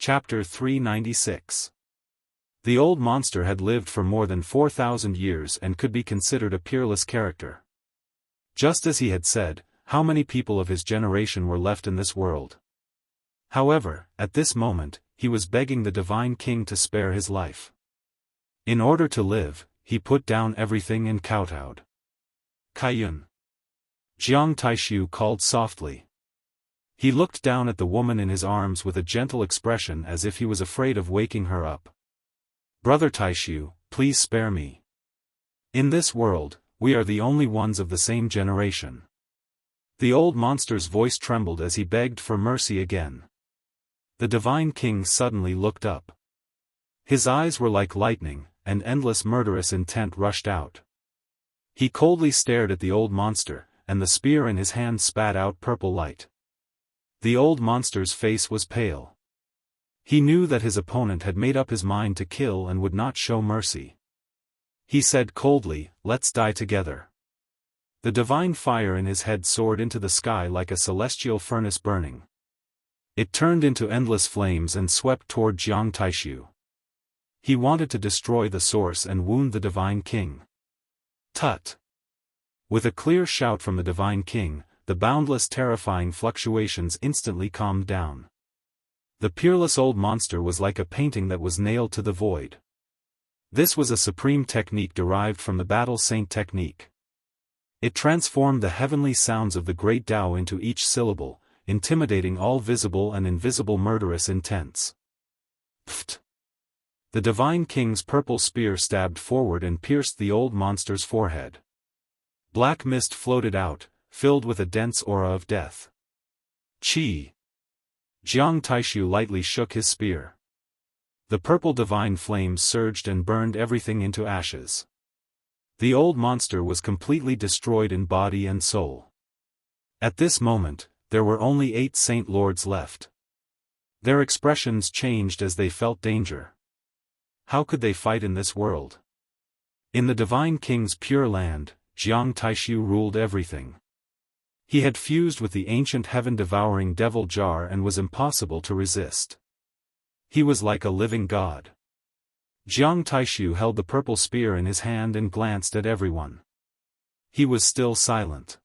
Chapter 396. The old monster had lived for more than 4,000 years and could be considered a peerless character. Just as he had said, how many people of his generation were left in this world? However, at this moment, he was begging the Divine King to spare his life. In order to live, he put down everything and kowtowed. Kaiyun. Jiang Taishu called softly. He looked down at the woman in his arms with a gentle expression as if he was afraid of waking her up. Brother Taishu, please spare me. In this world, we are the only ones of the same generation. The old monster's voice trembled as he begged for mercy again. The Divine King suddenly looked up. His eyes were like lightning, and endless murderous intent rushed out. He coldly stared at the old monster, and the spear in his hand spat out purple light. The old monster's face was pale. He knew that his opponent had made up his mind to kill and would not show mercy. He said coldly, "Let's die together." The divine fire in his head soared into the sky like a celestial furnace burning. It turned into endless flames and swept toward Jiang Taishu. He wanted to destroy the source and wound the Divine King. Tut! With a clear shout from the Divine King, the boundless terrifying fluctuations instantly calmed down. The peerless old monster was like a painting that was nailed to the void. This was a supreme technique derived from the Battle Saint technique. It transformed the heavenly sounds of the great Tao into each syllable, intimidating all visible and invisible murderous intents. Pfft! The Divine King's purple spear stabbed forward and pierced the old monster's forehead. Black mist floated out, filled with a dense aura of death. Chi! Jiang Taishu lightly shook his spear. The purple divine flames surged and burned everything into ashes. The old monster was completely destroyed in body and soul. At this moment, there were only 8 Saint Lords left. Their expressions changed as they felt danger. How could they fight in this world? In the Divine King's pure land, Jiang Taishu ruled everything. He had fused with the ancient heaven-devouring devil jar and was impossible to resist. He was like a living god. Jiang Taishu held the purple spear in his hand and glanced at everyone. He was still silent.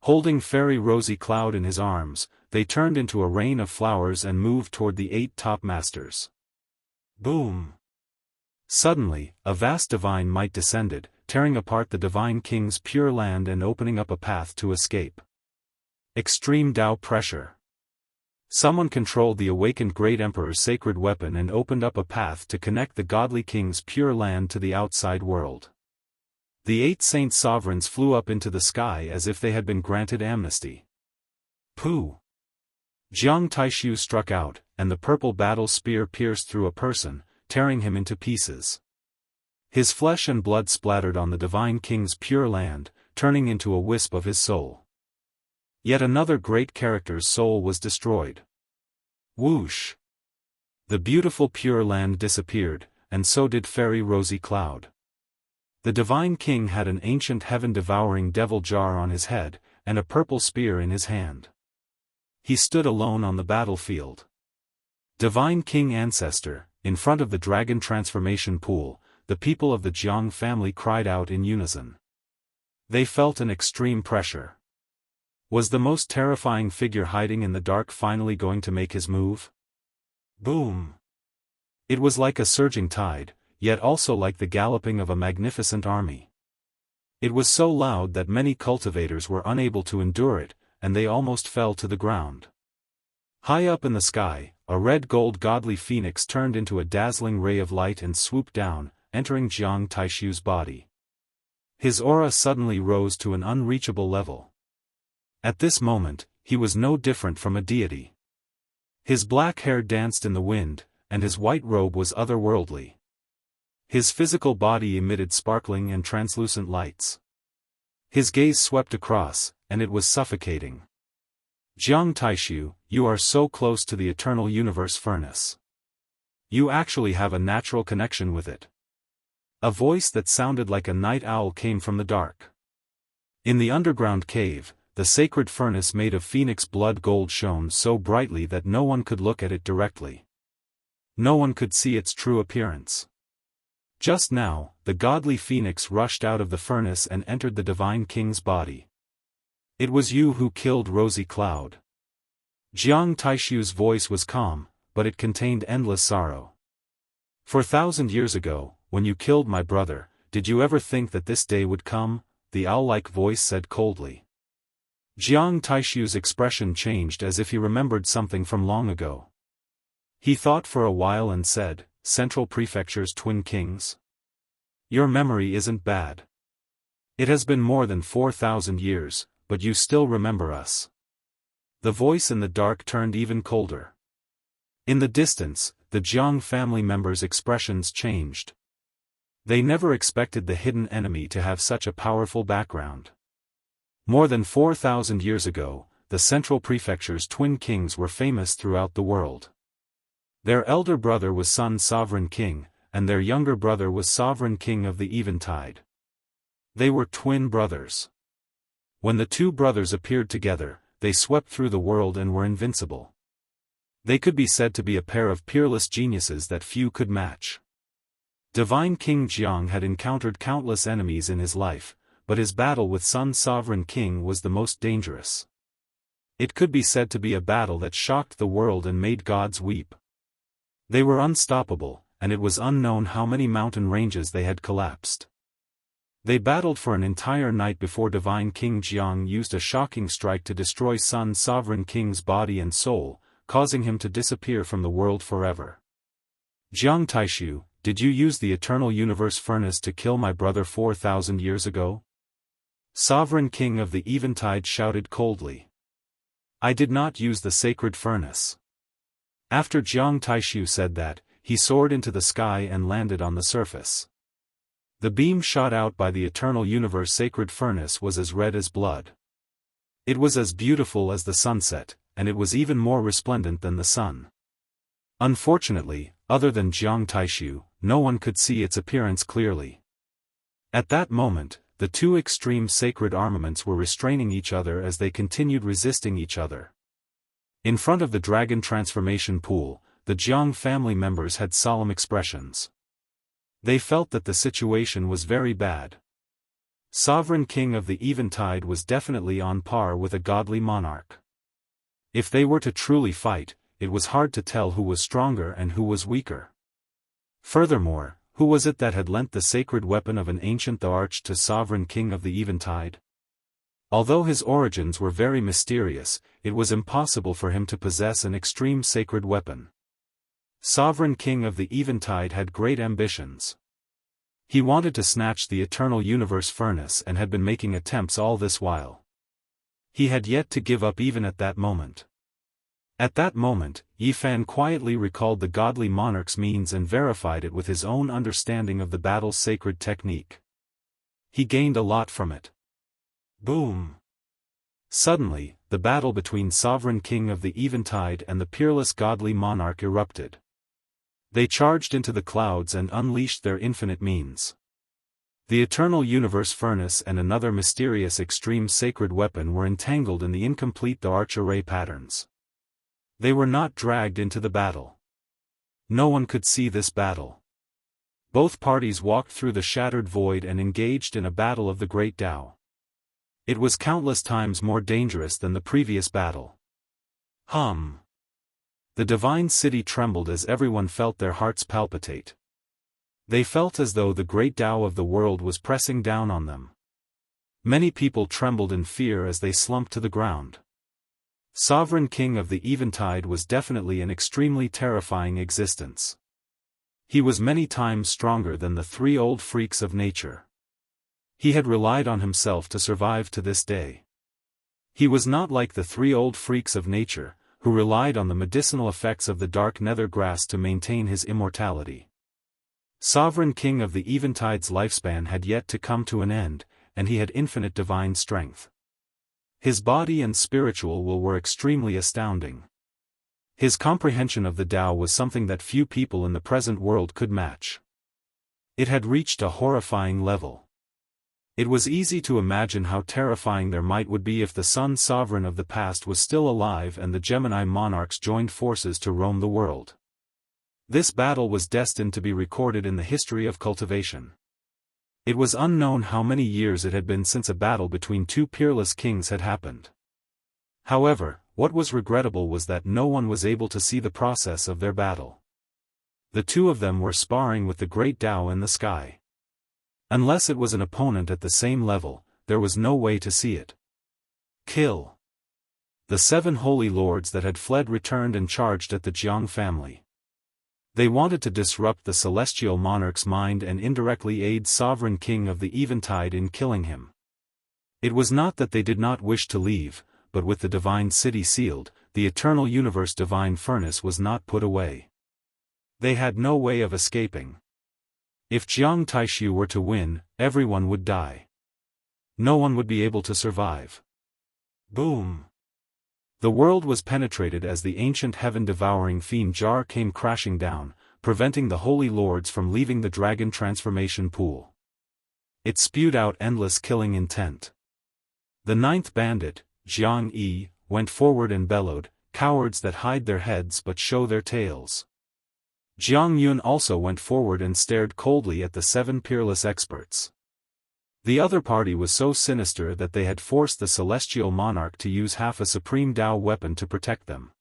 Holding Fairy Rosy Cloud in his arms, they turned into a rain of flowers and moved toward the 8 top masters. Boom! Suddenly, a vast divine might descended, tearing apart the Divine King's pure land and opening up a path to escape. Extreme Tao pressure. Someone controlled the awakened Great Emperor's sacred weapon and opened up a path to connect the godly king's pure land to the outside world. The 8 saint sovereigns flew up into the sky as if they had been granted amnesty. Pooh! Jiang Taishu struck out, and the purple battle spear pierced through a person, tearing him into pieces. His flesh and blood splattered on the Divine King's pure land, turning into a wisp of his soul. Yet another great character's soul was destroyed. Whoosh! The beautiful pure land disappeared, and so did Fairy Rosy Cloud. The Divine King had an ancient heaven-devouring devil jar on his head, and a purple spear in his hand. He stood alone on the battlefield. Divine King Ancestor, in front of the dragon transformation pool, the people of the Jiang family cried out in unison. They felt an extreme pressure. Was the most terrifying figure hiding in the dark finally going to make his move? Boom! It was like a surging tide, yet also like the galloping of a magnificent army. It was so loud that many cultivators were unable to endure it, and they almost fell to the ground. High up in the sky, a red-gold godly phoenix turned into a dazzling ray of light and swooped down, entering Jiang Taishu's body. His aura suddenly rose to an unreachable level. At this moment, he was no different from a deity. His black hair danced in the wind, and his white robe was otherworldly. His physical body emitted sparkling and translucent lights. His gaze swept across, and it was suffocating. Jiang Taishu, you are so close to the eternal universe furnace. You actually have a natural connection with it. A voice that sounded like a night owl came from the dark. In the underground cave, the sacred furnace made of phoenix blood gold shone so brightly that no one could look at it directly. No one could see its true appearance. Just now, the godly phoenix rushed out of the furnace and entered the divine king's body. It was you who killed Rosy Cloud. Jiang Taishu's voice was calm, but it contained endless sorrow. 4,000 years ago, when you killed my brother, did you ever think that this day would come? The owl-like voice said coldly. Jiang Taishu's expression changed as if he remembered something from long ago. He thought for a while and said, Central Prefecture's twin kings? Your memory isn't bad. It has been more than 4,000 years, but you still remember us. The voice in the dark turned even colder. In the distance, the Jiang family members' expressions changed. They never expected the hidden enemy to have such a powerful background. More than 4,000 years ago, the Central Prefecture's twin kings were famous throughout the world. Their elder brother was Sun Sovereign King, and their younger brother was Sovereign King of the Eventide. They were twin brothers. When the two brothers appeared together, they swept through the world and were invincible. They could be said to be a pair of peerless geniuses that few could match. Divine King Jiang had encountered countless enemies in his life, but his battle with Sun Sovereign King was the most dangerous. It could be said to be a battle that shocked the world and made gods weep. They were unstoppable, and it was unknown how many mountain ranges they had collapsed. They battled for an entire night before Divine King Jiang used a shocking strike to destroy Sun Sovereign King's body and soul, causing him to disappear from the world forever. Jiang Taishu, did you use the Eternal Universe Furnace to kill my brother 4,000 years ago? Sovereign King of the Eventide shouted coldly. I did not use the sacred furnace. After Jiang Taishu said that, he soared into the sky and landed on the surface. The beam shot out by the Eternal Universe sacred furnace was as red as blood. It was as beautiful as the sunset, and it was even more resplendent than the sun. Unfortunately, other than Jiang Taishu, no one could see its appearance clearly. At that moment, the two extreme sacred armaments were restraining each other as they continued resisting each other. In front of the dragon transformation pool, the Jiang family members had solemn expressions. They felt that the situation was very bad. Sovereign King of the Eventide was definitely on par with a godly monarch. If they were to truly fight, it was hard to tell who was stronger and who was weaker. Furthermore, who was it that had lent the sacred weapon of an ancient Daoist to Sovereign King of the Eventide? Although his origins were very mysterious, it was impossible for him to possess an extreme sacred weapon. Sovereign King of the Eventide had great ambitions. He wanted to snatch the Eternal Universe Furnace and had been making attempts all this while. He had yet to give up even at that moment. At that moment, Yifan quietly recalled the godly monarch's means and verified it with his own understanding of the battle's sacred technique. He gained a lot from it. Boom! Suddenly, the battle between Sovereign King of the Eventide and the peerless godly monarch erupted. They charged into the clouds and unleashed their infinite means. The Eternal Universe Furnace and another mysterious extreme sacred weapon were entangled in the incomplete Daoist array patterns. They were not dragged into the battle. No one could see this battle. Both parties walked through the shattered void and engaged in a battle of the Great Tao. It was countless times more dangerous than the previous battle. Hum! The divine city trembled as everyone felt their hearts palpitate. They felt as though the great Tao of the world was pressing down on them. Many people trembled in fear as they slumped to the ground. Sovereign King of the Eventide was definitely an extremely terrifying existence. He was many times stronger than the three old freaks of nature. He had relied on himself to survive to this day. He was not like the three old freaks of nature, who relied on the medicinal effects of the dark nether grass to maintain his immortality. Sovereign King of the Eventide's lifespan had yet to come to an end, and he had infinite divine strength. His body and spiritual will were extremely astounding. His comprehension of the Tao was something that few people in the present world could match. It had reached a horrifying level. It was easy to imagine how terrifying their might would be if the Sun Sovereign of the past was still alive and the Gemini monarchs joined forces to roam the world. This battle was destined to be recorded in the history of cultivation. It was unknown how many years it had been since a battle between two peerless kings had happened. However, what was regrettable was that no one was able to see the process of their battle. The two of them were sparring with the great Tao in the sky. Unless it was an opponent at the same level, there was no way to see it. Kill. The 7 holy lords that had fled returned and charged at the Jianghu family. They wanted to disrupt the celestial monarch's mind and indirectly aid sovereign king of the Eventide in killing him. It was not that they did not wish to leave, but with the divine city sealed, the eternal universe divine furnace was not put away. They had no way of escaping. If Jiang Taishu were to win, everyone would die. No one would be able to survive. Boom! The world was penetrated as the ancient heaven-devouring fiend jar came crashing down, preventing the holy lords from leaving the dragon transformation pool. It spewed out endless killing intent. The 9th bandit, Jiang Yi, went forward and bellowed, "Cowards that hide their heads but show their tails." Jiang Yun also went forward and stared coldly at the 7 peerless experts. The other party was so sinister that they had forced the celestial monarch to use half a supreme Tao weapon to protect them.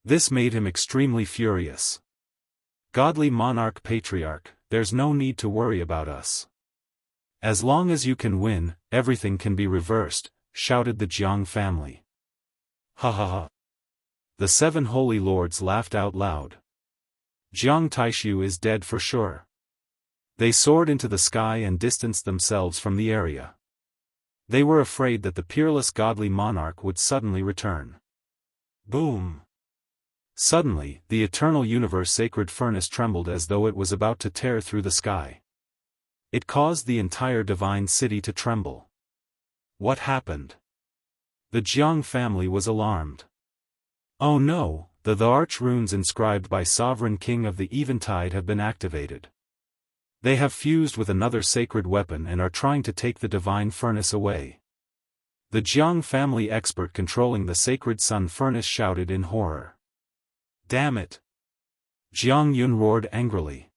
This made him extremely furious. "Godly monarch patriarch, there's no need to worry about us. As long as you can win, everything can be reversed," shouted the Jiang family. Ha ha ha. The 7 holy lords laughed out loud. Jiang Taishu is dead for sure. They soared into the sky and distanced themselves from the area. They were afraid that the peerless godly monarch would suddenly return. Boom! Suddenly, the eternal universe sacred furnace trembled as though it was about to tear through the sky. It caused the entire divine city to tremble. What happened? The Jiang family was alarmed. Oh no, the arch runes inscribed by Sovereign King of the Eventide have been activated. They have fused with another sacred weapon and are trying to take the divine furnace away. The Jiang family expert controlling the sacred sun furnace shouted in horror. Damn it! Jiang Yun roared angrily.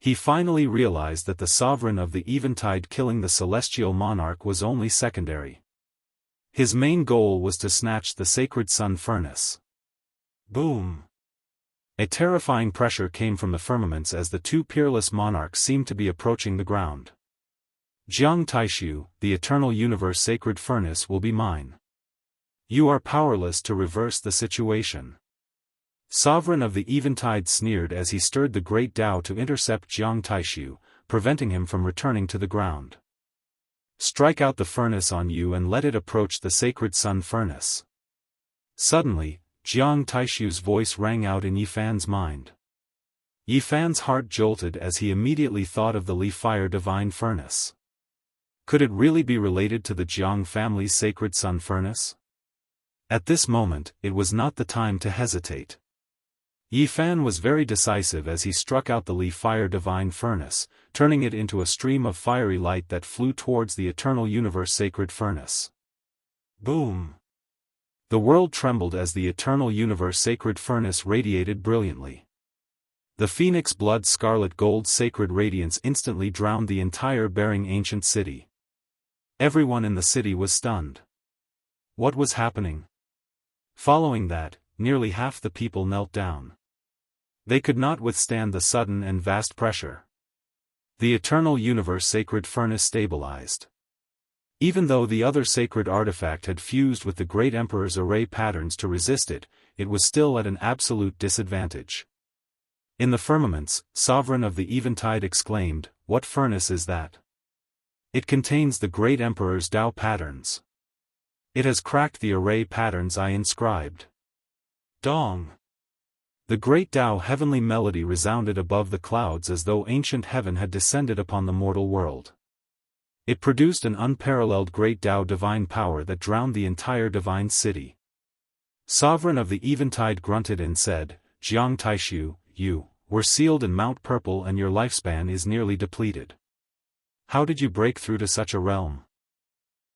He finally realized that the sovereign of the Eventide killing the celestial monarch was only secondary. His main goal was to snatch the sacred sun furnace. Boom! A terrifying pressure came from the firmaments as the 2 peerless monarchs seemed to be approaching the ground. Jiang Taishu, the eternal universe sacred furnace will be mine. You are powerless to reverse the situation. Sovereign of the Eventide sneered as he stirred the great Tao to intercept Jiang Taishu, preventing him from returning to the ground. Strike out the furnace on you and let it approach the sacred sun furnace. Suddenly, Jiang Taishu's voice rang out in Yifan's mind. Yifan's heart jolted as he immediately thought of the Li Fire divine furnace. Could it really be related to the Jiang family's sacred sun furnace? At this moment, it was not the time to hesitate. Yifan was very decisive as he struck out the Li Fire divine furnace, turning it into a stream of fiery light that flew towards the eternal universe sacred furnace. Boom! The world trembled as the eternal universe sacred furnace radiated brilliantly. The phoenix blood scarlet gold sacred radiance instantly drowned the entire bearing ancient city. Everyone in the city was stunned. What was happening? Following that, nearly half the people knelt down. They could not withstand the sudden and vast pressure. The eternal universe sacred furnace stabilized. Even though the other sacred artifact had fused with the great emperor's array patterns to resist it, it was still at an absolute disadvantage. In the firmaments, Sovereign of the Eventide exclaimed, "What furnace is that? It contains the great emperor's Tao patterns. It has cracked the array patterns I inscribed." Dong! The great Tao heavenly melody resounded above the clouds as though ancient heaven had descended upon the mortal world. It produced an unparalleled great Tao divine power that drowned the entire divine city. Sovereign of the Eventide grunted and said, "Jiang Taishu, you were sealed in Mount Purple and your lifespan is nearly depleted. How did you break through to such a realm?"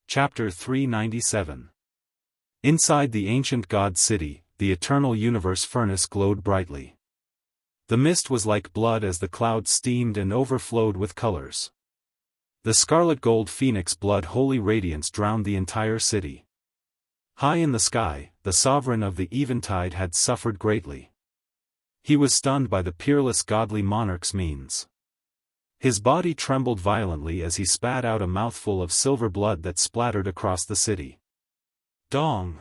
Chapter 397. Inside the ancient god city, the eternal universe furnace glowed brightly. The mist was like blood as the clouds steamed and overflowed with colors. The scarlet gold phoenix blood holy radiance drowned the entire city. High in the sky, the sovereign of the eventide had suffered greatly. He was stunned by the peerless godly monarch's means. His body trembled violently as he spat out a mouthful of silver blood that splattered across the city. Dong!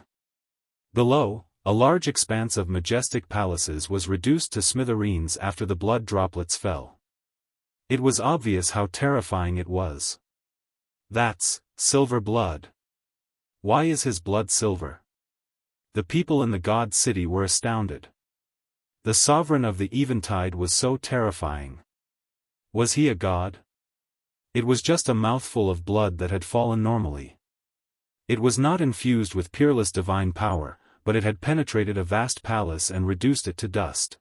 Below, a large expanse of majestic palaces was reduced to smithereens after the blood droplets fell. It was obvious how terrifying it was. That's silver blood. Why is his blood silver? The people in the god city were astounded. The sovereign of the eventide was so terrifying. Was he a god? It was just a mouthful of blood that had fallen normally. It was not infused with peerless divine power, but it had penetrated a vast palace and reduced it to dust.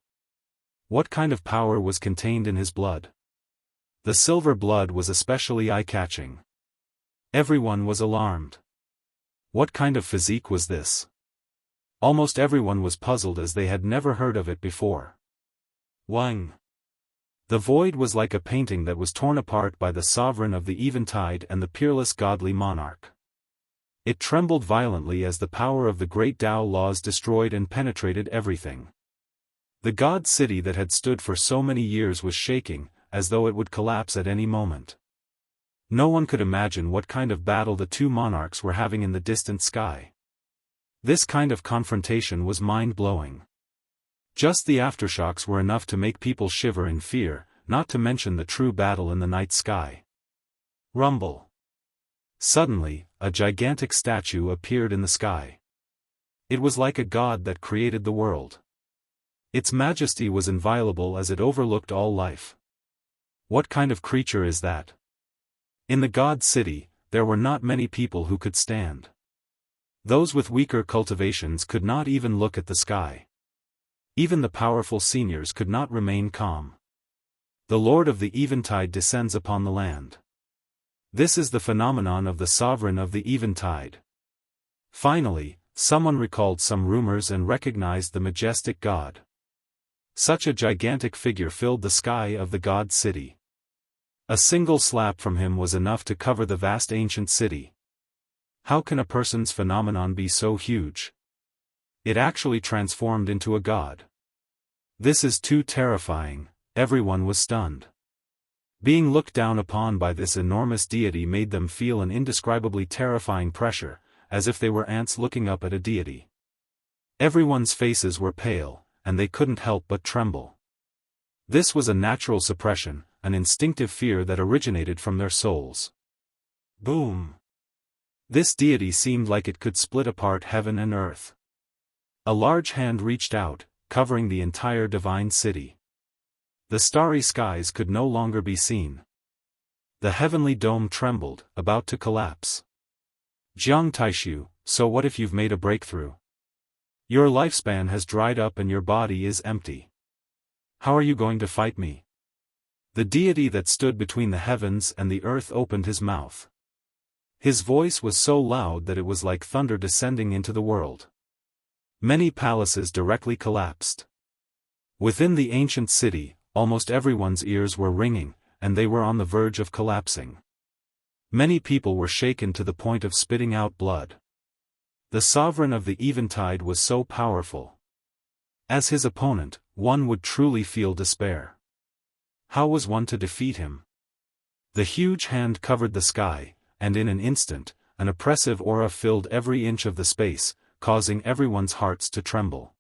What kind of power was contained in his blood? The silver blood was especially eye-catching. Everyone was alarmed. What kind of physique was this? Almost everyone was puzzled as they had never heard of it before. Wang! The void was like a painting that was torn apart by the sovereign of the eventide and the peerless godly monarch. It trembled violently as the power of the great Tao laws destroyed and penetrated everything. The god city that had stood for so many years was shaking, as though it would collapse at any moment. No one could imagine what kind of battle the two monarchs were having in the distant sky. This kind of confrontation was mind-blowing. Just the aftershocks were enough to make people shiver in fear, not to mention the true battle in the night sky. Rumble. Suddenly, a gigantic statue appeared in the sky. It was like a god that created the world. Its majesty was inviolable as it overlooked all life. What kind of creature is that? In the god city, there were not many people who could stand. Those with weaker cultivations could not even look at the sky. Even the powerful seniors could not remain calm. The Lord of the Eventide descends upon the land. This is the phenomenon of the sovereign of the eventide. Finally, someone recalled some rumors and recognized the majestic god. Such a gigantic figure filled the sky of the god city. A single slap from him was enough to cover the vast ancient city. How can a person's phenomenon be so huge? It actually transformed into a god. This is too terrifying, everyone was stunned. Being looked down upon by this enormous deity made them feel an indescribably terrifying pressure, as if they were ants looking up at a deity. Everyone's faces were pale, and they couldn't help but tremble. This was a natural suppression, an instinctive fear that originated from their souls. Boom! This deity seemed like it could split apart heaven and earth. A large hand reached out, covering the entire divine city. The starry skies could no longer be seen. The heavenly dome trembled, about to collapse. Jiang Taishu, so what if you've made a breakthrough? Your lifespan has dried up and your body is empty. How are you going to fight me? The deity that stood between the heavens and the earth opened his mouth. His voice was so loud that it was like thunder descending into the world. Many palaces directly collapsed. Within the ancient city, almost everyone's ears were ringing, and they were on the verge of collapsing. Many people were shaken to the point of spitting out blood. The sovereign of the eventide was so powerful. As his opponent, one would truly feel despair. How was one to defeat him? The huge hand covered the sky, and in an instant, an oppressive aura filled every inch of the space, causing everyone's hearts to tremble.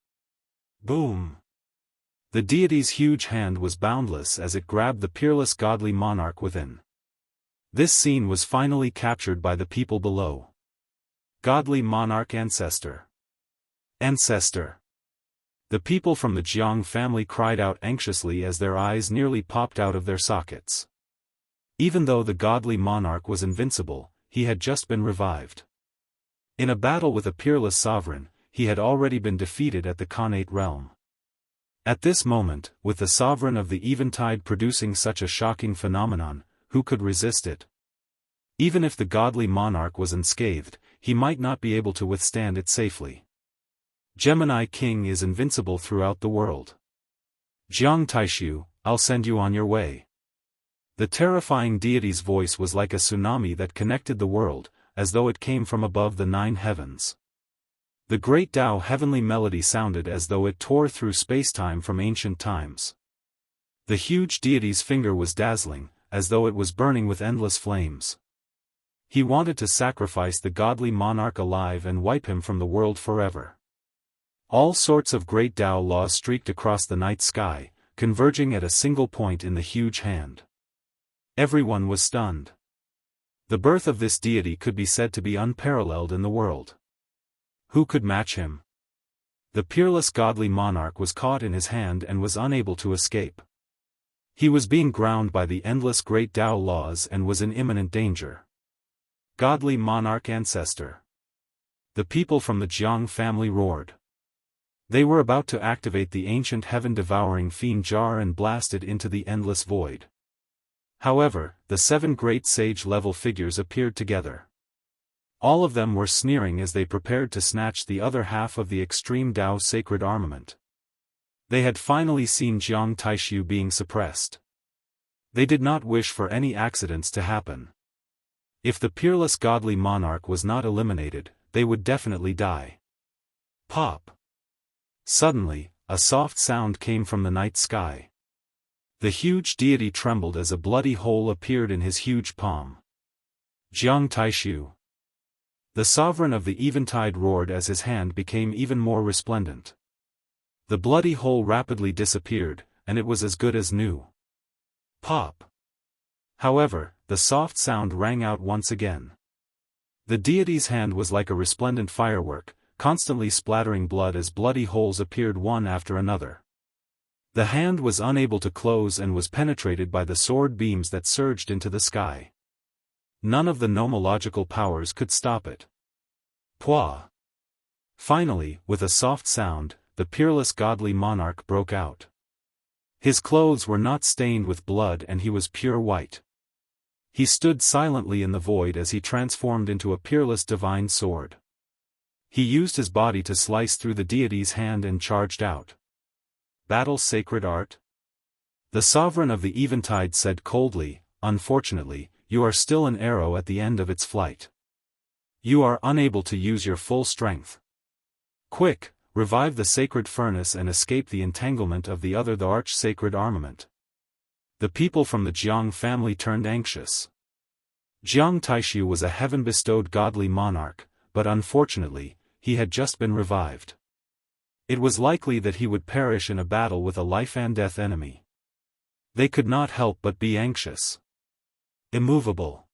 Boom! The deity's huge hand was boundless as it grabbed the peerless godly monarch within. This scene was finally captured by the people below. Godly monarch ancestor. Ancestor. The people from the Jianghu family cried out anxiously as their eyes nearly popped out of their sockets. Even though the godly monarch was invincible, he had just been revived. In a battle with a peerless sovereign, he had already been defeated at the Khanate realm. At this moment, with the sovereign of the eventide producing such a shocking phenomenon, who could resist it? Even if the godly monarch was unscathed, he might not be able to withstand it safely. Gemini King is invincible throughout the world. Jiang Taishu, I'll send you on your way. The terrifying deity's voice was like a tsunami that connected the world, as though it came from above the 9 heavens. The great Tao heavenly melody sounded as though it tore through spacetime from ancient times. The huge deity's finger was dazzling, as though it was burning with endless flames. He wanted to sacrifice the godly monarch alive and wipe him from the world forever. All sorts of great Tao laws streaked across the night sky, converging at a single point in the huge hand. Everyone was stunned. The birth of this deity could be said to be unparalleled in the world. Who could match him? The peerless godly monarch was caught in his hand and was unable to escape. He was being ground by the endless great Tao laws and was in imminent danger. Godly monarch ancestor. The people from the Jiang family roared. They were about to activate the ancient heaven-devouring fiend jar and blast it into the endless void. However, the 7 great sage-level figures appeared together. All of them were sneering as they prepared to snatch the other half of the extreme Tao sacred armament. They had finally seen Jiang Taishu being suppressed. They did not wish for any accidents to happen. If the peerless godly monarch was not eliminated, they would definitely die. Pop! Suddenly, a soft sound came from the night sky. The huge deity trembled as a bloody hole appeared in his huge palm. Jiang Taishu. The sovereign of the eventide roared as his hand became even more resplendent. The bloody hole rapidly disappeared, and it was as good as new. Pop! However, the soft sound rang out once again. The deity's hand was like a resplendent firework, constantly splattering blood as bloody holes appeared one after another. The hand was unable to close and was penetrated by the sword beams that surged into the sky. None of the nomological powers could stop it. Pwa! Finally, with a soft sound, the peerless godly monarch broke out. His clothes were not stained with blood and he was pure white. He stood silently in the void as he transformed into a peerless divine sword. He used his body to slice through the deity's hand and charged out. Battle sacred art? The sovereign of the eventide said coldly, unfortunately, you are still an arrow at the end of its flight. You are unable to use your full strength. Quick, revive the sacred furnace and escape the entanglement of the arch-sacred armament. The people from the Jiang family turned anxious. Jiang Taishu was a heaven-bestowed godly monarch, but unfortunately, he had just been revived. It was likely that he would perish in a battle with a life-and-death enemy. They could not help but be anxious. Immovable.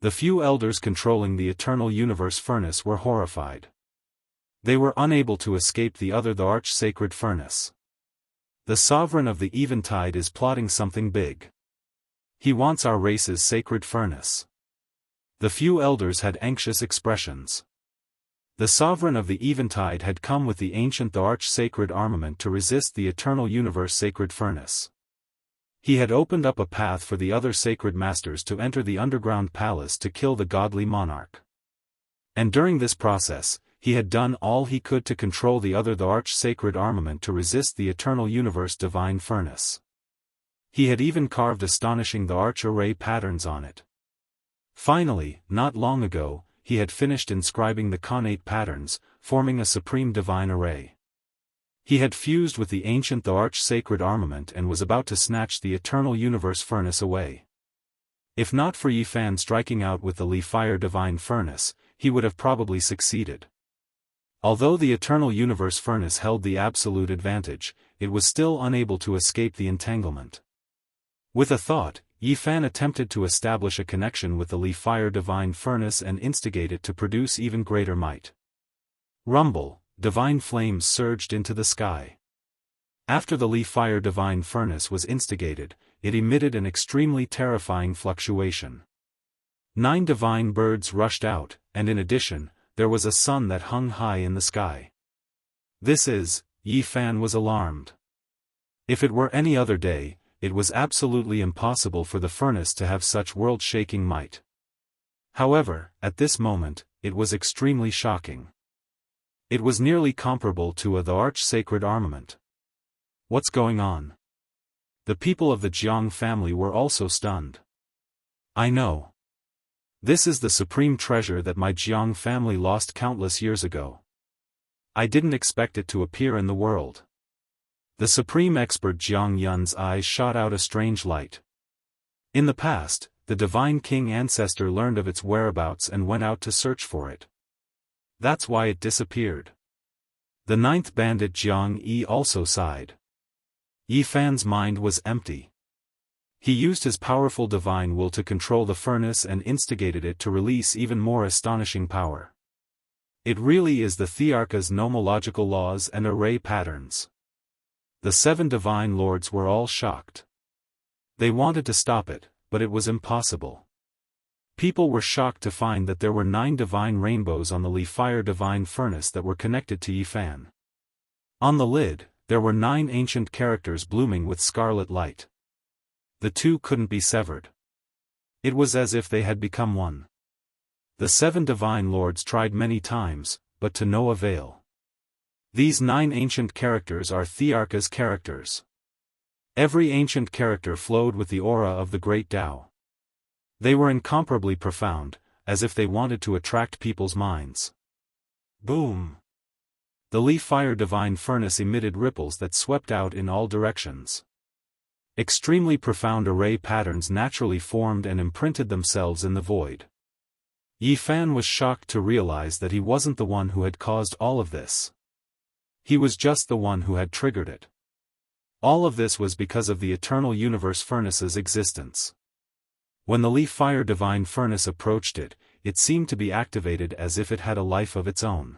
The few elders controlling the eternal universe furnace were horrified. They were unable to escape the arch-sacred furnace. The sovereign of the eventide is plotting something big. He wants our race's sacred furnace. The few elders had anxious expressions. The sovereign of the eventide had come with the ancient arch-sacred armament to resist the eternal universe sacred furnace. He had opened up a path for the other sacred masters to enter the underground palace to kill the godly monarch. And during this process, he had done all he could to control the arch-sacred armament to resist the eternal universe divine furnace. He had even carved astonishing arch-array patterns on it. Finally, not long ago, he had finished inscribing the connate patterns, forming a supreme divine array. He had fused with the ancient arch-sacred armament and was about to snatch the eternal universe furnace away. If not for Yi Fan striking out with the Li Fire divine furnace, he would have probably succeeded. Although the eternal universe furnace held the absolute advantage, it was still unable to escape the entanglement. With a thought, Yi Fan attempted to establish a connection with the Li Fire divine furnace and instigate it to produce even greater might. Rumble, divine flames surged into the sky. After the Li Fire divine furnace was instigated, it emitted an extremely terrifying fluctuation. 9 divine birds rushed out, and in addition, there was a sun that hung high in the sky. Yi Fan was alarmed. If it were any other day, it was absolutely impossible for the furnace to have such world-shaking might. However, at this moment, it was extremely shocking. It was nearly comparable to the arch-sacred armament. What's going on? The people of the Jiang family were also stunned. I know. This is the supreme treasure that my Jiang family lost countless years ago. I didn't expect it to appear in the world. The supreme expert Jiang Yun's eyes shot out a strange light. In the past, the divine king ancestor learned of its whereabouts and went out to search for it. That's why it disappeared. The ninth bandit Jiang Yi also sighed. Yi Fan's mind was empty. He used his powerful divine will to control the furnace and instigated it to release even more astonishing power. It really is the Thearka's nomological laws and array patterns. The 7 divine lords were all shocked. They wanted to stop it, but it was impossible. People were shocked to find that there were 9 divine rainbows on the Li Fire divine furnace that were connected to Yi Fan. On the lid, there were 9 ancient characters blooming with scarlet light. The 2 couldn't be severed. It was as if they had become one. The 7 divine lords tried many times, but to no avail. These 9 ancient characters are Thearka's characters. Every ancient character flowed with the aura of the great Tao. They were incomparably profound, as if they wanted to attract people's minds. Boom! The Li Fire divine furnace emitted ripples that swept out in all directions. Extremely profound array patterns naturally formed and imprinted themselves in the void. Yi Fan was shocked to realize that he wasn't the one who had caused all of this. He was just the one who had triggered it. All of this was because of the Eternal Universe Furnace's existence. When the Li Fire divine furnace approached it, it seemed to be activated as if it had a life of its own.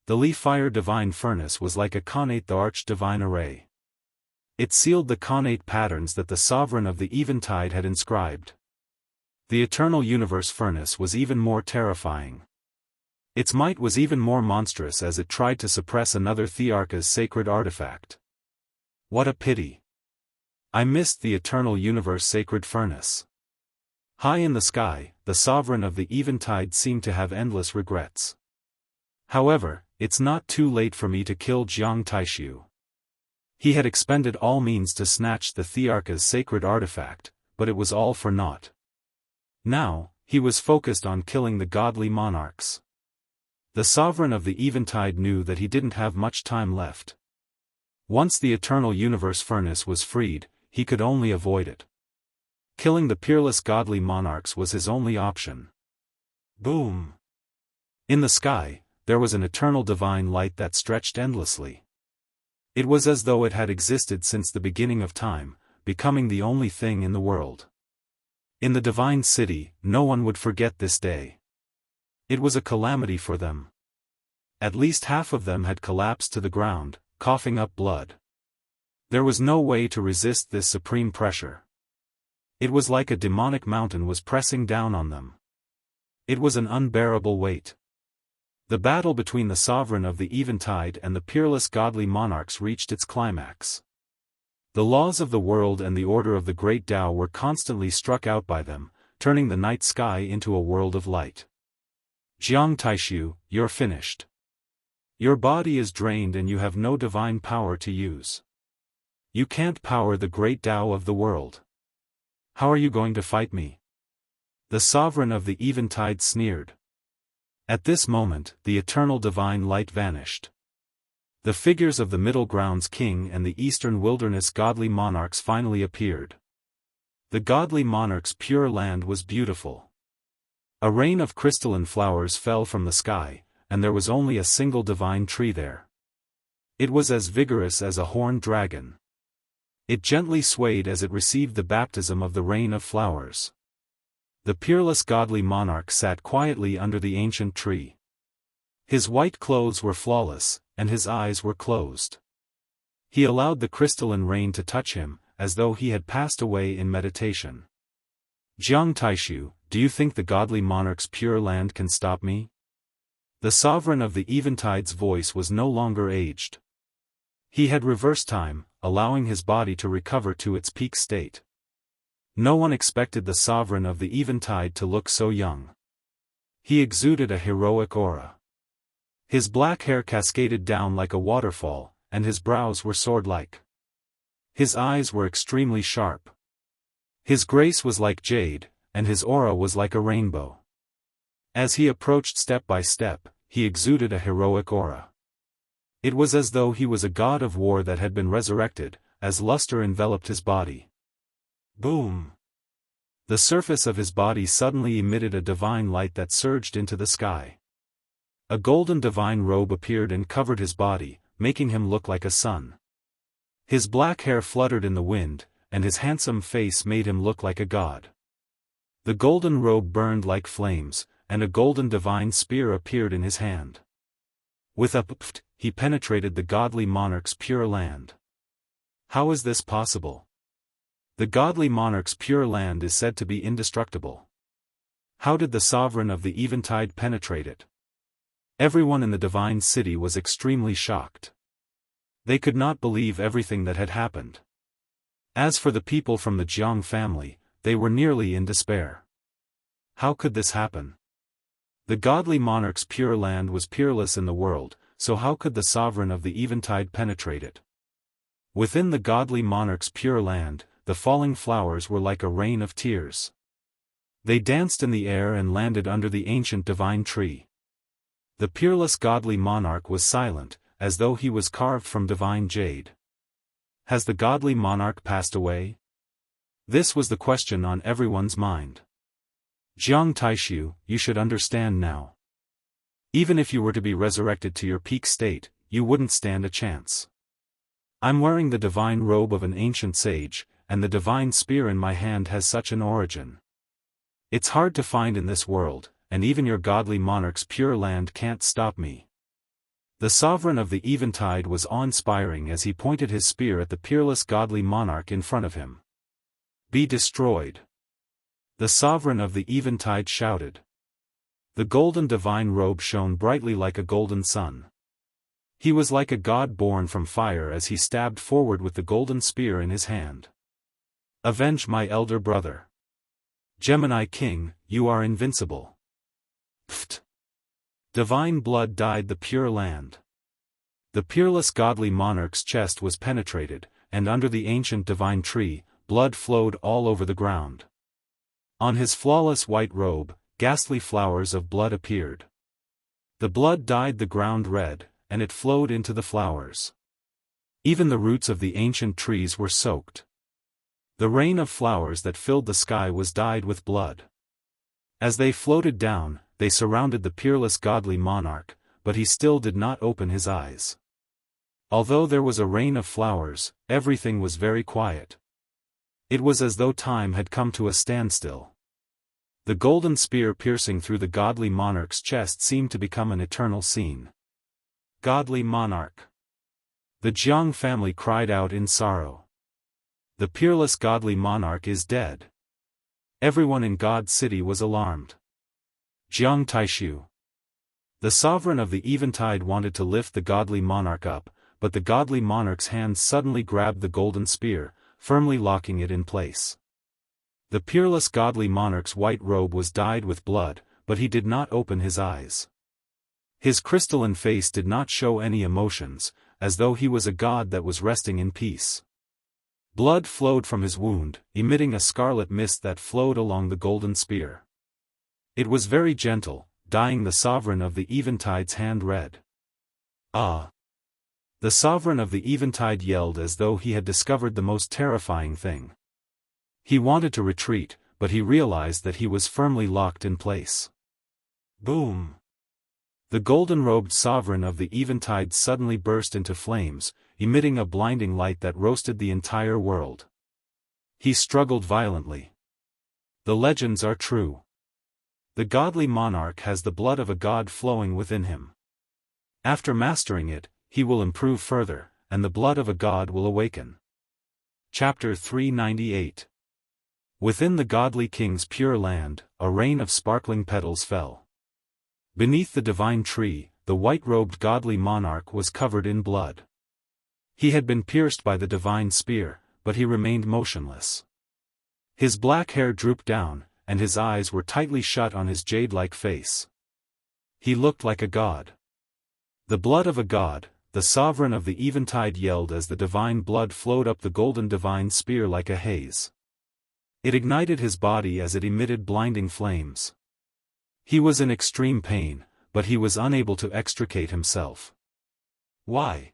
The Li Fire divine furnace was like a connate the arch divine array. It sealed the connate patterns that the sovereign of the Eventide had inscribed. The Eternal Universe Furnace was even more terrifying. Its might was even more monstrous as it tried to suppress another Thearka's sacred artifact. What a pity. I missed the Eternal Universe Sacred Furnace. High in the sky, the sovereign of the Eventide seemed to have endless regrets. However, it's not too late for me to kill Jiang Taishu. He had expended all means to snatch the Thearka's sacred artifact, but it was all for naught. Now, he was focused on killing the godly monarchs. The sovereign of the Eventide knew that he didn't have much time left. Once the Eternal Universe Furnace was freed, he could only avoid it. Killing the peerless godly monarchs was his only option. Boom! In the sky, there was an eternal divine light that stretched endlessly. It was as though it had existed since the beginning of time, becoming the only thing in the world. In the divine city, no one would forget this day. It was a calamity for them. At least half of them had collapsed to the ground, coughing up blood. There was no way to resist this supreme pressure. It was like a demonic mountain was pressing down on them. It was an unbearable weight. The battle between the sovereign of the Eventide and the peerless godly monarchs reached its climax. The laws of the world and the order of the great Tao were constantly struck out by them, turning the night sky into a world of light. Jiang Taishu, you're finished. Your body is drained and you have no divine power to use. You can't power the great Tao of the world. How are you going to fight me? The sovereign of the Eventide sneered. At this moment, the eternal divine light vanished. The figures of the Middle Grounds King and the Eastern Wilderness godly monarchs finally appeared. The godly monarch's pure land was beautiful. A rain of crystalline flowers fell from the sky, and there was only a single divine tree there. It was as vigorous as a horned dragon. It gently swayed as it received the baptism of the rain of flowers. The peerless godly monarch sat quietly under the ancient tree. His white clothes were flawless, and his eyes were closed. He allowed the crystalline rain to touch him, as though he had passed away in meditation. Jiang Taishu, do you think the godly monarch's pure land can stop me? The sovereign of the Eventide's voice was no longer aged. He had reversed time, allowing his body to recover to its peak state. No one expected the sovereign of the Eventide to look so young. He exuded a heroic aura. His black hair cascaded down like a waterfall, and his brows were sword-like. His eyes were extremely sharp. His grace was like jade, and his aura was like a rainbow. As he approached step by step, he exuded a heroic aura. It was as though he was a god of war that had been resurrected, as luster enveloped his body. Boom! The surface of his body suddenly emitted a divine light that surged into the sky. A golden divine robe appeared and covered his body, making him look like a sun. His black hair fluttered in the wind, and his handsome face made him look like a god. The golden robe burned like flames, and a golden divine spear appeared in his hand. With a pft, he penetrated the godly monarch's pure land. How is this possible? The godly monarch's pure land is said to be indestructible. How did the sovereign of the Eventide penetrate it? Everyone in the divine city was extremely shocked. They could not believe everything that had happened. As for the people from the Jianghu family, they were nearly in despair. How could this happen? The godly monarch's pure land was peerless in the world, so how could the sovereign of the Eventide penetrate it? Within the godly monarch's pure land, the falling flowers were like a rain of tears. They danced in the air and landed under the ancient divine tree. The peerless godly monarch was silent, as though he was carved from divine jade. Has the godly monarch passed away? This was the question on everyone's mind. Jiang Taishu, you should understand now. Even if you were to be resurrected to your peak state, you wouldn't stand a chance. I'm wearing the divine robe of an ancient sage, and the divine spear in my hand has such an origin. It's hard to find in this world, and even your godly monarch's pure land can't stop me. The sovereign of the Eventide was awe-inspiring as he pointed his spear at the peerless godly monarch in front of him. Be destroyed! The sovereign of the Eventide shouted. The golden divine robe shone brightly like a golden sun. He was like a god born from fire as he stabbed forward with the golden spear in his hand. Avenge my elder brother. Gemini King, you are invincible. Pft! Divine blood dyed the pure land. The peerless godly monarch's chest was penetrated, and under the ancient divine tree, blood flowed all over the ground. On his flawless white robe, ghastly flowers of blood appeared. The blood dyed the ground red, and it flowed into the flowers. Even the roots of the ancient trees were soaked. The rain of flowers that filled the sky was dyed with blood. As they floated down, they surrounded the peerless godly monarch, but he still did not open his eyes. Although there was a rain of flowers, everything was very quiet. It was as though time had come to a standstill. The golden spear piercing through the godly monarch's chest seemed to become an eternal scene. Godly monarch! The Jianghu family cried out in sorrow. The peerless godly monarch is dead. Everyone in God's city was alarmed. Jiang Taishu. The sovereign of the Eventide wanted to lift the godly monarch up, but the godly monarch's hands suddenly grabbed the golden spear, firmly locking it in place. The peerless godly monarch's white robe was dyed with blood, but he did not open his eyes. His crystalline face did not show any emotions, as though he was a god that was resting in peace. Blood flowed from his wound, emitting a scarlet mist that flowed along the golden spear. It was very gentle, dyeing the sovereign of the Eventide's hand red. Ah! The sovereign of the Eventide yelled as though he had discovered the most terrifying thing. He wanted to retreat, but he realized that he was firmly locked in place. Boom! The golden-robed sovereign of the Eventide suddenly burst into flames, emitting a blinding light that roasted the entire world. He struggled violently. The legends are true. The godly monarch has the blood of a god flowing within him. After mastering it, he will improve further, and the blood of a god will awaken. Chapter 398. Within the godly king's pure land, a rain of sparkling petals fell. Beneath the divine tree, the white-robed godly monarch was covered in blood. He had been pierced by the divine spear, but he remained motionless. His black hair drooped down, and his eyes were tightly shut on his jade-like face. He looked like a god. The blood of a god, the sovereign of the Eventide yelled as the divine blood flowed up the golden divine spear like a haze. It ignited his body as it emitted blinding flames. He was in extreme pain, but he was unable to extricate himself. Why?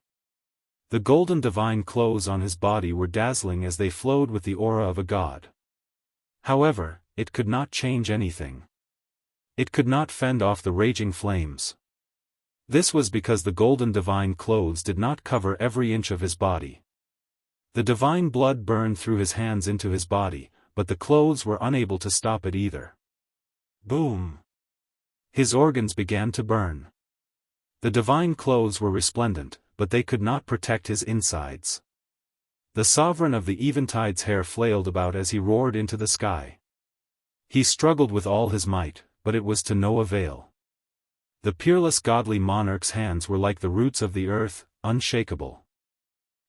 The golden divine clothes on his body were dazzling as they flowed with the aura of a god. However, it could not change anything. It could not fend off the raging flames. This was because the golden divine clothes did not cover every inch of his body. The divine blood burned through his hands into his body, but the clothes were unable to stop it either. Boom! His organs began to burn. The divine clothes were resplendent, but they could not protect his insides. The sovereign of the Eventide's hair flailed about as he roared into the sky. He struggled with all his might, but it was to no avail. The peerless godly monarch's hands were like the roots of the earth, unshakable.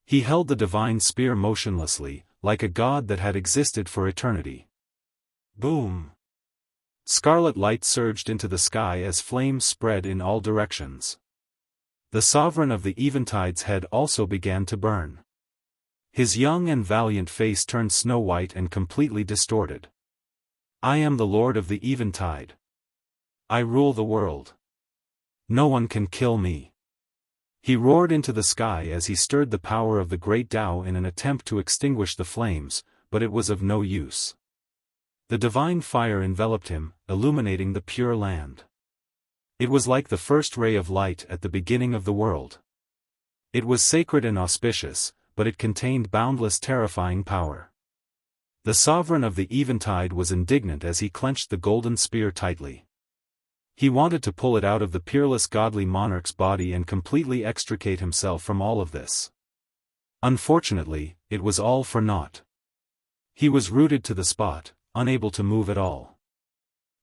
He held the divine spear motionlessly, like a god that had existed for eternity. Boom! Scarlet light surged into the sky as flames spread in all directions. The sovereign of the Eventide's head also began to burn. His young and valiant face turned snow-white and completely distorted. I am the Lord of the Eventide. I rule the world. No one can kill me. He roared into the sky as he stirred the power of the great Tao in an attempt to extinguish the flames, but it was of no use. The divine fire enveloped him, illuminating the pure land. It was like the first ray of light at the beginning of the world. It was sacred and auspicious, but it contained boundless terrifying power. The sovereign of the Eventide was indignant as he clenched the golden spear tightly. He wanted to pull it out of the peerless godly monarch's body and completely extricate himself from all of this. Unfortunately, it was all for naught. He was rooted to the spot, unable to move at all.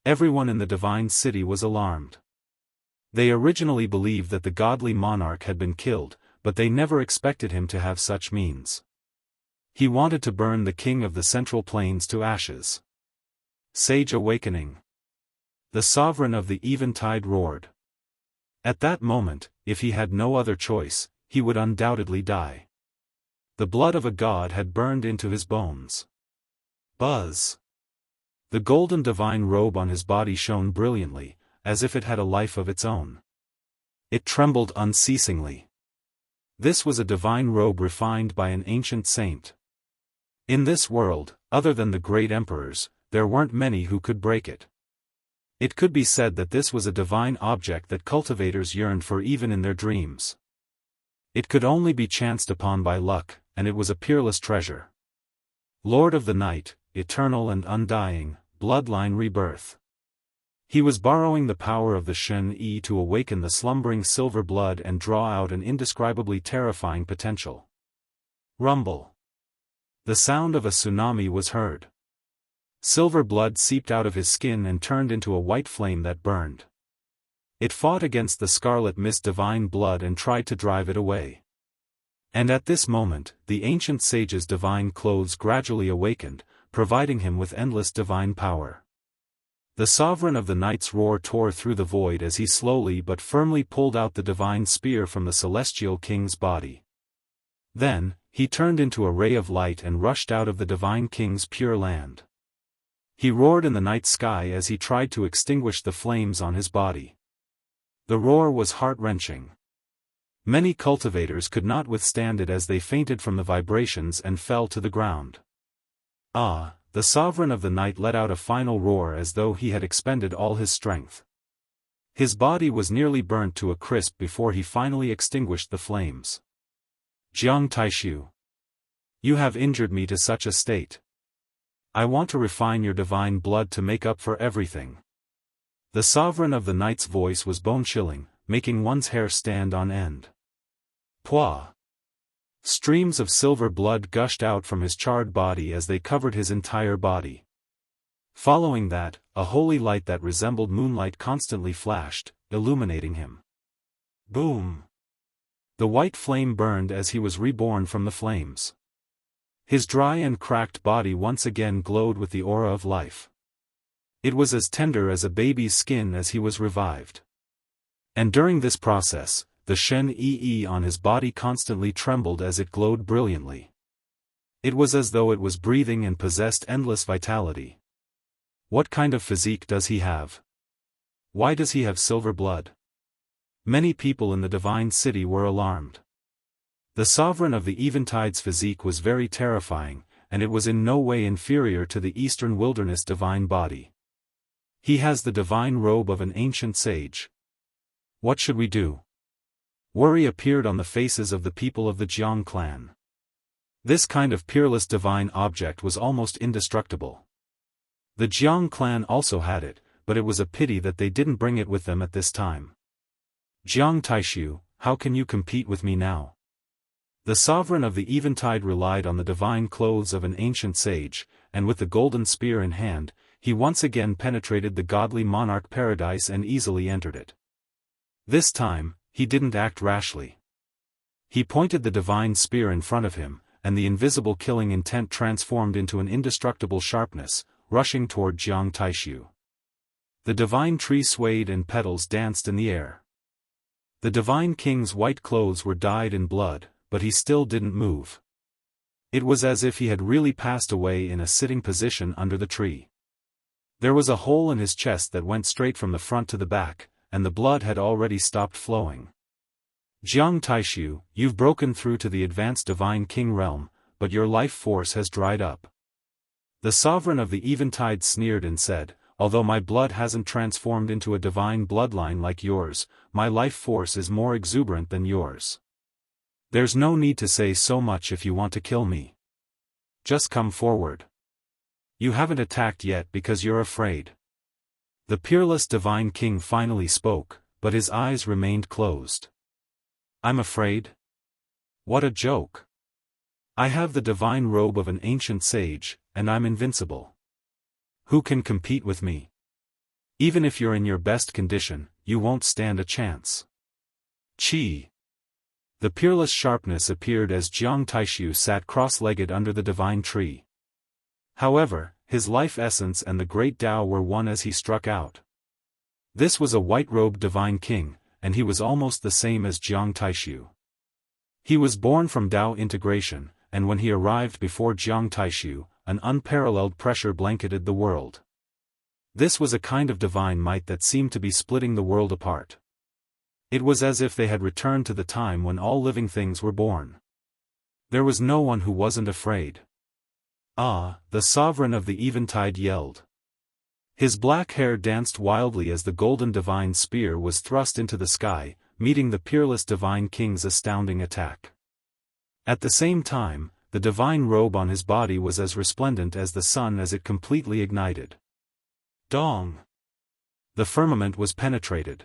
Everyone in the divine city was alarmed. They originally believed that the godly monarch had been killed, but they never expected him to have such means. He wanted to burn the king of the Central Plains to ashes. Sage awakening. The sovereign of the Eventide roared. At that moment, if he had no other choice, he would undoubtedly die. The blood of a god had burned into his bones. Buzz! The golden divine robe on his body shone brilliantly, as if it had a life of its own. It trembled unceasingly. This was a divine robe refined by an ancient saint. In this world, other than the great emperors, there weren't many who could break it. It could be said that this was a divine object that cultivators yearned for even in their dreams. It could only be chanced upon by luck, and it was a peerless treasure. Lord of the Night, eternal and undying, bloodline rebirth. He was borrowing the power of the Shen Yi to awaken the slumbering silver blood and draw out an indescribably terrifying potential. Rumble. The sound of a tsunami was heard. Silver blood seeped out of his skin and turned into a white flame that burned. It fought against the scarlet mist divine blood and tried to drive it away. And at this moment, the ancient sage's divine clothes gradually awakened, providing him with endless divine power. The sovereign of the night's roar tore through the void as he slowly but firmly pulled out the divine spear from the celestial king's body. Then, he turned into a ray of light and rushed out of the divine king's pure land. He roared in the night sky as he tried to extinguish the flames on his body. The roar was heart-wrenching. Many cultivators could not withstand it as they fainted from the vibrations and fell to the ground. Ah, the sovereign of the night let out a final roar as though he had expended all his strength. His body was nearly burnt to a crisp before he finally extinguished the flames. Jiang Taishu. You have injured me to such a state. I want to refine your divine blood to make up for everything. The sovereign of the night's voice was bone-chilling, making one's hair stand on end. Pwah! Streams of silver blood gushed out from his charred body as they covered his entire body. Following that, a holy light that resembled moonlight constantly flashed, illuminating him. Boom! The white flame burned as he was reborn from the flames. His dry and cracked body once again glowed with the aura of life. It was as tender as a baby's skin as he was revived. And during this process, the Shen Yi on his body constantly trembled as it glowed brilliantly. It was as though it was breathing and possessed endless vitality. What kind of physique does he have? Why does he have silver blood? Many people in the divine city were alarmed. The sovereign of the Eventide's physique was very terrifying, and it was in no way inferior to the eastern wilderness divine body. He has the divine robe of an ancient sage. What should we do? Worry appeared on the faces of the people of the Jiang clan. This kind of peerless divine object was almost indestructible. The Jiang clan also had it, but it was a pity that they didn't bring it with them at this time. Jiang Taishu, how can you compete with me now? The sovereign of the Eventide relied on the divine clothes of an ancient sage, and with the golden spear in hand, he once again penetrated the godly monarch paradise and easily entered it. This time, he didn't act rashly. He pointed the divine spear in front of him, and the invisible killing intent transformed into an indestructible sharpness, rushing toward Jiang Taishu. The divine tree swayed and petals danced in the air. The divine king's white clothes were dyed in blood, but he still didn't move. It was as if he had really passed away in a sitting position under the tree. There was a hole in his chest that went straight from the front to the back, and the blood had already stopped flowing. Jiang Taishu, you've broken through to the advanced divine king realm, but your life force has dried up. The sovereign of the Eventide sneered and said, although my blood hasn't transformed into a divine bloodline like yours, my life force is more exuberant than yours. There's no need to say so much if you want to kill me. Just come forward. You haven't attacked yet because you're afraid. The peerless divine king finally spoke, but his eyes remained closed. I'm afraid? What a joke. I have the divine robe of an ancient sage, and I'm invincible. Who can compete with me? Even if you're in your best condition, you won't stand a chance. Chi. The peerless sharpness appeared as Jiang Taishu sat cross-legged under the divine tree. However, his life essence and the great Tao were one as he struck out. This was a white-robed divine king, and he was almost the same as Jiang Taishu. He was born from Tao integration, and when he arrived before Jiang Taishu, an unparalleled pressure blanketed the world. This was a kind of divine might that seemed to be splitting the world apart. It was as if they had returned to the time when all living things were born. There was no one who wasn't afraid. Ah, the sovereign of the Eventide yelled. His black hair danced wildly as the golden divine spear was thrust into the sky, meeting the peerless divine king's astounding attack. At the same time, the divine robe on his body was as resplendent as the sun as it completely ignited. Dong! The firmament was penetrated.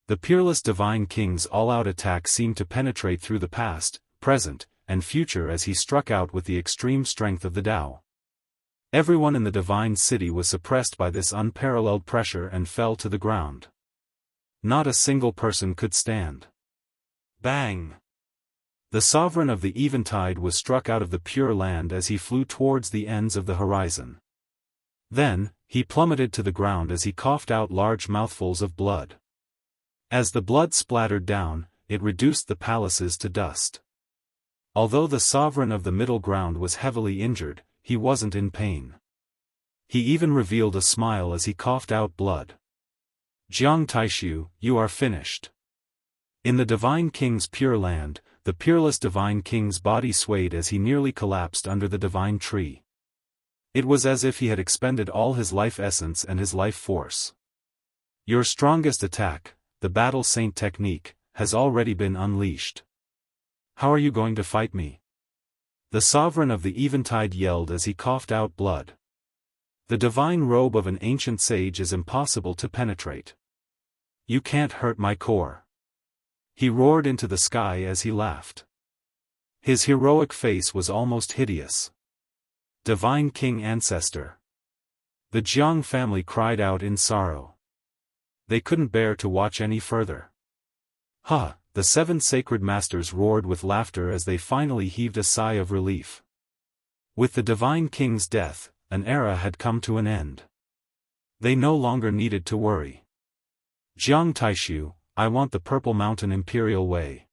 The peerless divine king's all-out attack seemed to penetrate through the past, present, and future as he struck out with the extreme strength of the Tao. Everyone in the divine city was suppressed by this unparalleled pressure and fell to the ground. Not a single person could stand. Bang! The sovereign of the Eventide was struck out of the pure land as he flew towards the ends of the horizon. Then, he plummeted to the ground as he coughed out large mouthfuls of blood. As the blood splattered down, it reduced the palaces to dust. Although the sovereign of the middle ground was heavily injured, he wasn't in pain. He even revealed a smile as he coughed out blood. Jiang Taishu, you are finished. In the divine king's pure land, the peerless divine king's body swayed as he nearly collapsed under the divine tree. It was as if he had expended all his life essence and his life force. Your strongest attack, the battle saint technique, has already been unleashed. How are you going to fight me? The sovereign of the Eventide yelled as he coughed out blood. The divine robe of an ancient sage is impossible to penetrate. You can't hurt my core. He roared into the sky as he laughed. His heroic face was almost hideous. Divine King Ancestor. The Jiang family cried out in sorrow. They couldn't bear to watch any further. Ha! The 7 sacred masters roared with laughter as they finally heaved a sigh of relief. With the divine king's death, an era had come to an end. They no longer needed to worry. Jiang Taishu, I want the Purple Mountain Imperial Way.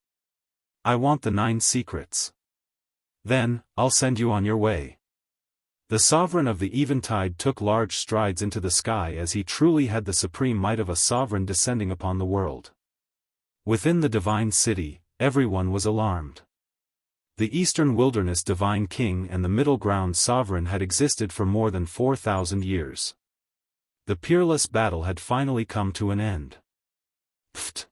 I want the 9 secrets. Then, I'll send you on your way. The sovereign of the Eventide took large strides into the sky as he truly had the supreme might of a sovereign descending upon the world. Within the divine city, everyone was alarmed. The Eastern Wilderness Divine King and the Middle Ground Sovereign had existed for more than 4,000 years. The peerless battle had finally come to an end. Pfft!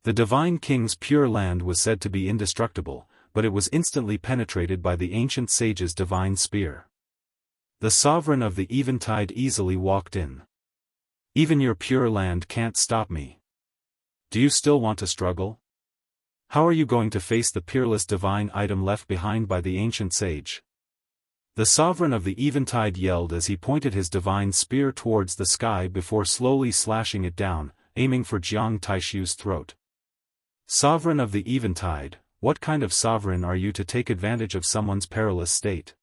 The Divine King's pure land was said to be indestructible, but it was instantly penetrated by the ancient sage's divine spear. The sovereign of the Eventide easily walked in. Even your pure land can't stop me. Do you still want to struggle? How are you going to face the peerless divine item left behind by the ancient sage? The sovereign of the Eventide yelled as he pointed his divine spear towards the sky before slowly slashing it down, aiming for Jiang Taishu's throat. Sovereign of the Eventide, what kind of sovereign are you to take advantage of someone's perilous state?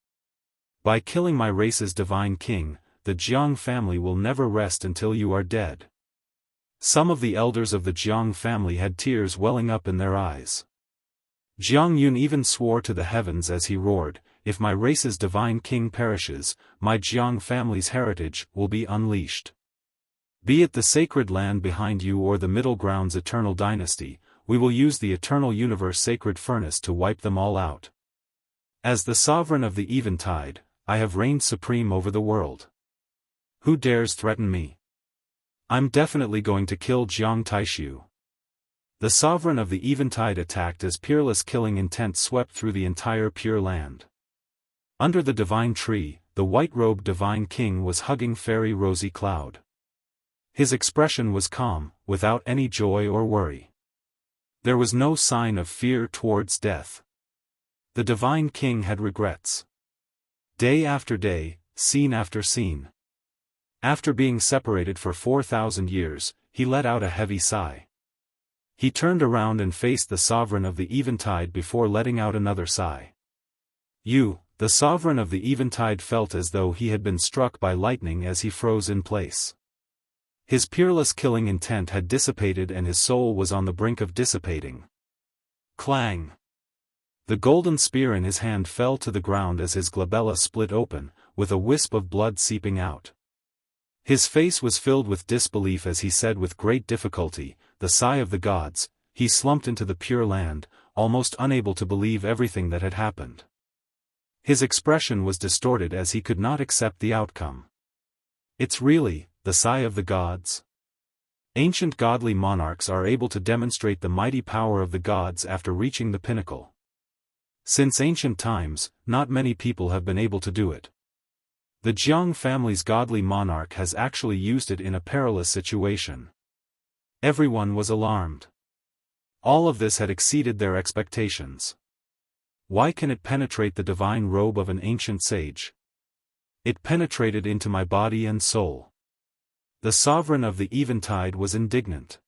By killing my race's divine king, the Jiang family will never rest until you are dead. Some of the elders of the Jiang family had tears welling up in their eyes. Jiang Yun even swore to the heavens as he roared, if my race's divine king perishes, my Jiang family's heritage will be unleashed. Be it the sacred land behind you or the Middle Ground's eternal dynasty, we will use the eternal universe sacred furnace to wipe them all out. As the sovereign of the Eventide, I have reigned supreme over the world. Who dares threaten me? I'm definitely going to kill Jiang Taishu. The sovereign of the Eventide attacked as peerless killing intent swept through the entire Pure Land. Under the divine tree, the white-robed divine king was hugging Fairy Rosy Cloud. His expression was calm, without any joy or worry. There was no sign of fear towards death. The divine king had regrets. Day after day, scene after scene. After being separated for 4,000 years, he let out a heavy sigh. He turned around and faced the sovereign of the Eventide before letting out another sigh. You, the sovereign of the Eventide, felt as though he had been struck by lightning as he froze in place. His peerless killing intent had dissipated and his soul was on the brink of dissipating. Clang! The golden spear in his hand fell to the ground as his glabella split open, with a wisp of blood seeping out. His face was filled with disbelief as he said with great difficulty, the sigh of the gods. He slumped into the Pure Land, almost unable to believe everything that had happened. His expression was distorted as he could not accept the outcome. It's really the sigh of the gods? Ancient godly monarchs are able to demonstrate the mighty power of the gods after reaching the pinnacle. Since ancient times, not many people have been able to do it. The Jiang family's godly monarch has actually used it in a perilous situation. Everyone was alarmed. All of this had exceeded their expectations. Why can it penetrate the divine robe of an ancient sage? It penetrated into my body and soul. The sovereign of the Eventide was indignant.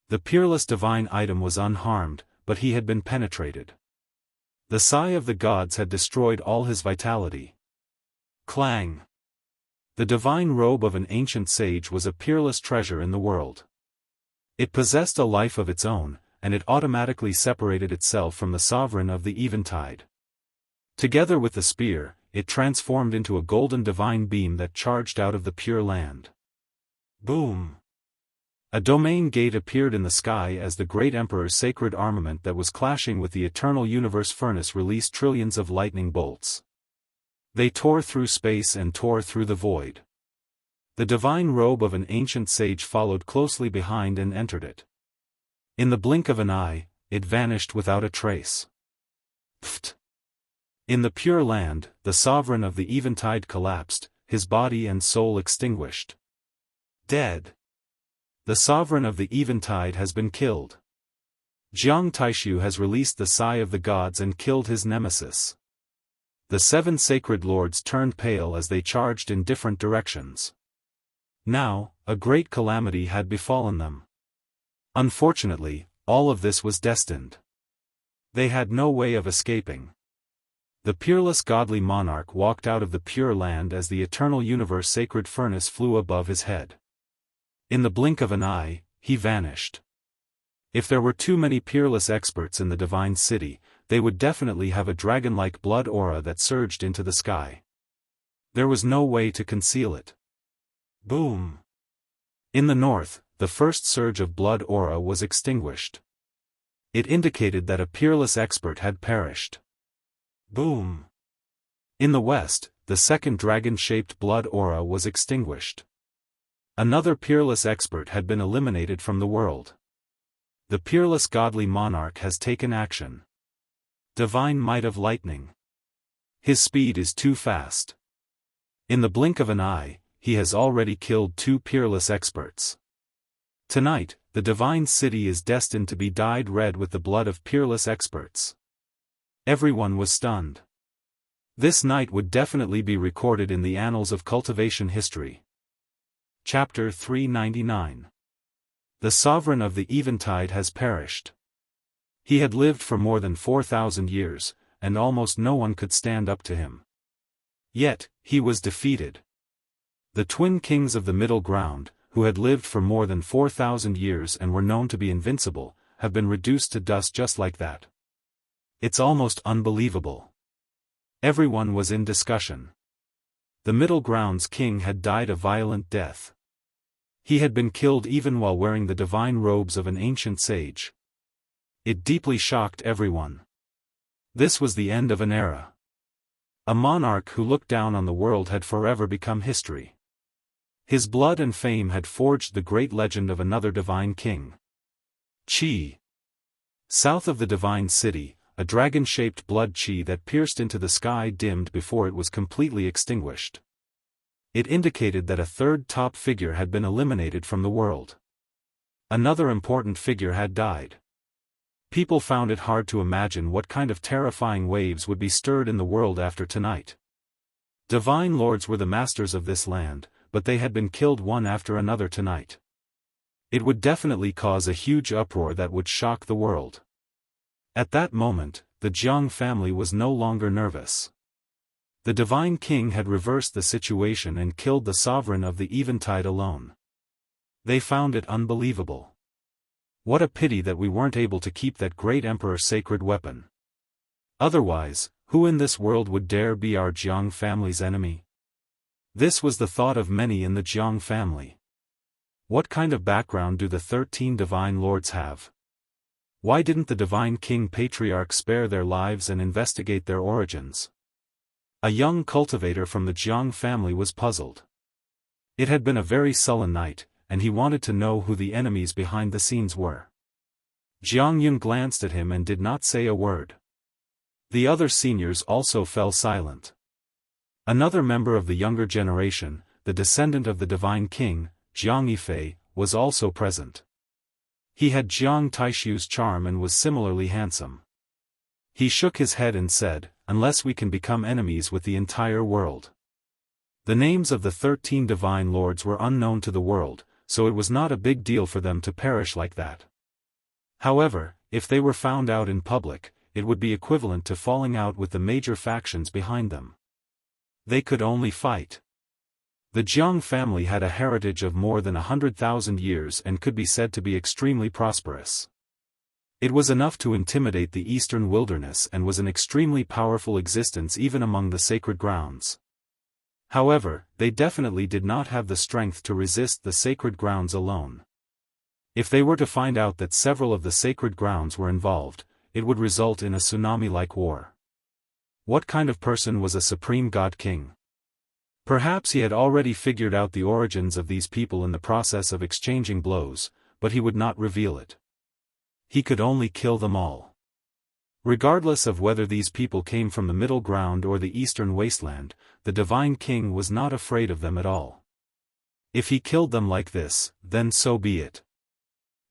The peerless divine item was unharmed, but he had been penetrated. The sigh of the gods had destroyed all his vitality. Clang! The divine robe of an ancient sage was a peerless treasure in the world. It possessed a life of its own, and it automatically separated itself from the sovereign of the Eventide. Together with the spear, it transformed into a golden divine beam that charged out of the Pure Land. Boom! A domain gate appeared in the sky as the great emperor's sacred armament that was clashing with the eternal universe furnace released trillions of lightning bolts. They tore through space and tore through the void. The divine robe of an ancient sage followed closely behind and entered it. In the blink of an eye, it vanished without a trace. Pfft! In the Pure Land, the sovereign of the Eventide collapsed, his body and soul extinguished. Dead. The sovereign of the Eventide has been killed. Jiang Taishu has released the sigh of the gods and killed his nemesis. The 7 sacred lords turned pale as they charged in different directions. Now, a great calamity had befallen them. Unfortunately, all of this was destined. They had no way of escaping. The peerless godly monarch walked out of the Pure Land as the eternal universe sacred furnace flew above his head. In the blink of an eye, he vanished. If there were too many peerless experts in the divine city, they would definitely have a dragon-like blood aura that surged into the sky. There was no way to conceal it. Boom! In the north, the first surge of blood aura was extinguished. It indicated that a peerless expert had perished. Boom! In the west, the second dragon-shaped blood aura was extinguished. Another peerless expert had been eliminated from the world. The peerless godly monarch has taken action. Divine might of lightning. His speed is too fast. In the blink of an eye, he has already killed 2 peerless experts. Tonight, the divine city is destined to be dyed red with the blood of peerless experts. Everyone was stunned. This night would definitely be recorded in the annals of cultivation history. Chapter 399. The sovereign of the Eventide has perished. He had lived for more than 4,000 years, and almost no one could stand up to him. Yet, he was defeated. The twin kings of the Middle Ground, who had lived for more than 4,000 years and were known to be invincible, have been reduced to dust just like that. It's almost unbelievable. Everyone was in discussion. The Middle Ground's king had died a violent death. He had been killed even while wearing the divine robes of an ancient sage. It deeply shocked everyone. This was the end of an era. A monarch who looked down on the world had forever become history. His blood and fame had forged the great legend of another divine king. Qi. South of the divine city, a dragon-shaped blood qi that pierced into the sky dimmed before it was completely extinguished. It indicated that a third top figure had been eliminated from the world. Another important figure had died. People found it hard to imagine what kind of terrifying waves would be stirred in the world after tonight. Divine lords were the masters of this land, but they had been killed one after another tonight. It would definitely cause a huge uproar that would shock the world. At that moment, the Jiang family was no longer nervous. The divine king had reversed the situation and killed the sovereign of the Eventide alone. They found it unbelievable. What a pity that we weren't able to keep that great emperor's sacred weapon. Otherwise, who in this world would dare be our Jiang family's enemy? This was the thought of many in the Jiang family. What kind of background do the 13 divine lords have? Why didn't the divine king patriarch spare their lives and investigate their origins? A young cultivator from the Jiang family was puzzled. It had been a very sullen night, and he wanted to know who the enemies behind the scenes were. Jiang Yun glanced at him and did not say a word. The other seniors also fell silent. Another member of the younger generation, the descendant of the divine king, Jiang Yifei, was also present. He had Jiang Taishu's charm and was similarly handsome. He shook his head and said, "Unless we can become enemies with the entire world." The names of the 13 divine lords were unknown to the world, so it was not a big deal for them to perish like that. However, if they were found out in public, it would be equivalent to falling out with the major factions behind them. They could only fight. The Jiang family had a heritage of more than 100,000 years and could be said to be extremely prosperous. It was enough to intimidate the eastern wilderness and was an extremely powerful existence even among the sacred grounds. However, they definitely did not have the strength to resist the sacred grounds alone. If they were to find out that several of the sacred grounds were involved, it would result in a tsunami-like war. What kind of person was a supreme god king? Perhaps he had already figured out the origins of these people in the process of exchanging blows, but he would not reveal it. He could only kill them all. Regardless of whether these people came from the middle ground or the eastern wasteland, the divine king was not afraid of them at all. If he killed them like this, then so be it.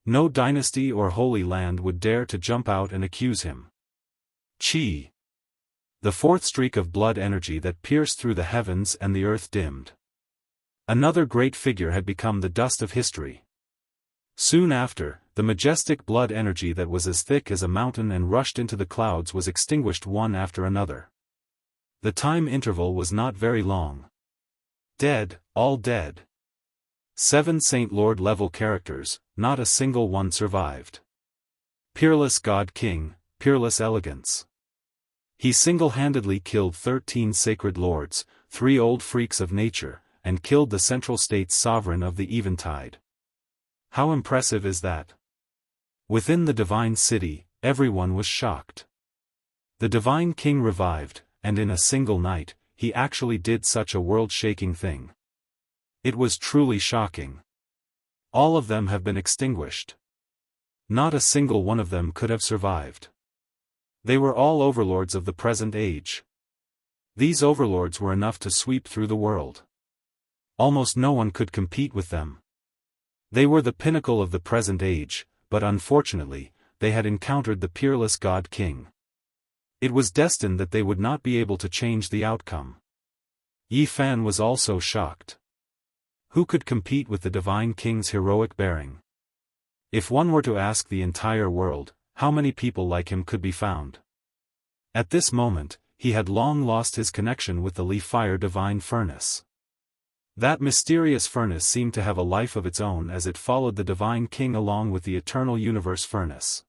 No dynasty or holy land would dare to jump out and accuse him. Qi. The fourth streak of blood energy that pierced through the heavens and the earth dimmed. Another great figure had become the dust of history. Soon after, the majestic blood energy that was as thick as a mountain and rushed into the clouds was extinguished one after another. The time interval was not very long. Dead, all dead. 7 Saint Lord level characters, not a single one survived. Peerless God King, peerless elegance. He single-handedly killed 13 sacred lords, 3 old freaks of nature, and killed the central state's sovereign of the eventide. How impressive is that? Within the divine city, everyone was shocked. The divine king revived, and in a single night, he actually did such a world-shaking thing. It was truly shocking. All of them have been extinguished. Not a single one of them could have survived. They were all overlords of the present age. These overlords were enough to sweep through the world. Almost no one could compete with them. They were the pinnacle of the present age, but unfortunately, they had encountered the peerless God King. It was destined that they would not be able to change the outcome. Yi Fan was also shocked. Who could compete with the Divine King's heroic bearing? If one were to ask the entire world, how many people like him could be found? At this moment, he had long lost his connection with the Li Fire Divine Furnace. That mysterious furnace seemed to have a life of its own as it followed the Divine King along with the Eternal Universe Furnace.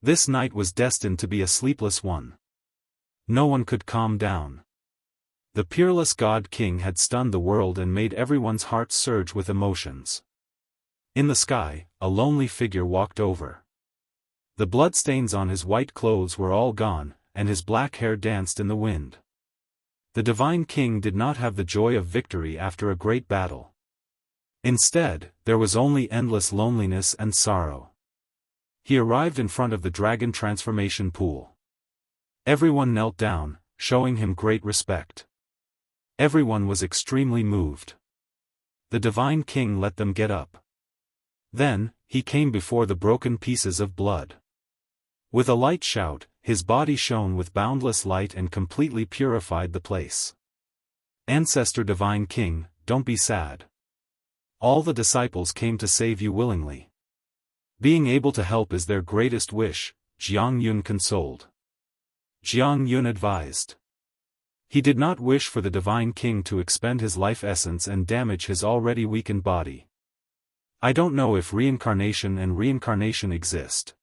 This night was destined to be a sleepless one. No one could calm down. The peerless God King had stunned the world and made everyone's heart surge with emotions. In the sky, a lonely figure walked over. The bloodstains on his white clothes were all gone, and his black hair danced in the wind. The Divine King did not have the joy of victory after a great battle. Instead, there was only endless loneliness and sorrow. He arrived in front of the dragon transformation pool. Everyone knelt down, showing him great respect. Everyone was extremely moved. The Divine King let them get up. Then, he came before the broken pieces of blood. With a light shout, his body shone with boundless light and completely purified the place. Ancestor Divine King, don't be sad. All the disciples came to save you willingly. Being able to help is their greatest wish, Jianghu consoled. Jianghu advised. He did not wish for the Divine King to expend his life essence and damage his already weakened body. I don't know if reincarnation and reincarnation exist.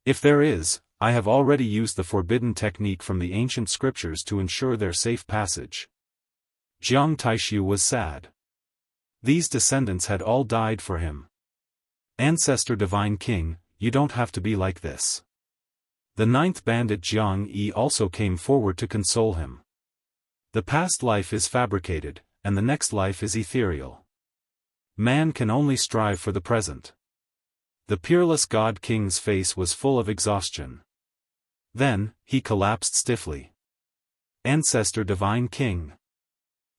If there is, I have already used the forbidden technique from the ancient scriptures to ensure their safe passage. Jiang Taishu was sad. These descendants had all died for him. Ancestor Divine King, you don't have to be like this. The 9th bandit Jiang Yi also came forward to console him. The past life is fabricated, and the next life is ethereal. Man can only strive for the present. The peerless God King's face was full of exhaustion. Then, he collapsed stiffly. Ancestor Divine King.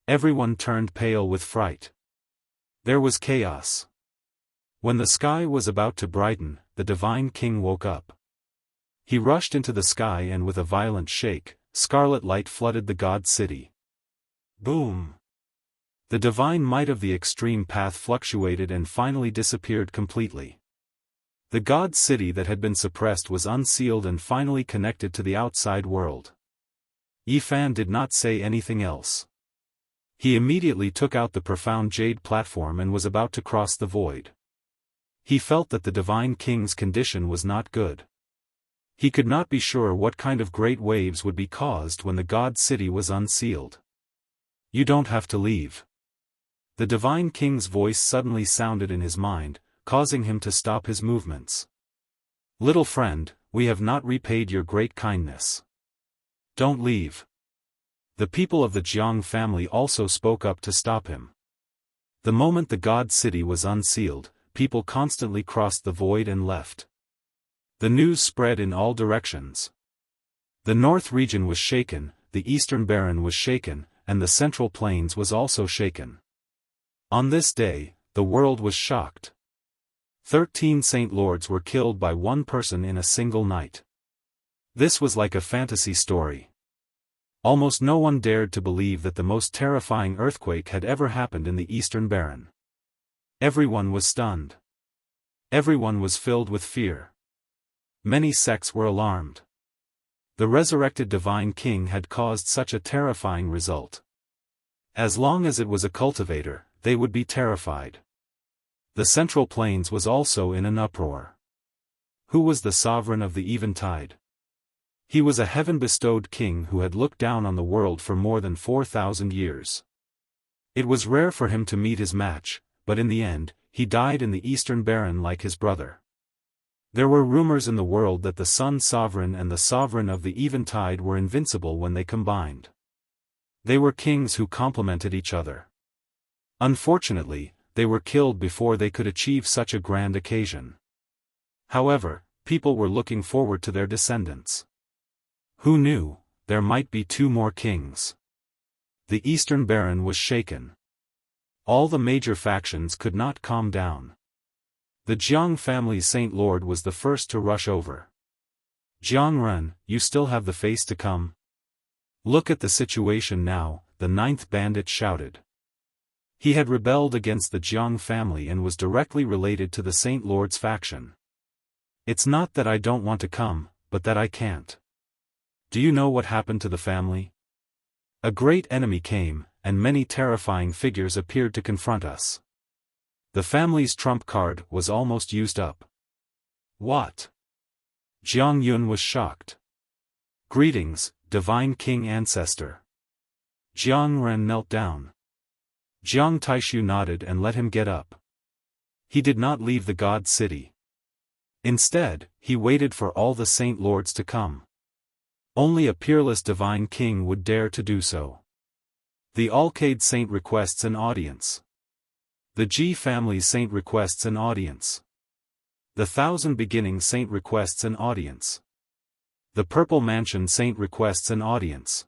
Everyone turned pale with fright. There was chaos. When the sky was about to brighten, the Divine King woke up. He rushed into the sky and with a violent shake, scarlet light flooded the God City. Boom! The divine might of the extreme path fluctuated and finally disappeared completely. The God City that had been suppressed was unsealed and finally connected to the outside world. Yi Fan did not say anything else. He immediately took out the profound jade platform and was about to cross the void. He felt that the Divine King's condition was not good. He could not be sure what kind of great waves would be caused when the God City was unsealed. You don't have to leave. The Divine King's voice suddenly sounded in his mind, causing him to stop his movements. Little friend, we have not repaid your great kindness. Don't leave. The people of the Jiang family also spoke up to stop him. The moment the God City was unsealed, people constantly crossed the void and left. The news spread in all directions. The north region was shaken, the eastern barren was shaken, and the central plains was also shaken. On this day, the world was shocked. 13 Saint Lords were killed by one person in a single night. This was like a fantasy story. Almost no one dared to believe that the most terrifying earthquake had ever happened in the Eastern Barren. Everyone was stunned. Everyone was filled with fear. Many sects were alarmed. The resurrected Divine King had caused such a terrifying result. As long as it was a cultivator, they would be terrified. The Central Plains was also in an uproar. Who was the sovereign of the eventide? He was a heaven-bestowed king who had looked down on the world for more than 4,000 years. It was rare for him to meet his match, but in the end, he died in the Eastern Baron like his brother. There were rumors in the world that the Sun Sovereign and the Sovereign of the Eventide were invincible when they combined. They were kings who complemented each other. Unfortunately, they were killed before they could achieve such a grand occasion. However, people were looking forward to their descendants. Who knew, there might be 2 more kings? The Eastern Baron was shaken. All the major factions could not calm down. The Jiang family's Saint Lord was the first to rush over. Jiang Ren, you still have the face to come? Look at the situation now, the 9th bandit shouted. He had rebelled against the Jiang family and was directly related to the Saint Lord's faction. It's not that I don't want to come, but that I can't. Do you know what happened to the family? A great enemy came, and many terrifying figures appeared to confront us. The family's trump card was almost used up. What? Jiang Yun was shocked. Greetings, Divine King Ancestor. Jiang Ren knelt down. Jiang Taishu nodded and let him get up. He did not leave the God City. Instead, he waited for all the Saint Lords to come. Only a peerless Divine King would dare to do so. The Alcade Saint requests an audience. The Ji family's Saint requests an audience. The Thousand Beginning Saint requests an audience. The Purple Mansion Saint requests an audience.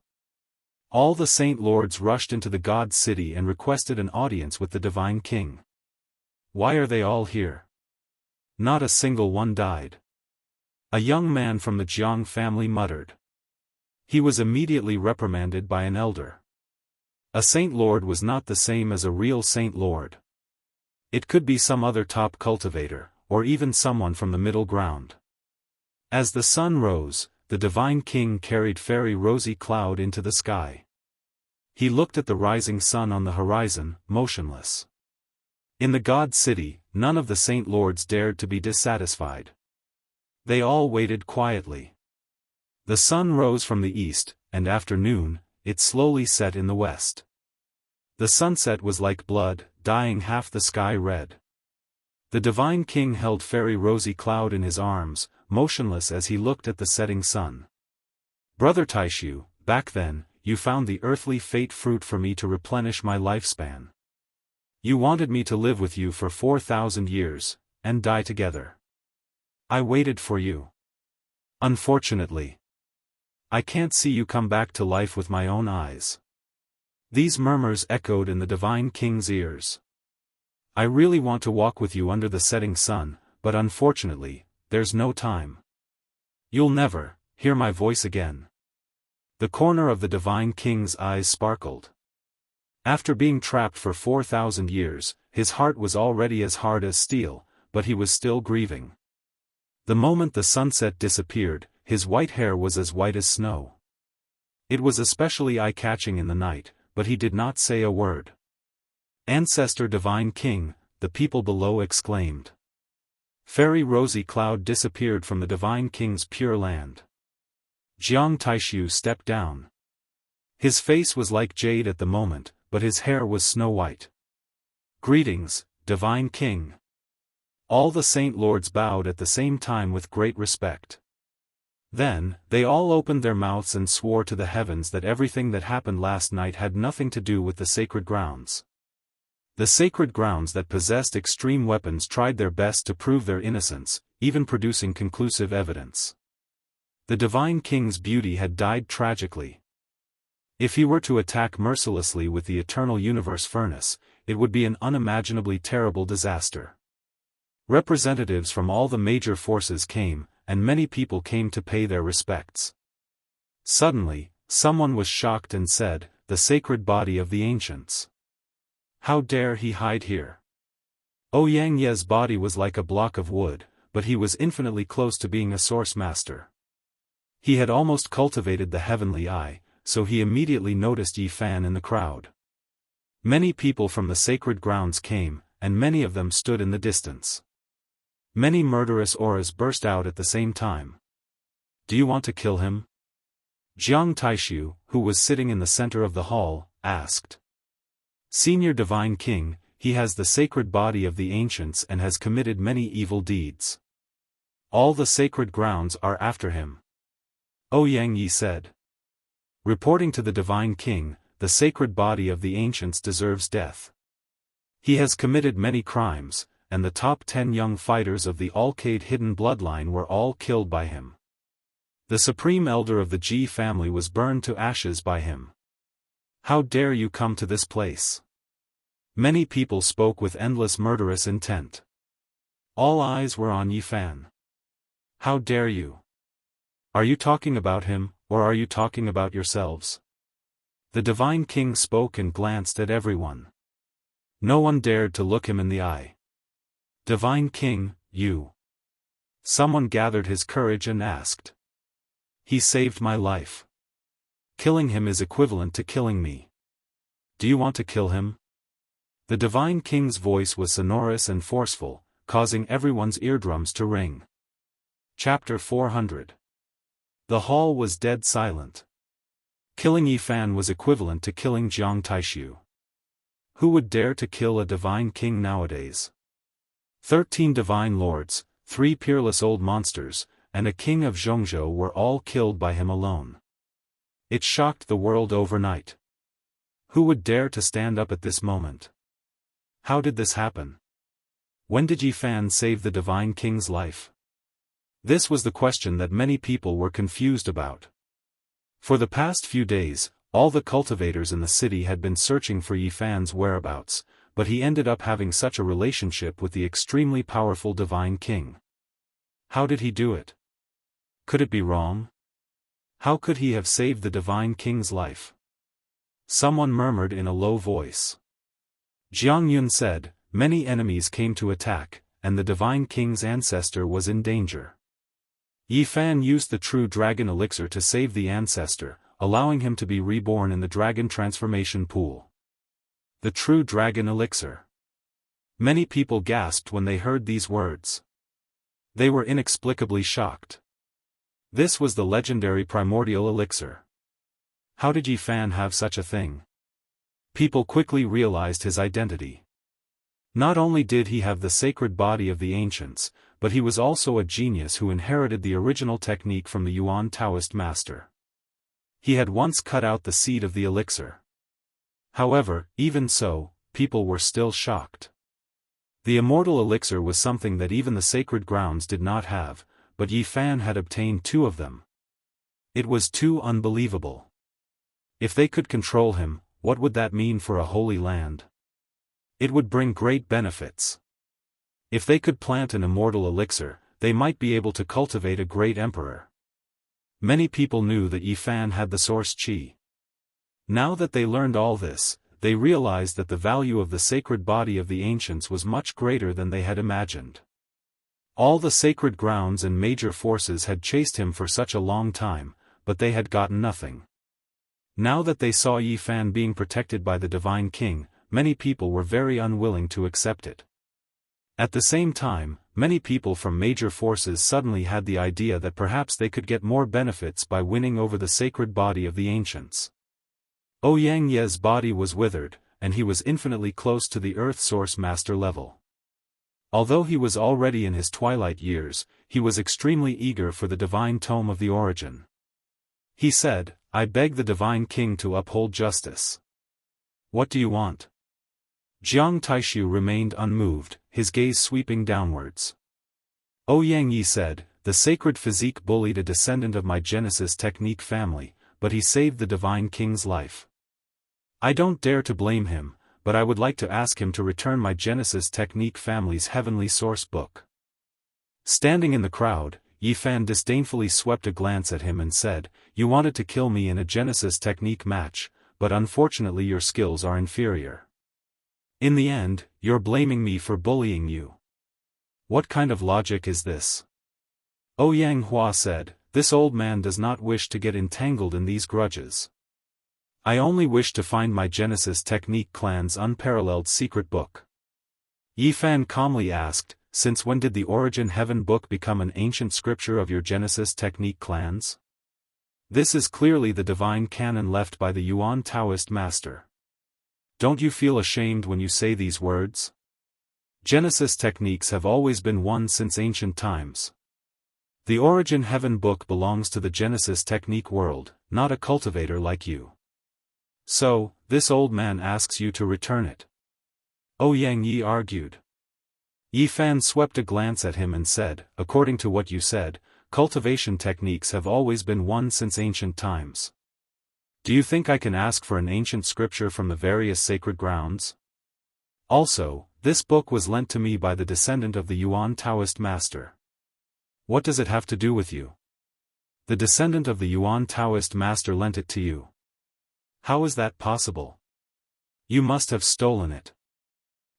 All the Saint Lords rushed into the God City and requested an audience with the Divine King. Why are they all here? Not a single one died. A young man from the Jiang family muttered. He was immediately reprimanded by an elder. A Saint Lord was not the same as a real Saint Lord. It could be some other top cultivator, or even someone from the middle ground. As the sun rose, the Divine King carried Fairy Rosy Cloud into the sky. He looked at the rising sun on the horizon, motionless. In the God City, none of the Saint Lords dared to be dissatisfied. They all waited quietly. The sun rose from the east, and after noon, it slowly set in the west. The sunset was like blood, dyeing half the sky red. The Divine King held Fairy Rosy Cloud in his arms, motionless as he looked at the setting sun. Brother Taishu, back then, you found the earthly fate fruit for me to replenish my lifespan. You wanted me to live with you for 4,000 years, and die together. I waited for you. Unfortunately, I can't see you come back to life with my own eyes. These murmurs echoed in the Divine King's ears. I really want to walk with you under the setting sun, but unfortunately, there's no time. You'll never hear my voice again. The corner of the Divine King's eyes sparkled. After being trapped for 4,000 years, his heart was already as hard as steel, but he was still grieving. The moment the sunset disappeared, his white hair was as white as snow. It was especially eye-catching in the night, but he did not say a word. Ancestor Divine King, the people below exclaimed. Fairy Rosy Cloud disappeared from the Divine King's pure land. Jiang Taishu stepped down. His face was like jade at the moment, but his hair was snow-white. Greetings, Divine King. All the Saint Lords bowed at the same time with great respect. Then, they all opened their mouths and swore to the heavens that everything that happened last night had nothing to do with the sacred grounds. The sacred grounds that possessed extreme weapons tried their best to prove their innocence, even producing conclusive evidence. The Divine King's beauty had died tragically. If he were to attack mercilessly with the eternal universe furnace, it would be an unimaginably terrible disaster. Representatives from all the major forces came, and many people came to pay their respects. Suddenly, someone was shocked and said, "The sacred body of the ancients. How dare he hide here?" Ouyang Ye's body was like a block of wood, but he was infinitely close to being a source master. He had almost cultivated the heavenly eye, so he immediately noticed Yi Fan in the crowd. Many people from the sacred grounds came, and many of them stood in the distance. Many murderous auras burst out at the same time. Do you want to kill him? Jiang Taishu, who was sitting in the center of the hall, asked. Senior Divine King, he has the sacred body of the ancients and has committed many evil deeds. All the sacred grounds are after him. Ouyang Yi said. Reporting to the Divine King, the sacred body of the ancients deserves death. He has committed many crimes, and the top 10 young fighters of the Alcade hidden bloodline were all killed by him. The supreme elder of the Ji family was burned to ashes by him. How dare you come to this place? Many people spoke with endless murderous intent. All eyes were on Yi Fan. How dare you? Are you talking about him, or are you talking about yourselves? The Divine King spoke and glanced at everyone. No one dared to look him in the eye. Divine King, you. Someone gathered his courage and asked. He saved my life. Killing him is equivalent to killing me. Do you want to kill him? The Divine King's voice was sonorous and forceful, causing everyone's eardrums to ring. Chapter 400. The hall was dead silent. Killing Yi Fan was equivalent to killing Jiang Taishu. Who would dare to kill a Divine King nowadays? 13 Divine Lords, 3 peerless old monsters, and a king of Zhongzhou were all killed by him alone. It shocked the world overnight. Who would dare to stand up at this moment? How did this happen? When did Yi Fan save the Divine King's life? This was the question that many people were confused about. For the past few days, all the cultivators in the city had been searching for Yi Fan's whereabouts, but he ended up having such a relationship with the extremely powerful Divine King. How did he do it? Could it be wrong? How could he have saved the Divine King's life? Someone murmured in a low voice. Jiang Yun said, many enemies came to attack, and the Divine King's ancestor was in danger. Yi Fan used the true dragon elixir to save the ancestor, allowing him to be reborn in the dragon transformation pool. The true dragon elixir. Many people gasped when they heard these words. They were inexplicably shocked. This was the legendary primordial elixir. How did Yi Fan have such a thing? People quickly realized his identity. Not only did he have the sacred body of the ancients, but he was also a genius who inherited the original technique from the Yuan Taoist master. He had once cut out the seed of the elixir. However, even so, people were still shocked. The immortal elixir was something that even the sacred grounds did not have, but Yi Fan had obtained 2 of them. It was too unbelievable. If they could control him, what would that mean for a holy land? It would bring great benefits. If they could plant an immortal elixir, they might be able to cultivate a great emperor. Many people knew that Yi Fan had the source qi. Now that they learned all this, they realized that the value of the sacred body of the ancients was much greater than they had imagined. All the sacred grounds and major forces had chased him for such a long time, but they had gotten nothing. Now that they saw Yi Fan being protected by the Divine King, many people were very unwilling to accept it. At the same time, many people from major forces suddenly had the idea that perhaps they could get more benefits by winning over the sacred body of the ancients. Ouyang Ye's body was withered, and he was infinitely close to the Earth Source Master level. Although he was already in his twilight years, he was extremely eager for the divine tome of the origin. He said, I beg the Divine King to uphold justice. What do you want? Jiang Taishu remained unmoved, his gaze sweeping downwards. Ouyang Yi said, the sacred physique bullied a descendant of my Genesis technique family, but he saved the Divine King's life. I don't dare to blame him, but I would like to ask him to return my Genesis technique family's heavenly source book. Standing in the crowd, Yi Fan disdainfully swept a glance at him and said, you wanted to kill me in a Genesis technique match, but unfortunately your skills are inferior. In the end, you're blaming me for bullying you. What kind of logic is this? Ouyang Hua said, this old man does not wish to get entangled in these grudges. I only wish to find my Genesis technique clan's unparalleled secret book. Yi Fan calmly asked, since when did the Origin Heaven book become an ancient scripture of your Genesis technique clans? This is clearly the divine canon left by the Yuan Taoist master. Don't you feel ashamed when you say these words? Genesis techniques have always been one since ancient times. The Origin Heaven book belongs to the Genesis technique world, not a cultivator like you. So, this old man asks you to return it. Ouyang Yi argued. Yi Fan swept a glance at him and said, according to what you said, cultivation techniques have always been one since ancient times. Do you think I can ask for an ancient scripture from the various sacred grounds? Also, this book was lent to me by the descendant of the Yuan Taoist master. What does it have to do with you? The descendant of the Yuan Taoist master lent it to you. How is that possible? You must have stolen it.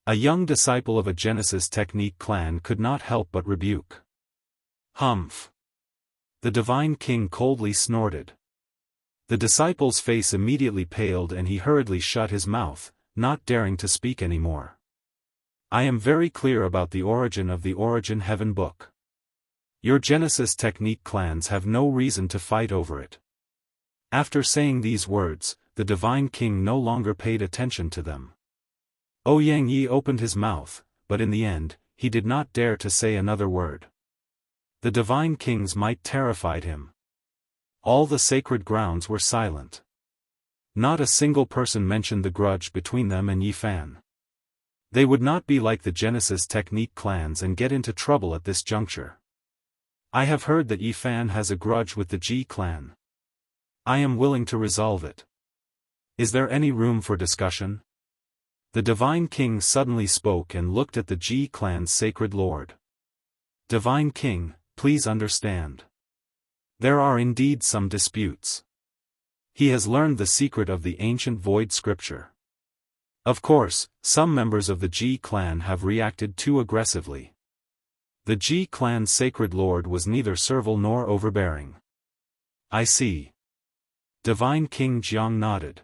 A young disciple of a Genesis technique clan could not help but rebuke. Humph! The divine king coldly snorted. The disciple's face immediately paled and he hurriedly shut his mouth, not daring to speak anymore. I am very clear about the origin of the Origin Heaven book. Your Genesis technique clans have no reason to fight over it. After saying these words, the divine king no longer paid attention to them. Ouyang Yi opened his mouth, but in the end, he did not dare to say another word. The divine king's might terrified him. All the sacred grounds were silent. Not a single person mentioned the grudge between them and Yi Fan. They would not be like the Genesis technique clans and get into trouble at this juncture. I have heard that Yi Fan has a grudge with the Ji clan. I am willing to resolve it. Is there any room for discussion? The divine king suddenly spoke and looked at the Ji clan's sacred lord. Divine king, please understand. There are indeed some disputes. He has learned the secret of the ancient void scripture. Of course, some members of the Ji clan have reacted too aggressively. The Ji clan's sacred lord was neither servile nor overbearing. I see. Divine King Jiang nodded.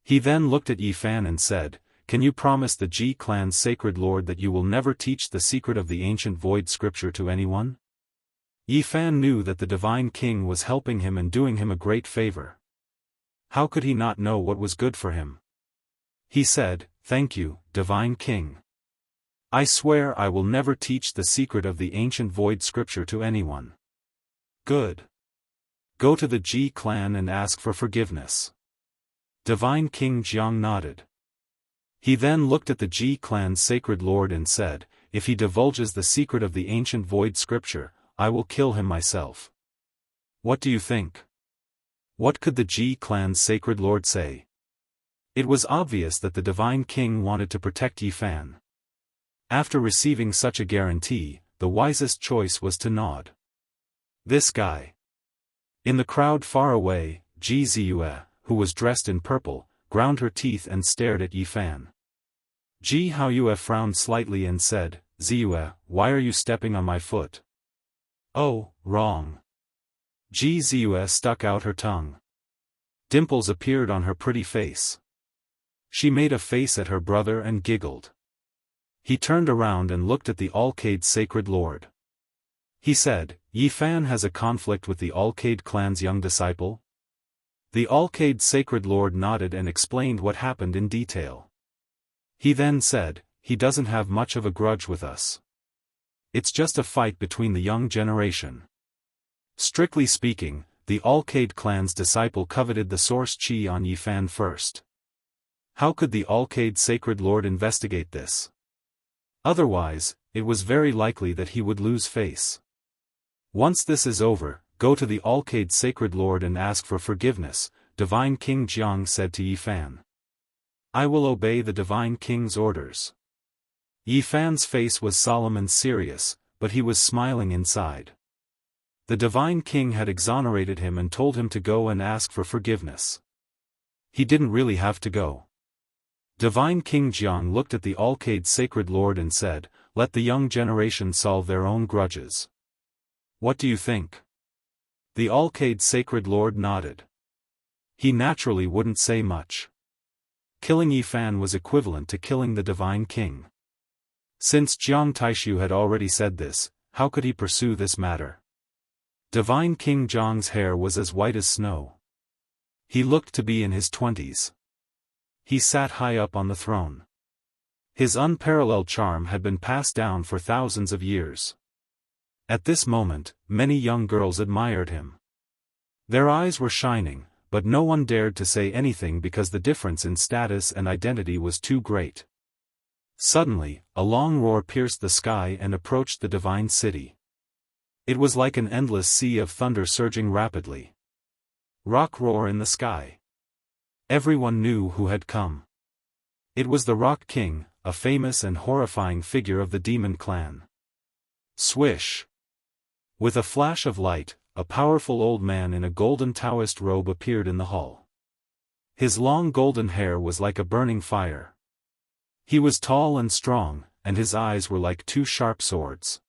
He then looked at Yi Fan and said, can you promise the Ji clan's sacred lord that you will never teach the secret of the ancient void scripture to anyone? Yi Fan knew that the divine king was helping him and doing him a great favor. How could he not know what was good for him? He said, thank you, divine king. I swear I will never teach the secret of the ancient void scripture to anyone. Good. Go to the Ji clan and ask for forgiveness. Divine King Jiang nodded. He then looked at the Ji clan's sacred lord and said, if he divulges the secret of the ancient void scripture, I will kill him myself. What do you think? What could the Ji clan's sacred lord say? It was obvious that the divine king wanted to protect Yi Fan. After receiving such a guarantee, the wisest choice was to nod. This guy. In the crowd far away, Ji Ziyue, who was dressed in purple, ground her teeth and stared at Yi Fan. Ji Haoyue frowned slightly and said, Ziyue, why are you stepping on my foot? Oh, wrong. Ji Ziyue stuck out her tongue. Dimples appeared on her pretty face. She made a face at her brother and giggled. He turned around and looked at the Alcade sacred lord. He said, Yi Fan has a conflict with the Alcade clan's young disciple? The Alcade sacred lord nodded and explained what happened in detail. He then said, he doesn't have much of a grudge with us. It's just a fight between the young generation. Strictly speaking, the Alcade clan's disciple coveted the source chi on Yi Fan first. How could the Alcade sacred lord investigate this? Otherwise, it was very likely that he would lose face. Once this is over, go to the Alcade sacred lord and ask for forgiveness, Divine King Jiang said to Yi Fan. I will obey the Divine King's orders. Yi Fan's face was solemn and serious, but he was smiling inside. The Divine King had exonerated him and told him to go and ask for forgiveness. He didn't really have to go. Divine King Jiang looked at the Alcade sacred lord and said, let the young generation solve their own grudges. What do you think? The Alcade sacred lord nodded. He naturally wouldn't say much. Killing Yi Fan was equivalent to killing the Divine King. Since Jiang Taishu had already said this, how could he pursue this matter? Divine King Jiang's hair was as white as snow. He looked to be in his 20s. He sat high up on the throne. His unparalleled charm had been passed down for thousands of years. At this moment, many young girls admired him. Their eyes were shining, but no one dared to say anything because the difference in status and identity was too great. Suddenly, a long roar pierced the sky and approached the divine city. It was like an endless sea of thunder surging rapidly. Rock roar in the sky. Everyone knew who had come. It was the Rock King, a famous and horrifying figure of the demon clan. Swish! With a flash of light, a powerful old man in a golden Daoist robe appeared in the hall. His long golden hair was like a burning fire. He was tall and strong, and his eyes were like two sharp swords.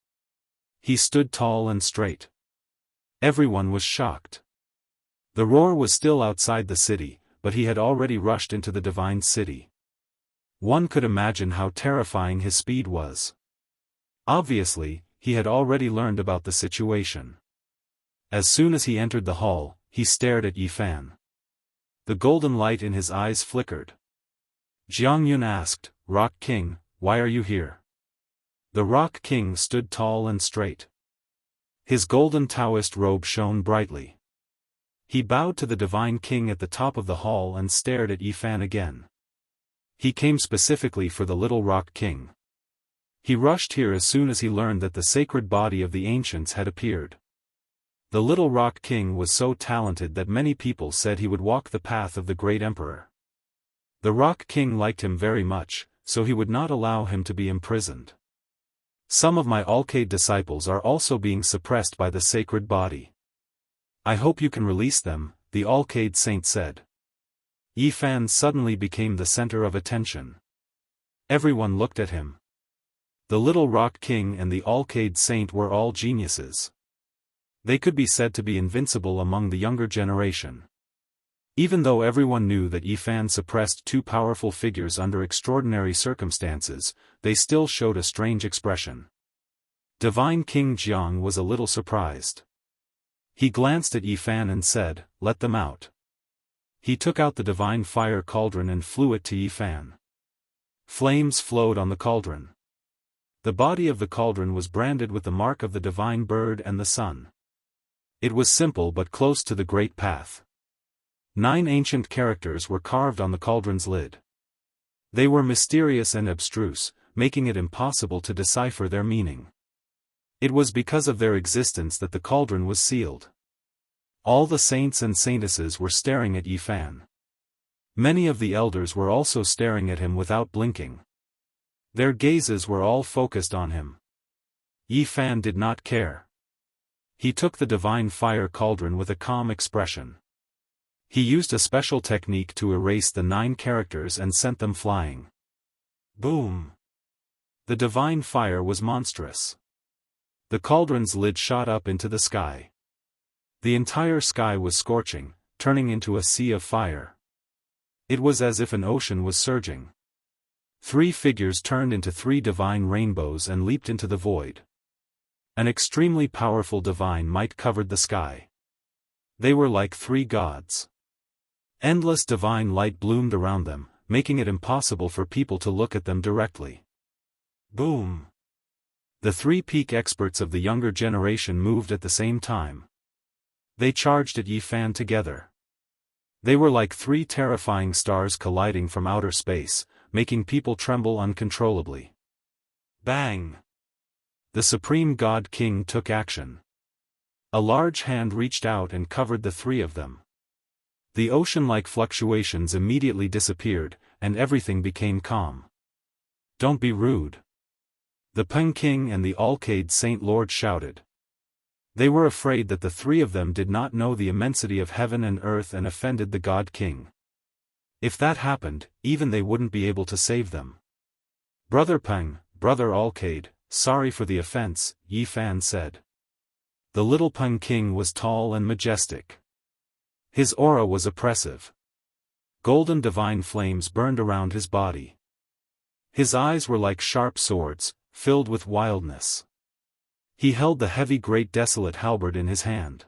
He stood tall and straight. Everyone was shocked. The roar was still outside the city, but he had already rushed into the divine city. One could imagine how terrifying his speed was. Obviously, he had already learned about the situation. As soon as he entered the hall, he stared at Yi Fan. The golden light in his eyes flickered. Jiang Yun asked, "Rock King, why are you here?" The Rock King stood tall and straight. His golden Daoist robe shone brightly. He bowed to the Divine King at the top of the hall and stared at Yi Fan again. He came specifically for the little Rock King. He rushed here as soon as he learned that the sacred body of the ancients had appeared. The little Rock King was so talented that many people said he would walk the path of the great emperor. The Rock King liked him very much, so he would not allow him to be imprisoned. Some of my Alcade disciples are also being suppressed by the sacred body. I hope you can release them, the Alcade saint said. Yi Fan suddenly became the center of attention. Everyone looked at him. The little Rock King and the Alcade saint were all geniuses. They could be said to be invincible among the younger generation. Even though everyone knew that Yi Fan suppressed two powerful figures under extraordinary circumstances, they still showed a strange expression. Divine King Jiang was a little surprised. He glanced at Yi Fan and said, "Let them out." He took out the divine fire cauldron and flew it to Yi Fan. Flames flowed on the cauldron. The body of the cauldron was branded with the mark of the divine bird and the sun. It was simple but close to the great path. 9 ancient characters were carved on the cauldron's lid. They were mysterious and abstruse, making it impossible to decipher their meaning. It was because of their existence that the cauldron was sealed. All the saints and saintesses were staring at Yi Fan. Many of the elders were also staring at him without blinking. Their gazes were all focused on him. Yi Fan did not care. He took the divine fire cauldron with a calm expression. He used a special technique to erase the 9 characters and sent them flying. Boom! The divine fire was monstrous. The cauldron's lid shot up into the sky. The entire sky was scorching, turning into a sea of fire. It was as if an ocean was surging. 3 figures turned into 3 divine rainbows and leaped into the void. An extremely powerful divine might covered the sky. They were like 3 gods. Endless divine light bloomed around them, making it impossible for people to look at them directly. Boom! The 3 peak experts of the younger generation moved at the same time. They charged at Yi Fan together. They were like 3 terrifying stars colliding from outer space, making people tremble uncontrollably. Bang! The Supreme God King took action. A large hand reached out and covered the 3 of them. The ocean-like fluctuations immediately disappeared, and everything became calm. Don't be rude. The Peng King and the Alcade Saint Lord shouted. They were afraid that the 3 of them did not know the immensity of heaven and earth and offended the God King. If that happened, even they wouldn't be able to save them. Brother Peng, Brother Alcade, sorry for the offense, Yi Fan said. The little Peng King was tall and majestic. His aura was oppressive. Golden divine flames burned around his body. His eyes were like sharp swords, filled with wildness. He held the heavy great desolate halberd in his hand.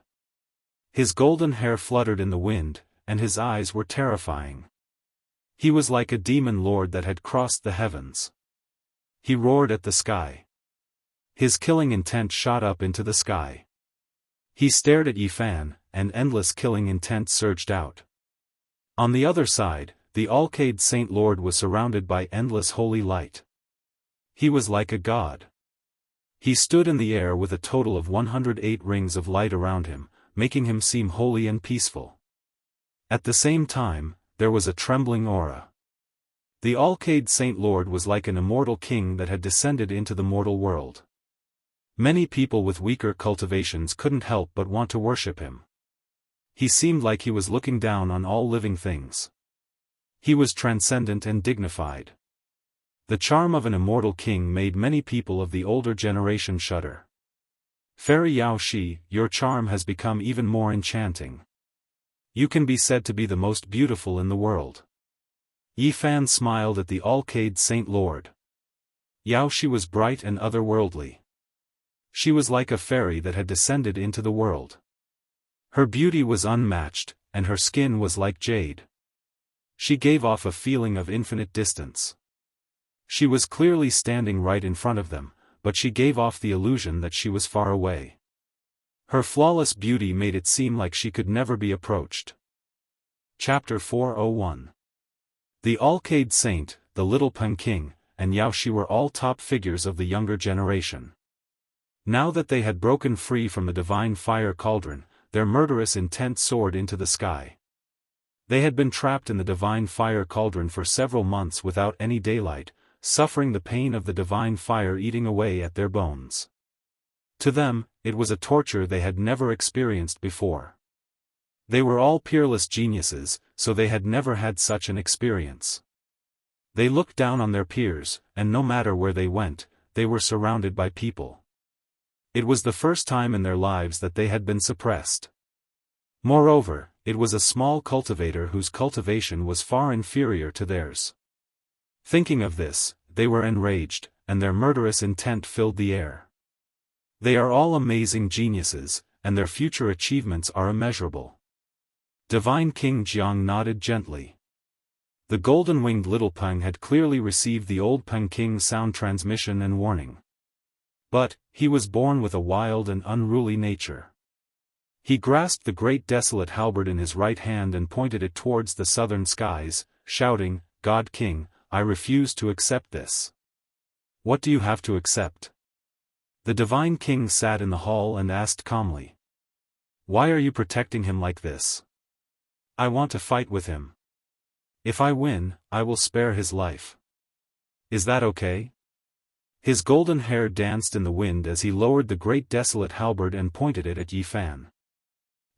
His golden hair fluttered in the wind, and his eyes were terrifying. He was like a demon lord that had crossed the heavens. He roared at the sky. His killing intent shot up into the sky. He stared at Yi Fan, and endless killing intent surged out. On the other side, the Alcade Saint Lord was surrounded by endless holy light. He was like a god. He stood in the air with a total of 108 rings of light around him, making him seem holy and peaceful. At the same time, there was a trembling aura. The Alcade Saint Lord was like an immortal king that had descended into the mortal world. Many people with weaker cultivations couldn't help but want to worship him. He seemed like he was looking down on all living things. He was transcendent and dignified. The charm of an immortal king made many people of the older generation shudder. Fairy Yao Shi, your charm has become even more enchanting. You can be said to be the most beautiful in the world. Yi Fan smiled at the Alcade Saint Lord. Yao Shi was bright and otherworldly. She was like a fairy that had descended into the world. Her beauty was unmatched, and her skin was like jade. She gave off a feeling of infinite distance. She was clearly standing right in front of them, but she gave off the illusion that she was far away. Her flawless beauty made it seem like she could never be approached. Chapter 401. The Alcade Saint, the Little Peng King, and Yao Shi were all top figures of the younger generation. Now that they had broken free from the divine fire cauldron, their murderous intent soared into the sky. They had been trapped in the divine fire cauldron for several months without any daylight, suffering the pain of the divine fire eating away at their bones. To them, it was a torture they had never experienced before. They were all peerless geniuses, so they had never had such an experience. They looked down on their peers, and no matter where they went, they were surrounded by people. It was the first time in their lives that they had been suppressed. Moreover, it was a small cultivator whose cultivation was far inferior to theirs. Thinking of this, they were enraged, and their murderous intent filled the air. They are all amazing geniuses, and their future achievements are immeasurable. Divine King Jiang nodded gently. The golden-winged Little Peng had clearly received the old Peng King's sound transmission and warning. But, he was born with a wild and unruly nature. He grasped the great desolate halberd in his right hand and pointed it towards the southern skies, shouting, "God King, I refuse to accept this." "What do you have to accept?" The divine king sat in the hall and asked calmly. "Why are you protecting him like this?" "I want to fight with him. If I win, I will spare his life. Is that okay?" His golden hair danced in the wind as he lowered the great desolate halberd and pointed it at Yi Fan.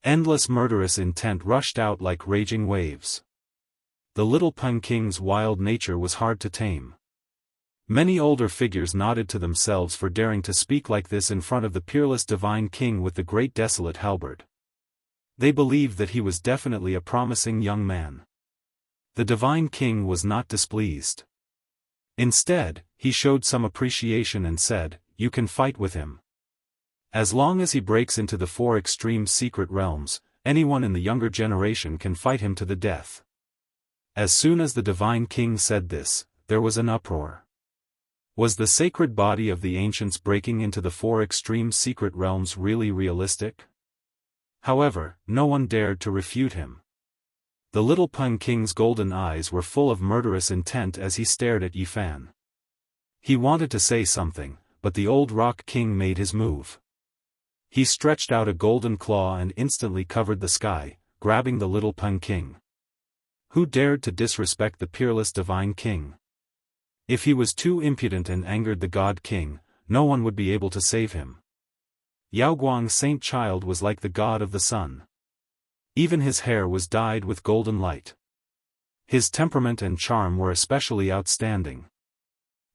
Endless murderous intent rushed out like raging waves. The Little Peng King's wild nature was hard to tame. Many older figures nodded to themselves for daring to speak like this in front of the peerless divine king with the great desolate halberd. They believed that he was definitely a promising young man. The divine king was not displeased. Instead, he showed some appreciation and said, "You can fight with him. As long as he breaks into the 4 extreme secret realms, anyone in the younger generation can fight him to the death." As soon as the divine king said this, there was an uproar. Was the sacred body of the ancients breaking into the 4 extreme secret realms really realistic? However, no one dared to refute him. The Little Peng King's golden eyes were full of murderous intent as he stared at Yi Fan. He wanted to say something, but the old Rock King made his move. He stretched out a golden claw and instantly covered the sky, grabbing the Little Peng King. Who dared to disrespect the peerless divine king? If he was too impudent and angered the God King, no one would be able to save him. Yaoguang Saint Child was like the god of the sun. Even his hair was dyed with golden light. His temperament and charm were especially outstanding.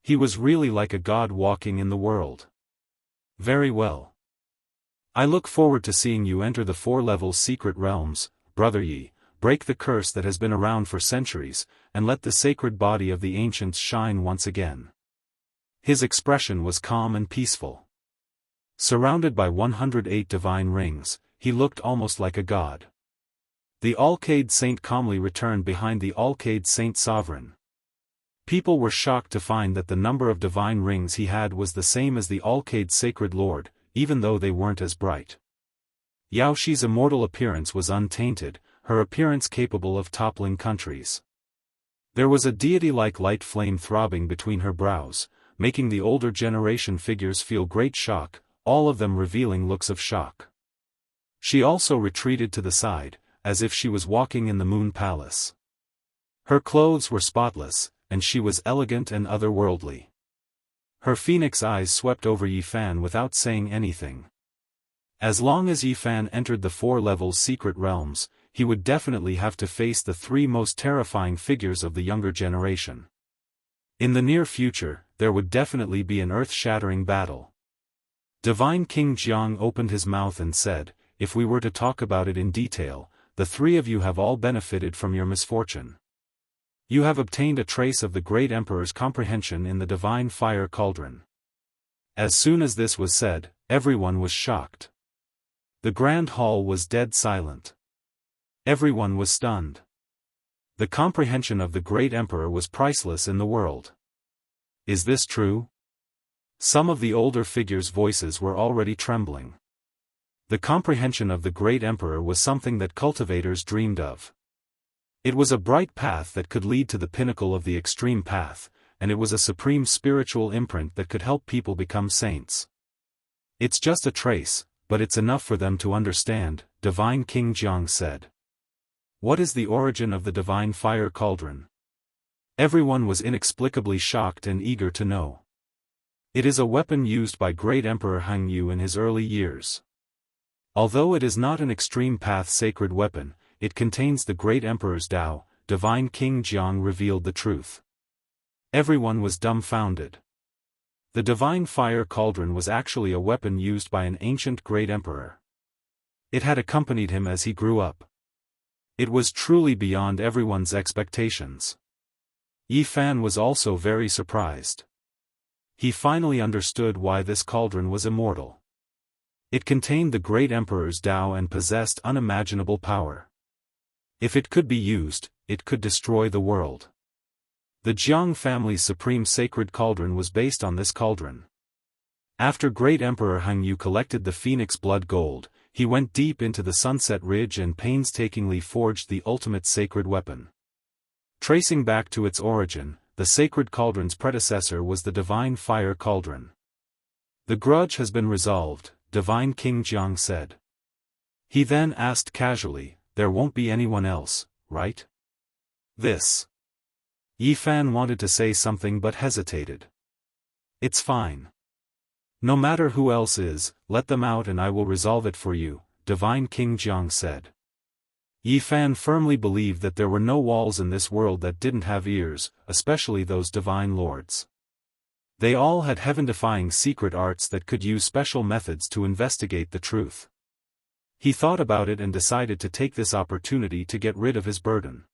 He was really like a god walking in the world. "Very well. I look forward to seeing you enter the 4-level secret realms, Brother Yi. Break the curse that has been around for centuries, and let the sacred body of the ancients shine once again." His expression was calm and peaceful. Surrounded by 108 divine rings, he looked almost like a god. The Alcade Saint calmly returned behind the Alcade Saint sovereign. People were shocked to find that the number of divine rings he had was the same as the Alcade Sacred Lord, even though they weren't as bright. Yaoxi's immortal appearance was untainted, her appearance capable of toppling countries. There was a deity-like light flame throbbing between her brows, making the older generation figures feel great shock, all of them revealing looks of shock. She also retreated to the side, as if she was walking in the Moon Palace. Her clothes were spotless, and she was elegant and otherworldly. Her phoenix eyes swept over Yifan without saying anything. As long as Yifan entered the 4-level secret realms, he would definitely have to face the 3 most terrifying figures of the younger generation. In the near future, there would definitely be an earth-shattering battle. Divine King Jiang opened his mouth and said, "If we were to talk about it in detail, the 3 of you have all benefited from your misfortune. You have obtained a trace of the great emperor's comprehension in the divine fire cauldron." As soon as this was said, everyone was shocked. The grand hall was dead silent. Everyone was stunned. The comprehension of the great emperor was priceless in the world. Is this true? Some of the older figures' voices were already trembling. The comprehension of the great emperor was something that cultivators dreamed of. It was a bright path that could lead to the pinnacle of the extreme path, and it was a supreme spiritual imprint that could help people become saints. It's just a trace, but it's enough for them to understand, Divine King Jiang said. What is the origin of the divine fire cauldron? Everyone was inexplicably shocked and eager to know. It is a weapon used by great Emperor Hangyu in his early years. Although it is not an extreme path sacred weapon, it contains the great emperor's Tao. Divine King Jiang revealed the truth. Everyone was dumbfounded. The divine fire cauldron was actually a weapon used by an ancient great emperor. It had accompanied him as he grew up. It was truly beyond everyone's expectations. Yifan was also very surprised. He finally understood why this cauldron was immortal. It contained the great emperor's Tao and possessed unimaginable power. If it could be used, it could destroy the world. The Jiang family's supreme sacred cauldron was based on this cauldron. After great Emperor Hangyu collected the phoenix blood gold, he went deep into the Sunset Ridge and painstakingly forged the ultimate sacred weapon. Tracing back to its origin, the sacred cauldron's predecessor was the divine fire cauldron. The grudge has been resolved, Divine King Jiang said. He then asked casually, there won't be anyone else, right? This. Yifan wanted to say something but hesitated. It's fine. No matter who else is, let them out and I will resolve it for you, Divine King Jiang said. Yifan firmly believed that there were no walls in this world that didn't have ears, especially those divine lords. They all had heaven-defying secret arts that could use special methods to investigate the truth. He thought about it and decided to take this opportunity to get rid of his burden.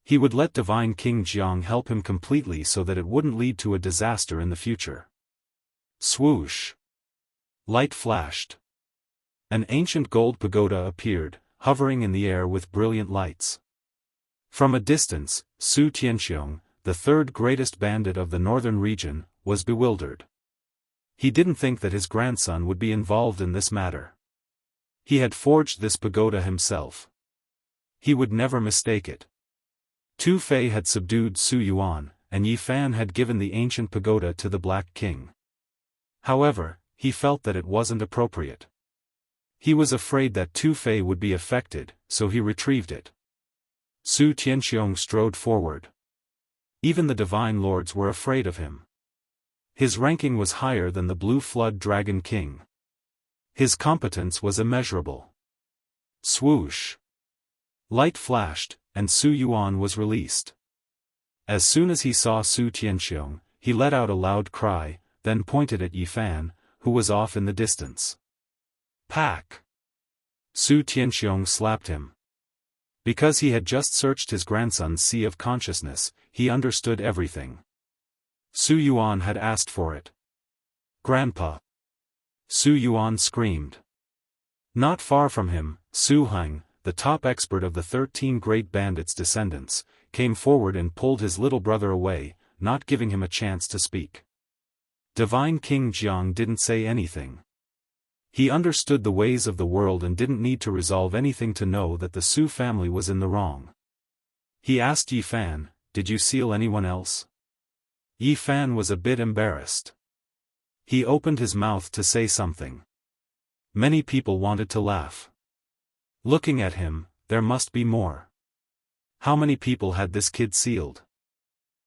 He would let Divine King Jiang help him completely so that it wouldn't lead to a disaster in the future. Swoosh! Light flashed. An ancient gold pagoda appeared, hovering in the air with brilliant lights. From a distance, Su Tianxiong, the 3rd greatest bandit of the northern region, was bewildered. He didn't think that his grandson would be involved in this matter. He had forged this pagoda himself. He would never mistake it. Tu Fei had subdued Su Yuan, and Yifan had given the ancient pagoda to the Black King. However, he felt that it wasn't appropriate. He was afraid that Tu Fei would be affected, so he retrieved it. Su Tianxiong strode forward. Even the divine lords were afraid of him. His ranking was higher than the Blue Flood Dragon King. His competence was immeasurable. Swoosh! Light flashed, and Su Yuan was released. As soon as he saw Su Tianxiong, he let out a loud cry, then pointed at Yifan, who was off in the distance. Pack! Su Tianxiong slapped him. Because he had just searched his grandson's sea of consciousness, he understood everything. Su Yuan had asked for it. Grandpa! Su Yuan screamed. Not far from him, Su Heng, the top expert of the 13 great bandits' descendants, came forward and pulled his little brother away, not giving him a chance to speak. Divine King Jiang didn't say anything. He understood the ways of the world and didn't need to resolve anything to know that the Su family was in the wrong. He asked Yi Fan, "Did you seal anyone else?" Yi Fan was a bit embarrassed. He opened his mouth to say something. Many people wanted to laugh. Looking at him, there must be more. How many people had this kid sealed?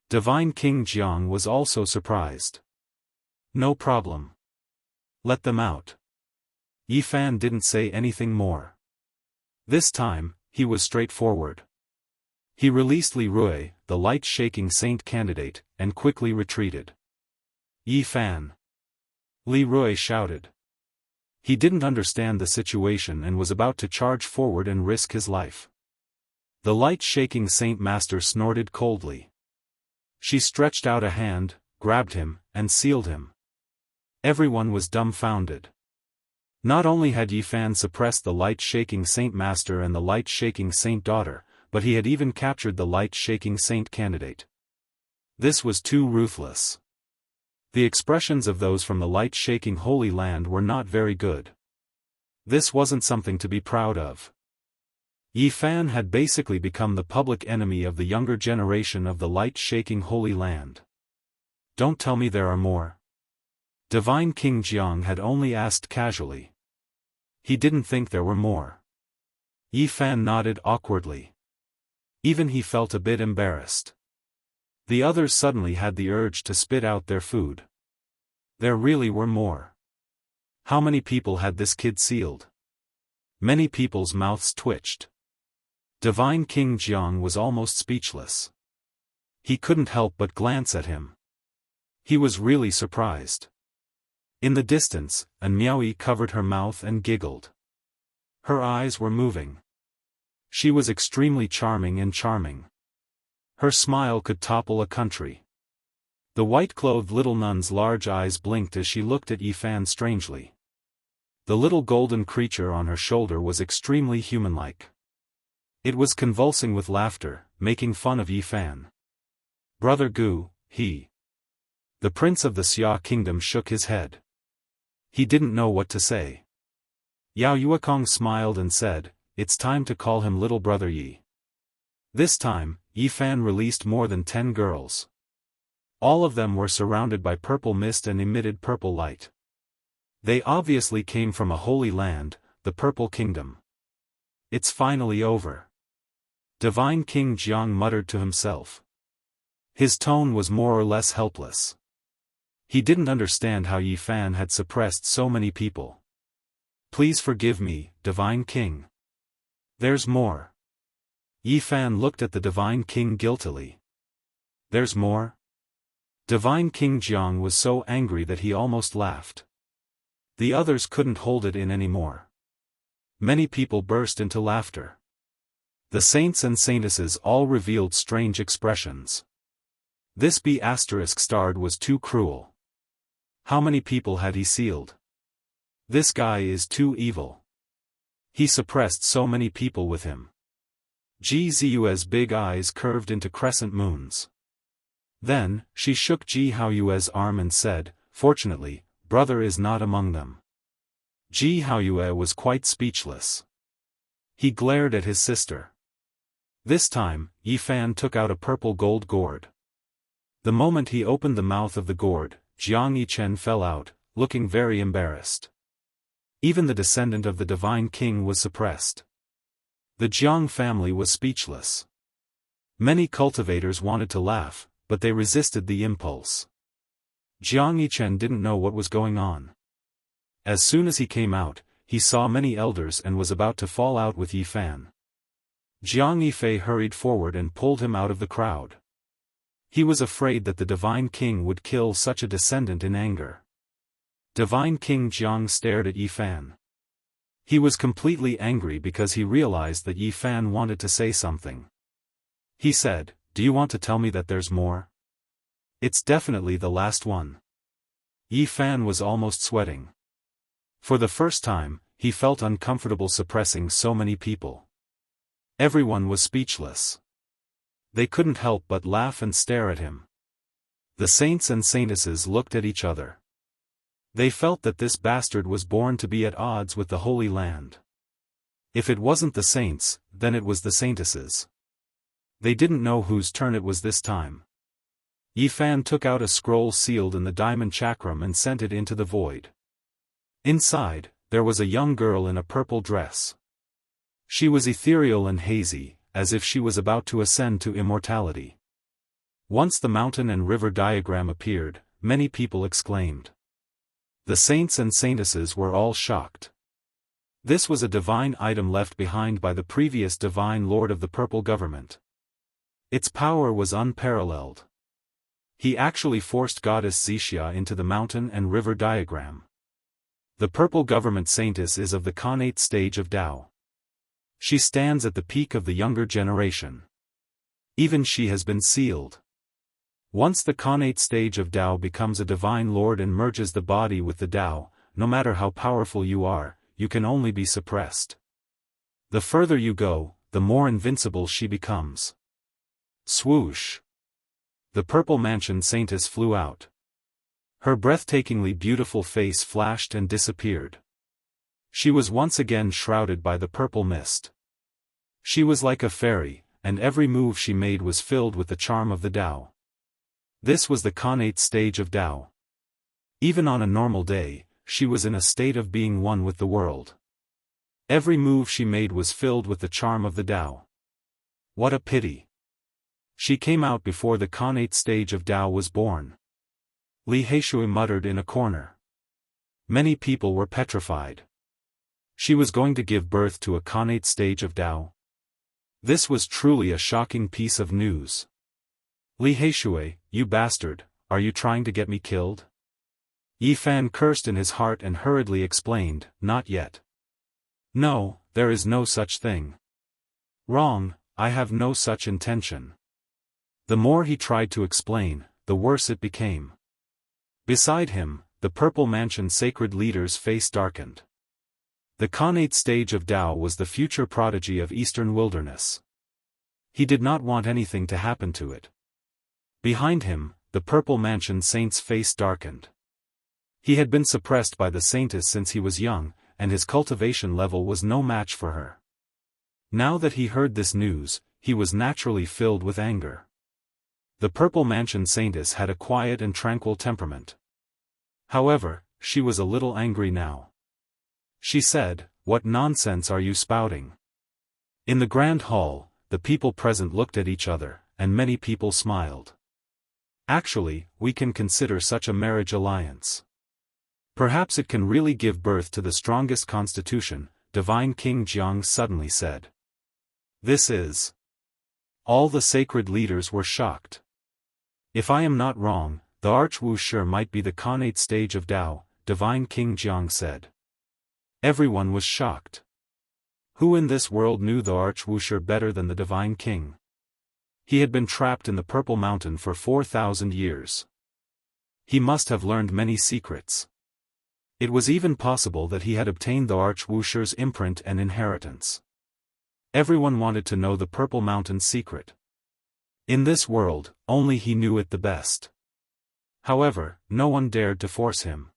Divine King Jiang was also surprised. No problem. Let them out. Yi Fan didn't say anything more. This time, he was straightforward. He released Li Rui, the light-shaking saint candidate, and quickly retreated. Yi Fan! Li Rui shouted. He didn't understand the situation and was about to charge forward and risk his life. The light-shaking saint master snorted coldly. She stretched out a hand, grabbed him, and sealed him. Everyone was dumbfounded. Not only had Yi Fan suppressed the light-shaking saint master and the light-shaking saint daughter, but he had even captured the light-shaking saint candidate. This was too ruthless. The expressions of those from the light-shaking Holy Land were not very good. This wasn't something to be proud of. Yi Fan had basically become the public enemy of the younger generation of the light-shaking Holy Land. Don't tell me there are more. Divine King Jiang had only asked casually. He didn't think there were more. Yi Fan nodded awkwardly. Even he felt a bit embarrassed. The others suddenly had the urge to spit out their food. There really were more. How many people had this kid sealed? Many people's mouths twitched. Divine King Jiang was almost speechless. He couldn't help but glance at him. He was really surprised. In the distance, An Miaoyi covered her mouth and giggled. Her eyes were moving. She was extremely charming and charming. Her smile could topple a country. The white-clothed little nun's large eyes blinked as she looked at Yi Fan strangely. The little golden creature on her shoulder was extremely human-like. It was convulsing with laughter, making fun of Yi Fan. Brother Gu, he. The prince of the Xia kingdom shook his head. He didn't know what to say. Yao Yuekong smiled and said, "It's time to call him little brother Yi." This time, Yi Fan released more than 10 girls. All of them were surrounded by purple mist and emitted purple light. They obviously came from a holy land, the Purple Kingdom. It's finally over. Divine King Jiang muttered to himself. His tone was more or less helpless. He didn't understand how Yi Fan had suppressed so many people. Please forgive me, Divine King. There's more. Yi Fan looked at the Divine King guiltily. There's more? Divine King Jiang was so angry that he almost laughed. The others couldn't hold it in anymore. Many people burst into laughter. The saints and saintesses all revealed strange expressions. This B**** was too cruel. How many people had he sealed? This guy is too evil. He suppressed so many people with him. Ji Ziyue's big eyes curved into crescent moons. Then, she shook Ji Haoyue's arm and said, "Fortunately, brother is not among them." Ji Haoyue was quite speechless. He glared at his sister. This time, Yi Fan took out a purple gold gourd. The moment he opened the mouth of the gourd, Jiang Yichen fell out, looking very embarrassed. Even the descendant of the Divine King was suppressed. The Jiang family was speechless. Many cultivators wanted to laugh, but they resisted the impulse. Jiang Yichen didn't know what was going on. As soon as he came out, he saw many elders and was about to fall out with Yi Fan. Jiang Yifei hurried forward and pulled him out of the crowd. He was afraid that the Divine King would kill such a descendant in anger. Divine King Jiang stared at Yi Fan. He was completely angry because he realized that Yi Fan wanted to say something. He said, "Do you want to tell me that there's more?" It's definitely the last one. Yi Fan was almost sweating. For the first time, he felt uncomfortable suppressing so many people. Everyone was speechless. They couldn't help but laugh and stare at him. The saints and saintesses looked at each other. They felt that this bastard was born to be at odds with the Holy Land. If it wasn't the saints, then it was the saintesses. They didn't know whose turn it was this time. Yi Fan took out a scroll sealed in the diamond chakram and sent it into the void. Inside, there was a young girl in a purple dress. She was ethereal and hazy, as if she was about to ascend to immortality. Once the mountain and river diagram appeared, many people exclaimed. The saints and saintesses were all shocked. This was a divine item left behind by the previous divine lord of the purple government. Its power was unparalleled. He actually forced goddess Xianxia into the mountain and river diagram. The purple government saintess is of the Khanate stage of Tao. She stands at the peak of the younger generation. Even she has been sealed. Once the Khanate stage of Tao becomes a divine lord and merges the body with the Tao, no matter how powerful you are, you can only be suppressed. The further you go, the more invincible she becomes. Swoosh! The purple mansion saintess flew out. Her breathtakingly beautiful face flashed and disappeared. She was once again shrouded by the purple mist. She was like a fairy, and every move she made was filled with the charm of the Tao. This was the Khanate stage of Tao. Even on a normal day, she was in a state of being one with the world. Every move she made was filled with the charm of the Tao. What a pity! She came out before the Khanate stage of Tao was born. Li Heishui muttered in a corner. Many people were petrified. She was going to give birth to a Khanate stage of Tao. This was truly a shocking piece of news. Li Heishui, you bastard, are you trying to get me killed? Yi Fan cursed in his heart and hurriedly explained, not yet. No, there is no such thing. Wrong, I have no such intention. The more he tried to explain, the worse it became. Beside him, the purple mansion sacred leader's face darkened. The Khanate stage of Tao was the future prodigy of Eastern wilderness. He did not want anything to happen to it. Behind him, the purple mansion saint's face darkened. He had been suppressed by the saintess since he was young, and his cultivation level was no match for her. Now that he heard this news, he was naturally filled with anger. The purple mansion saintess had a quiet and tranquil temperament. However, she was a little angry now. She said, "What nonsense are you spouting?" In the grand hall, the people present looked at each other, and many people smiled. Actually, we can consider such a marriage alliance. Perhaps it can really give birth to the strongest constitution, Divine King Jianghu suddenly said. This is. All the sacred leaders were shocked. If I am not wrong, the Archwuxia might be the Khanate stage of Tao, Divine King Jianghu said. Everyone was shocked. Who in this world knew the Archwuxia better than the Divine King? He had been trapped in the Purple Mountain for 4,000 years. He must have learned many secrets. It was even possible that he had obtained the Archwuxia's imprint and inheritance. Everyone wanted to know the Purple Mountain's secret. In this world, only he knew it the best. However, no one dared to force him.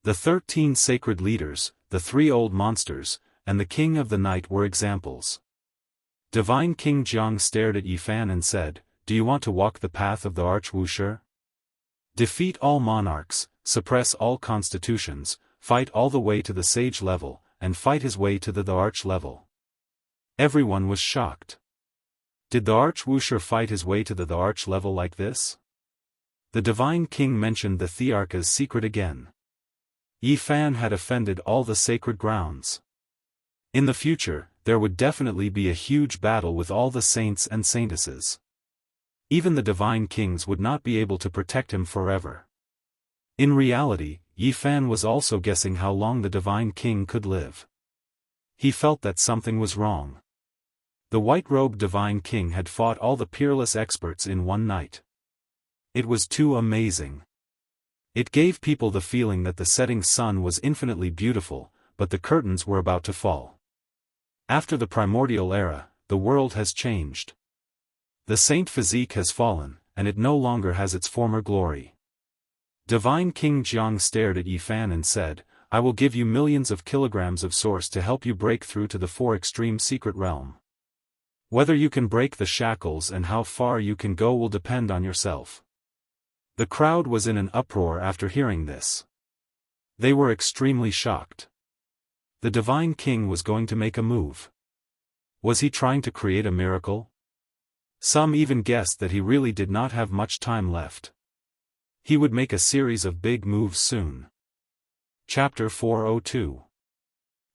The 13 sacred leaders, the 3 old monsters, and the King of the Night were examples. Divine King Jianghu stared at Yi Fan and said, "Do you want to walk the path of the Archwuxia? Defeat all monarchs, suppress all constitutions, fight all the way to the sage level, and fight his way to the arch level." Everyone was shocked. Did the Archwuxia fight his way to the arch level like this? The Divine King mentioned the Thearcha's secret again. Yi Fan had offended all the sacred grounds. In the future, there would definitely be a huge battle with all the saints and saintesses. Even the Divine Kings would not be able to protect him forever. In reality, Yi Fan was also guessing how long the Divine King could live. He felt that something was wrong. The white-robed Divine King had fought all the peerless experts in one night. It was too amazing. It gave people the feeling that the setting sun was infinitely beautiful, but the curtains were about to fall. After the primordial era, the world has changed. The saint physique has fallen, and it no longer has its former glory. Divine King Jiang stared at Yifan and said, "I will give you millions of kilograms of source to help you break through to the four extreme secret realm. Whether you can break the shackles and how far you can go will depend on yourself." The crowd was in an uproar after hearing this. They were extremely shocked. The Divine King was going to make a move. Was he trying to create a miracle? Some even guessed that he really did not have much time left. He would make a series of big moves soon. Chapter 402.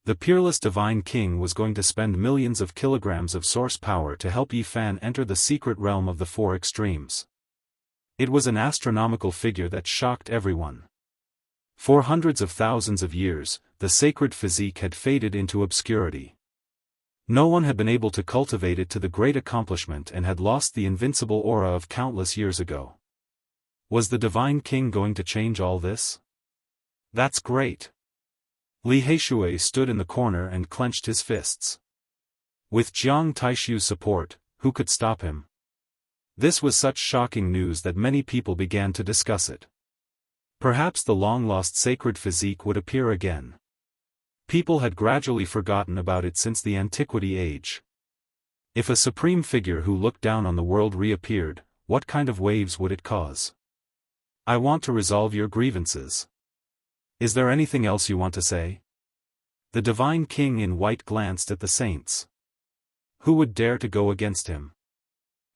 The peerless Divine King was going to spend millions of kilograms of source power to help Yifan enter the secret realm of the four extremes. It was an astronomical figure that shocked everyone. For hundreds of thousands of years, the sacred physique had faded into obscurity. No one had been able to cultivate it to the great accomplishment and had lost the invincible aura of countless years ago. Was the Divine King going to change all this? That's great. Li Heishui stood in the corner and clenched his fists. With Jiang Taishu's support, who could stop him? This was such shocking news that many people began to discuss it. Perhaps the long-lost sacred physique would appear again. People had gradually forgotten about it since the Antiquity Age. If a supreme figure who looked down on the world reappeared, what kind of waves would it cause? I want to resolve your grievances. Is there anything else you want to say? The Divine King in white glanced at the saints. Who would dare to go against him?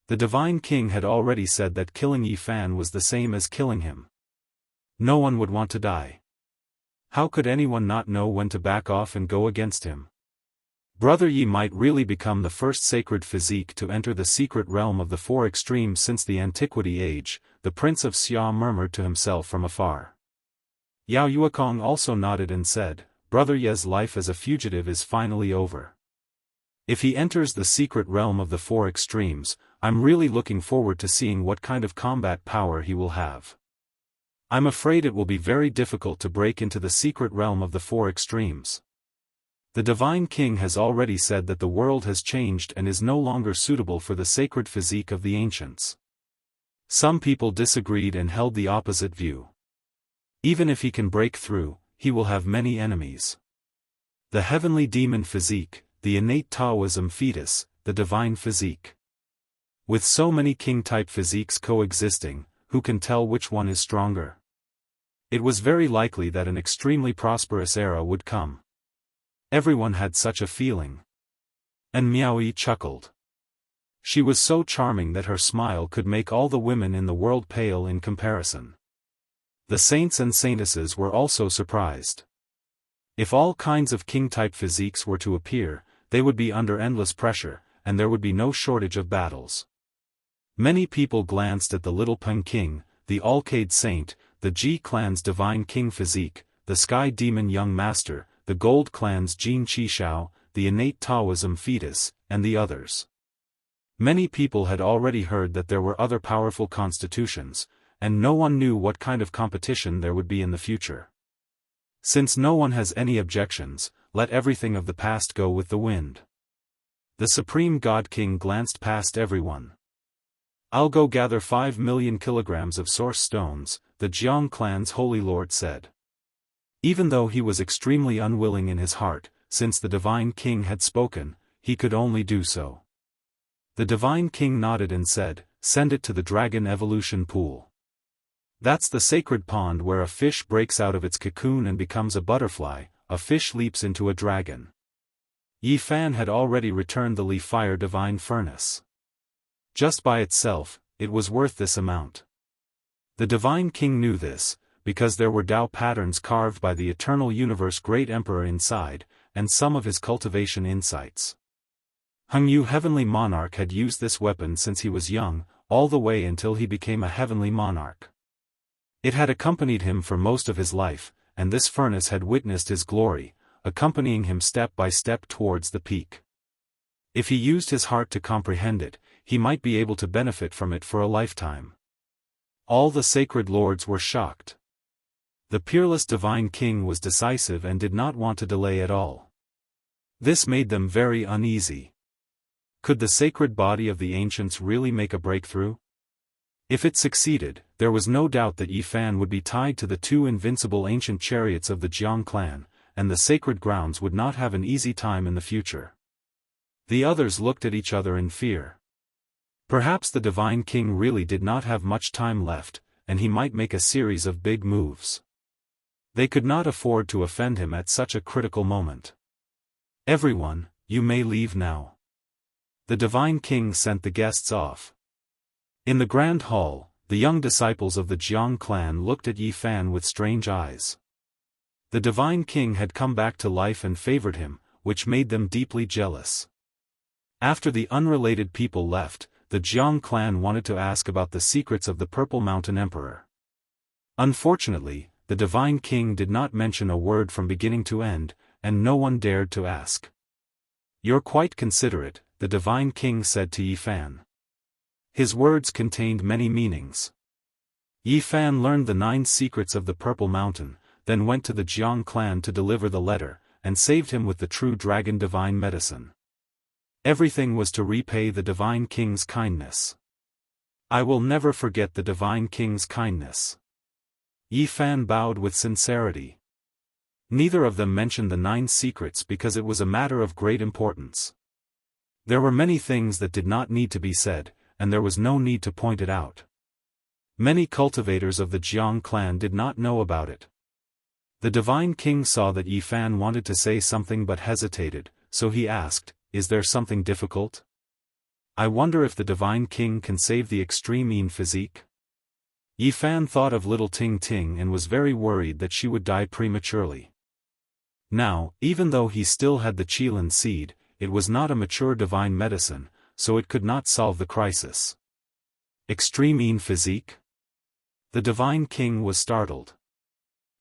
The Divine King had already said that killing Yifan was the same as killing him. No one would want to die. How could anyone not know when to back off and go against him? Brother Yi might really become the first sacred physique to enter the secret realm of the four extremes since the Antiquity Age, the Prince of Xia murmured to himself from afar. Yao Yuekong also nodded and said, Brother Ye's life as a fugitive is finally over. If he enters the secret realm of the four extremes, I'm really looking forward to seeing what kind of combat power he will have. I'm afraid it will be very difficult to break into the secret realm of the four extremes. The Divine King has already said that the world has changed and is no longer suitable for the sacred physique of the ancients. Some people disagreed and held the opposite view. Even if he can break through, he will have many enemies. The heavenly demon physique, the innate Taoism fetus, the divine physique. With so many king-type physiques coexisting, who can tell which one is stronger? It was very likely that an extremely prosperous era would come. Everyone had such a feeling. And Miaoyi chuckled. She was so charming that her smile could make all the women in the world pale in comparison. The saints and saintesses were also surprised. If all kinds of king-type physiques were to appear, they would be under endless pressure, and there would be no shortage of battles. Many people glanced at the Little Peng King, the Alcade Saint, the Ji Clan's Divine King physique, the Sky Demon Young Master, the Gold Clan's Jin Qishao, the innate Taoism fetus, and the others. Many people had already heard that there were other powerful constitutions, and no one knew what kind of competition there would be in the future. Since no one has any objections, let everything of the past go with the wind. The Supreme God King glanced past everyone. I'll go gather 5 million kilograms of source stones, the Jiang clan's holy lord said. Even though he was extremely unwilling in his heart, since the Divine King had spoken, he could only do so. The Divine King nodded and said, send it to the Dragon Evolution Pool. That's the sacred pond where a fish breaks out of its cocoon and becomes a butterfly, a fish leaps into a dragon. Yifan had already returned the Li Fire Divine Furnace. Just by itself, it was worth this amount. The Divine King knew this, because there were Tao patterns carved by the Eternal Universe Great Emperor inside, and some of his cultivation insights. Hengyu Heavenly Monarch had used this weapon since he was young, all the way until he became a heavenly monarch. It had accompanied him for most of his life, and this furnace had witnessed his glory, accompanying him step by step towards the peak. If he used his heart to comprehend it, he might be able to benefit from it for a lifetime. All the sacred lords were shocked. The peerless divine king was decisive and did not want to delay at all. This made them very uneasy. Could the sacred body of the ancients really make a breakthrough? If it succeeded, there was no doubt that Yi Fan would be tied to the two invincible ancient chariots of the Jiang clan, and the sacred grounds would not have an easy time in the future. The others looked at each other in fear. Perhaps the divine king really did not have much time left, and he might make a series of big moves. They could not afford to offend him at such a critical moment. Everyone, you may leave now. The divine king sent the guests off. In the grand hall, the young disciples of the Jiang clan looked at Yi Fan with strange eyes. The divine king had come back to life and favored him, which made them deeply jealous. After the unrelated people left, the Jiang clan wanted to ask about the secrets of the Purple Mountain Emperor. Unfortunately, the divine king did not mention a word from beginning to end, and no one dared to ask. "You're quite considerate," the divine king said to Yi Fan. His words contained many meanings. Yi Fan learned the 9 secrets of the Purple Mountain, then went to the Jiang clan to deliver the letter, and saved him with the true dragon divine medicine. Everything was to repay the divine king's kindness. I will never forget the divine king's kindness. Yi Fan bowed with sincerity. Neither of them mentioned the 9 secrets because it was a matter of great importance. There were many things that did not need to be said, and there was no need to point it out. Many cultivators of the Jiang clan did not know about it. The divine king saw that Yi Fan wanted to say something but hesitated, so he asked, "Is there something difficult? I wonder if the divine king can save the extreme Yin physique?" Yi Fan thought of little Ting Ting and was very worried that she would die prematurely. Now, even though he still had the Qilin seed, it was not a mature divine medicine, so it could not solve the crisis. Extreme Yin physique? The divine king was startled.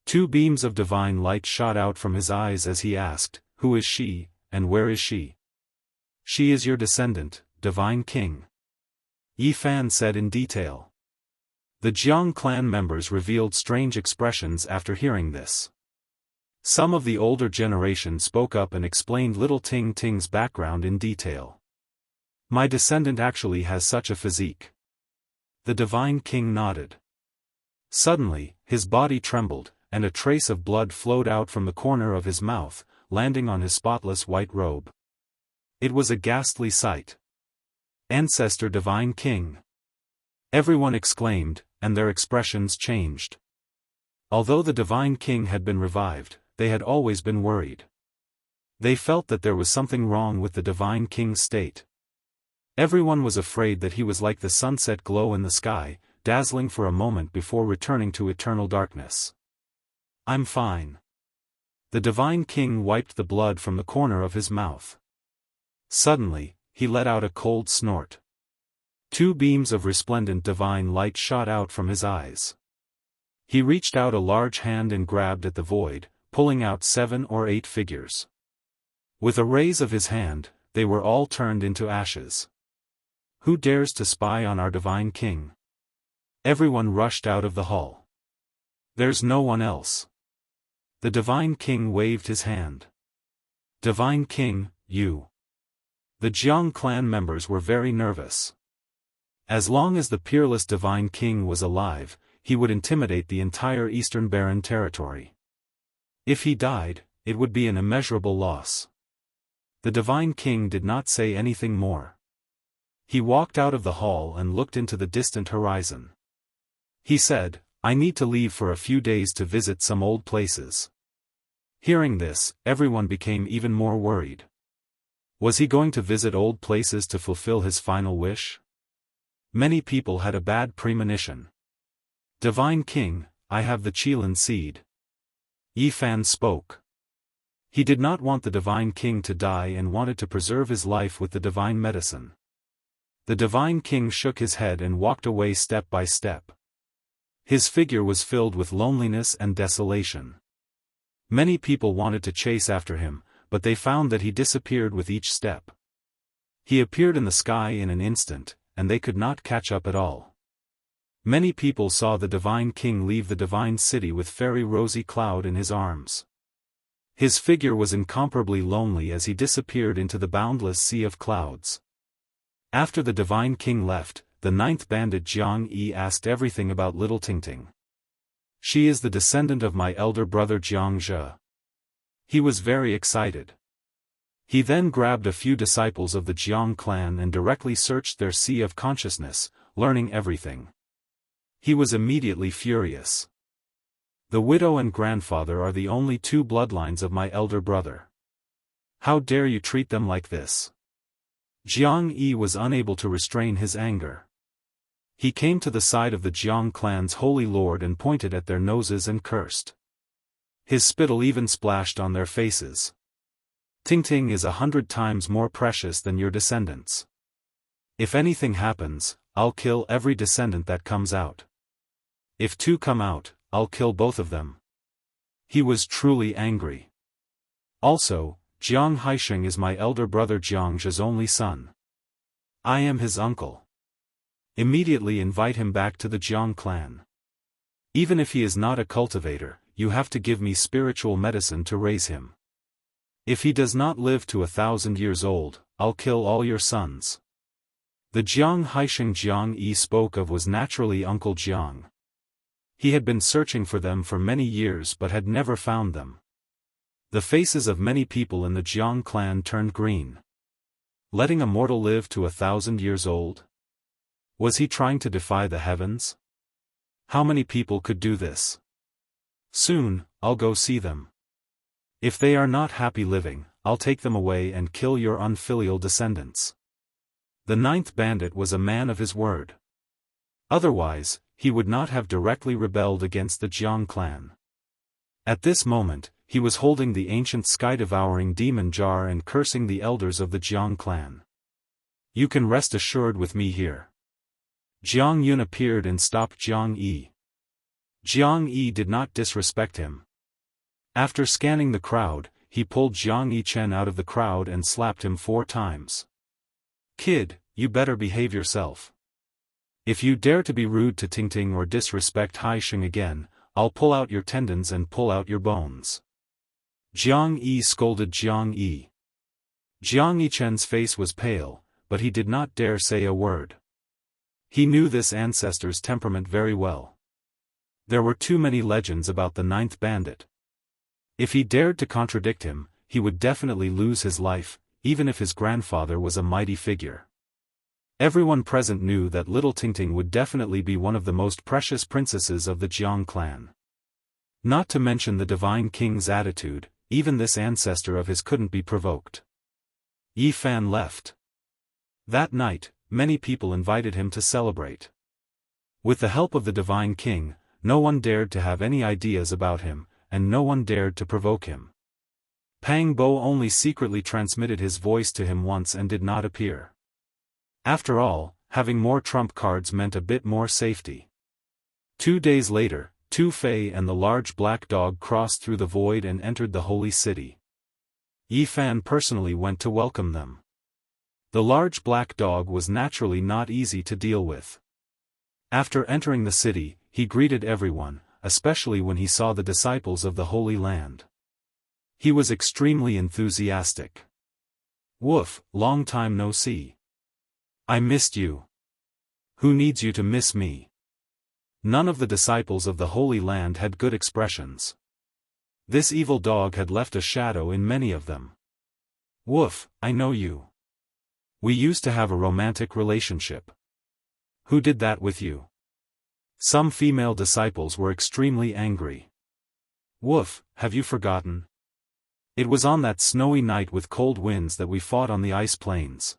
2 beams of divine light shot out from his eyes as he asked, "Who is she, and where is she?" "She is your descendant, divine king," Yi Fan said in detail. The Jiang clan members revealed strange expressions after hearing this. Some of the older generation spoke up and explained little Ting Ting's background in detail. "My descendant actually has such a physique." The divine king nodded. Suddenly, his body trembled, and a trace of blood flowed out from the corner of his mouth, landing on his spotless white robe. It was a ghastly sight. "Ancestor divine king!" Everyone exclaimed, and their expressions changed. Although the divine king had been revived, they had always been worried. They felt that there was something wrong with the divine king's state. Everyone was afraid that he was like the sunset glow in the sky, dazzling for a moment before returning to eternal darkness. "I'm fine." The divine king wiped the blood from the corner of his mouth. Suddenly, he let out a cold snort. 2 beams of resplendent divine light shot out from his eyes. He reached out a large hand and grabbed at the void, pulling out 7 or 8 figures. With a raise of his hand, they were all turned into ashes. "Who dares to spy on our divine king?" Everyone rushed out of the hall. "There's no one else." The divine king waved his hand. "Divine king, you." The Jiang clan members were very nervous. As long as the peerless divine king was alive, he would intimidate the entire Eastern Barren territory. If he died, it would be an immeasurable loss. The divine king did not say anything more. He walked out of the hall and looked into the distant horizon. He said, "I need to leave for a few days to visit some old places." Hearing this, everyone became even more worried. Was he going to visit old places to fulfill his final wish? Many people had a bad premonition. "Divine king, I have the Qilin seed." Yi Fan spoke. He did not want the divine king to die and wanted to preserve his life with the divine medicine. The divine king shook his head and walked away step by step. His figure was filled with loneliness and desolation. Many people wanted to chase after him, but they found that he disappeared with each step. He appeared in the sky in an instant, and they could not catch up at all. Many people saw the divine king leave the divine city with fairy Rosy Cloud in his arms. His figure was incomparably lonely as he disappeared into the boundless sea of clouds. After the divine king left, the ninth bandit Jianghu asked everything about little Tingting. She is the descendant of my elder brother Jianghu. He was very excited. He then grabbed a few disciples of the Jiang clan and directly searched their sea of consciousness, learning everything. He was immediately furious. The widow and grandfather are the only two bloodlines of my elder brother. How dare you treat them like this? Jianghu was unable to restrain his anger. He came to the side of the Jiang clan's holy lord and pointed at their noses and cursed. His spittle even splashed on their faces. Tingting is 100 times more precious than your descendants. If anything happens, I'll kill every descendant that comes out. If two come out, I'll kill both of them. He was truly angry. Also, Jiang Haisheng is my elder brother Jiang's only son. I am his uncle. Immediately invite him back to the Jiang clan. Even if he is not a cultivator, you have to give me spiritual medicine to raise him. If he does not live to 1,000 years old, I'll kill all your sons. The Jiang Haisheng Jianghu spoke of was naturally Uncle Jiang. He had been searching for them for many years but had never found them. The faces of many people in the Jiang clan turned green. Letting a mortal live to 1,000 years old? Was he trying to defy the heavens? How many people could do this? Soon, I'll go see them. If they are not happy living, I'll take them away and kill your unfilial descendants. The ninth bandit was a man of his word. Otherwise, he would not have directly rebelled against the Jiang clan. At this moment, he was holding the ancient sky-devouring demon jar and cursing the elders of the Jiang clan. You can rest assured with me here. Jiang Yun appeared and stopped Jiang Yi. Jiang Yi did not disrespect him. After scanning the crowd, he pulled Jiang Yi Chen out of the crowd and slapped him 4 times. Kid, you better behave yourself. If you dare to be rude to Tingting or disrespect Haisheng again, I'll pull out your tendons and pull out your bones. Jiang Yi scolded Jiang Yi. Jiang Yi Chen's face was pale, but he did not dare say a word. He knew this ancestor's temperament very well. There were too many legends about the ninth bandit. If he dared to contradict him, he would definitely lose his life, even if his grandfather was a mighty figure. Everyone present knew that little Tingting would definitely be one of the most precious princesses of the Jiang clan. Not to mention the divine king's attitude, even this ancestor of his couldn't be provoked. Yi Fan left. That night, many people invited him to celebrate. With the help of the divine king, no one dared to have any ideas about him, and no one dared to provoke him. Pang Bo only secretly transmitted his voice to him once and did not appear. After all, having more trump cards meant a bit more safety. 2 days later, Tu Fei and the large black dog crossed through the void and entered the holy city. Yi Fan personally went to welcome them. The large black dog was naturally not easy to deal with. After entering the city, he greeted everyone, especially when he saw the disciples of the Holy Land. He was extremely enthusiastic. Woof, long time no see. I missed you. Who needs you to miss me? None of the disciples of the Holy Land had good expressions. This evil dog had left a shadow in many of them. Woof, I know you. We used to have a romantic relationship. Who did that with you? Some female disciples were extremely angry. Woof, have you forgotten? It was on that snowy night with cold winds that we fought on the ice plains.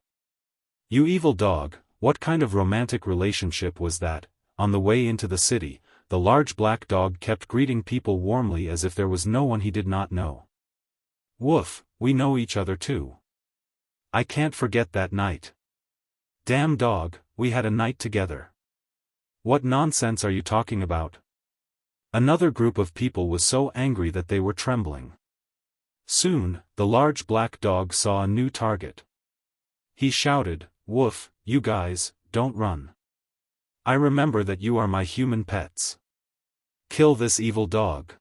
You evil dog, what kind of romantic relationship was that? On the way into the city, the large black dog kept greeting people warmly as if there was no one he did not know. Woof, we know each other too. I can't forget that night. Damn dog, we had a night together. What nonsense are you talking about? Another group of people was so angry that they were trembling. Soon, the large black dog saw a new target. He shouted, Woof, you guys, don't run. I remember that you are my human pets. Kill this evil dog.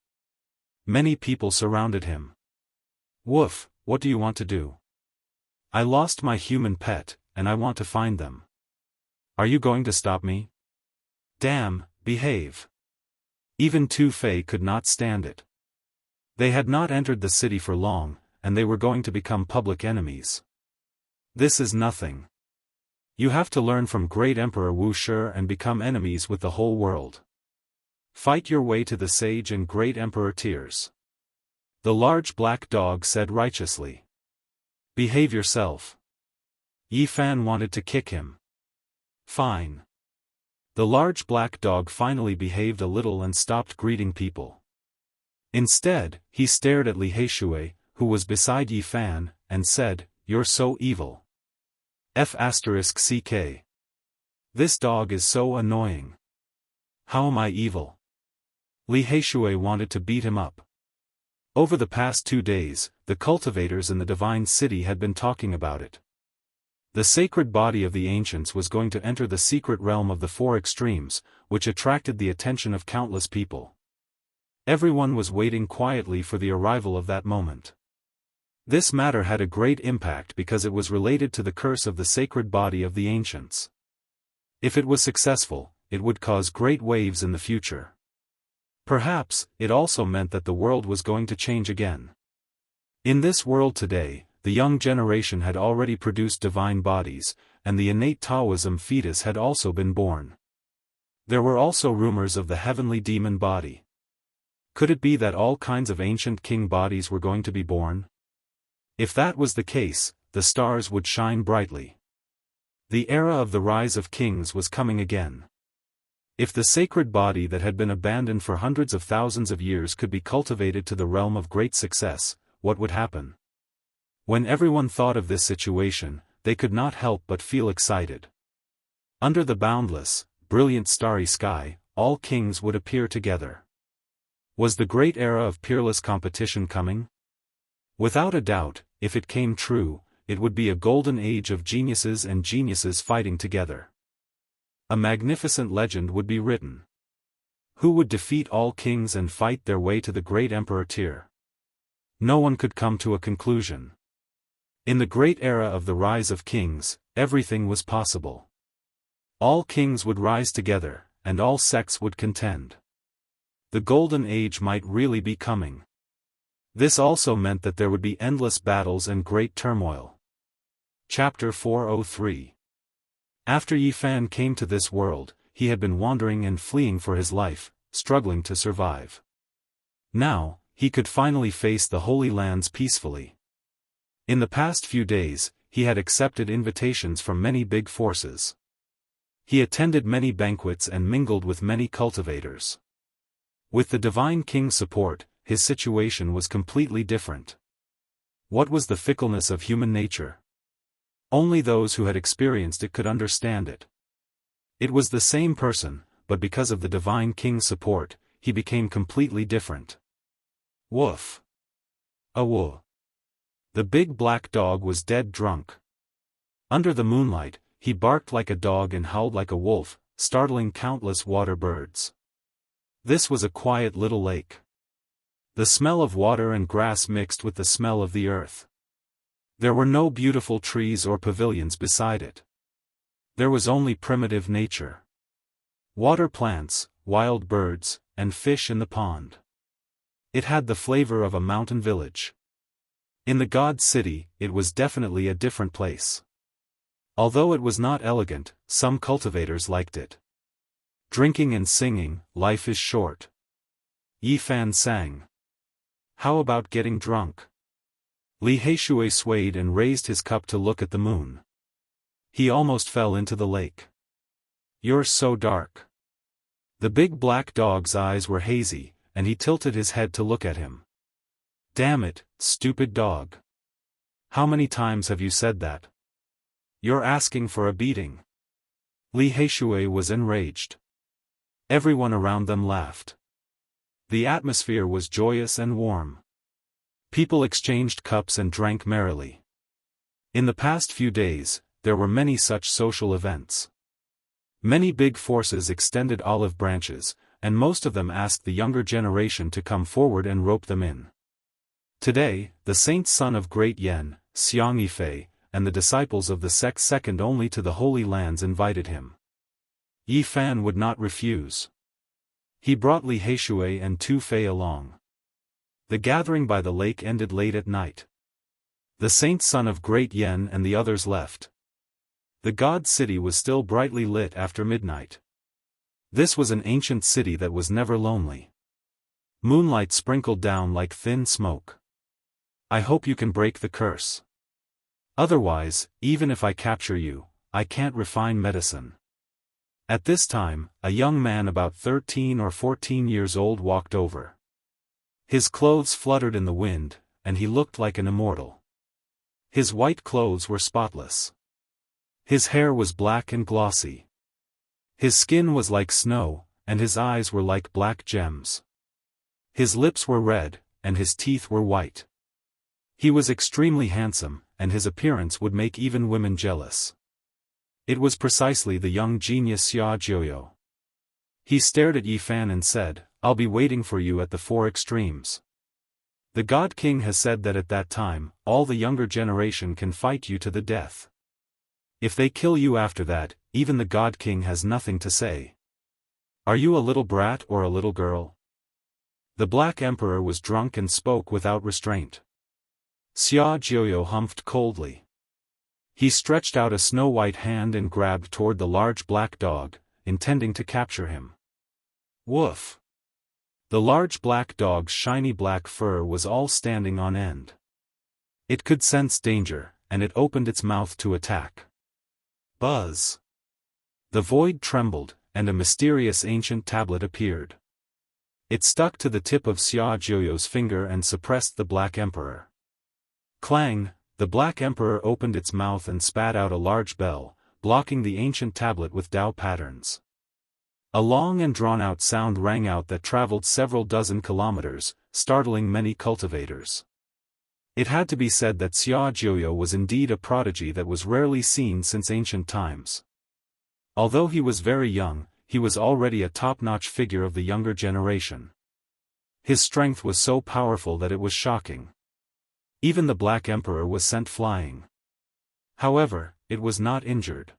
Many people surrounded him. Woof, what do you want to do? I lost my human pet, and I want to find them. Are you going to stop me? Damn, behave. Even Tu Fei could not stand it. They had not entered the city for long, and they were going to become public enemies. This is nothing. You have to learn from Great Emperor Wu Shi and become enemies with the whole world. Fight your way to the sage and Great Emperor Tears. The large black dog said righteously. Behave yourself. Yi Fan wanted to kick him. Fine. The large black dog finally behaved a little and stopped greeting people. Instead, he stared at Li Heishui, who was beside Yi Fan, and said, "You're so evil. F***ck. This dog is so annoying. How am I evil?" Li Heishui wanted to beat him up. Over the past 2 days, the cultivators in the Divine City had been talking about it. The sacred body of the ancients was going to enter the secret realm of the Four Extremes, which attracted the attention of countless people. Everyone was waiting quietly for the arrival of that moment. This matter had a great impact because it was related to the curse of the sacred body of the ancients. If it was successful, it would cause great waves in the future. Perhaps, it also meant that the world was going to change again. In this world today, the young generation had already produced divine bodies, and the innate Taoism fetus had also been born. There were also rumors of the heavenly demon body. Could it be that all kinds of ancient king bodies were going to be born? If that was the case, the stars would shine brightly. The era of the rise of kings was coming again. If the sacred body that had been abandoned for hundreds of thousands of years could be cultivated to the realm of great success, what would happen? When everyone thought of this situation, they could not help but feel excited. Under the boundless, brilliant starry sky, all kings would appear together. Was the great era of peerless competition coming? Without a doubt, if it came true, it would be a golden age of geniuses and geniuses fighting together. A magnificent legend would be written. Who would defeat all kings and fight their way to the great Emperor Tyr? No one could come to a conclusion. In the great era of the rise of kings, everything was possible. All kings would rise together, and all sects would contend. The golden age might really be coming. This also meant that there would be endless battles and great turmoil. Chapter 403. After Yi Fan came to this world, he had been wandering and fleeing for his life, struggling to survive. Now, he could finally face the Holy Lands peacefully. In the past few days, he had accepted invitations from many big forces. He attended many banquets and mingled with many cultivators. With the Divine King's support, his situation was completely different. What was the fickleness of human nature? Only those who had experienced it could understand it. It was the same person, but because of the Divine King's support, he became completely different. Woof. Woof. The big black dog was dead drunk. Under the moonlight, he barked like a dog and howled like a wolf, startling countless water birds. This was a quiet little lake. The smell of water and grass mixed with the smell of the earth. There were no beautiful trees or pavilions beside it. There was only primitive nature. Water plants, wild birds, and fish in the pond. It had the flavor of a mountain village. In the God City, it was definitely a different place. Although it was not elegant, some cultivators liked it. Drinking and singing, life is short. Yi Fan sang. How about getting drunk? Li Heishui swayed and raised his cup to look at the moon. He almost fell into the lake. You're so dark. The big black dog's eyes were hazy, and he tilted his head to look at him. Damn it, stupid dog. How many times have you said that? You're asking for a beating. Li Heishui was enraged. Everyone around them laughed. The atmosphere was joyous and warm. People exchanged cups and drank merrily. In the past few days, there were many such social events. Many big forces extended olive branches, and most of them asked the younger generation to come forward and rope them in. Today, the saint son of great Yen, Xianxia, and the disciples of the sect second only to the Holy Lands invited him. Yi Fan would not refuse. He brought Li Heishui and Tu Fei along. The gathering by the lake ended late at night. The saint son of great Yen and the others left. The god city was still brightly lit after midnight. This was an ancient city that was never lonely. Moonlight sprinkled down like thin smoke. I hope you can break the curse. Otherwise, even if I capture you, I can't refine medicine. At this time, a young man about 13 or 14 years old walked over. His clothes fluttered in the wind, and he looked like an immortal. His white clothes were spotless. His hair was black and glossy. His skin was like snow, and his eyes were like black gems. His lips were red, and his teeth were white. He was extremely handsome, and his appearance would make even women jealous. It was precisely the young genius Xia Jiuyo. He stared at Yi Fan and said, "I'll be waiting for you at the four extremes. The God King has said that at that time, all the younger generation can fight you to the death. If they kill you after that, even the God King has nothing to say. Are you a little brat or a little girl?" The Black Emperor was drunk and spoke without restraint. Xia Jiuyo humphed coldly. He stretched out a snow-white hand and grabbed toward the large black dog, intending to capture him. Woof! The large black dog's shiny black fur was all standing on end. It could sense danger, and it opened its mouth to attack. Buzz! The void trembled, and a mysterious ancient tablet appeared. It stuck to the tip of Xia Jiuyo's finger and suppressed the Black Emperor. Clang! The Black Emperor opened its mouth and spat out a large bell, blocking the ancient tablet with Dao patterns. A long and drawn-out sound rang out that traveled several dozen kilometers, startling many cultivators. It had to be said that Xia Jiuyo was indeed a prodigy that was rarely seen since ancient times. Although he was very young, he was already a top-notch figure of the younger generation. His strength was so powerful that it was shocking. Even the Black Emperor was sent flying. However, it was not injured.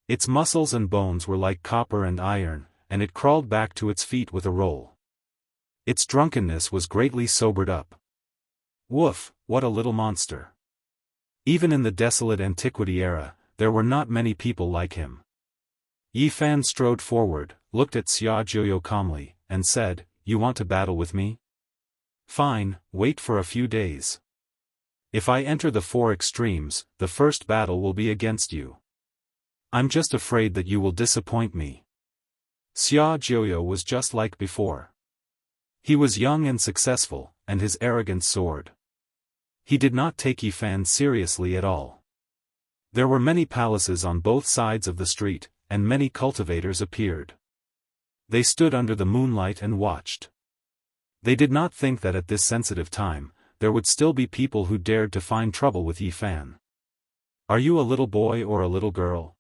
Its muscles and bones were like copper and iron, and it crawled back to its feet with a roll. Its drunkenness was greatly sobered up. Woof, what a little monster. Even in the desolate antiquity era, there were not many people like him. Yi Fan strode forward, looked at Xia Jiuyo calmly, and said, "You want to battle with me? Fine, wait for a few days. If I enter the four extremes, the first battle will be against you. I'm just afraid that you will disappoint me." Xia Jiuyo was just like before. He was young and successful, and his arrogance soared. He did not take Yi Fan seriously at all. There were many palaces on both sides of the street, and many cultivators appeared. They stood under the moonlight and watched. They did not think that at this sensitive time, there would still be people who dared to find trouble with Yi Fan. "Are you a little boy or a little girl?"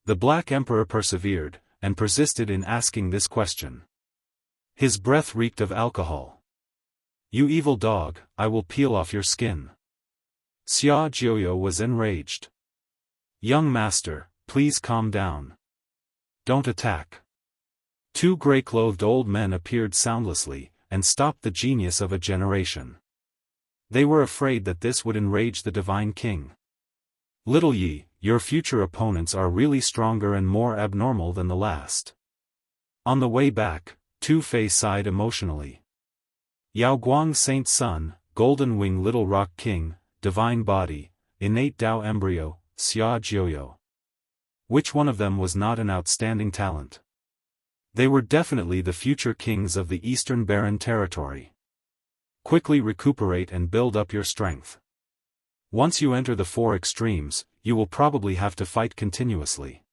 The Black Emperor persevered, and persisted in asking this question. His breath reeked of alcohol. "You evil dog, I will peel off your skin." Xia Jiuyo was enraged. "Young master, please calm down. Don't attack." Two gray-clothed old men appeared soundlessly, and stopped the genius of a generation. They were afraid that this would enrage the divine king. "Little Yi, your future opponents are really stronger and more abnormal than the last." On the way back, Tu Fei sighed emotionally. Yao Guang Saint Son, Golden Wing Little Rock King, Divine Body, Innate Dao Embryo, Xia Jiuyo. Which one of them was not an outstanding talent? They were definitely the future kings of the Eastern Barren Territory. Quickly recuperate and build up your strength. Once you enter the four extremes, you will probably have to fight continuously.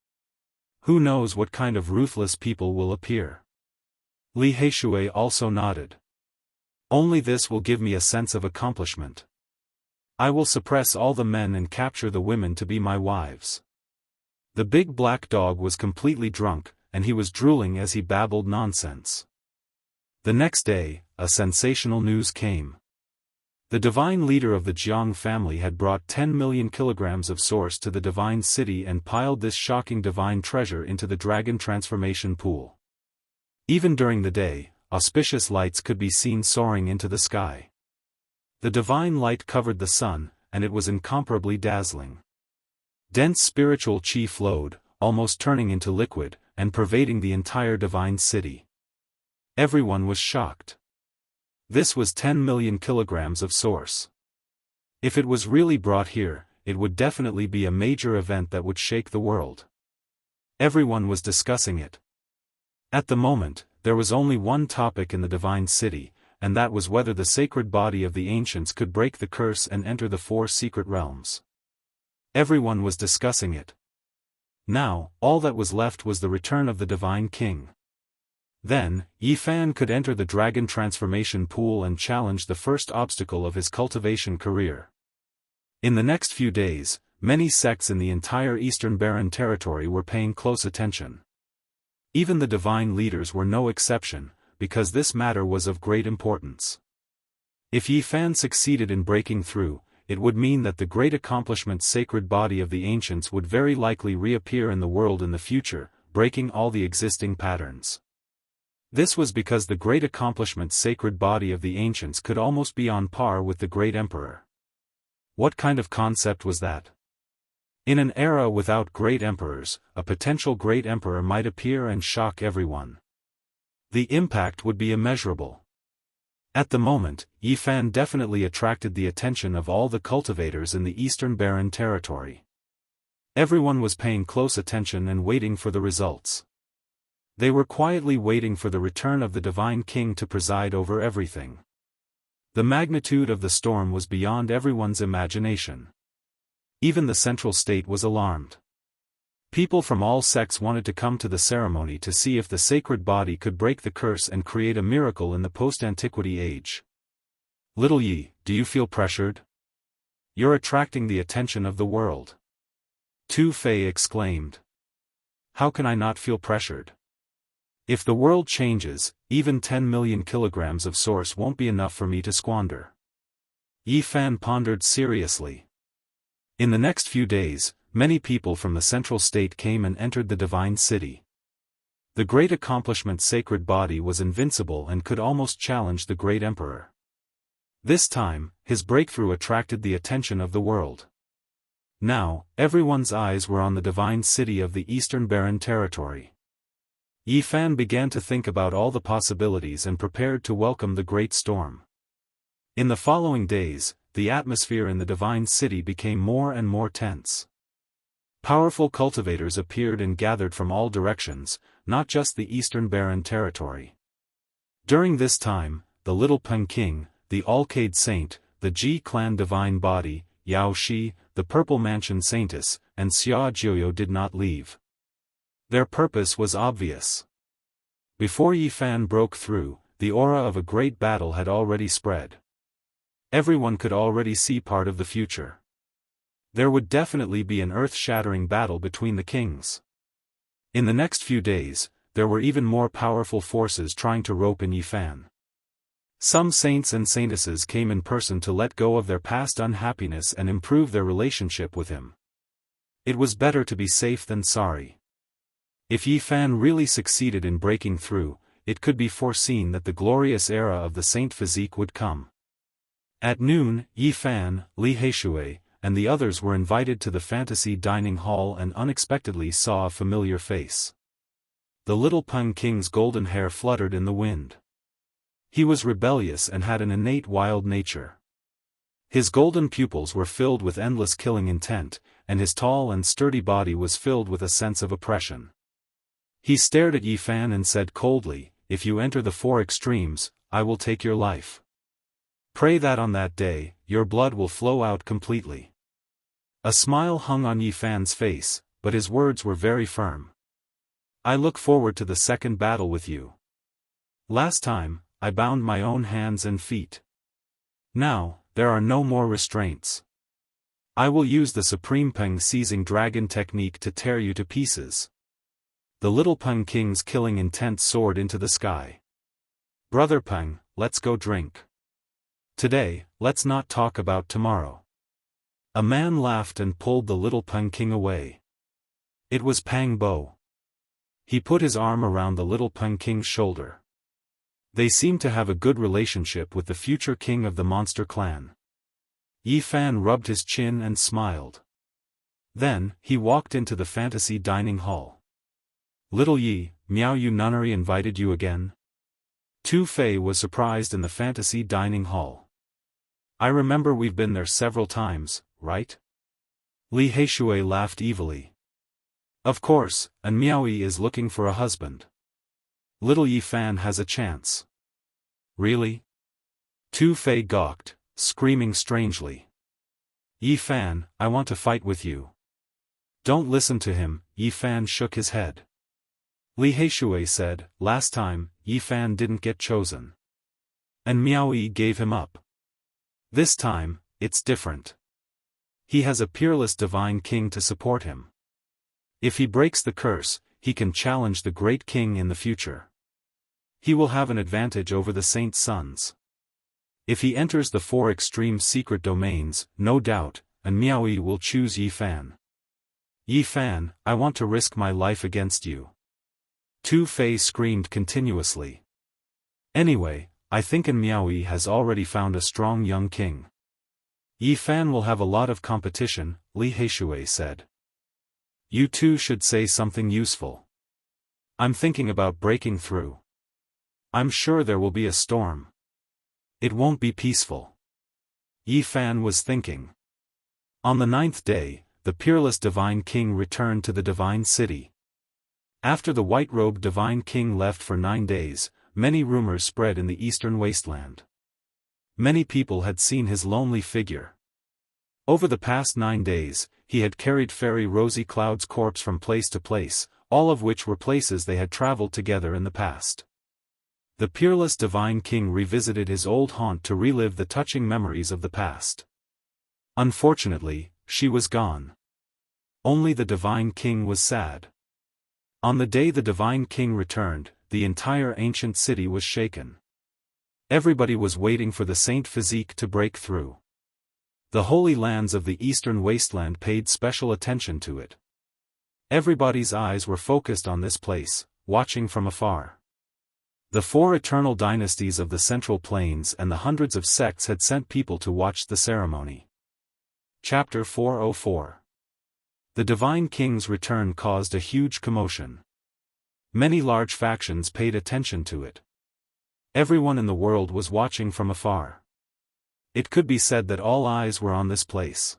Who knows what kind of ruthless people will appear? Li Heishui also nodded. Only this will give me a sense of accomplishment. I will suppress all the men and capture the women to be my wives. The big black dog was completely drunk, and he was drooling as he babbled nonsense. The next day, a sensational news came. The divine leader of the Jianghu family had brought 10 million kilograms of source to the divine city and piled this shocking divine treasure into the dragon transformation pool. Even during the day, auspicious lights could be seen soaring into the sky. The divine light covered the sun, and it was incomparably dazzling. Dense spiritual qi flowed, almost turning into liquid, and pervading the entire divine city. Everyone was shocked. This was 10 million kilograms of source. If it was really brought here, it would definitely be a major event that would shake the world. Everyone was discussing it. At the moment, there was only one topic in the divine city, and that was whether the sacred body of the ancients could break the curse and enter the 4 secret realms. Everyone was discussing it. Now, all that was left was the return of the divine king. Then, Yi Fan could enter the dragon transformation pool and challenge the first obstacle of his cultivation career. In the next few days, many sects in the entire Eastern Barren territory were paying close attention. Even the divine leaders were no exception, because this matter was of great importance. If Yi Fan succeeded in breaking through, it would mean that the great accomplishment sacred body of the ancients would very likely reappear in the world in the future, breaking all the existing patterns. This was because the great accomplishment sacred body of the ancients could almost be on par with the great emperor. What kind of concept was that? In an era without great emperors, a potential great emperor might appear and shock everyone. The impact would be immeasurable. At the moment, Yi Fan definitely attracted the attention of all the cultivators in the Eastern Barren territory. Everyone was paying close attention and waiting for the results. They were quietly waiting for the return of the divine king to preside over everything. The magnitude of the storm was beyond everyone's imagination. Even the central state was alarmed. People from all sects wanted to come to the ceremony to see if the sacred body could break the curse and create a miracle in the post-antiquity age. Little Yi, do you feel pressured? You're attracting the attention of the world. Tu Fei exclaimed. How can I not feel pressured? If the world changes, even 10 million kilograms of source won't be enough for me to squander. Yi Fan pondered seriously. In the next few days, many people from the central state came and entered the divine city. The great accomplishment sacred body was invincible and could almost challenge the great emperor. This time, his breakthrough attracted the attention of the world. Now, everyone's eyes were on the divine city of the Eastern Barren territory. Yi Fan began to think about all the possibilities and prepared to welcome the great storm. In the following days, the atmosphere in the divine city became more and more tense. Powerful cultivators appeared and gathered from all directions, not just the Eastern Barren territory. During this time, the Little Peng King, the Alcade Saint, the Ji Clan Divine Body, Yao Shi, the Purple Mansion Saintess, and Xia Jiuyo did not leave. Their purpose was obvious. Before Yi Fan broke through, the aura of a great battle had already spread. Everyone could already see part of the future. There would definitely be an earth-shattering battle between the kings. In the next few days, there were even more powerful forces trying to rope in Yi Fan. Some saints and saintesses came in person to let go of their past unhappiness and improve their relationship with him. It was better to be safe than sorry. If Yi Fan really succeeded in breaking through, it could be foreseen that the glorious era of the saint physique would come. At noon, Yi Fan, Li Heishui, and the others were invited to the fantasy dining hall and unexpectedly saw a familiar face. The Little Peng King's golden hair fluttered in the wind. He was rebellious and had an innate wild nature. His golden pupils were filled with endless killing intent, and his tall and sturdy body was filled with a sense of oppression. He stared at Yi Fan and said coldly, "If you enter the 4 extremes, I will take your life. Pray that on that day, your blood will flow out completely." A smile hung on Yi Fan's face, but his words were very firm. "I look forward to the second battle with you. Last time, I bound my own hands and feet. Now, there are no more restraints. I will use the supreme Peng seizing dragon technique to tear you to pieces. The little Peng King's killing intent soared into the sky. Brother Peng, let's go drink. Today, let's not talk about tomorrow. A man laughed and pulled the little Peng King away. It was Pang Bo. He put his arm around the little Peng King's shoulder. They seemed to have a good relationship with the future king of the monster clan. Yi Fan rubbed his chin and smiled. Then, he walked into the fantasy dining hall. Little Yi, Miao Yu Nunnery invited you again? Tu Fei was surprised in the fantasy dining hall. I remember we've been there several times, right? Li Heishui laughed evilly. Of course, and Miao Yi is looking for a husband. Little Yi Fan has a chance. Really? Tu Fei gawked, screaming strangely. Yi Fan, I want to fight with you. Don't listen to him, Yi Fan shook his head. Li Heishui said, last time, Yi Fan didn't get chosen. And Miao Yi gave him up. This time, it's different. He has a peerless divine king to support him. If he breaks the curse, he can challenge the great king in the future. He will have an advantage over the saint's sons. If he enters the 4 extreme secret domains, no doubt, and Miao Yi will choose Yi Fan. Yi Fan, I want to risk my life against you. Tu Fei screamed continuously. Anyway, I think Miao Yi has already found a strong young king. Yi Fan will have a lot of competition, Li Heishui said. You two should say something useful. I'm thinking about breaking through. I'm sure there will be a storm. It won't be peaceful. Yi Fan was thinking. On the 9th day, the peerless divine king returned to the divine city. After the white-robed divine king left for 9 days, many rumors spread in the eastern wasteland. Many people had seen his lonely figure. Over the past 9 days, he had carried Fairy Rosy Cloud's corpse from place to place, all of which were places they had traveled together in the past. The peerless divine king revisited his old haunt to relive the touching memories of the past. Unfortunately, she was gone. Only the divine king was sad. On the day the divine king returned, the entire ancient city was shaken. Everybody was waiting for the saint physique to break through. The holy lands of the eastern wasteland paid special attention to it. Everybody's eyes were focused on this place, watching from afar. The 4 eternal dynasties of the Central Plains and the hundreds of sects had sent people to watch the ceremony. Chapter 404. The Divine King's return caused a huge commotion. Many large factions paid attention to it. Everyone in the world was watching from afar. It could be said that all eyes were on this place.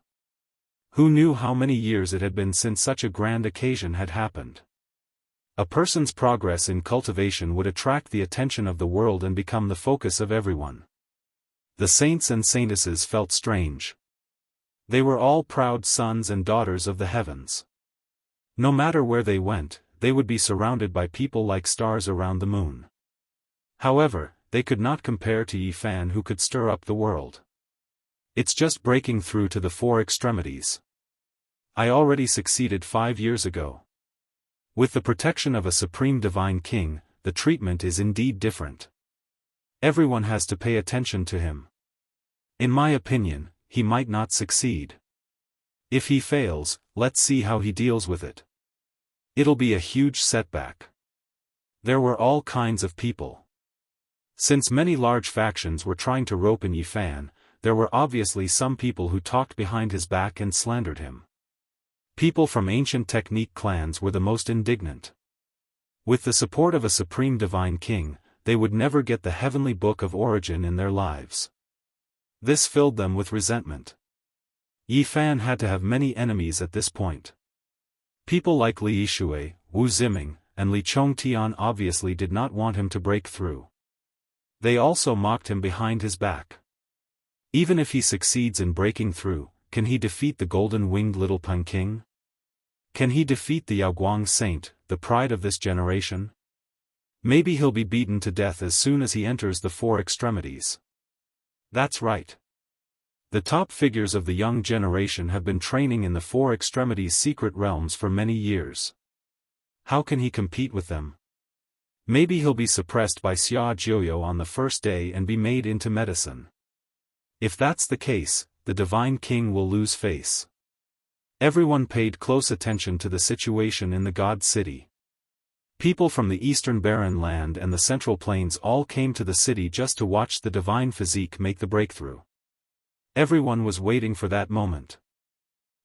Who knew how many years it had been since such a grand occasion had happened? A person's progress in cultivation would attract the attention of the world and become the focus of everyone. The saints and saintesses felt strange. They were all proud sons and daughters of the heavens. No matter where they went, they would be surrounded by people like stars around the moon. However, they could not compare to Yi Fan, who could stir up the world. It's just breaking through to the 4 extremities. I already succeeded 5 years ago. With the protection of a supreme divine king, the treatment is indeed different. Everyone has to pay attention to him. In my opinion, he might not succeed. If he fails, let's see how he deals with it. It'll be a huge setback. There were all kinds of people. Since many large factions were trying to rope in Yi Fan, there were obviously some people who talked behind his back and slandered him. People from ancient technique clans were the most indignant. With the support of a supreme divine king, they would never get the heavenly book of origin in their lives. This filled them with resentment. Yi Fan had to have many enemies at this point. People like Li Yishui, Wu Ziming, and Li Chongtian obviously did not want him to break through. They also mocked him behind his back. Even if he succeeds in breaking through, can he defeat the golden-winged little Peng King? Can he defeat the Yaoguang Saint, the pride of this generation? Maybe he'll be beaten to death as soon as he enters the 4 extremities. That's right. The top figures of the young generation have been training in the Four Extremities secret realms for many years. How can he compete with them? Maybe he'll be suppressed by Xia Jiuyo on the first day and be made into medicine. If that's the case, the Divine King will lose face. Everyone paid close attention to the situation in the God City. People from the Eastern Barren Land and the Central Plains all came to the city just to watch the divine physique make the breakthrough. Everyone was waiting for that moment.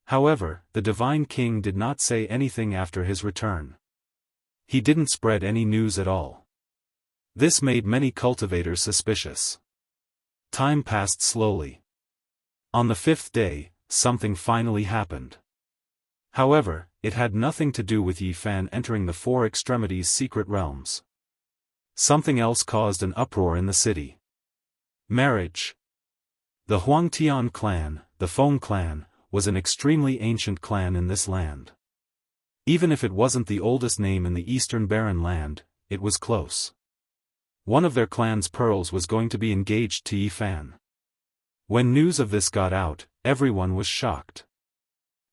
However, the Divine King did not say anything after his return. He didn't spread any news at all. This made many cultivators suspicious. Time passed slowly. On the fifth day, something finally happened. However, it had nothing to do with Yi Fan entering the Four Extremities secret realms. Something else caused an uproar in the city. Marriage. The Huangtian clan, the Feng clan, was an extremely ancient clan in this land. Even if it wasn't the oldest name in the Eastern Barren Land, it was close. One of their clan's pearls was going to be engaged to Yi Fan. When news of this got out, everyone was shocked.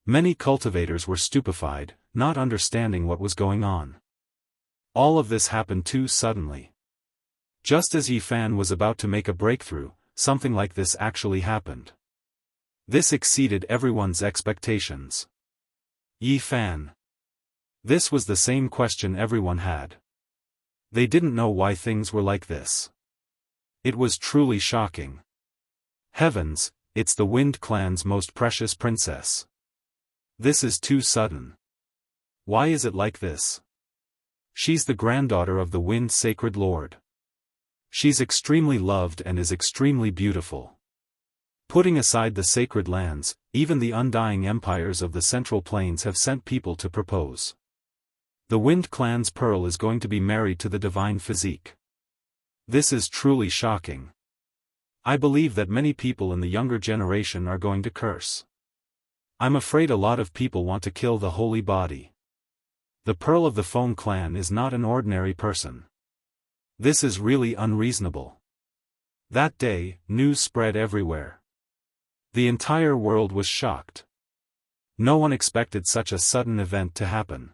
Many cultivators were stupefied, not understanding what was going on. All of this happened too suddenly. Just as Yi Fan was about to make a breakthrough, something like this actually happened. This exceeded everyone's expectations. Yi Fan. This was the same question everyone had. They didn't know why things were like this. It was truly shocking. Heavens, it's the Wind clan's most precious princess. This is too sudden. Why is it like this? She's the granddaughter of the Wind Sacred Lord. She's extremely loved and is extremely beautiful. Putting aside the sacred lands, even the undying empires of the Central Plains have sent people to propose. The Wind clan's pearl is going to be married to the divine physique. This is truly shocking. I believe that many people in the younger generation are going to curse. I'm afraid a lot of people want to kill the holy body. The pearl of the Feng clan is not an ordinary person. This is really unreasonable. That day, news spread everywhere. The entire world was shocked. No one expected such a sudden event to happen.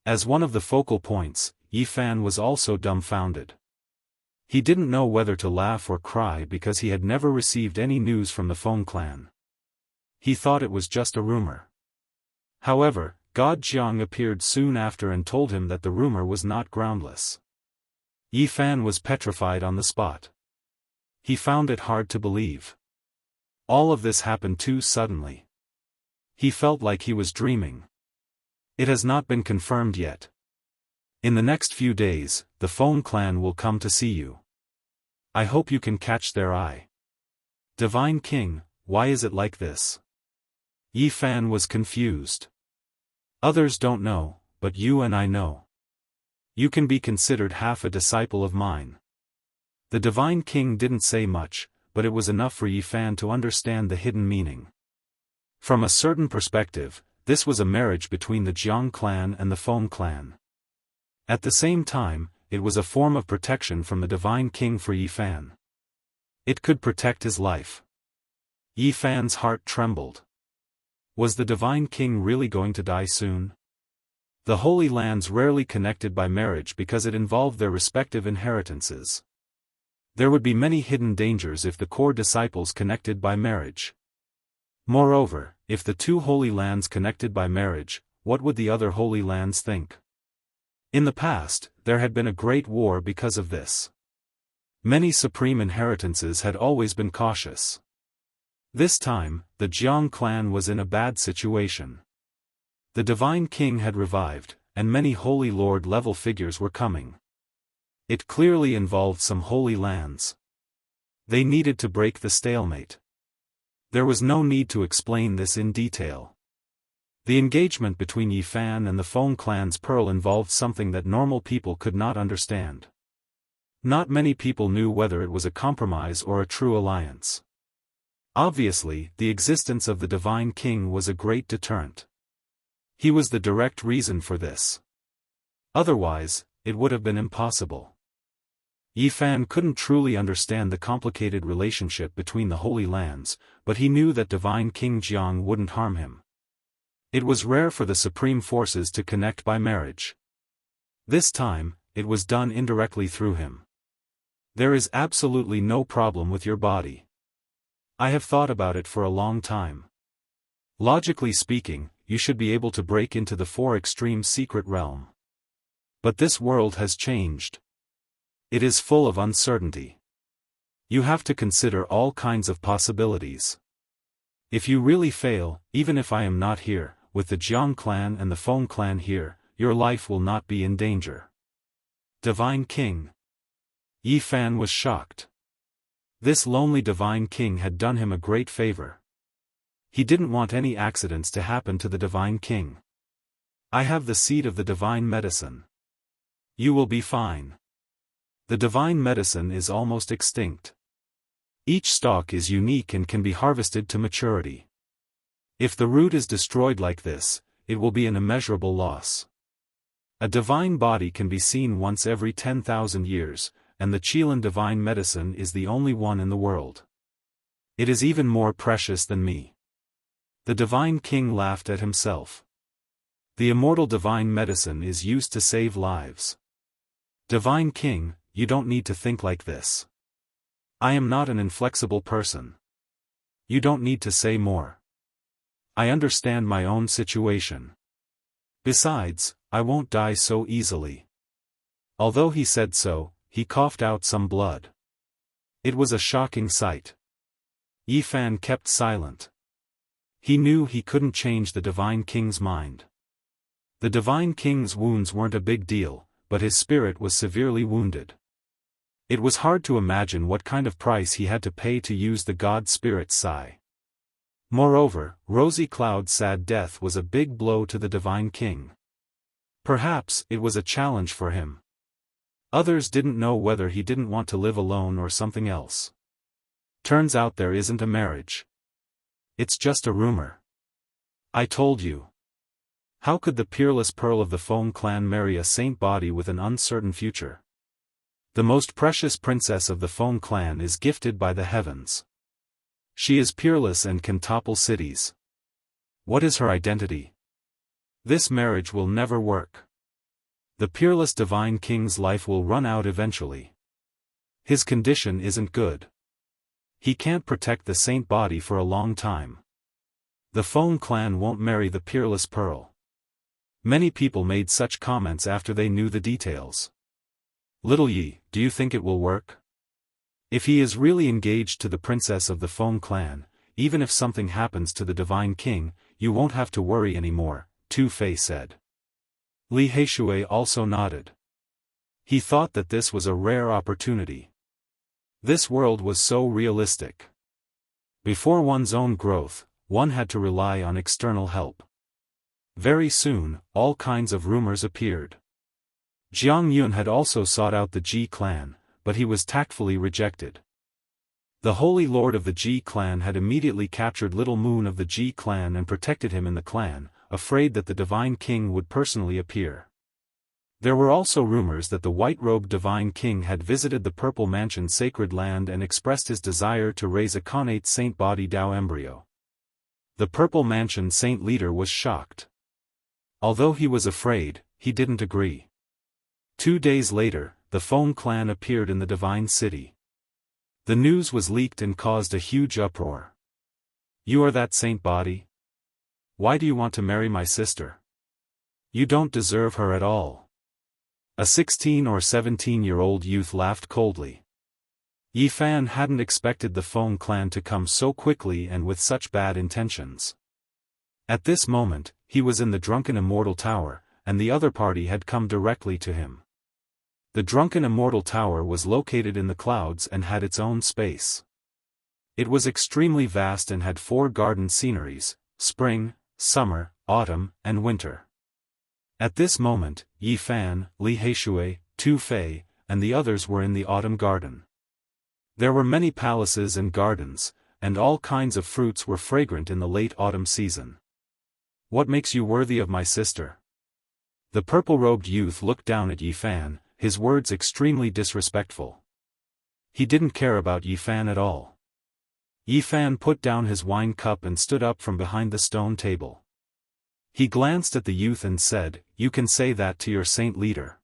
As one of the focal points, Yi Fan was also dumbfounded. He didn't know whether to laugh or cry because he had never received any news from the Feng clan. He thought it was just a rumor. However, God Jiang appeared soon after and told him that the rumor was not groundless. Yi Fan was petrified on the spot. He found it hard to believe. All of this happened too suddenly. He felt like he was dreaming. It has not been confirmed yet. In the next few days, the Feng clan will come to see you. I hope you can catch their eye. Divine King, why is it like this? Yi Fan was confused. Others don't know, but you and I know. You can be considered half a disciple of mine. The Divine King didn't say much, but it was enough for Yi Fan to understand the hidden meaning. From a certain perspective, this was a marriage between the Jiang clan and the Feng clan. At the same time, it was a form of protection from the Divine King for Yi Fan. It could protect his life. Yi Fan's heart trembled. Was the Divine King really going to die soon? The Holy Lands rarely connected by marriage because it involved their respective inheritances. There would be many hidden dangers if the core disciples connected by marriage. Moreover, if the two Holy Lands connected by marriage, what would the other Holy Lands think? In the past, there had been a great war because of this. Many supreme inheritances had always been cautious. This time, the Jiang clan was in a bad situation. The Divine King had revived, and many Holy Lord-level figures were coming. It clearly involved some Holy Lands. They needed to break the stalemate. There was no need to explain this in detail. The engagement between Yi Fan and the Feng clan's pearl involved something that normal people could not understand. Not many people knew whether it was a compromise or a true alliance. Obviously, the existence of the Divine King was a great deterrent. He was the direct reason for this. Otherwise, it would have been impossible. Yi Fan couldn't truly understand the complicated relationship between the Holy Lands, but he knew that Divine King Jiang wouldn't harm him. It was rare for the supreme forces to connect by marriage. This time, it was done indirectly through him. There is absolutely no problem with your body. I have thought about it for a long time. Logically speaking, you should be able to break into the four extreme secret realm. But this world has changed. It is full of uncertainty. You have to consider all kinds of possibilities. If you really fail, even if I am not here, with the Jiang clan and the Feng clan here, your life will not be in danger. Divine King. Yi Fan was shocked. This lonely Divine King had done him a great favor. He didn't want any accidents to happen to the Divine King. I have the seed of the Divine Medicine. You will be fine. The Divine Medicine is almost extinct. Each stalk is unique and can be harvested to maturity. If the root is destroyed like this, it will be an immeasurable loss. A divine body can be seen once every 10,000 years, and the Qilin Divine Medicine is the only one in the world. It is even more precious than me. The Divine King laughed at himself. The immortal Divine Medicine is used to save lives. Divine King, you don't need to think like this. I am not an inflexible person. You don't need to say more. I understand my own situation. Besides, I won't die so easily. Although he said so, he coughed out some blood. It was a shocking sight. Yi Fan kept silent. He knew he couldn't change the Divine King's mind. The Divine King's wounds weren't a big deal, but his spirit was severely wounded. It was hard to imagine what kind of price he had to pay to use the God Spirit's Sai. Moreover, Rosy Cloud's sad death was a big blow to the Divine King. Perhaps it was a challenge for him. Others didn't know whether he didn't want to live alone or something else. Turns out there isn't a marriage. It's just a rumor. I told you. How could the peerless pearl of the Feng clan marry a saint body with an uncertain future? The most precious princess of the Feng clan is gifted by the heavens. She is peerless and can topple cities. What is her identity? This marriage will never work. The peerless Divine King's life will run out eventually. His condition isn't good. He can't protect the saint body for a long time. The Feng clan won't marry the peerless pearl. Many people made such comments after they knew the details. Little Yi, do you think it will work? If he is really engaged to the princess of the Feng clan, even if something happens to the Divine King, you won't have to worry anymore, Tu Fei said. Li Heishui also nodded. He thought that this was a rare opportunity. This world was so realistic. Before one's own growth, one had to rely on external help. Very soon, all kinds of rumors appeared. Jiang Yun had also sought out the Ji clan, but he was tactfully rejected. The Holy Lord of the Ji clan had immediately captured Little Moon of the Ji clan and protected him in the clan, afraid that the Divine King would personally appear. There were also rumors that the white-robed Divine King had visited the Purple Mansion sacred land and expressed his desire to raise a connate saint body Dao embryo. The Purple Mansion saint leader was shocked. Although he was afraid, he didn't agree. 2 days later, the Feng clan appeared in the Divine City. The news was leaked and caused a huge uproar. You are that saint body? Why do you want to marry my sister? You don't deserve her at all. A 16 or 17-year-old youth laughed coldly. Yi Fan hadn't expected the Feng clan to come so quickly and with such bad intentions. At this moment, he was in the drunken Immortal Tower, and the other party had come directly to him. The drunken Immortal Tower was located in the clouds and had its own space. It was extremely vast and had 4 garden sceneries: spring, summer, autumn, and winter. At this moment, Yi Fan, Li Heishui, Tu Fei, and the others were in the autumn garden. There were many palaces and gardens, and all kinds of fruits were fragrant in the late autumn season. What makes you worthy of my sister? The purple-robed youth looked down at Yi Fan, his words extremely disrespectful. He didn't care about Yi Fan at all. Yi Fan put down his wine cup and stood up from behind the stone table. He glanced at the youth and said, "You can say that to your saint leader.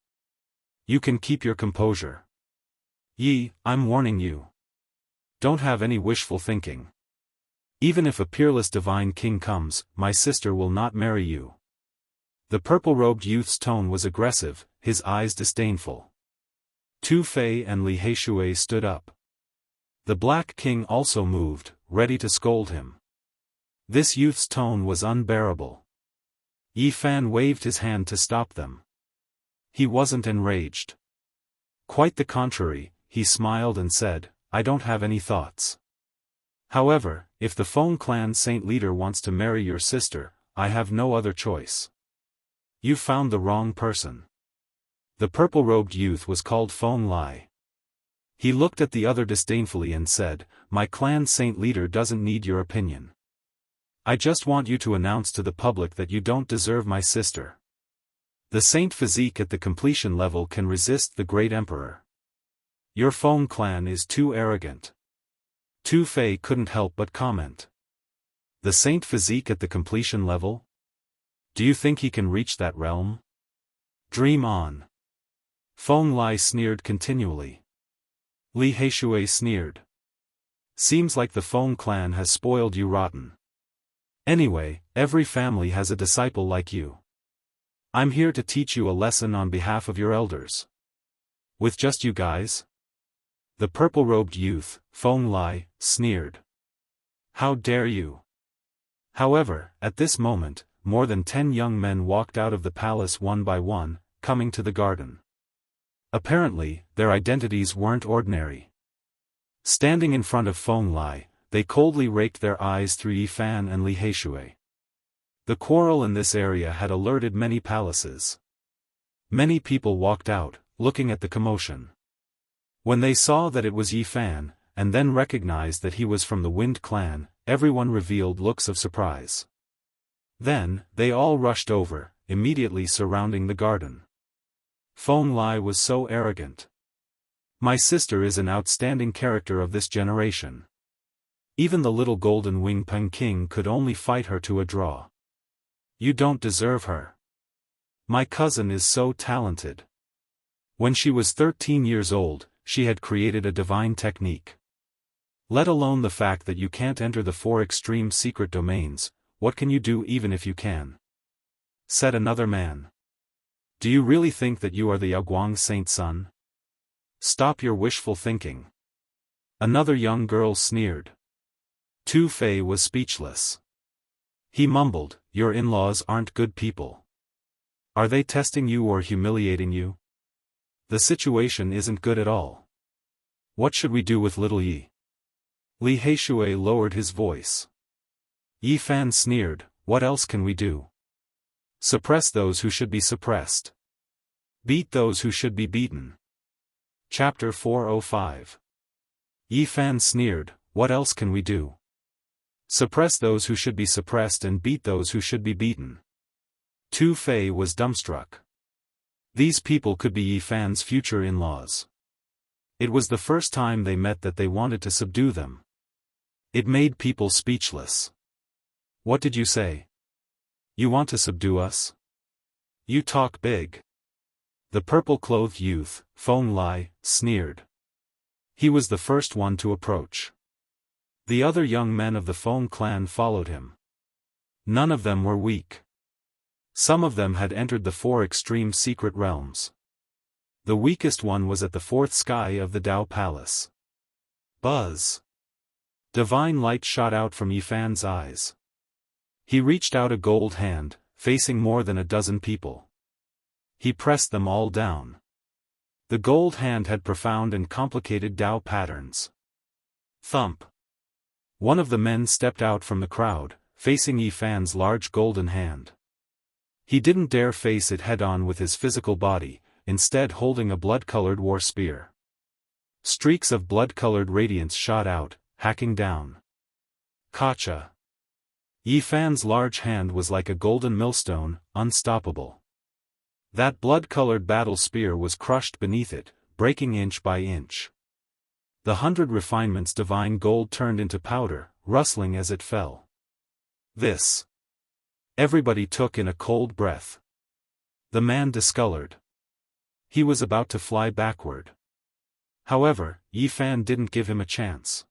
You can keep your composure. Yi, I'm warning you. Don't have any wishful thinking. Even if a peerless divine king comes, my sister will not marry you." The purple-robed youth's tone was aggressive, his eyes disdainful. Tu Fei and Li Heishui stood up. The Black King also moved, ready to scold him. This youth's tone was unbearable. Yi Fan waved his hand to stop them. He wasn't enraged. Quite the contrary, he smiled and said, "I don't have any thoughts. However, if the Feng clan saint leader wants to marry your sister, I have no other choice. You found the wrong person." The purple-robed youth was called Feng Lai. He looked at the other disdainfully and said, "My clan saint leader doesn't need your opinion. I just want you to announce to the public that you don't deserve my sister. The saint physique at the completion level can resist the great emperor. Your Feng clan is too arrogant." Tu Fei couldn't help but comment. The saint physique at the completion level? Do you think he can reach that realm? Dream on. Feng Lai sneered continually. Li Heishui sneered. Seems like the Feng clan has spoiled you rotten. Anyway, every family has a disciple like you. I'm here to teach you a lesson on behalf of your elders. With just you guys? The purple-robed youth, Feng Lai, sneered. How dare you? However, at this moment, more than 10 young men walked out of the palace one by one, coming to the garden. Apparently, their identities weren't ordinary. Standing in front of Feng Lai, they coldly raked their eyes through Yi Fan and Li Heishui. The quarrel in this area had alerted many palaces. Many people walked out, looking at the commotion. When they saw that it was Yi Fan, and then recognized that he was from the Wind clan, everyone revealed looks of surprise. Then, they all rushed over, immediately surrounding the garden. Feng Lai was so arrogant. My sister is an outstanding character of this generation. Even the little golden wing Peng King could only fight her to a draw. You don't deserve her. My cousin is so talented. When she was 13 years old, she had created a divine technique. Let alone the fact that you can't enter the 4 extreme secret domains, what can you do even if you can? Said another man. Do you really think that you are the Yaoguang saint's son? Stop your wishful thinking. Another young girl sneered. Tu Fei was speechless. He mumbled, "Your in-laws aren't good people. Are they testing you or humiliating you? The situation isn't good at all. What should we do with little Yi?" Li Heishui lowered his voice. Yi Fan sneered, "What else can we do? Suppress those who should be suppressed. Beat those who should be beaten." Chapter 405. Yi Fan sneered, "What else can we do? Suppress those who should be suppressed and beat those who should be beaten." Tu Fei was dumbstruck. These people could be Yi Fan's future in-laws. It was the first time they met that they wanted to subdue them. It made people speechless. What did you say? You want to subdue us? You talk big. The purple-clothed youth, Feng Lai, sneered. He was the first one to approach. The other young men of the Feng clan followed him. None of them were weak. Some of them had entered the 4 extreme secret realms. The weakest one was at the 4th sky of the Dao Palace. Buzz! Divine light shot out from Yi Fan's eyes. He reached out a gold hand, facing more than a dozen people. He pressed them all down. The gold hand had profound and complicated Dao patterns. Thump! One of the men stepped out from the crowd, facing Yi Fan's large golden hand. He didn't dare face it head-on with his physical body, instead holding a blood-colored war spear. Streaks of blood-colored radiance shot out, hacking down. Kacha! Yi Fan's large hand was like a golden millstone, unstoppable. That blood-colored battle spear was crushed beneath it, breaking inch by inch. The 100 refinements divine gold turned into powder, rustling as it fell. This. Everybody took in a cold breath. The man discolored. He was about to fly backward. However, Yi Fan didn't give him a chance.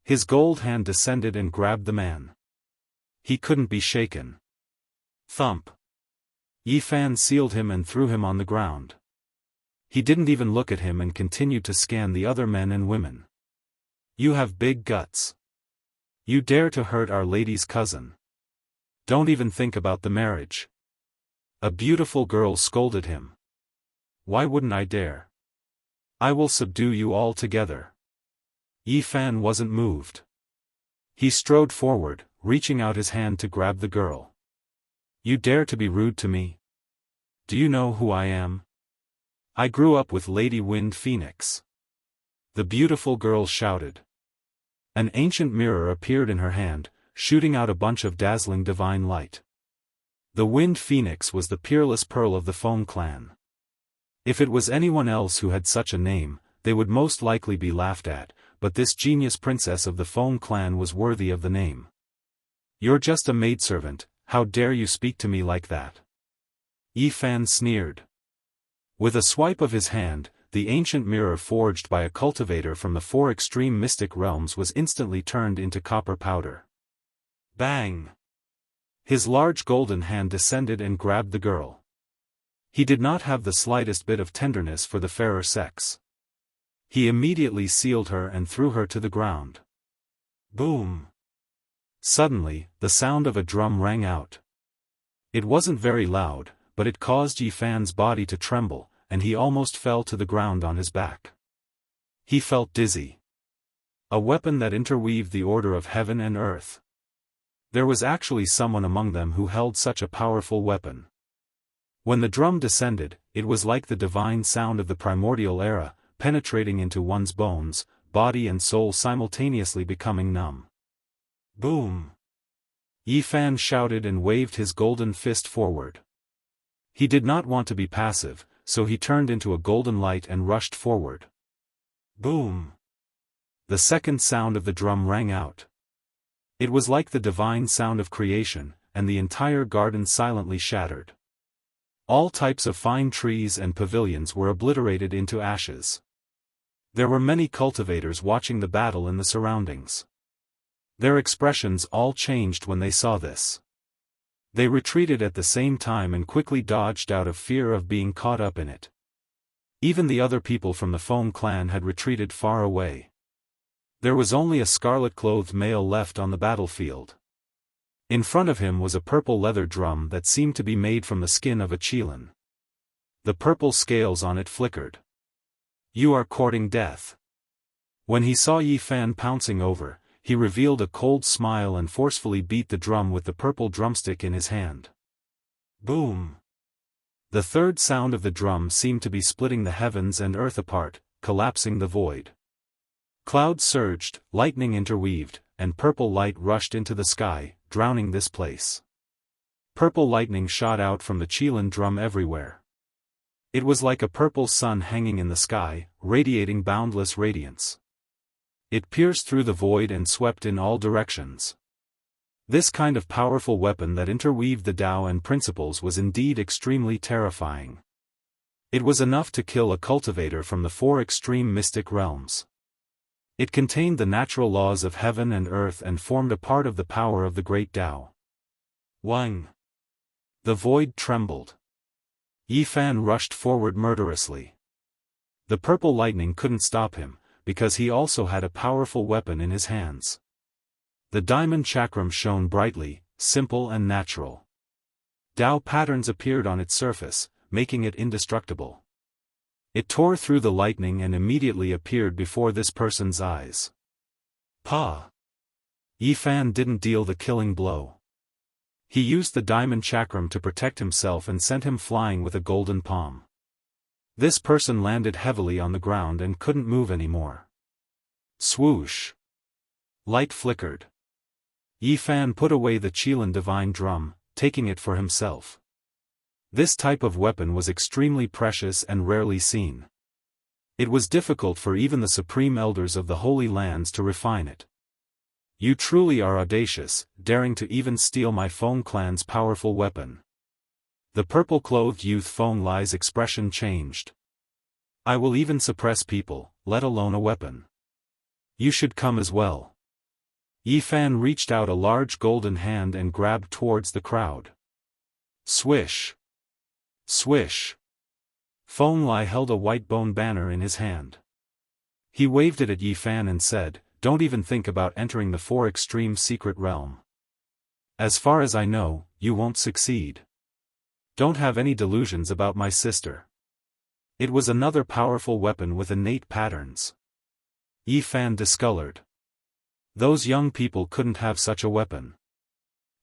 His gold hand descended and grabbed the man. He couldn't be shaken. Thump. Yi Fan sealed him and threw him on the ground. He didn't even look at him and continued to scan the other men and women. You have big guts. You dare to hurt Our Lady's cousin. Don't even think about the marriage. A beautiful girl scolded him. Why wouldn't I dare? I will subdue you all together. Yi Fan wasn't moved. He strode forward, reaching out his hand to grab the girl. You dare to be rude to me? Do you know who I am? I grew up with Lady Wind Phoenix. The beautiful girl shouted. An ancient mirror appeared in her hand, shooting out a bunch of dazzling divine light. The Wind Phoenix was the peerless pearl of the Foam clan. If it was anyone else who had such a name, they would most likely be laughed at, but this genius princess of the Foam clan was worthy of the name. You're just a maidservant, how dare you speak to me like that? Yi Fan sneered. With a swipe of his hand, the ancient mirror forged by a cultivator from the 4 extreme mystic realms was instantly turned into copper powder. Bang! His large golden hand descended and grabbed the girl. He did not have the slightest bit of tenderness for the fairer sex. He immediately sealed her and threw her to the ground. Boom! Suddenly, the sound of a drum rang out. It wasn't very loud, but it caused Yi Fan's body to tremble, and he almost fell to the ground on his back. He felt dizzy. A weapon that interweaved the order of heaven and earth. There was actually someone among them who held such a powerful weapon. When the drum descended, it was like the divine sound of the primordial era, penetrating into one's bones, body and soul simultaneously becoming numb. Boom! Yi Fan shouted and waved his golden fist forward. He did not want to be passive, so he turned into a golden light and rushed forward. Boom! The second sound of the drum rang out. It was like the divine sound of creation, and the entire garden silently shattered. All types of fine trees and pavilions were obliterated into ashes. There were many cultivators watching the battle in the surroundings. Their expressions all changed when they saw this. They retreated at the same time and quickly dodged out of fear of being caught up in it. Even the other people from the Foam clan had retreated far away. There was only a scarlet-clothed male left on the battlefield. In front of him was a purple leather drum that seemed to be made from the skin of a qilin. The purple scales on it flickered. You are courting death. When he saw Yi Fan pouncing over, he revealed a cold smile and forcefully beat the drum with the purple drumstick in his hand. Boom! The third sound of the drum seemed to be splitting the heavens and earth apart, collapsing the void. Clouds surged, lightning interweaved, and purple light rushed into the sky, drowning this place. Purple lightning shot out from the qilin drum everywhere. It was like a purple sun hanging in the sky, radiating boundless radiance. It pierced through the void and swept in all directions. This kind of powerful weapon that interweaved the Tao and principles was indeed extremely terrifying. It was enough to kill a cultivator from the 4 extreme mystic realms. It contained the natural laws of heaven and earth and formed a part of the power of the great Tao. Wang! The void trembled. Yi Fan rushed forward murderously. The purple lightning couldn't stop him, because he also had a powerful weapon in his hands. The diamond chakram shone brightly, simple and natural. Tao patterns appeared on its surface, making it indestructible. It tore through the lightning and immediately appeared before this person's eyes. Pa! Yi Fan didn't deal the killing blow. He used the diamond chakram to protect himself and sent him flying with a golden palm. This person landed heavily on the ground and couldn't move anymore. Swoosh! Light flickered. Yi Fan put away the qilin divine drum, taking it for himself. This type of weapon was extremely precious and rarely seen. It was difficult for even the supreme elders of the Holy Lands to refine it. You truly are audacious, daring to even steal my Feng clan's powerful weapon. The purple-clothed youth Feng Lai's expression changed. I will even suppress people, let alone a weapon. You should come as well. Yi Fan reached out a large golden hand and grabbed towards the crowd. Swish! Swish! Feng Lai held a white bone banner in his hand. He waved it at Yi Fan and said, "Don't even think about entering the Four Extreme Secret Realm. As far as I know, you won't succeed. Don't have any delusions about my sister." It was another powerful weapon with innate patterns. Yi Fan discolored. Those young people couldn't have such a weapon.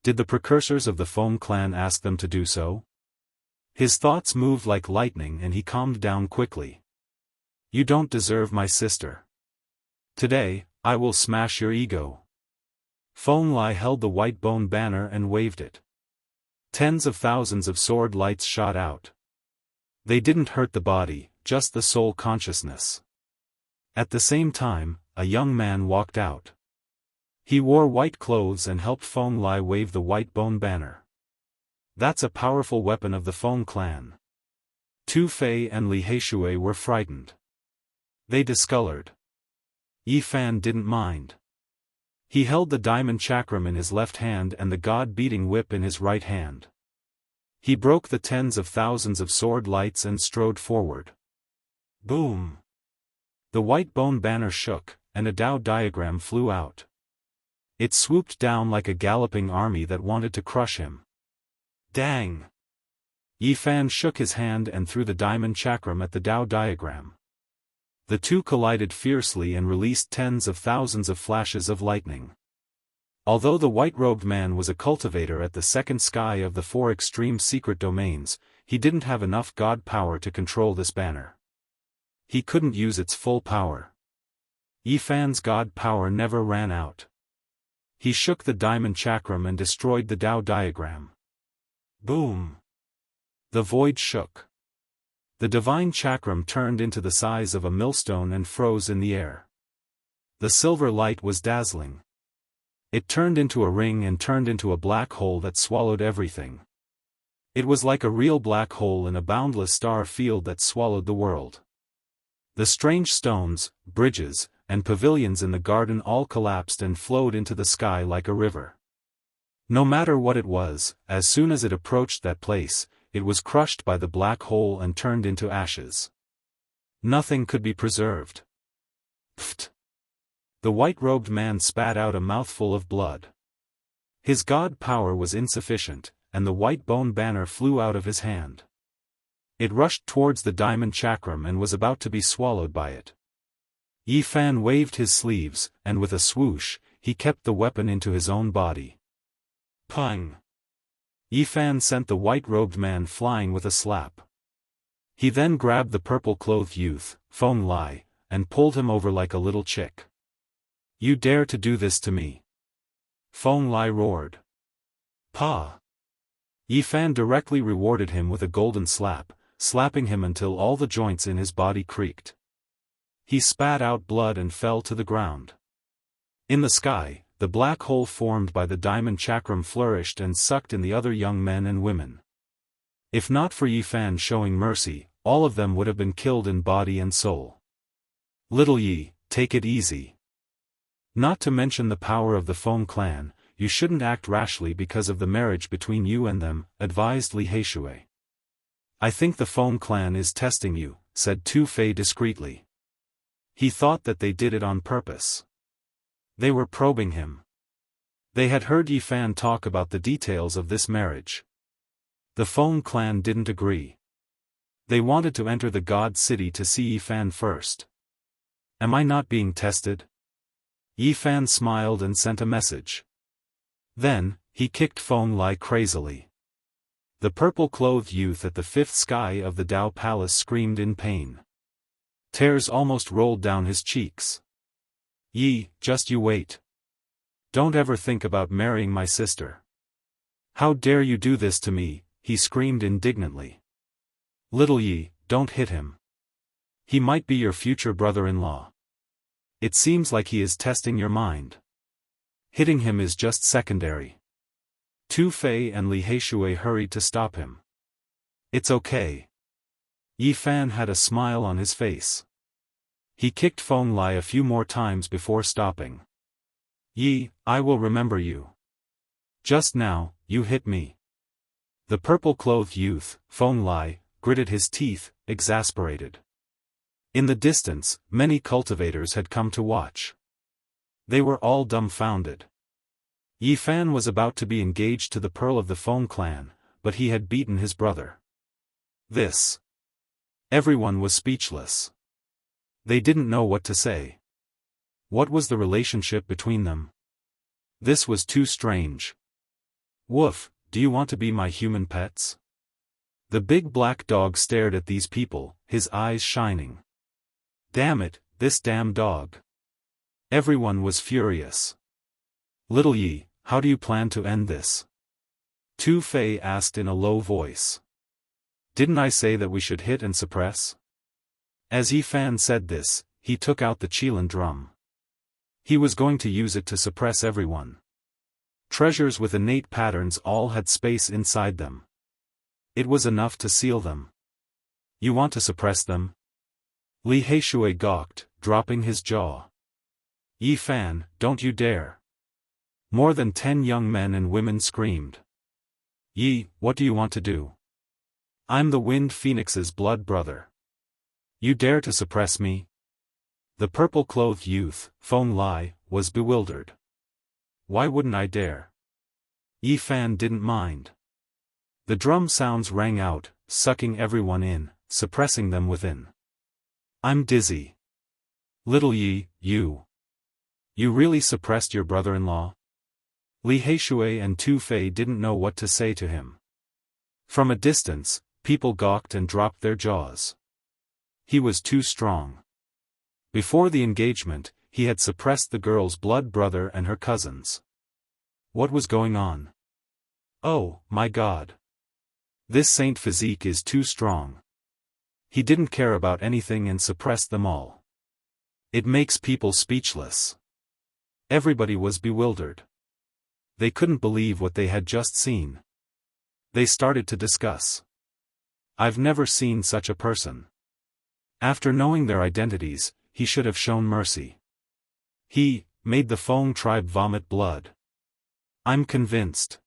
Did the precursors of the Feng clan ask them to do so? His thoughts moved like lightning and he calmed down quickly. You don't deserve my sister. Today, I will smash your ego. Feng Lai held the white bone banner and waved it. Tens of thousands of sword lights shot out. They didn't hurt the body, just the soul consciousness. At the same time, a young man walked out. He wore white clothes and helped Feng Lai wave the white bone banner. That's a powerful weapon of the Feng clan. Tu Fei and Li Heishui were frightened. They discolored. Yi Fan didn't mind. He held the diamond chakram in his left hand and the god-beating whip in his right hand. He broke the tens of thousands of sword lights and strode forward. Boom! The white bone banner shook, and a Dao diagram flew out. It swooped down like a galloping army that wanted to crush him. Dang! Yi Fan shook his hand and threw the diamond chakram at the Dao diagram. The two collided fiercely and released tens of thousands of flashes of lightning. Although the white-robed man was a cultivator at the second sky of the Four Extreme Secret Domains, he didn't have enough god power to control this banner. He couldn't use its full power. Yi Fan's god power never ran out. He shook the diamond chakram and destroyed the Dao diagram. Boom! The void shook. The divine chakram turned into the size of a millstone and froze in the air. The silver light was dazzling. It turned into a ring and turned into a black hole that swallowed everything. It was like a real black hole in a boundless star field that swallowed the world. The strange stones, bridges, and pavilions in the garden all collapsed and flowed into the sky like a river. No matter what it was, as soon as it approached that place, it was crushed by the black hole and turned into ashes. Nothing could be preserved. Pfft! The white-robed man spat out a mouthful of blood. His god power was insufficient, and the white bone banner flew out of his hand. It rushed towards the diamond chakram and was about to be swallowed by it. Yi Fan waved his sleeves, and with a swoosh, he kept the weapon into his own body. Pang! Yi Fan sent the white-robed man flying with a slap. He then grabbed the purple-clothed youth, Feng Lai, and pulled him over like a little chick. You dare to do this to me? Feng Lai roared. Pa! Yi Fan directly rewarded him with a golden slap, slapping him until all the joints in his body creaked. He spat out blood and fell to the ground. In the sky, the black hole formed by the diamond chakram flourished and sucked in the other young men and women. If not for Yi Fan showing mercy, all of them would have been killed in body and soul. Little Yi, take it easy. Not to mention the power of the Feng clan, you shouldn't act rashly because of the marriage between you and them, advised Li Heishui. I think the Feng clan is testing you, said Tu Fei discreetly. He thought that they did it on purpose. They were probing him. They had heard Yi Fan talk about the details of this marriage. The Feng clan didn't agree. They wanted to enter the God City to see Yi Fan first. Am I not being tested? Yi Fan smiled and sent a message. Then, he kicked Feng Lai crazily. The purple-clothed youth at the fifth sky of the Dao Palace screamed in pain. Tears almost rolled down his cheeks. Yi, just you wait. Don't ever think about marrying my sister. How dare you do this to me, he screamed indignantly. Little Yi, don't hit him. He might be your future brother-in-law. It seems like he is testing your mind. Hitting him is just secondary. Tu Fei and Li Heishui hurried to stop him. It's okay. Yi Fan had a smile on his face. He kicked Feng Lai a few more times before stopping. Yi, I will remember you. Just now, you hit me. The purple-clothed youth, Feng Lai, gritted his teeth, exasperated. In the distance, many cultivators had come to watch. They were all dumbfounded. Yi Fan was about to be engaged to the Pearl of the Feng clan, but he had beaten his brother. This. Everyone was speechless. They didn't know what to say. What was the relationship between them? This was too strange. Woof, do you want to be my human pets? The big black dog stared at these people, his eyes shining. Damn it, this damn dog. Everyone was furious. Little Yi, how do you plan to end this? Tu Fei asked in a low voice. Didn't I say that we should hit and suppress? As Yi Fan said this, he took out the Qilin drum. He was going to use it to suppress everyone. Treasures with innate patterns all had space inside them. It was enough to seal them. You want to suppress them? Li Heishui gawked, dropping his jaw. Yi Fan, don't you dare. More than 10 young men and women screamed. Yi, what do you want to do? I'm the Wind Phoenix's blood brother. You dare to suppress me? The purple-clothed youth, Feng Lai, was bewildered. Why wouldn't I dare? Yi Fan didn't mind. The drum sounds rang out, sucking everyone in, suppressing them within. I'm dizzy. Little Yi, you really suppressed your brother-in-law? Li Heishui and Tu Fei didn't know what to say to him. From a distance, people gawked and dropped their jaws. He was too strong. Before the engagement, he had suppressed the girl's blood brother and her cousins. What was going on? Oh, my God. This saint physique is too strong. He didn't care about anything and suppressed them all. It makes people speechless. Everybody was bewildered. They couldn't believe what they had just seen. They started to discuss. I've never seen such a person. After knowing their identities, he should have shown mercy. He made the Feng tribe vomit blood. I'm convinced.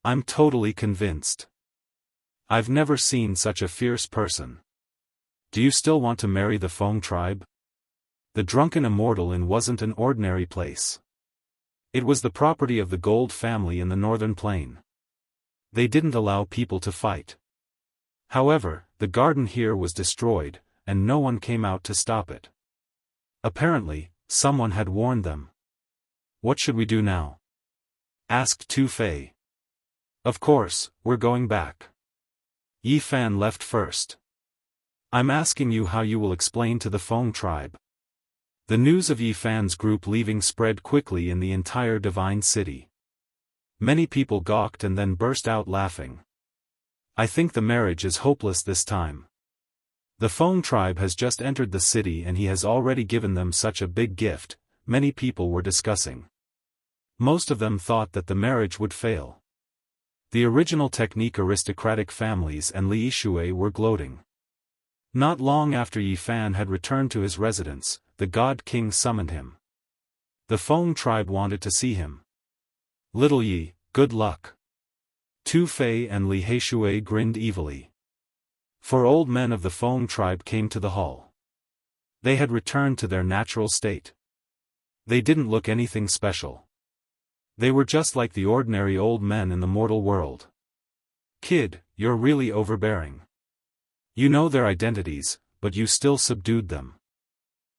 I'm totally convinced. I've never seen such a fierce person. Do you still want to marry the Feng tribe? The drunken Immortal Inn wasn't an ordinary place. It was the property of the Gold family in the northern plain. They didn't allow people to fight. However, the garden here was destroyed, and no one came out to stop it. Apparently, someone had warned them. What should we do now? Asked Tu Fei. Of course, we're going back. Yi Fan left first. I'm asking you how you will explain to the Feng tribe. The news of Yi Fan's group leaving spread quickly in the entire divine city. Many people gawked and then burst out laughing. I think the marriage is hopeless this time. The Feng tribe has just entered the city and he has already given them such a big gift, many people were discussing. Most of them thought that the marriage would fail. The original technique aristocratic families and Li Heishui were gloating. Not long after Yi Fan had returned to his residence, the God King summoned him. The Feng tribe wanted to see him. Little Yi, good luck. Tu Fei and Li Heishui grinned evilly. 4 old men of the Feng tribe came to the hall. They had returned to their natural state. They didn't look anything special. They were just like the ordinary old men in the mortal world. Kid, you're really overbearing. You know their identities, but you still subdued them.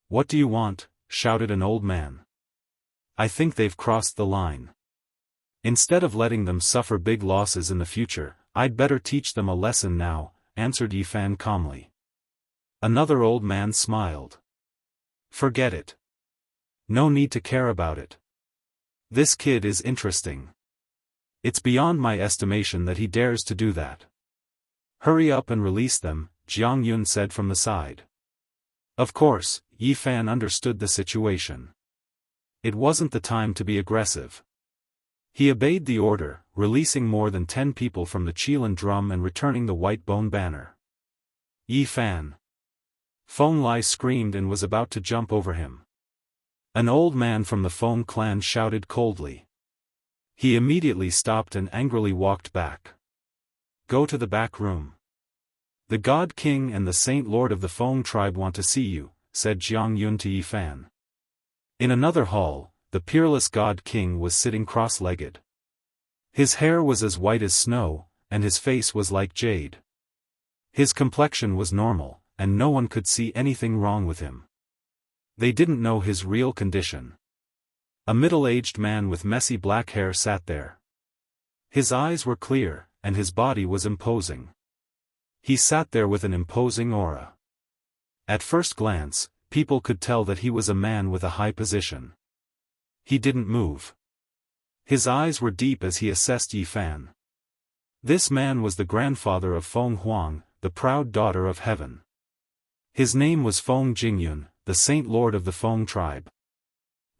What do you want? Shouted an old man. I think they've crossed the line. Instead of letting them suffer big losses in the future, I'd better teach them a lesson now, answered Yi Fan calmly. Another old man smiled. Forget it. No need to care about it. This kid is interesting. It's beyond my estimation that he dares to do that. Hurry up and release them, Jianghu said from the side. Of course, Yi Fan understood the situation. It wasn't the time to be aggressive. He obeyed the order, releasing more than 10 people from the Qilin drum and returning the white bone banner. Yi Fan! Feng Lai screamed and was about to jump over him. An old man from the Feng clan shouted coldly. He immediately stopped and angrily walked back. Go to the back room. The God King and the Saint Lord of the Feng tribe want to see you, said Jianghu to Yi Fan. In another hall, the peerless God King was sitting cross-legged. His hair was as white as snow, and his face was like jade. His complexion was normal, and no one could see anything wrong with him. They didn't know his real condition. A middle-aged man with messy black hair sat there. His eyes were clear, and his body was imposing. He sat there with an imposing aura. At first glance, people could tell that he was a man with a high position. He didn't move. His eyes were deep as he assessed Yi Fan. This man was the grandfather of Feng Huang, the proud daughter of heaven. His name was Feng Jingyun, the Saint Lord of the Feng tribe.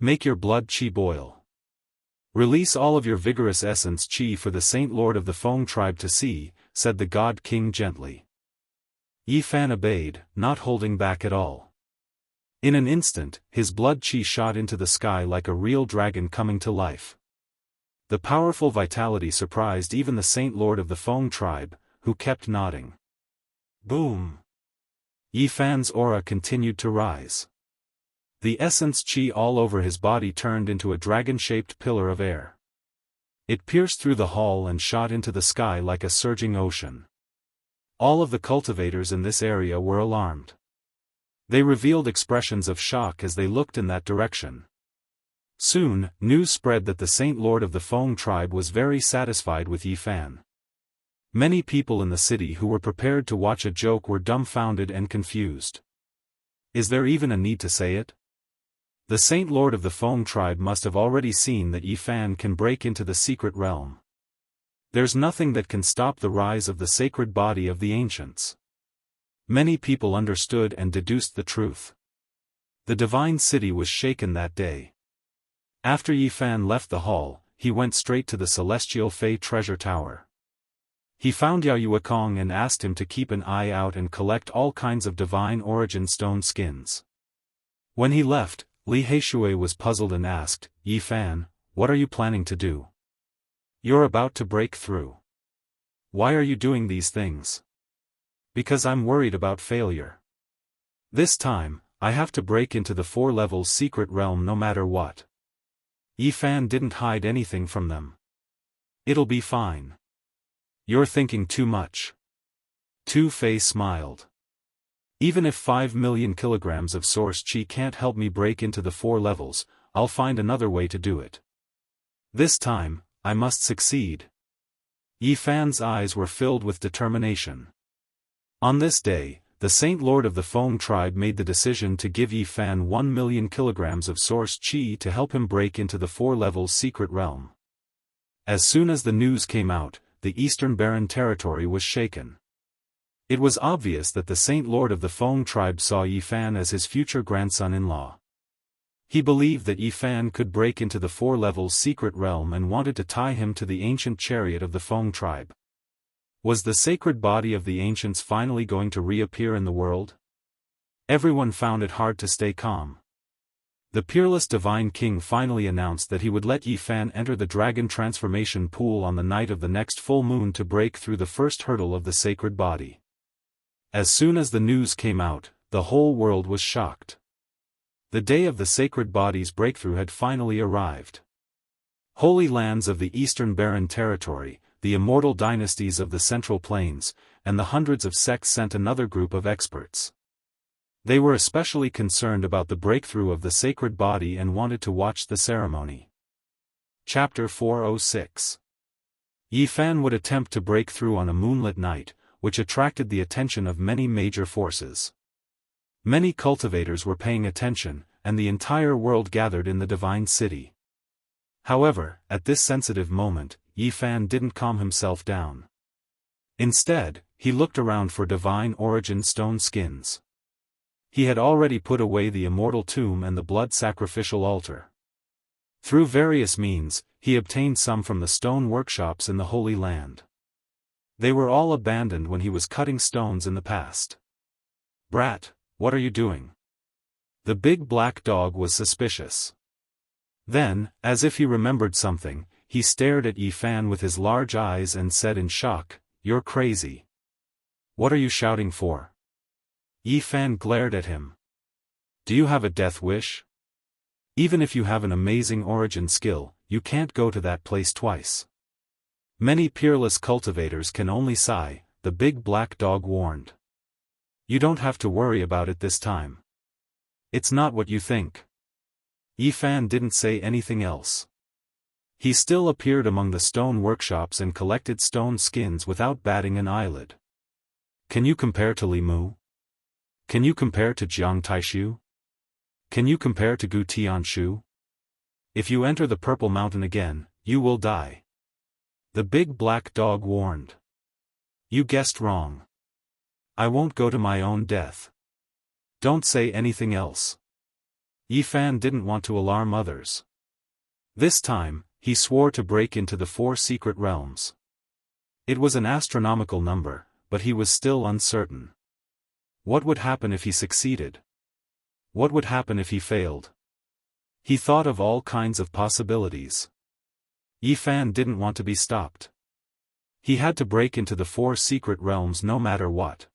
Make your blood qi boil. Release all of your vigorous essence qi for the Saint Lord of the Feng tribe to see, said the God King gently. Yi Fan obeyed, not holding back at all. In an instant, his blood qi shot into the sky like a real dragon coming to life. The powerful vitality surprised even the Saint Lord of the Feng tribe, who kept nodding. Boom! Yi Fan's aura continued to rise. The essence qi all over his body turned into a dragon-shaped pillar of air. It pierced through the hall and shot into the sky like a surging ocean. All of the cultivators in this area were alarmed. They revealed expressions of shock as they looked in that direction. Soon, news spread that the Saint Lord of the Feng tribe was very satisfied with Yi Fan. Many people in the city who were prepared to watch a joke were dumbfounded and confused. Is there even a need to say it? The Saint Lord of the Feng tribe must have already seen that Yi Fan can break into the secret realm. There's nothing that can stop the rise of the sacred body of the ancients. Many people understood and deduced the truth. The divine city was shaken that day. After Yi Fan left the hall, he went straight to the celestial Fei treasure tower. He found Yao Yuekong and asked him to keep an eye out and collect all kinds of divine origin stone skins. When he left, Li Heishui was puzzled and asked, Yi Fan, what are you planning to do? You're about to break through. Why are you doing these things? Because I'm worried about failure. This time, I have to break into the 4 levels secret realm no matter what. Yi Fan didn't hide anything from them. It'll be fine. You're thinking too much. Tu Fei smiled. Even if 5 million kilograms of source qi can't help me break into the 4 levels, I'll find another way to do it. This time, I must succeed. Yi Fan's eyes were filled with determination. On this day, the Saint Lord of the Feng tribe made the decision to give Yi Fan 1 million kilograms of source qi to help him break into the 4 levels secret realm. As soon as the news came out, the Eastern Barren territory was shaken. It was obvious that the Saint Lord of the Feng tribe saw Yi Fan as his future grandson-in-law. He believed that Yi Fan could break into the 4 levels secret realm and wanted to tie him to the ancient chariot of the Feng tribe. Was the sacred body of the ancients finally going to reappear in the world? Everyone found it hard to stay calm. The peerless divine king finally announced that he would let Yi Fan enter the dragon transformation pool on the night of the next full moon to break through the first hurdle of the sacred body. As soon as the news came out, the whole world was shocked. The day of the sacred body's breakthrough had finally arrived. Holy lands of the Eastern Barren territory, the immortal dynasties of the Central Plains, and the hundreds of sects sent another group of experts. They were especially concerned about the breakthrough of the sacred body and wanted to watch the ceremony. Chapter 406. Yi Fan would attempt to break through on a moonlit night, which attracted the attention of many major forces. Many cultivators were paying attention, and the entire world gathered in the divine city. However, at this sensitive moment, Yi Fan didn't calm himself down. Instead, he looked around for divine origin stone skins. He had already put away the immortal tomb and the blood sacrificial altar. Through various means, he obtained some from the stone workshops in the Holy Land. They were all abandoned when he was cutting stones in the past. "Brat, what are you doing?" The big black dog was suspicious. Then, as if he remembered something, he stared at Yi Fan with his large eyes and said in shock, "You're crazy. What are you shouting for?" Yi Fan glared at him. "Do you have a death wish? Even if you have an amazing origin skill, you can't go to that place twice." "Many peerless cultivators can only sigh," the big black dog warned. "You don't have to worry about it this time. It's not what you think." Yi Fan didn't say anything else. He still appeared among the stone workshops and collected stone skins without batting an eyelid. "Can you compare to Li Mu? Can you compare to Jiang Taishu? Can you compare to Gu Tianshu? If you enter the Purple Mountain again, you will die." The big black dog warned. "You guessed wrong. I won't go to my own death. Don't say anything else." Yi Fan didn't want to alarm others. This time, he swore to break into the 4 secret realms. It was an astronomical number, but he was still uncertain. What would happen if he succeeded? What would happen if he failed? He thought of all kinds of possibilities. Yi Fan didn't want to be stopped. He had to break into the 4 secret realms no matter what.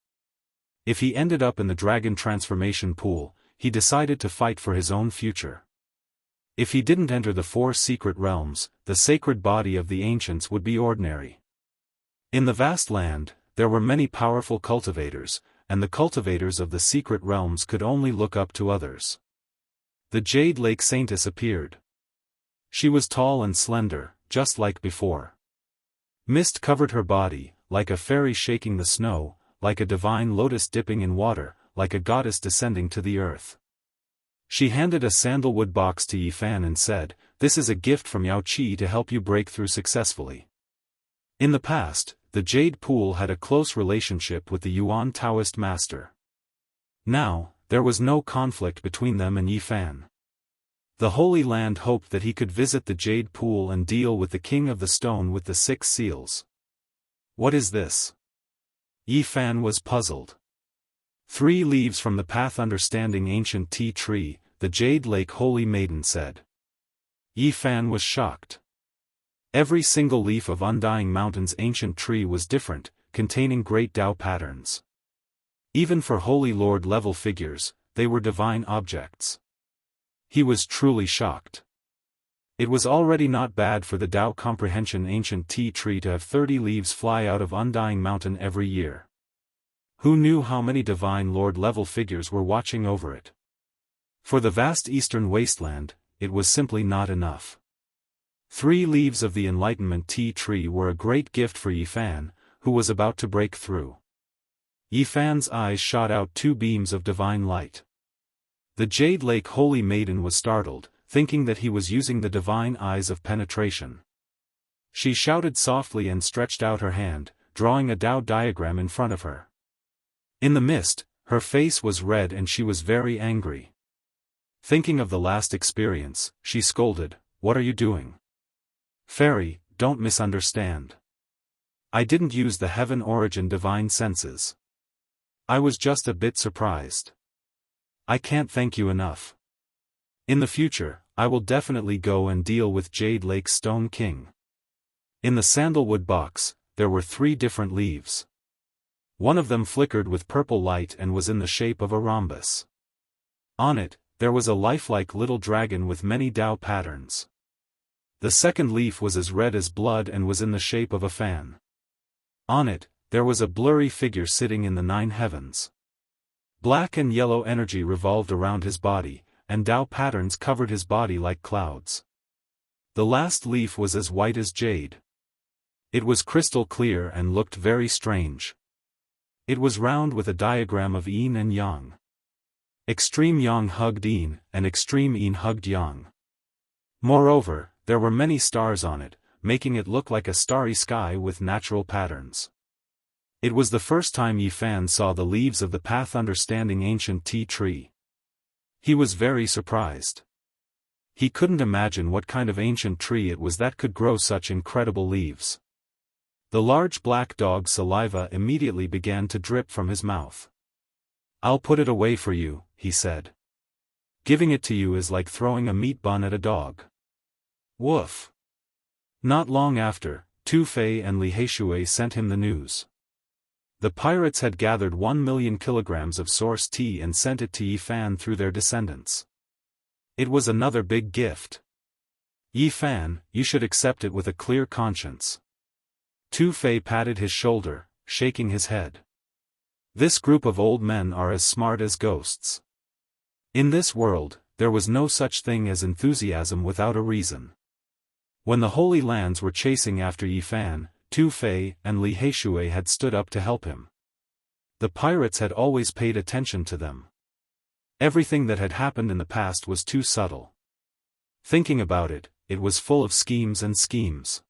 If he ended up in the dragon transformation pool, he decided to fight for his own future. If he didn't enter the 4 secret realms, the sacred body of the ancients would be ordinary. In the vast land, there were many powerful cultivators, and the cultivators of the secret realms could only look up to others. The Jade Lake Saintess appeared. She was tall and slender, just like before. Mist covered her body, like a fairy shaking the snow, like a divine lotus dipping in water, like a goddess descending to the earth. She handed a sandalwood box to Yi Fan and said, "This is a gift from Yao Qi to help you break through successfully." In the past, the Jade Pool had a close relationship with the Yuan Taoist master. Now, there was no conflict between them and Yi Fan. The Holy Land hoped that he could visit the Jade Pool and deal with the King of the Stone with the 6 seals. "What is this?" Yi Fan was puzzled. 3 leaves from the path understanding ancient tea tree, the Jade Lake Holy Maiden said. Yi Fan was shocked. Every single leaf of Undying Mountain's ancient tree was different, containing great Tao patterns. Even for Holy Lord level figures, they were divine objects. He was truly shocked. It was already not bad for the Tao Comprehension ancient tea tree to have 30 leaves fly out of Undying Mountain every year. Who knew how many Divine Lord level figures were watching over it? For the vast eastern wasteland, it was simply not enough. 3 leaves of the Enlightenment tea tree were a great gift for Yi Fan, who was about to break through. Yi Fan's eyes shot out 2 beams of divine light. The Jade Lake Holy Maiden was startled, thinking that he was using the divine eyes of penetration. She shouted softly and stretched out her hand, drawing a Tao diagram in front of her. In the mist, her face was red and she was very angry. Thinking of the last experience, she scolded, "What are you doing? Fairy, don't misunderstand. I didn't use the heaven origin divine senses. I was just a bit surprised. I can't thank you enough. In the future, I will definitely go and deal with Jade Lake Stone King." In the sandalwood box, there were 3 different leaves. One of them flickered with purple light and was in the shape of a rhombus. On it, there was a lifelike little dragon with many Tao patterns. The second leaf was as red as blood and was in the shape of a fan. On it, there was a blurry figure sitting in the 9 heavens. Black and yellow energy revolved around his body, and Tao patterns covered his body like clouds. The last leaf was as white as jade. It was crystal clear and looked very strange. It was round with a diagram of yin and yang. Extreme yang hugged yin, and extreme yin hugged yang. Moreover, there were many stars on it, making it look like a starry sky with natural patterns. It was the first time Yi Fan saw the leaves of the path understanding ancient tea tree. He was very surprised. He couldn't imagine what kind of ancient tree it was that could grow such incredible leaves. The large black dog's saliva immediately began to drip from his mouth. "I'll put it away for you," he said. "Giving it to you is like throwing a meat bun at a dog." Woof. Not long after, Tu Fei and Li Heishui sent him the news. The pirates had gathered 1 million kilograms of source tea and sent it to Yi Fan through their descendants. It was another big gift. "Yi Fan, you should accept it with a clear conscience." Tu Fei patted his shoulder, shaking his head. "This group of old men are as smart as ghosts. In this world, there was no such thing as enthusiasm without a reason." When the Holy Lands were chasing after Yi Fan, Tu Fei and Li Heishui had stood up to help him. The pirates had always paid attention to them. Everything that had happened in the past was too subtle. Thinking about it, it was full of schemes and schemes.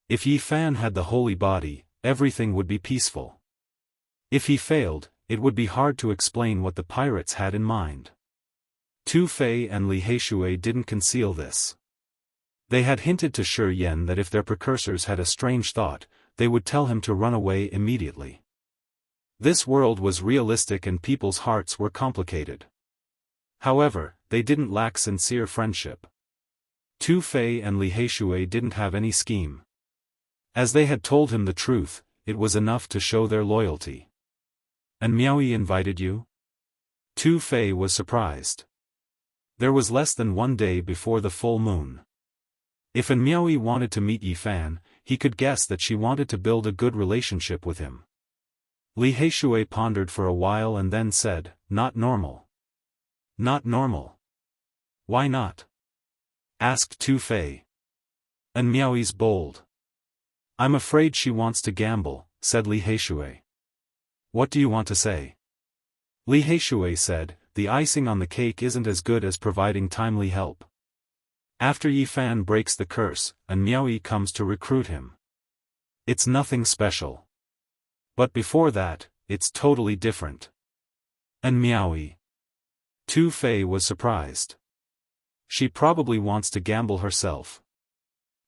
If Yi Fan had the holy body, everything would be peaceful. If he failed, it would be hard to explain what the pirates had in mind. Tu Fei and Li Heishui didn't conceal this. They had hinted to Shi Yan that if their precursors had a strange thought, they would tell him to run away immediately. This world was realistic and people's hearts were complicated. However, they didn't lack sincere friendship. Tu Fei and Li Heishui didn't have any scheme. As they had told him the truth, it was enough to show their loyalty. "And Miaoyi invited you?" Tu Fei was surprised. There was less than 1 day before the full moon. If Miaoyi wanted to meet Yi Fan, he could guess that she wanted to build a good relationship with him. Li Heishui pondered for a while and then said, "Not normal." "Not normal? Why not?" asked Tu Fei. "And Miaoyi's bold." "I'm afraid she wants to gamble," said Li Heishui. "What do you want to say?" Li Heishui said, "The icing on the cake isn't as good as providing timely help. After Yi Fan breaks the curse, Miaoyi comes to recruit him. It's nothing special. But before that, it's totally different." "And Miaoyi?" Tu Fei was surprised. "She probably wants to gamble herself.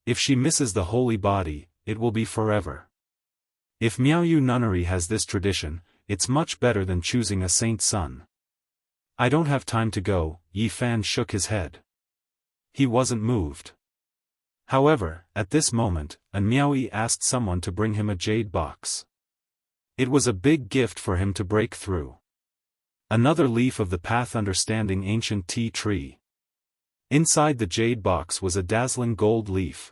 If she misses the holy body, it will be forever. If Miaoyu nunnery has this tradition, it's much better than choosing a saint's son." "I don't have time to go," Yi Fan shook his head. He wasn't moved. However, at this moment, Miaoyi asked someone to bring him a jade box. It was a big gift for him to break through. Another leaf of the path understanding ancient tea tree. Inside the jade box was a dazzling gold leaf.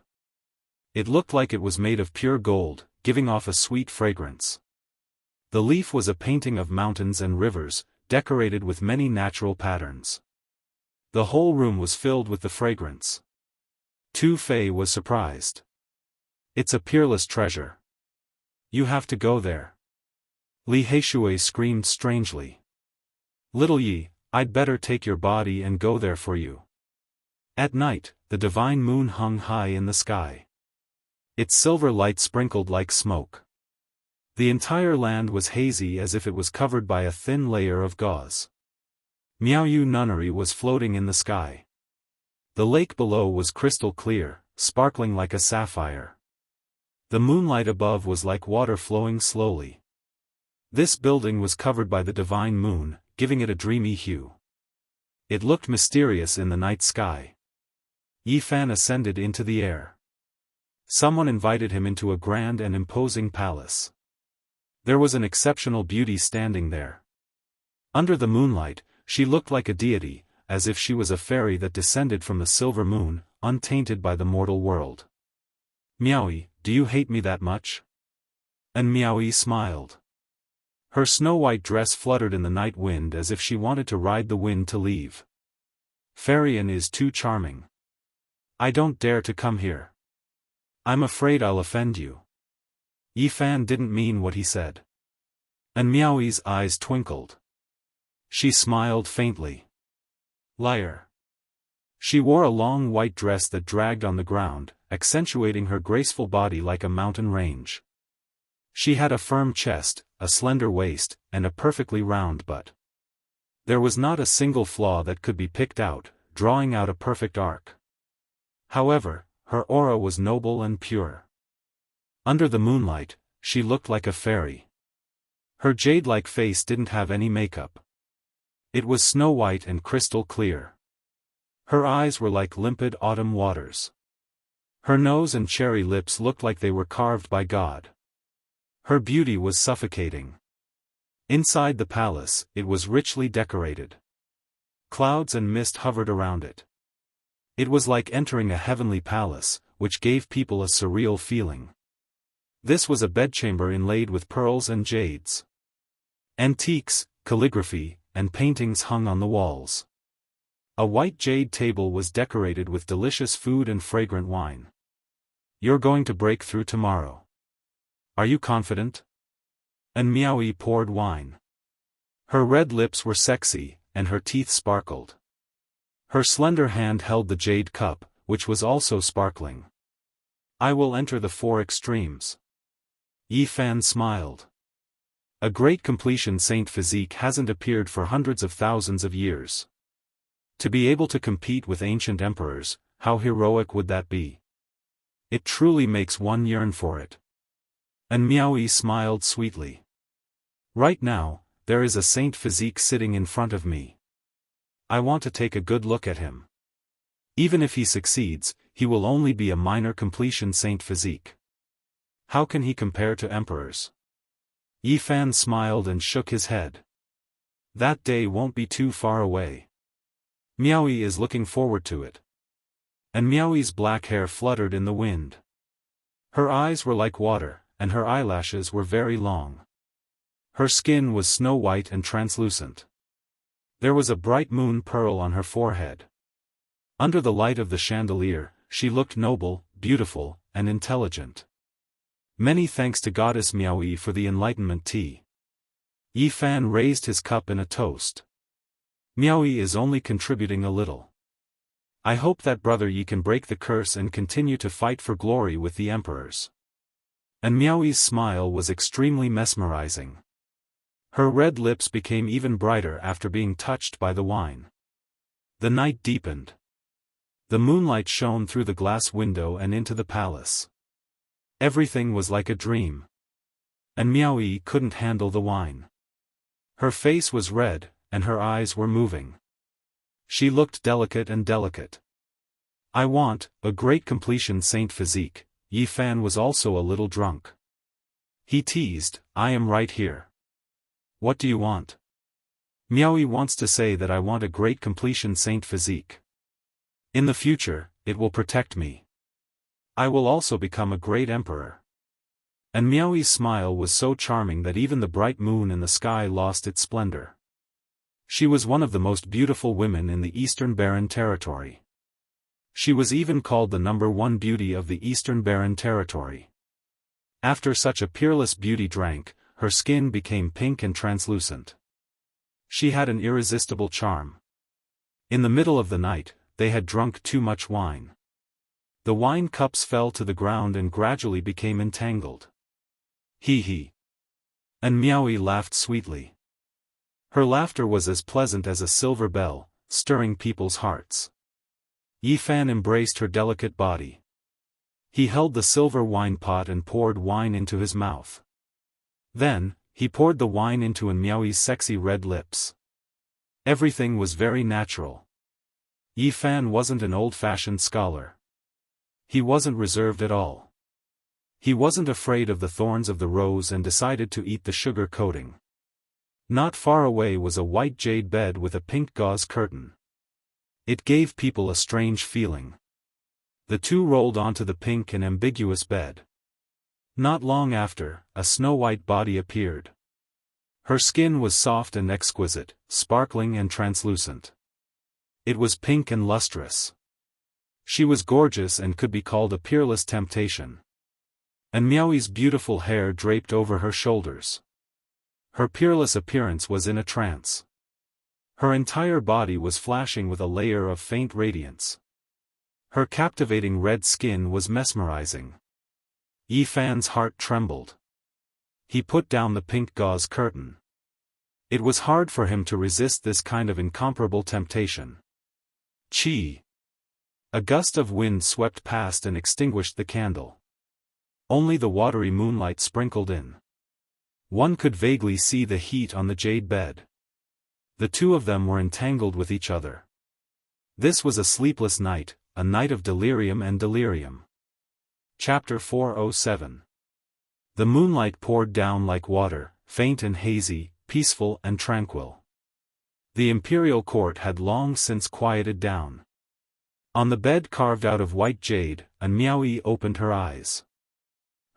It looked like it was made of pure gold, giving off a sweet fragrance. The leaf was a painting of mountains and rivers, decorated with many natural patterns. The whole room was filled with the fragrance. Tu Fei was surprised. "It's a peerless treasure. You have to go there." Li Heishui screamed strangely. "Little Yi, I'd better take your body and go there for you." At night, the divine moon hung high in the sky. Its silver light sprinkled like smoke. The entire land was hazy as if it was covered by a thin layer of gauze. Miaoyu nunnery was floating in the sky. The lake below was crystal clear, sparkling like a sapphire. The moonlight above was like water flowing slowly. This building was covered by the divine moon, giving it a dreamy hue. It looked mysterious in the night sky. Yi Fan ascended into the air. Someone invited him into a grand and imposing palace. There was an exceptional beauty standing there. Under the moonlight, she looked like a deity, as if she was a fairy that descended from the silver moon, untainted by the mortal world. "Miaoyi, do you hate me that much?" And Miaoyi smiled. Her snow-white dress fluttered in the night wind as if she wanted to ride the wind to leave. "Fairy is too charming. I don't dare to come here. I'm afraid I'll offend you." Yi Fan didn't mean what he said. And Miaoyi's eyes twinkled. She smiled faintly. "Liar." She wore a long white dress that dragged on the ground, accentuating her graceful body like a mountain range. She had a firm chest, a slender waist, and a perfectly round butt. There was not a single flaw that could be picked out, drawing out a perfect arc. However, her aura was noble and pure. Under the moonlight, she looked like a fairy. Her jade-like face didn't have any makeup. It was snow-white and crystal clear. Her eyes were like limpid autumn waters. Her nose and cherry lips looked like they were carved by God. Her beauty was suffocating. Inside the palace, it was richly decorated. Clouds and mist hovered around it. It was like entering a heavenly palace, which gave people a surreal feeling. This was a bedchamber inlaid with pearls and jades. Antiques, calligraphy, and paintings hung on the walls. A white jade table was decorated with delicious food and fragrant wine. "You're going to break through tomorrow. Are you confident?" And Miaoyi poured wine. Her red lips were sexy, and her teeth sparkled. Her slender hand held the jade cup, which was also sparkling. "I will enter the four extremes." Yi Fan smiled. A great completion saint physique hasn't appeared for hundreds of thousands of years. To be able to compete with ancient emperors, how heroic would that be? It truly makes one yearn for it. And Miaoyi smiled sweetly. Right now, there is a saint physique sitting in front of me. I want to take a good look at him. Even if he succeeds, he will only be a minor completion saint physique. How can he compare to emperors? Yi Fan smiled and shook his head. That day won't be too far away. Miaoyi is looking forward to it. And Miaoyi's black hair fluttered in the wind. Her eyes were like water, and her eyelashes were very long. Her skin was snow-white and translucent. There was a bright moon pearl on her forehead. Under the light of the chandelier, she looked noble, beautiful, and intelligent. Many thanks to Goddess Miaoyi for the enlightenment tea. Yi Fan raised his cup in a toast. Miaoyi is only contributing a little. I hope that brother Yi can break the curse and continue to fight for glory with the emperors. And Miaoyi's smile was extremely mesmerizing. Her red lips became even brighter after being touched by the wine. The night deepened. The moonlight shone through the glass window and into the palace. Everything was like a dream. And Miaoyi couldn't handle the wine. Her face was red, and her eyes were moving. She looked delicate and delicate. I want a great completion saint physique. Yi Fan was also a little drunk. He teased, I am right here. What do you want? Miaoyi wants to say that I want a great completion saint physique. In the future, it will protect me. I will also become a great emperor. And Miaoyi's smile was so charming that even the bright moon in the sky lost its splendor. She was one of the most beautiful women in the Eastern Barren Territory. She was even called the #1 beauty of the Eastern Barren Territory. After such a peerless beauty drank, her skin became pink and translucent. She had an irresistible charm. In the middle of the night, they had drunk too much wine. The wine cups fell to the ground and gradually became entangled. Hee hee. And Miaoyi laughed sweetly. Her laughter was as pleasant as a silver bell, stirring people's hearts. Yi Fan embraced her delicate body. He held the silver wine pot and poured wine into his mouth. Then, he poured the wine into Miaoyi's sexy red lips. Everything was very natural. Yi Fan wasn't an old-fashioned scholar. He wasn't reserved at all. He wasn't afraid of the thorns of the rose and decided to eat the sugar coating. Not far away was a white jade bed with a pink gauze curtain. It gave people a strange feeling. The two rolled onto the pink and ambiguous bed. Not long after, a snow-white body appeared. Her skin was soft and exquisite, sparkling and translucent. It was pink and lustrous. She was gorgeous and could be called a peerless temptation. And Miaoyi's beautiful hair draped over her shoulders. Her peerless appearance was in a trance. Her entire body was flashing with a layer of faint radiance. Her captivating red skin was mesmerizing. Yi Fan's heart trembled. he put down the pink gauze curtain. It was hard for him to resist this kind of incomparable temptation. Chi! A gust of wind swept past and extinguished the candle. Only the watery moonlight sprinkled in. One could vaguely see the heat on the jade bed. The two of them were entangled with each other. This was a sleepless night, a night of delirium and delirium. Chapter 407. The moonlight poured down like water, faint and hazy, peaceful and tranquil. The imperial court had long since quieted down. On the bed carved out of white jade, Miaoyi opened her eyes.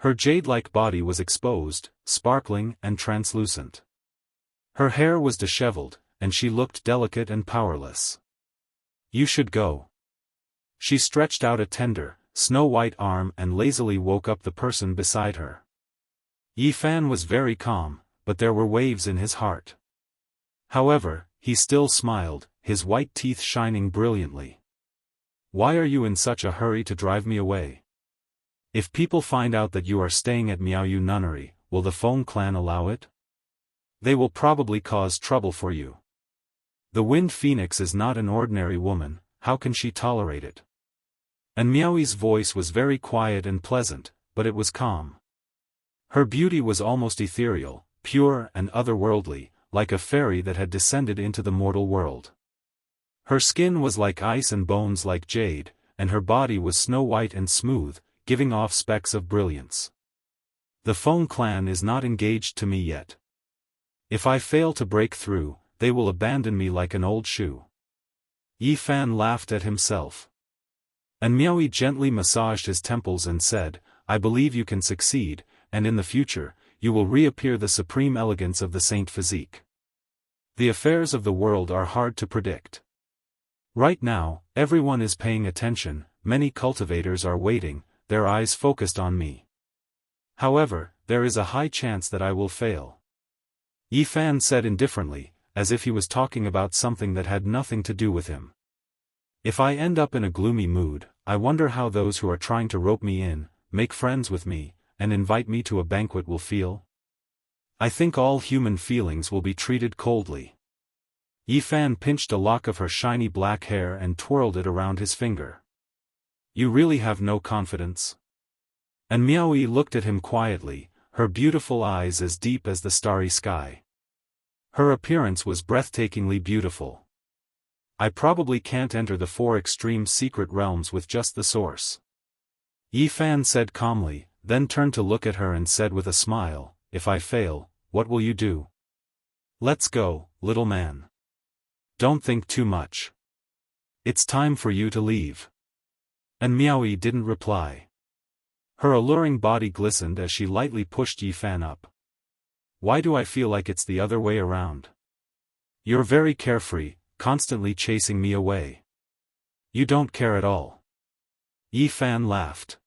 Her jade-like body was exposed, sparkling and translucent. Her hair was disheveled, and she looked delicate and powerless. You should go. She stretched out a tender, snow-white arm and lazily woke up the person beside her. Yi Fan was very calm, but there were waves in his heart. However, he still smiled, his white teeth shining brilliantly. Why are you in such a hurry to drive me away? If people find out that you are staying at Miaoyu Nunnery, will the Feng clan allow it? They will probably cause trouble for you. The Wind Phoenix is not an ordinary woman, how can she tolerate it? And Miaoyi's voice was very quiet and pleasant, but it was calm. Her beauty was almost ethereal, pure and otherworldly, like a fairy that had descended into the mortal world. Her skin was like ice and bones like jade, and her body was snow-white and smooth, giving off specks of brilliance. The Feng clan is not engaged to me yet. If I fail to break through, they will abandon me like an old shoe. Yi Fan laughed at himself. And Miaoyi gently massaged his temples and said, I believe you can succeed, and in the future, you will reappear the supreme elegance of the saint physique. The affairs of the world are hard to predict. Right now, everyone is paying attention, many cultivators are waiting, their eyes focused on me. However, there is a high chance that I will fail. Yi Fan said indifferently, as if he was talking about something that had nothing to do with him. If I end up in a gloomy mood, I wonder how those who are trying to rope me in, make friends with me, and invite me to a banquet will feel. I think all human feelings will be treated coldly. Yi Fan pinched a lock of her shiny black hair and twirled it around his finger. You really have no confidence? And Miaoyi looked at him quietly, her beautiful eyes as deep as the starry sky. Her appearance was breathtakingly beautiful. I probably can't enter the 4 extreme secret realms with just the source. Yi Fan said calmly, then turned to look at her and said with a smile, if I fail, what will you do? Let's go, little man. Don't think too much. It's time for you to leave. And Miaoyi didn't reply. Her alluring body glistened as she lightly pushed Yi Fan up. Why do I feel like it's the other way around? You're very carefree, constantly chasing me away. You don't care at all. Yi Fan laughed.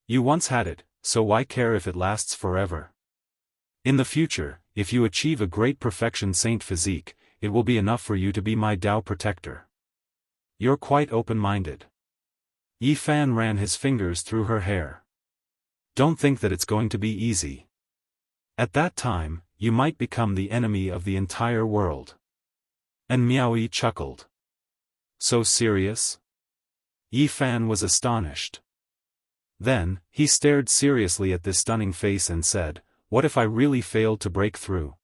You once had it, so why care if it lasts forever? In the future, if you achieve a great perfection saint physique, it will be enough for you to be my Tao protector. You're quite open-minded. Yi Fan ran his fingers through her hair. Don't think that it's going to be easy. At that time, you might become the enemy of the entire world. And Miaoyi chuckled. So serious? Yi Fan was astonished. Then, he stared seriously at this stunning face and said, what if I really failed to break through?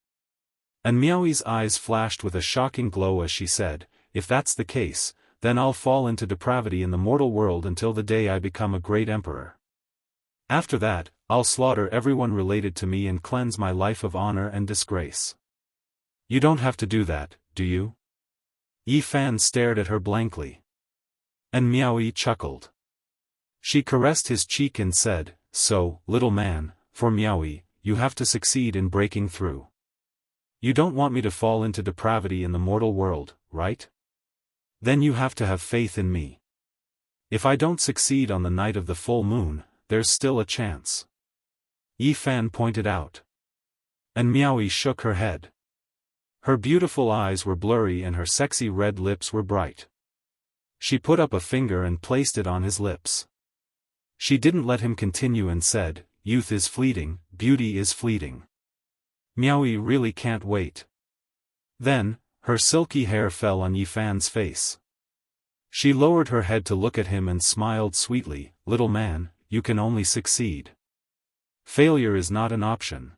And Miaoyi's eyes flashed with a shocking glow as she said, if that's the case, then I'll fall into depravity in the mortal world until the day I become a great emperor. After that, I'll slaughter everyone related to me and cleanse my life of honor and disgrace. You don't have to do that, do you? Yi Fan stared at her blankly. And Miaoyi chuckled. She caressed his cheek and said, so, little man, for Miaoyi, you have to succeed in breaking through. You don't want me to fall into depravity in the mortal world, right? Then you have to have faith in me. If I don't succeed on the night of the full moon, there's still a chance. Yi Fan pointed out. And Miaoyi shook her head. Her beautiful eyes were blurry and her sexy red lips were bright. She put up a finger and placed it on his lips. She didn't let him continue and said, youth is fleeting, beauty is fleeting. Miaoyi really can't wait. Then, her silky hair fell on Yifan's face. She lowered her head to look at him and smiled sweetly, "Little man, you can only succeed. Failure is not an option.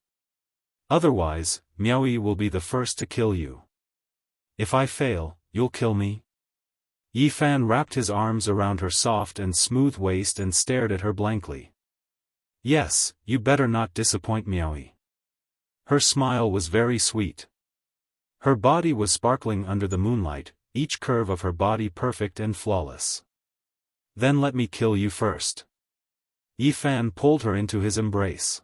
Otherwise, Miaoyi will be the first to kill you. If I fail, you'll kill me?" Yifan wrapped his arms around her soft and smooth waist and stared at her blankly. "Yes, you better not disappoint Miaoyi." Her smile was very sweet. Her body was sparkling under the moonlight, each curve of her body perfect and flawless. "Then let me kill you first." Yifan pulled her into his embrace.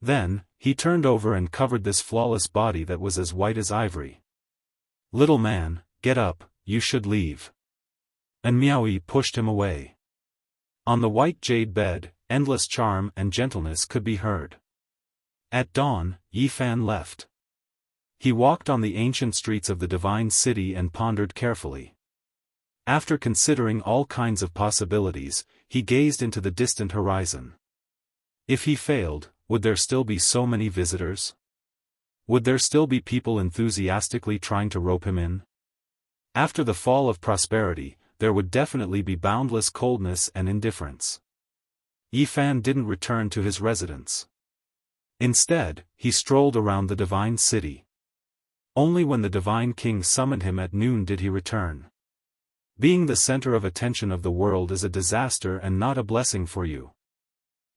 Then, he turned over and covered this flawless body that was as white as ivory. "Little man, get up, you should leave." And Miaoyi pushed him away. On the white jade bed, endless charm and gentleness could be heard. At dawn, Yifan left. He walked on the ancient streets of the divine city and pondered carefully. After considering all kinds of possibilities, he gazed into the distant horizon. If he failed, would there still be so many visitors? Would there still be people enthusiastically trying to rope him in? After the fall of prosperity, there would definitely be boundless coldness and indifference. Yifan didn't return to his residence. Instead, he strolled around the divine city. Only when the divine king summoned him at noon did he return. Being the center of attention of the world is a disaster and not a blessing for you.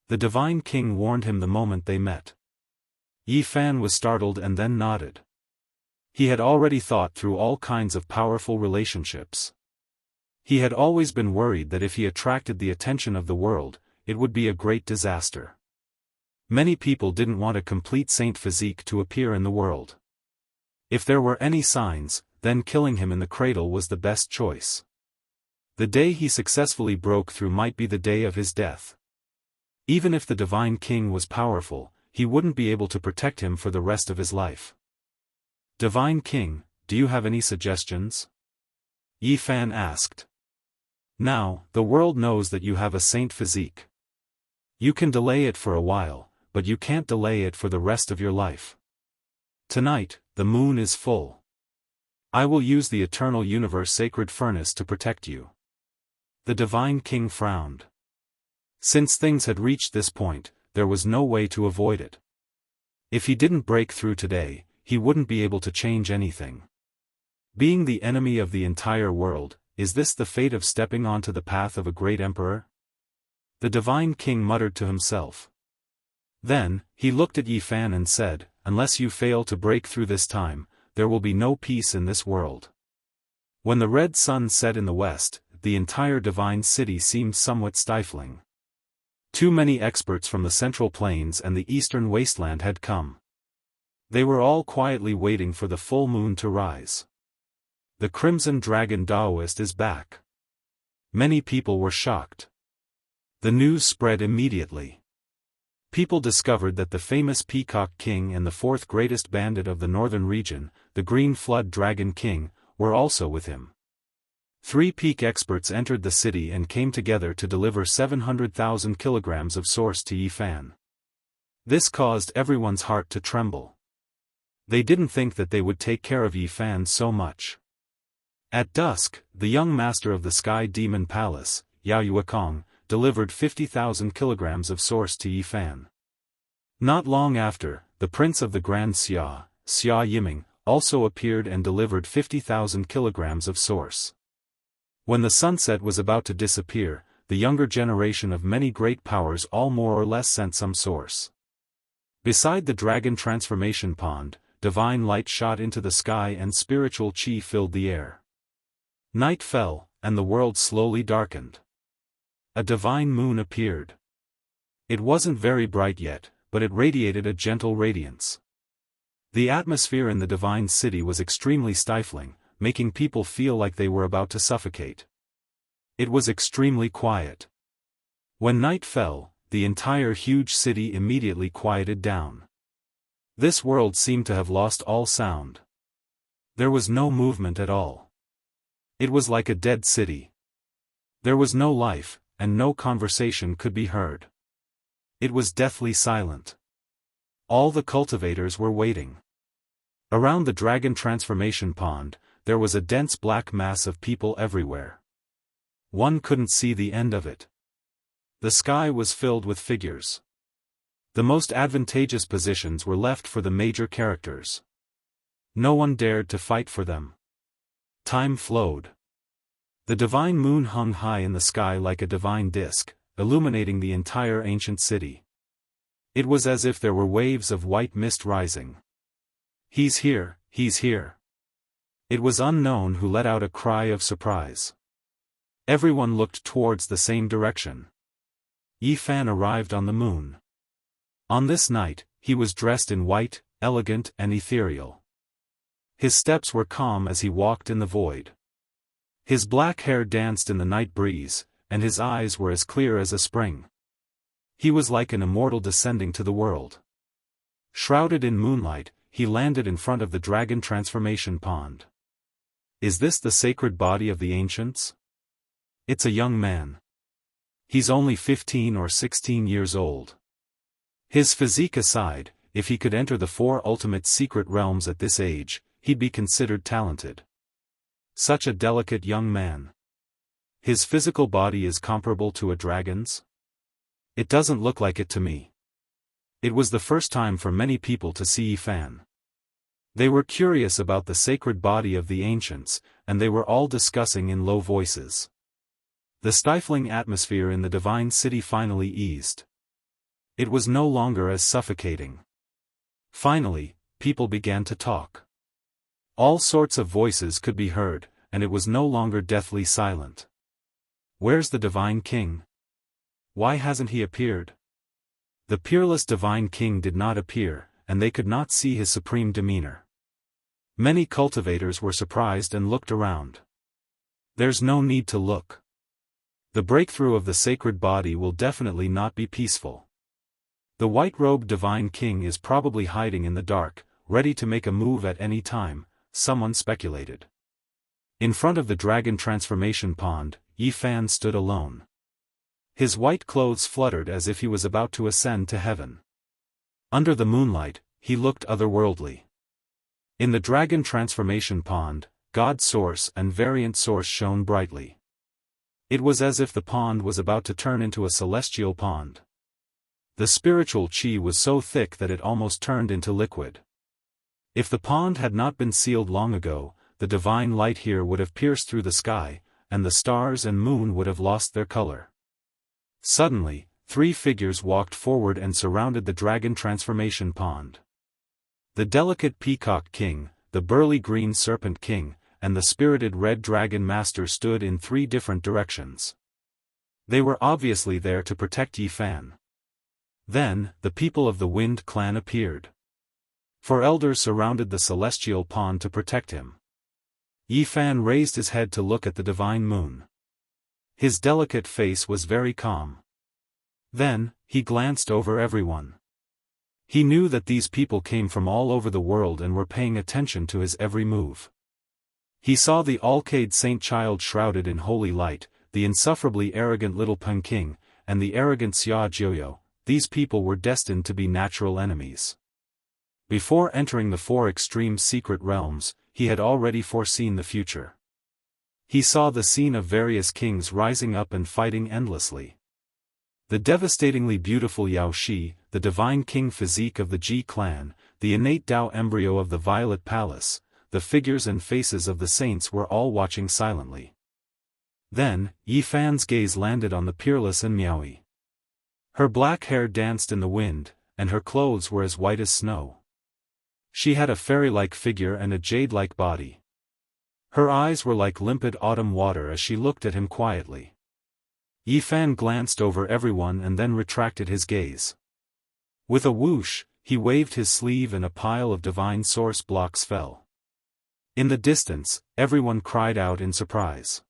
The divine king warned him the moment they met. Yifan was startled and then nodded. He had already thought through all kinds of powerful relationships. He had always been worried that if he attracted the attention of the world, it would be a great disaster. Many people didn't want a complete saint physique to appear in the world. If there were any signs, then killing him in the cradle was the best choice. The day he successfully broke through might be the day of his death. Even if the divine king was powerful, he wouldn't be able to protect him for the rest of his life. "Divine king, do you have any suggestions?" Yifan asked. "Now, the world knows that you have a saint physique. You can delay it for a while, but you can't delay it for the rest of your life. Tonight, the moon is full. I will use the eternal universe sacred furnace to protect you." The divine king frowned. Since things had reached this point, there was no way to avoid it. If he didn't break through today, he wouldn't be able to change anything. Being the enemy of the entire world, is this the fate of stepping onto the path of a great emperor? The divine king muttered to himself. Then, he looked at Yifan and said, "Unless you fail to break through this time, there will be no peace in this world." When the red sun set in the west, the entire divine city seemed somewhat stifling. Too many experts from the central plains and the eastern wasteland had come. They were all quietly waiting for the full moon to rise. The crimson dragon Daoist is back. Many people were shocked. The news spread immediately. People discovered that the famous Peacock King and the fourth greatest bandit of the northern region, the Green Flood Dragon King, were also with him. 3 peak experts entered the city and came together to deliver 700,000 kilograms of source to Yifan. This caused everyone's heart to tremble. They didn't think that they would take care of Yifan so much. At dusk, the young master of the Sky Demon Palace, Yao Yuekong, delivered 50,000 kilograms of source to Yifan. Not long after, the prince of the Grand Xia, Xia Yiming, also appeared and delivered 50,000 kilograms of source. When the sunset was about to disappear, the younger generation of many great powers all more or less sent some source. Beside the dragon transformation pond, divine light shot into the sky and spiritual chi filled the air. Night fell, and the world slowly darkened. A divine moon appeared. It wasn't very bright yet, but it radiated a gentle radiance. The atmosphere in the divine city was extremely stifling, making people feel like they were about to suffocate. It was extremely quiet. When night fell, the entire huge city immediately quieted down. This world seemed to have lost all sound. There was no movement at all. It was like a dead city. There was no life, and no conversation could be heard. It was deathly silent. All the cultivators were waiting. Around the dragon transformation pond, there was a dense black mass of people everywhere. One couldn't see the end of it. The sky was filled with figures. The most advantageous positions were left for the major characters. No one dared to fight for them. Time flowed. The divine moon hung high in the sky like a divine disk, illuminating the entire ancient city. It was as if there were waves of white mist rising. "He's here, he's here." It was Unknown who let out a cry of surprise. Everyone looked towards the same direction. Yifan arrived on the moon. On this night, he was dressed in white, elegant and ethereal. His steps were calm as he walked in the void. His black hair danced in the night breeze, and his eyes were as clear as a spring. He was like an immortal descending to the world. Shrouded in moonlight, he landed in front of the dragon transformation pond. Is this the sacred body of the ancients? It's a young man. He's only 15 or 16 years old. His physique aside, if he could enter the 4 ultimate secret realms at this age, he'd be considered talented. Such a delicate young man. His physical body is comparable to a dragon's? It doesn't look like it to me. It was the first time for many people to see Yifan. They were curious about the sacred body of the ancients, and they were all discussing in low voices. The stifling atmosphere in the divine city finally eased. It was no longer as suffocating. Finally, people began to talk. All sorts of voices could be heard, and it was no longer deathly silent. Where's the divine king? Why hasn't he appeared? The peerless divine king did not appear, and they could not see his supreme demeanor. Many cultivators were surprised and looked around. There's no need to look. The breakthrough of the sacred body will definitely not be peaceful. The white-robed divine king is probably hiding in the dark, ready to make a move at any time, someone speculated. In front of the dragon transformation pond, Yifan stood alone. His white clothes fluttered as if he was about to ascend to heaven. Under the moonlight, he looked otherworldly. In the dragon transformation pond, God Source and Variant Source shone brightly. It was as if the pond was about to turn into a celestial pond. The spiritual chi was so thick that it almost turned into liquid. If the pond had not been sealed long ago, the divine light here would have pierced through the sky, and the stars and moon would have lost their color. Suddenly, 3 figures walked forward and surrounded the dragon transformation pond. The delicate peacock king, the burly green serpent king, and the spirited red dragon master stood in 3 different directions. They were obviously there to protect Yifan. Then, the people of the Wind clan appeared. 4 elders surrounded the celestial pond to protect him. Yifan raised his head to look at the divine moon. His delicate face was very calm. Then, he glanced over everyone. He knew that these people came from all over the world and were paying attention to his every move. He saw the Alcade Saint Child shrouded in holy light, the insufferably arrogant little Peng King, and the arrogant Xia Jiuyo. These people were destined to be natural enemies. Before entering the 4 extreme secret realms, he had already foreseen the future. He saw the scene of various kings rising up and fighting endlessly. The devastatingly beautiful Yao Shi, the divine king physique of the Ji clan, the innate Tao embryo of the Violet Palace, the figures and faces of the saints were all watching silently. Then, Yifan's gaze landed on the peerless and Miaoi. Her black hair danced in the wind, and her clothes were as white as snow. She had a fairy-like figure and a jade-like body. Her eyes were like limpid autumn water as she looked at him quietly. Yifan glanced over everyone and then retracted his gaze. With a whoosh, he waved his sleeve and a pile of divine source blocks fell. In the distance, everyone cried out in surprise.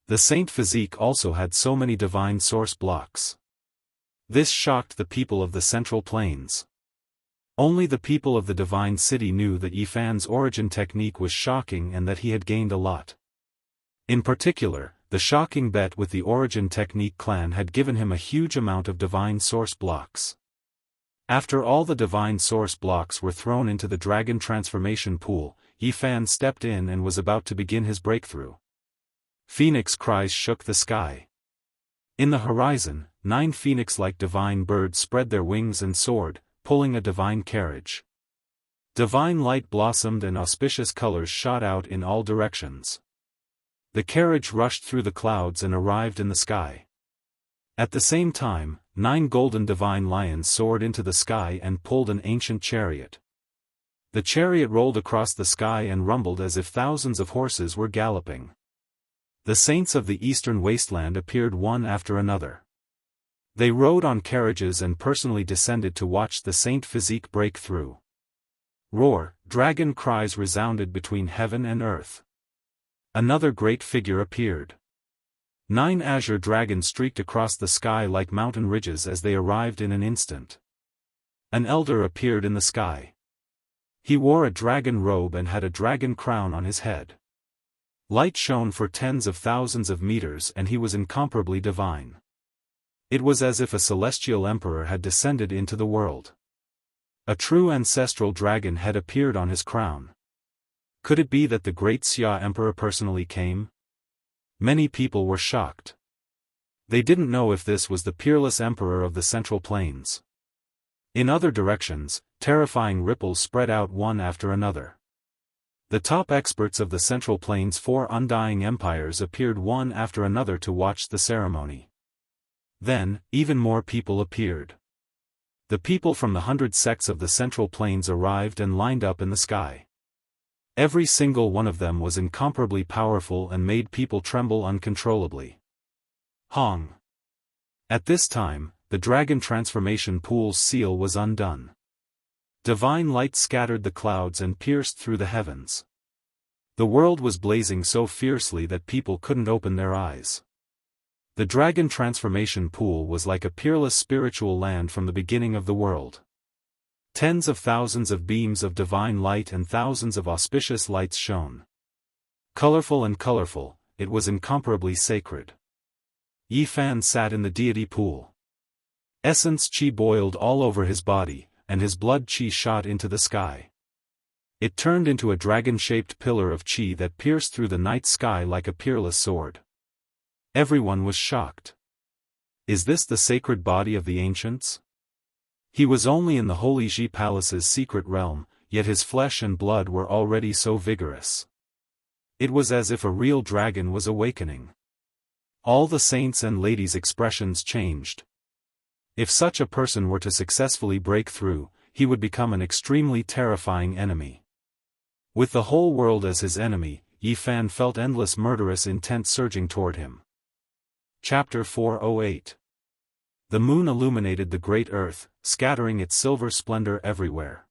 The saint physique also had so many divine source blocks. This shocked the people of the Central Plains. Only the people of the divine city knew that Yifan's origin technique was shocking and that he had gained a lot. In particular, the shocking bet with the Origin Technique clan had given him a huge amount of divine source blocks. After all the divine source blocks were thrown into the dragon transformation pool, Yi Fan stepped in and was about to begin his breakthrough. Phoenix cries shook the sky. In the horizon, 9 phoenix-like divine birds spread their wings and soared, pulling a divine carriage. Divine light blossomed and auspicious colors shot out in all directions. The carriage rushed through the clouds and arrived in the sky. At the same time, 9 golden divine lions soared into the sky and pulled an ancient chariot. The chariot rolled across the sky and rumbled as if thousands of horses were galloping. The saints of the eastern wasteland appeared one after another. They rode on carriages and personally descended to watch the saint physique break through. Roar, dragon cries resounded between heaven and earth. Another great figure appeared. 9 azure dragons streaked across the sky like mountain ridges as they arrived in an instant. An elder appeared in the sky. He wore a dragon robe and had a dragon crown on his head. Light shone for tens of thousands of meters and he was incomparably divine. It was as if a celestial emperor had descended into the world. A true ancestral dragon had appeared on his crown. Could it be that the great Xia emperor personally came? Many people were shocked. They didn't know if this was the peerless emperor of the Central Plains. In other directions, terrifying ripples spread out one after another. The top experts of the Central Plains' 4 undying empires appeared one after another to watch the ceremony. Then, even more people appeared. The people from the 100 sects of the Central Plains arrived and lined up in the sky. Every single one of them was incomparably powerful and made people tremble uncontrollably. Hong. At this time, the dragon transformation pool's seal was undone. Divine light scattered the clouds and pierced through the heavens. The world was blazing so fiercely that people couldn't open their eyes. The dragon transformation pool was like a peerless spiritual land from the beginning of the world. Tens of thousands of beams of divine light and thousands of auspicious lights shone. Colorful and colorful, it was incomparably sacred. Yi Fan sat in the deity pool. Essence chi boiled all over his body, and his blood chi shot into the sky. It turned into a dragon-shaped pillar of chi that pierced through the night sky like a peerless sword. Everyone was shocked. Is this the sacred body of the ancients? He was only in the Holy Ji Palace's secret realm, yet his flesh and blood were already so vigorous. It was as if a real dragon was awakening. All the saints and ladies' expressions changed. If such a person were to successfully break through, he would become an extremely terrifying enemy. With the whole world as his enemy, Yi Fan felt endless murderous intent surging toward him. Chapter 408. The moon illuminated the great earth, scattering its silver splendor everywhere.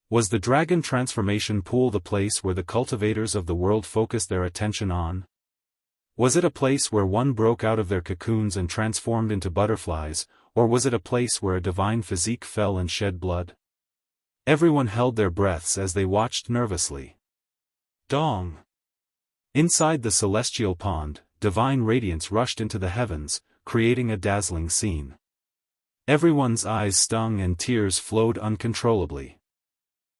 Was the dragon transformation pool the place where the cultivators of the world focused their attention on? Was it a place where one broke out of their cocoons and transformed into butterflies, or was it a place where a divine physique fell and shed blood? Everyone held their breaths as they watched nervously. Dong! Inside the celestial pond, divine radiance rushed into the heavens, creating a dazzling scene. Everyone's eyes stung and tears flowed uncontrollably.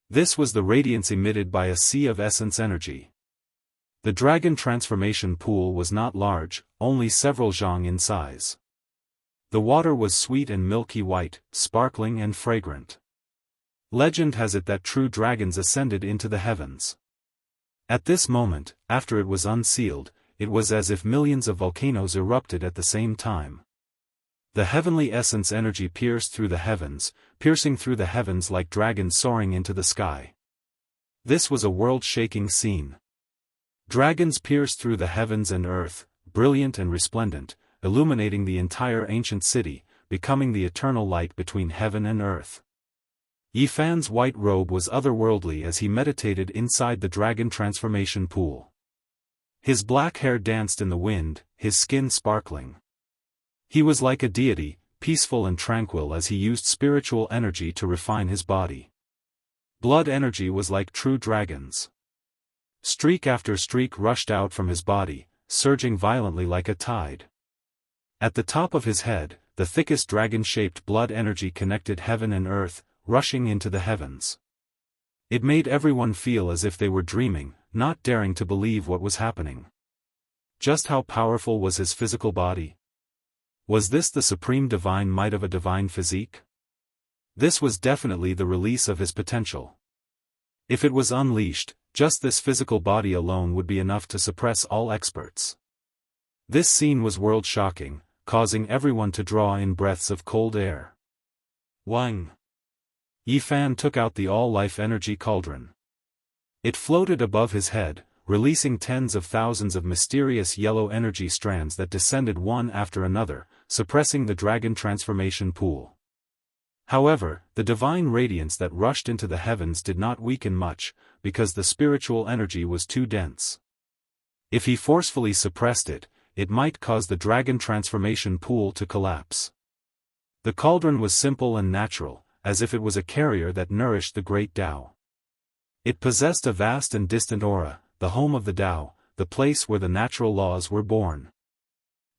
This was the radiance emitted by a sea of essence energy. The dragon transformation pool was not large, only several zhang in size. The water was sweet and milky white, sparkling and fragrant. Legend has it that true dragons ascended into the heavens. At this moment, after it was unsealed, it was as if millions of volcanoes erupted at the same time. The heavenly essence energy pierced through the heavens, piercing through the heavens like dragons soaring into the sky. This was a world-shaking scene. Dragons pierced through the heavens and earth, brilliant and resplendent, illuminating the entire ancient city, becoming the eternal light between heaven and earth. Yi Fan's white robe was otherworldly as he meditated inside the dragon transformation pool. His black hair danced in the wind, his skin sparkling. He was like a deity, peaceful and tranquil as he used spiritual energy to refine his body. Blood energy was like true dragons. Streak after streak rushed out from his body, surging violently like a tide. At the top of his head, the thickest dragon-shaped blood energy connected heaven and earth, rushing into the heavens. It made everyone feel as if they were dreaming, not daring to believe what was happening. Just how powerful was his physical body? Was this the supreme divine might of a divine physique? This was definitely the release of his potential. If it was unleashed, just this physical body alone would be enough to suppress all experts. This scene was world-shocking, causing everyone to draw in breaths of cold air. Wang! Yifan took out the all-life energy cauldron. It floated above his head, releasing tens of thousands of mysterious yellow energy strands that descended one after another, suppressing the dragon transformation pool. However, the divine radiance that rushed into the heavens did not weaken much, because the spiritual energy was too dense. If he forcefully suppressed it, it might cause the dragon transformation pool to collapse. The cauldron was simple and natural, as if it was a carrier that nourished the great Tao. It possessed a vast and distant aura, the home of the Tao, the place where the natural laws were born.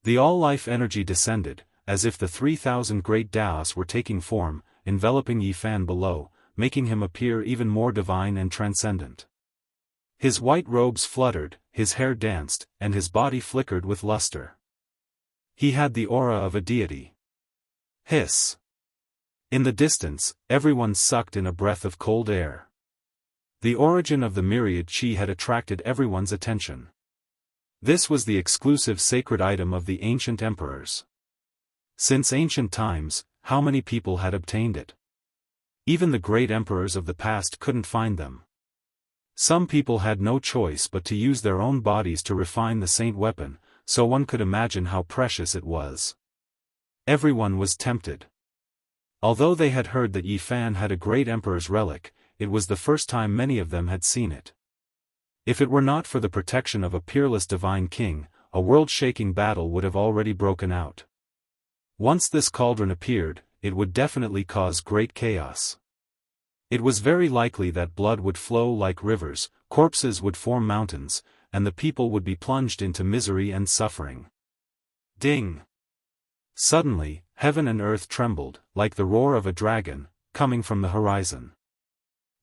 The all-life energy descended, as if the 3,000 great Daoists were taking form, enveloping Yifan below, making him appear even more divine and transcendent. His white robes fluttered, his hair danced, and his body flickered with luster. He had the aura of a deity. Hiss! In the distance, everyone sucked in a breath of cold air. The origin of the myriad qi had attracted everyone's attention. This was the exclusive sacred item of the ancient emperors. Since ancient times, how many people had obtained it? Even the great emperors of the past couldn't find them. Some people had no choice but to use their own bodies to refine the saint weapon, so one could imagine how precious it was. Everyone was tempted. Although they had heard that Yifan had a great emperor's relic, it was the first time many of them had seen it. If it were not for the protection of a peerless divine king, a world-shaking battle would have already broken out. Once this cauldron appeared, it would definitely cause great chaos. It was very likely that blood would flow like rivers, corpses would form mountains, and the people would be plunged into misery and suffering. Ding! Suddenly, heaven and earth trembled, like the roar of a dragon, coming from the horizon.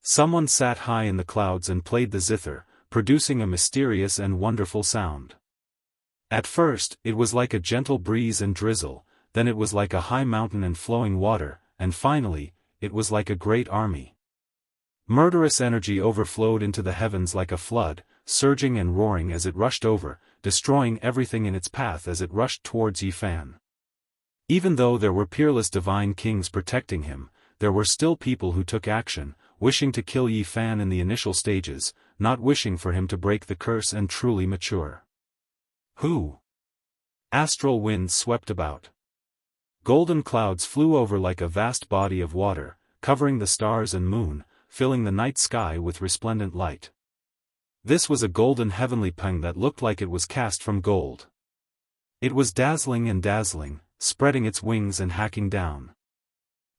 Someone sat high in the clouds and played the zither, producing a mysterious and wonderful sound. At first, it was like a gentle breeze and drizzle, then it was like a high mountain and flowing water, and finally, it was like a great army. Murderous energy overflowed into the heavens like a flood, surging and roaring as it rushed over, destroying everything in its path as it rushed towards Yifan. Even though there were peerless divine kings protecting him, there were still people who took action, wishing to kill Yifan in the initial stages, not wishing for him to break the curse and truly mature. Who? Astral winds swept about. Golden clouds flew over like a vast body of water, covering the stars and moon, filling the night sky with resplendent light. This was a golden heavenly peng that looked like it was cast from gold. It was dazzling and dazzling, spreading its wings and hacking down.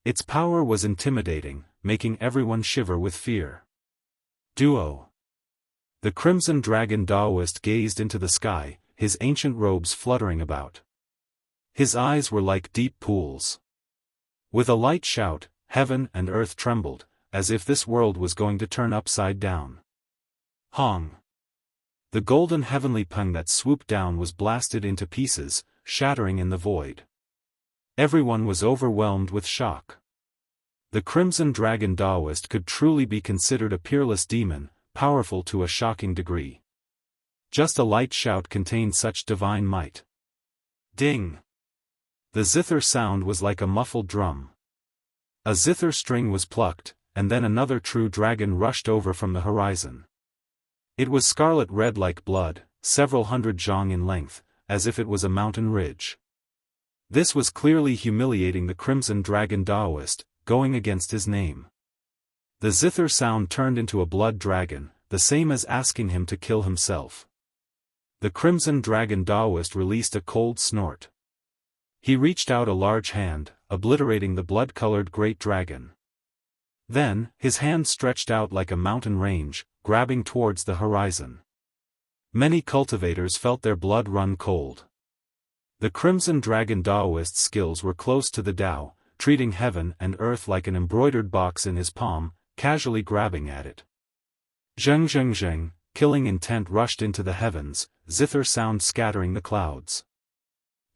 Its power was intimidating, making everyone shiver with fear. Duo. The crimson dragon Daoist gazed into the sky, his ancient robes fluttering about. His eyes were like deep pools. With a light shout, heaven and earth trembled, as if this world was going to turn upside down. Hong! The golden heavenly peng that swooped down was blasted into pieces, shattering in the void. Everyone was overwhelmed with shock. The crimson dragon Daoist could truly be considered a peerless demon, powerful to a shocking degree. Just a light shout contained such divine might. Ding! The zither sound was like a muffled drum. A zither string was plucked, and then another true dragon rushed over from the horizon. It was scarlet red like blood, several hundred zhang in length, as if it was a mountain ridge. This was clearly humiliating the crimson dragon Daoist, going against his name. The zither sound turned into a blood dragon, the same as asking him to kill himself. The crimson dragon Daoist released a cold snort. He reached out a large hand, obliterating the blood-colored great dragon. Then, his hand stretched out like a mountain range, grabbing towards the horizon. Many cultivators felt their blood run cold. The Crimson Dragon Daoist skills were close to the Tao, treating heaven and earth like an embroidered box in his palm, casually grabbing at it. Zheng zheng zheng, killing intent rushed into the heavens, zither sound scattering the clouds.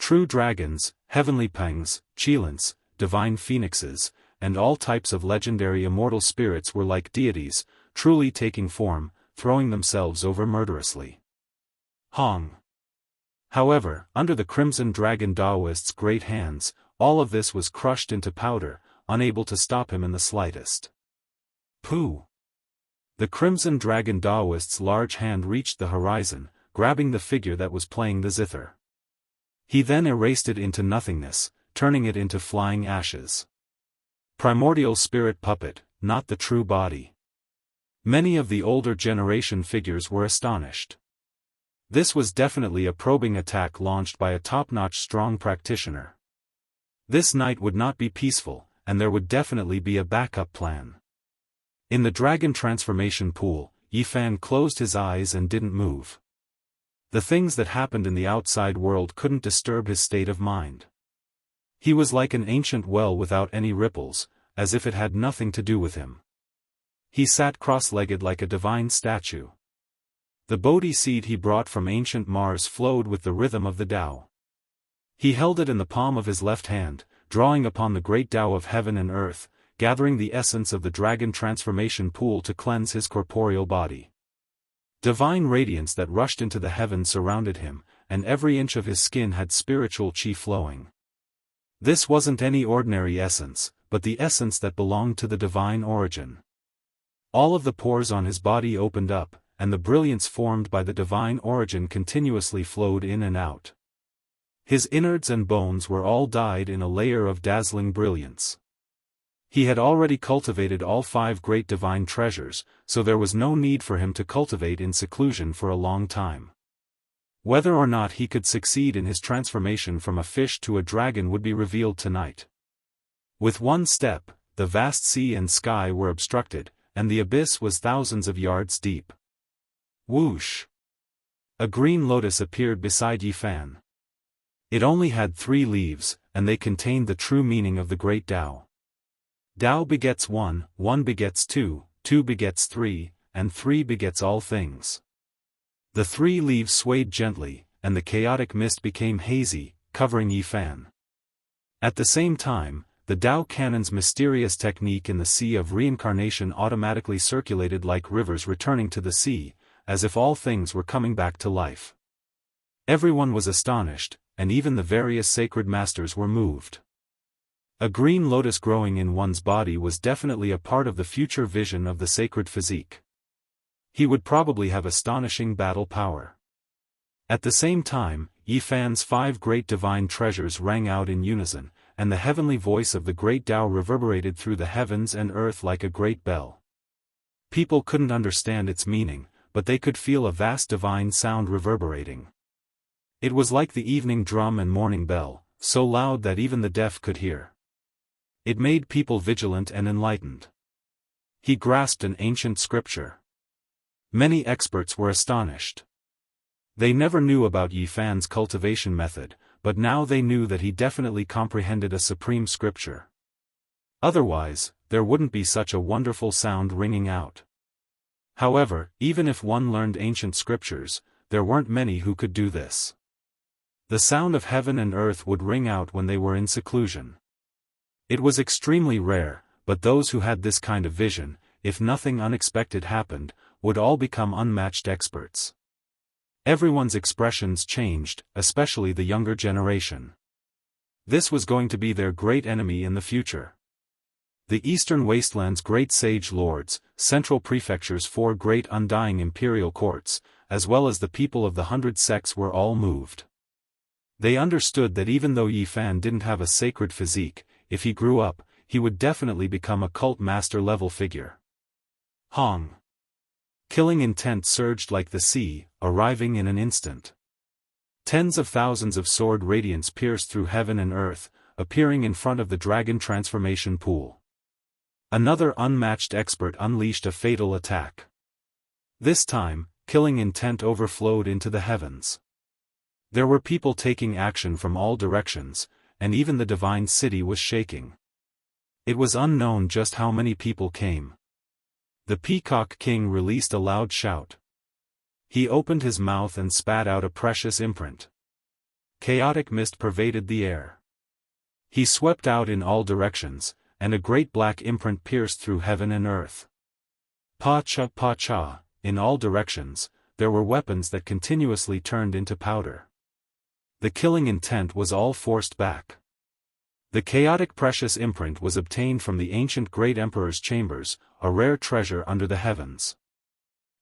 True dragons, heavenly pangs, chilants, divine phoenixes, and all types of legendary immortal spirits were like deities, truly taking form, throwing themselves over murderously. Hong. However, under the Crimson Dragon Daoist's great hands, all of this was crushed into powder, unable to stop him in the slightest. Pooh! The Crimson Dragon Daoist's large hand reached the horizon, grabbing the figure that was playing the zither. He then erased it into nothingness, turning it into flying ashes. Primordial spirit puppet, not the true body. Many of the older generation figures were astonished. This was definitely a probing attack launched by a top-notch strong practitioner. This night would not be peaceful, and there would definitely be a backup plan. In the dragon transformation pool, Yifan closed his eyes and didn't move. The things that happened in the outside world couldn't disturb his state of mind. He was like an ancient well without any ripples, as if it had nothing to do with him. He sat cross-legged like a divine statue. The Bodhi seed he brought from ancient Mars flowed with the rhythm of the Tao. He held it in the palm of his left hand, drawing upon the great Tao of heaven and earth, gathering the essence of the dragon transformation pool to cleanse his corporeal body. Divine radiance that rushed into the heavens surrounded him, and every inch of his skin had spiritual chi flowing. This wasn't any ordinary essence, but the essence that belonged to the divine origin. All of the pores on his body opened up, and the brilliance formed by the divine origin continuously flowed in and out. His innards and bones were all dyed in a layer of dazzling brilliance. He had already cultivated all 5 great divine treasures, so there was no need for him to cultivate in seclusion for a long time. Whether or not he could succeed in his transformation from a fish to a dragon would be revealed tonight. With one step, the vast sea and sky were obstructed, and the abyss was thousands of yards deep. Whoosh! A green lotus appeared beside Yifan. It only had 3 leaves, and they contained the true meaning of the great Tao. Tao begets 1, 1 begets 2, 2 begets 3, and 3 begets all things. The 3 leaves swayed gently, and the chaotic mist became hazy, covering Yifan. At the same time, the Tao Canon's mysterious technique in the sea of reincarnation automatically circulated like rivers returning to the sea, as if all things were coming back to life. Everyone was astonished, and even the various sacred masters were moved. A green lotus growing in one's body was definitely a part of the future vision of the sacred physique. He would probably have astonishing battle power. At the same time, Yifan's 5 great divine treasures rang out in unison, and the heavenly voice of the great Tao reverberated through the heavens and earth like a great bell. People couldn't understand its meaning, but they could feel a vast divine sound reverberating. It was like the evening drum and morning bell, so loud that even the deaf could hear. It made people vigilant and enlightened. He grasped an ancient scripture. Many experts were astonished. They never knew about Yifan's cultivation method, but now they knew that he definitely comprehended a supreme scripture. Otherwise, there wouldn't be such a wonderful sound ringing out. However, even if one learned ancient scriptures, there weren't many who could do this. The sound of heaven and earth would ring out when they were in seclusion. It was extremely rare, but those who had this kind of vision, if nothing unexpected happened, would all become unmatched experts. Everyone's expressions changed, especially the younger generation. This was going to be their great enemy in the future. The Eastern Wasteland's great sage lords, Central Prefecture's 4 great undying imperial courts, as well as the people of the 100 sects were all moved. They understood that even though Yifan didn't have a sacred physique, if he grew up, he would definitely become a cult master level figure. Hong. Killing intent surged like the sea, arriving in an instant. Tens of thousands of sword radiance pierced through heaven and earth, appearing in front of the dragon transformation pool. Another unmatched expert unleashed a fatal attack. This time, killing intent overflowed into the heavens. There were people taking action from all directions, and even the divine city was shaking. It was unknown just how many people came. The Peacock King released a loud shout. He opened his mouth and spat out a precious imprint. Chaotic mist pervaded the air. He swept out in all directions, and a great black imprint pierced through heaven and earth. Pa-cha, pa-cha, in all directions, there were weapons that continuously turned into powder. The killing intent was all forced back. The chaotic precious imprint was obtained from the ancient great emperor's chambers, a rare treasure under the heavens.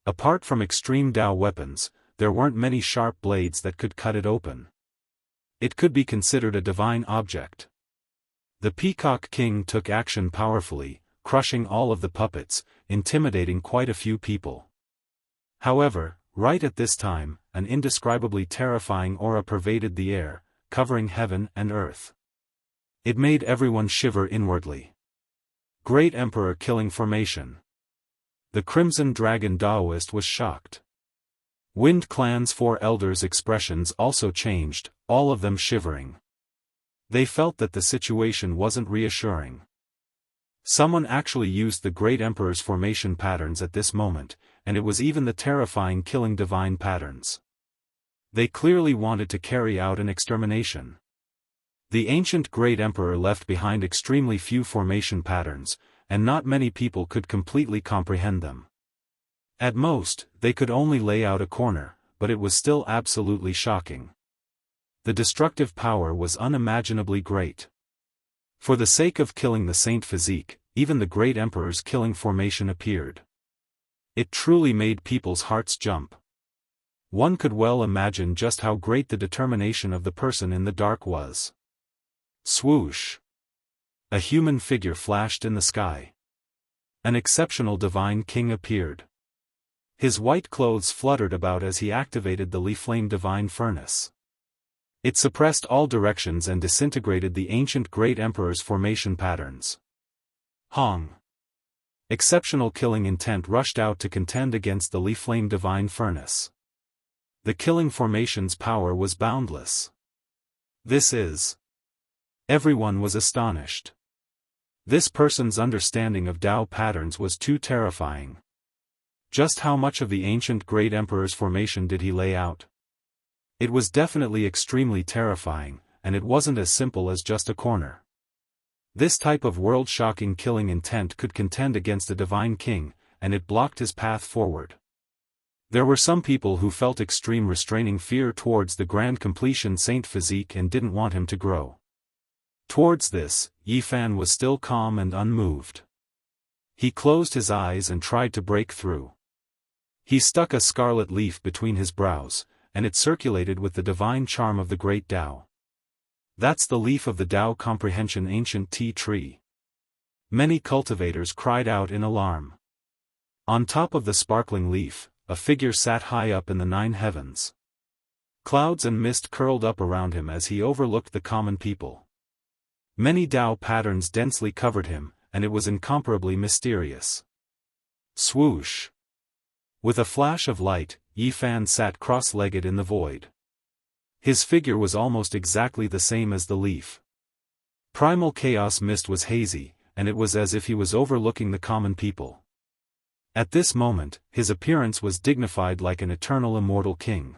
Apart from extreme Dao weapons, there weren't many sharp blades that could cut it open. It could be considered a divine object. The Peacock King took action powerfully, crushing all of the puppets, intimidating quite a few people. However, right at this time, an indescribably terrifying aura pervaded the air, covering heaven and earth. It made everyone shiver inwardly. Great Emperor killing formation. The Crimson Dragon Daoist was shocked. Wind Clan's 4 elders' expressions also changed, all of them shivering. They felt that the situation wasn't reassuring. Someone actually used the Great Emperor's formation patterns at this moment, and it was even the terrifying killing divine patterns. They clearly wanted to carry out an extermination. The ancient Great Emperor left behind extremely few formation patterns, and not many people could completely comprehend them. At most, they could only lay out a corner, but it was still absolutely shocking. The destructive power was unimaginably great. For the sake of killing the Saint Physique, even the Great Emperor's killing formation appeared. It truly made people's hearts jump. One could well imagine just how great the determination of the person in the dark was. Swoosh! A human figure flashed in the sky. An exceptional divine king appeared. His white clothes fluttered about as he activated the Leaflame Divine Furnace. It suppressed all directions and disintegrated the ancient Great Emperor's formation patterns. Hong! Exceptional killing intent rushed out to contend against the Leaflame Divine Furnace. The killing formation's power was boundless. This is... Everyone was astonished. This person's understanding of Dao patterns was too terrifying. Just how much of the ancient Great Emperor's formation did he lay out? It was definitely extremely terrifying, and it wasn't as simple as just a corner. This type of world-shocking killing intent could contend against a divine king, and it blocked his path forward. There were some people who felt extreme restraining fear towards the grand completion Saint Physique and didn't want him to grow. Towards this, Yifan was still calm and unmoved. He closed his eyes and tried to break through. He stuck a scarlet leaf between his brows, and it circulated with the divine charm of the great Tao. That's the leaf of the Tao Comprehension ancient tea tree. Many cultivators cried out in alarm. On top of the sparkling leaf, a figure sat high up in the 9 heavens. Clouds and mist curled up around him as he overlooked the common people. Many Tao patterns densely covered him, and it was incomparably mysterious. Swoosh! With a flash of light, Yifan sat cross-legged in the void. His figure was almost exactly the same as the leaf. Primal chaos mist was hazy, and it was as if he was overlooking the common people. At this moment, his appearance was dignified like an eternal immortal king.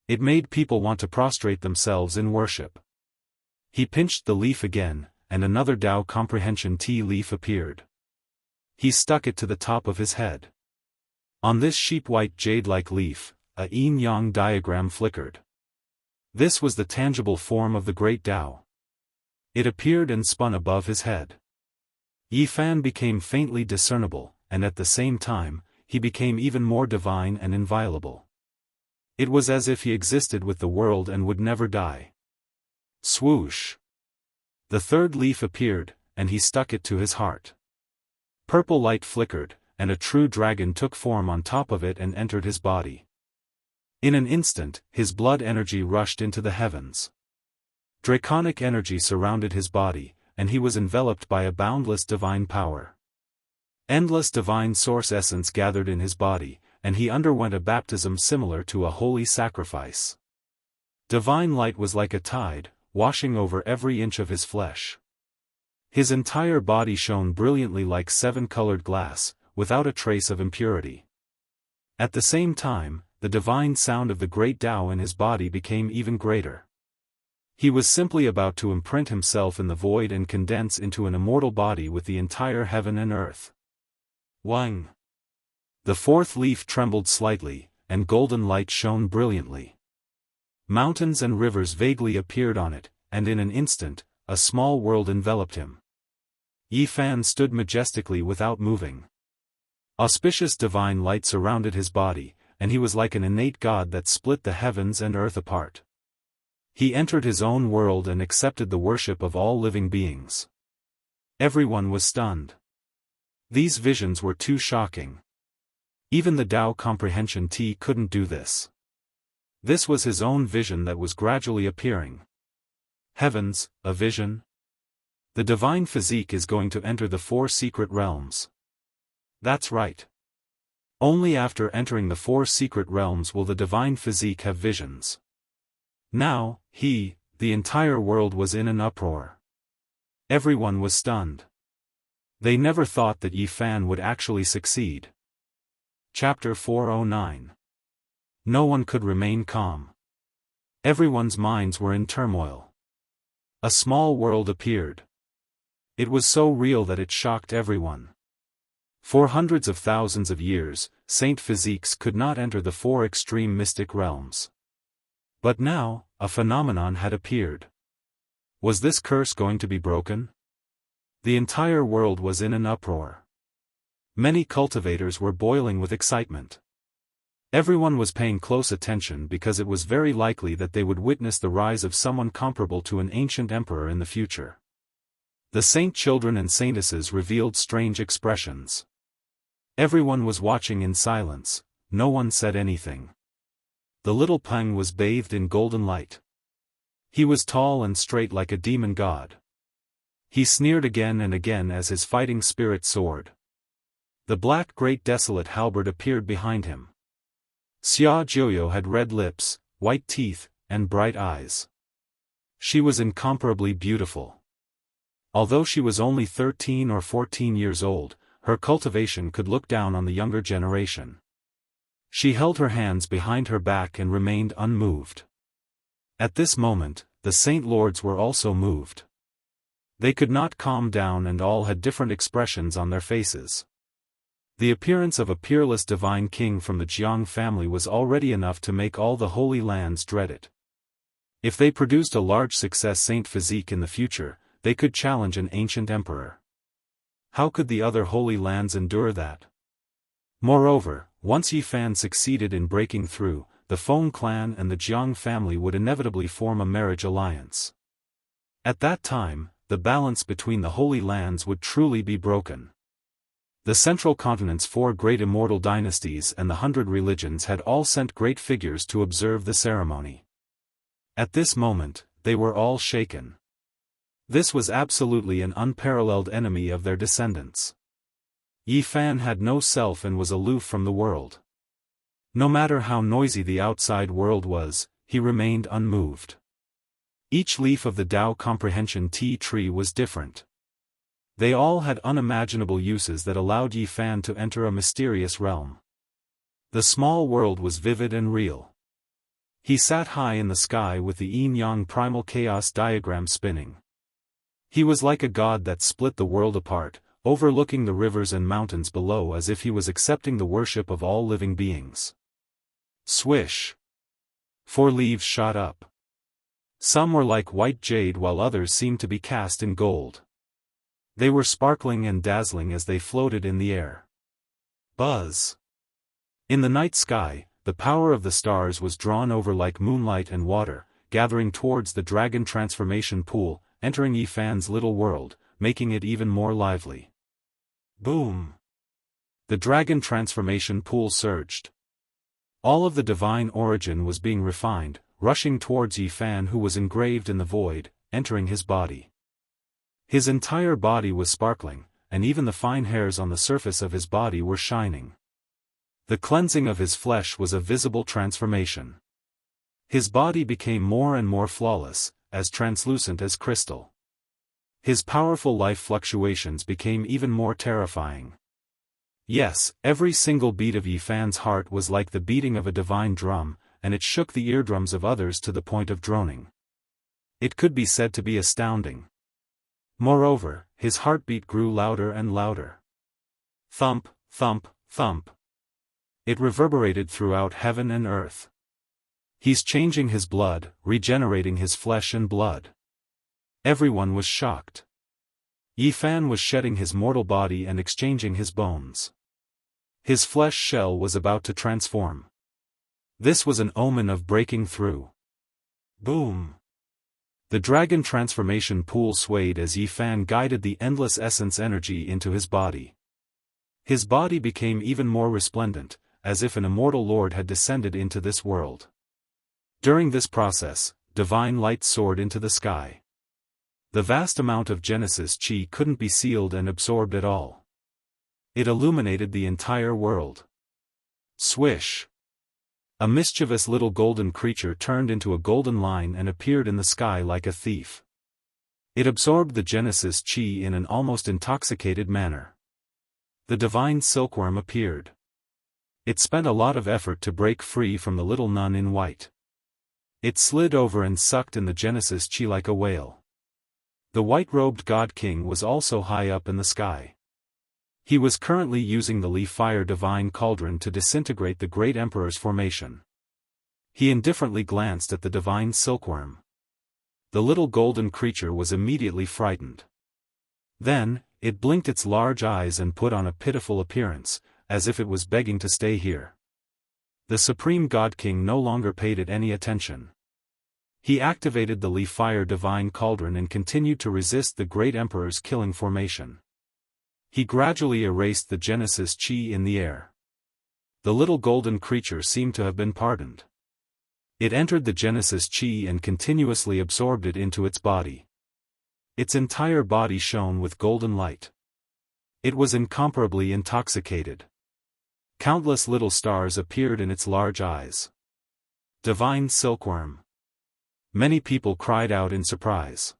It made people want to prostrate themselves in worship. He pinched the leaf again, and another Tao Comprehension tea leaf appeared. He stuck it to the top of his head. On this sheep-white jade-like leaf, a yin-yang diagram flickered. This was the tangible form of the great Tao. It appeared and spun above his head. Yifan became faintly discernible, and at the same time, he became even more divine and inviolable. It was as if he existed with the world and would never die. Swoosh! The 3rd leaf appeared, and he stuck it to his heart. Purple light flickered, and a true dragon took form on top of it and entered his body. In an instant, his blood energy rushed into the heavens. Draconic energy surrounded his body, and he was enveloped by a boundless divine power. Endless divine source essence gathered in his body, and he underwent a baptism similar to a holy sacrifice. Divine light was like a tide, washing over every inch of his flesh. His entire body shone brilliantly like seven-colored glass, without a trace of impurity. At the same time, the divine sound of the great Tao in his body became even greater. He was simply about to imprint himself in the void and condense into an immortal body with the entire heaven and earth. Wang! The fourth leaf trembled slightly, and golden light shone brilliantly. Mountains and rivers vaguely appeared on it, and in an instant, a small world enveloped him. Yi Fan stood majestically without moving. Auspicious divine light surrounded his body, and he was like an innate god that split the heavens and earth apart. He entered his own world and accepted the worship of all living beings. Everyone was stunned. These visions were too shocking. Even the Tao Comprehension T couldn't do this. This was his own vision that was gradually appearing. Heavens, a vision? The divine physique is going to enter the four secret realms. That's right. Only after entering the four secret realms will the divine physique have visions. Now, the entire world was in an uproar. Everyone was stunned. They never thought that Yi Fan would actually succeed. Chapter 409. No one could remain calm. Everyone's minds were in turmoil. A small world appeared. It was so real that it shocked everyone. For hundreds of thousands of years, saint physiques could not enter the four extreme mystic realms. But now, a phenomenon had appeared. Was this curse going to be broken? The entire world was in an uproar. Many cultivators were boiling with excitement. Everyone was paying close attention because it was very likely that they would witness the rise of someone comparable to an ancient emperor in the future. The saint children and saintesses revealed strange expressions. Everyone was watching in silence, no one said anything. The little Peng was bathed in golden light. He was tall and straight like a demon god. He sneered again and again as his fighting spirit soared. The black great desolate halberd appeared behind him. Xia Jiuyo had red lips, white teeth, and bright eyes. She was incomparably beautiful. Although she was only 13 or 14 years old, her cultivation could look down on the younger generation. She held her hands behind her back and remained unmoved. At this moment, the Saint Lords were also moved. They could not calm down and all had different expressions on their faces. The appearance of a peerless divine king from the Jianghu family was already enough to make all the holy lands dread it. If they produced a large success saint physique in the future, they could challenge an ancient emperor. How could the other holy lands endure that? Moreover, once Yi Fan succeeded in breaking through, the Feng clan and the Jianghu family would inevitably form a marriage alliance. At that time, the balance between the holy lands would truly be broken. The central continent's four great immortal dynasties and the 100 religions had all sent great figures to observe the ceremony. At this moment, they were all shaken. This was absolutely an unparalleled enemy of their descendants. Yi Fan had no self and was aloof from the world. No matter how noisy the outside world was, he remained unmoved. Each leaf of the Tao Comprehension tea tree was different. They all had unimaginable uses that allowed Yi Fan to enter a mysterious realm. The small world was vivid and real. He sat high in the sky with the yin-yang primal chaos diagram spinning. He was like a god that split the world apart, overlooking the rivers and mountains below as if he was accepting the worship of all living beings. Swish! 4 leaves shot up. Some were like white jade while others seemed to be cast in gold. They were sparkling and dazzling as they floated in the air. Buzz! In the night sky, the power of the stars was drawn over like moonlight and water, gathering towards the dragon transformation pool, entering Yi Fan's little world, making it even more lively. Boom! The dragon transformation pool surged. All of the divine origin was being refined, rushing towards Yi Fan who was engraved in the void, entering his body. His entire body was sparkling, and even the fine hairs on the surface of his body were shining. The cleansing of his flesh was a visible transformation. His body became more and more flawless, as translucent as crystal. His powerful life fluctuations became even more terrifying. Yes, every single beat of Yifan's heart was like the beating of a divine drum, and it shook the eardrums of others to the point of droning. It could be said to be astounding. Moreover, his heartbeat grew louder and louder. Thump, thump, thump. It reverberated throughout heaven and earth. He's changing his blood, regenerating his flesh and blood. Everyone was shocked. Yifan was shedding his mortal body and exchanging his bones. His flesh shell was about to transform. This was an omen of breaking through. Boom! The dragon transformation pool swayed as Yifan guided the endless essence energy into his body. His body became even more resplendent, as if an immortal lord had descended into this world. During this process, divine light soared into the sky. The vast amount of Genesis Chi couldn't be sealed and absorbed at all. It illuminated the entire world. Swish! A mischievous little golden creature turned into a golden line and appeared in the sky like a thief. It absorbed the Genesis Chi in an almost intoxicated manner. The divine silkworm appeared. It spent a lot of effort to break free from the little nun in white. It slid over and sucked in the Genesis Chi like a whale. The white-robed God King was also high up in the sky. He was currently using the Li-Fire Divine Cauldron to disintegrate the Great Emperor's formation. He indifferently glanced at the divine silkworm. The little golden creature was immediately frightened. Then, it blinked its large eyes and put on a pitiful appearance, as if it was begging to stay here. The Supreme God King no longer paid it any attention. He activated the Li-Fire Divine Cauldron and continued to resist the Great Emperor's killing formation. He gradually erased the Genesis Chi in the air. The little golden creature seemed to have been pardoned. It entered the Genesis Chi and continuously absorbed it into its body. Its entire body shone with golden light. It was incomparably intoxicated. Countless little stars appeared in its large eyes. Divine silkworm. Many people cried out in surprise.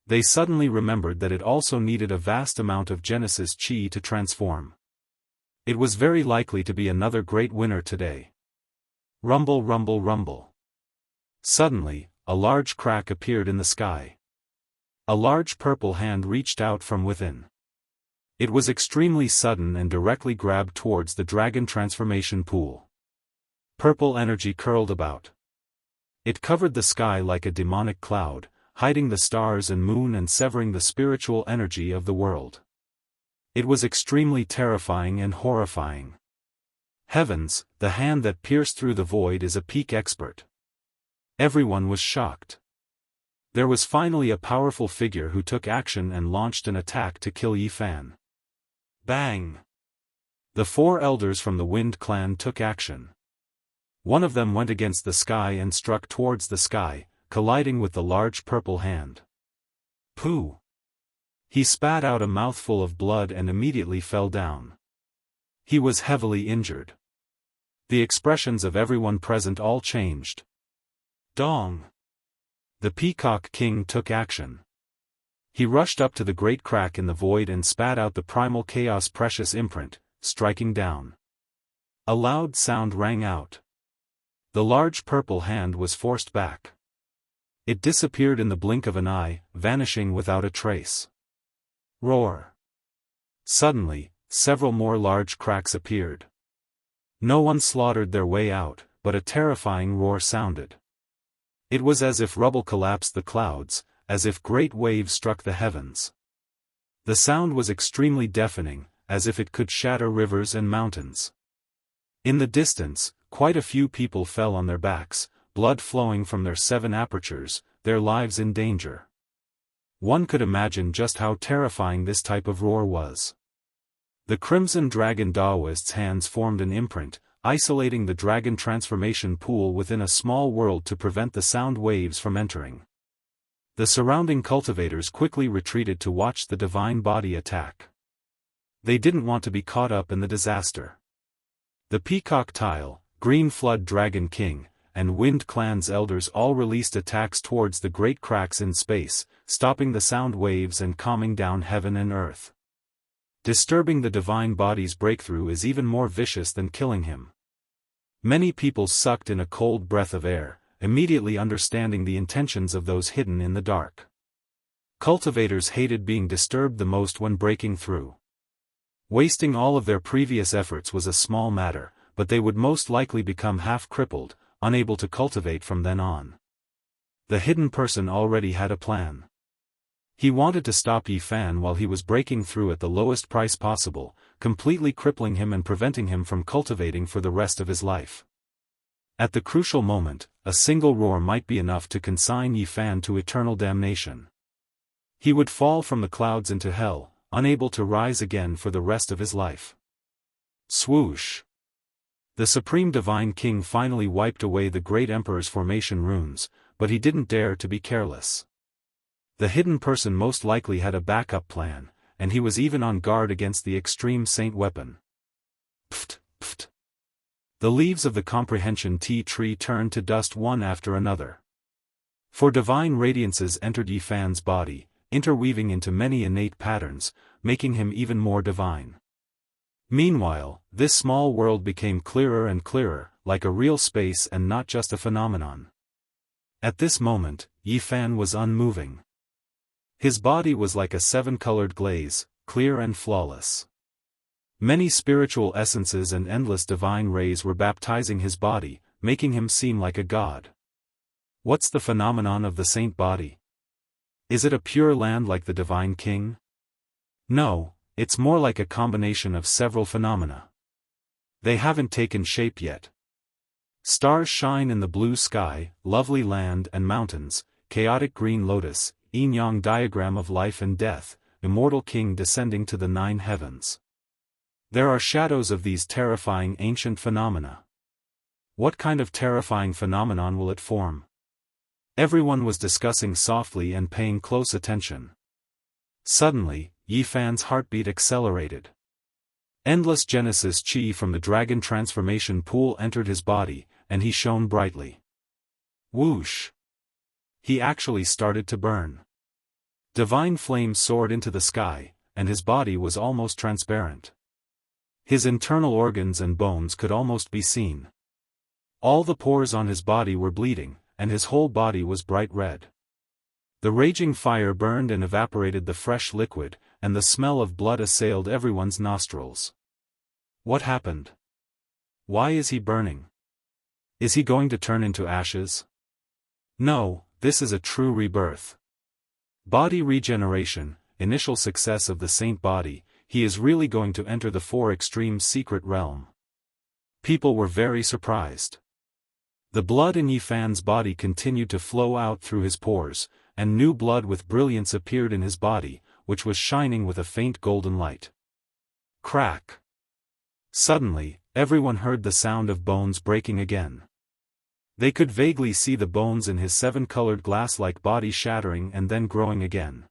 They suddenly remembered that it also needed a vast amount of Genesis Chi to transform. It was very likely to be another great winner today. Rumble, rumble, rumble. Suddenly, a large crack appeared in the sky. A large purple hand reached out from within. It was extremely sudden and directly grabbed towards the dragon transformation pool. Purple energy curled about. It covered the sky like a demonic cloud, hiding the stars and moon and severing the spiritual energy of the world. It was extremely terrifying and horrifying. Heavens, the hand that pierced through the void is a peak expert. Everyone was shocked. There was finally a powerful figure who took action and launched an attack to kill Yifan. Bang! The 4 elders from the Wind Clan took action. One of them went against the sky and struck towards the sky, colliding with the large purple hand. Pooh! He spat out a mouthful of blood and immediately fell down. He was heavily injured. The expressions of everyone present all changed. Dong! The Peacock King took action. He rushed up to the great crack in the void and spat out the primal chaos precious imprint, striking down. A loud sound rang out. The large purple hand was forced back. It disappeared in the blink of an eye, vanishing without a trace. Roar! Suddenly, several more large cracks appeared. No one slaughtered their way out, but a terrifying roar sounded. It was as if rubble collapsed the clouds, as if great waves struck the heavens. The sound was extremely deafening, as if it could shatter rivers and mountains. In the distance, quite a few people fell on their backs, blood flowing from their 7 apertures, their lives in danger. One could imagine just how terrifying this type of roar was. The Crimson Dragon Daoist's hands formed an imprint, isolating the dragon transformation pool within a small world to prevent the sound waves from entering. The surrounding cultivators quickly retreated to watch the divine body attack. They didn't want to be caught up in the disaster. The Peacock Tile, Green Flood Dragon King, and Wind Clan's elders all released attacks towards the great cracks in space, stopping the sound waves and calming down heaven and earth. Disturbing the divine body's breakthrough is even more vicious than killing him. Many people sucked in a cold breath of air, immediately understanding the intentions of those hidden in the dark. Cultivators hated being disturbed the most when breaking through. Wasting all of their previous efforts was a small matter, but they would most likely become half-crippled, unable to cultivate from then on. The hidden person already had a plan. He wanted to stop Yi Fan while he was breaking through at the lowest price possible, completely crippling him and preventing him from cultivating for the rest of his life. At the crucial moment, a single roar might be enough to consign Yi Fan to eternal damnation. He would fall from the clouds into hell, unable to rise again for the rest of his life. Swoosh! The Supreme Divine King finally wiped away the Great Emperor's formation runes, but he didn't dare to be careless. The hidden person most likely had a backup plan, and he was even on guard against the extreme saint weapon. Pft, pft. The leaves of the comprehension tea tree turned to dust one after another. For divine radiances entered Yi Fan's body, interweaving into many innate patterns, making him even more divine. Meanwhile, this small world became clearer and clearer, like a real space and not just a phenomenon. At this moment, Yi Fan was unmoving. His body was like a seven-colored glaze, clear and flawless. Many spiritual essences and endless divine rays were baptizing his body, making him seem like a god. What's the phenomenon of the saint body? Is it a pure land like the Divine King? No, it's more like a combination of several phenomena. They haven't taken shape yet. Stars shine in the blue sky, lovely land and mountains, chaotic green lotus, yin-yang diagram of life and death, immortal king descending to the 9 heavens. There are shadows of these terrifying ancient phenomena. What kind of terrifying phenomenon will it form? Everyone was discussing softly and paying close attention. Suddenly, Yi Fan's heartbeat accelerated. Endless Genesis Chi from the dragon transformation pool entered his body, and he shone brightly. Whoosh! He actually started to burn. Divine flame soared into the sky, and his body was almost transparent. His internal organs and bones could almost be seen. All the pores on his body were bleeding, and his whole body was bright red. The raging fire burned and evaporated the fresh liquid, and the smell of blood assailed everyone's nostrils. What happened? Why is he burning? Is he going to turn into ashes? No, this is a true rebirth. Body regeneration, initial success of the saint body, he is really going to enter the 4 extremes secret realm. People were very surprised. The blood in Yi Fan's body continued to flow out through his pores, and new blood with brilliance appeared in his body, which was shining with a faint golden light. Crack! Suddenly, everyone heard the sound of bones breaking again. They could vaguely see the bones in his 7-colored glass-like body shattering and then growing again.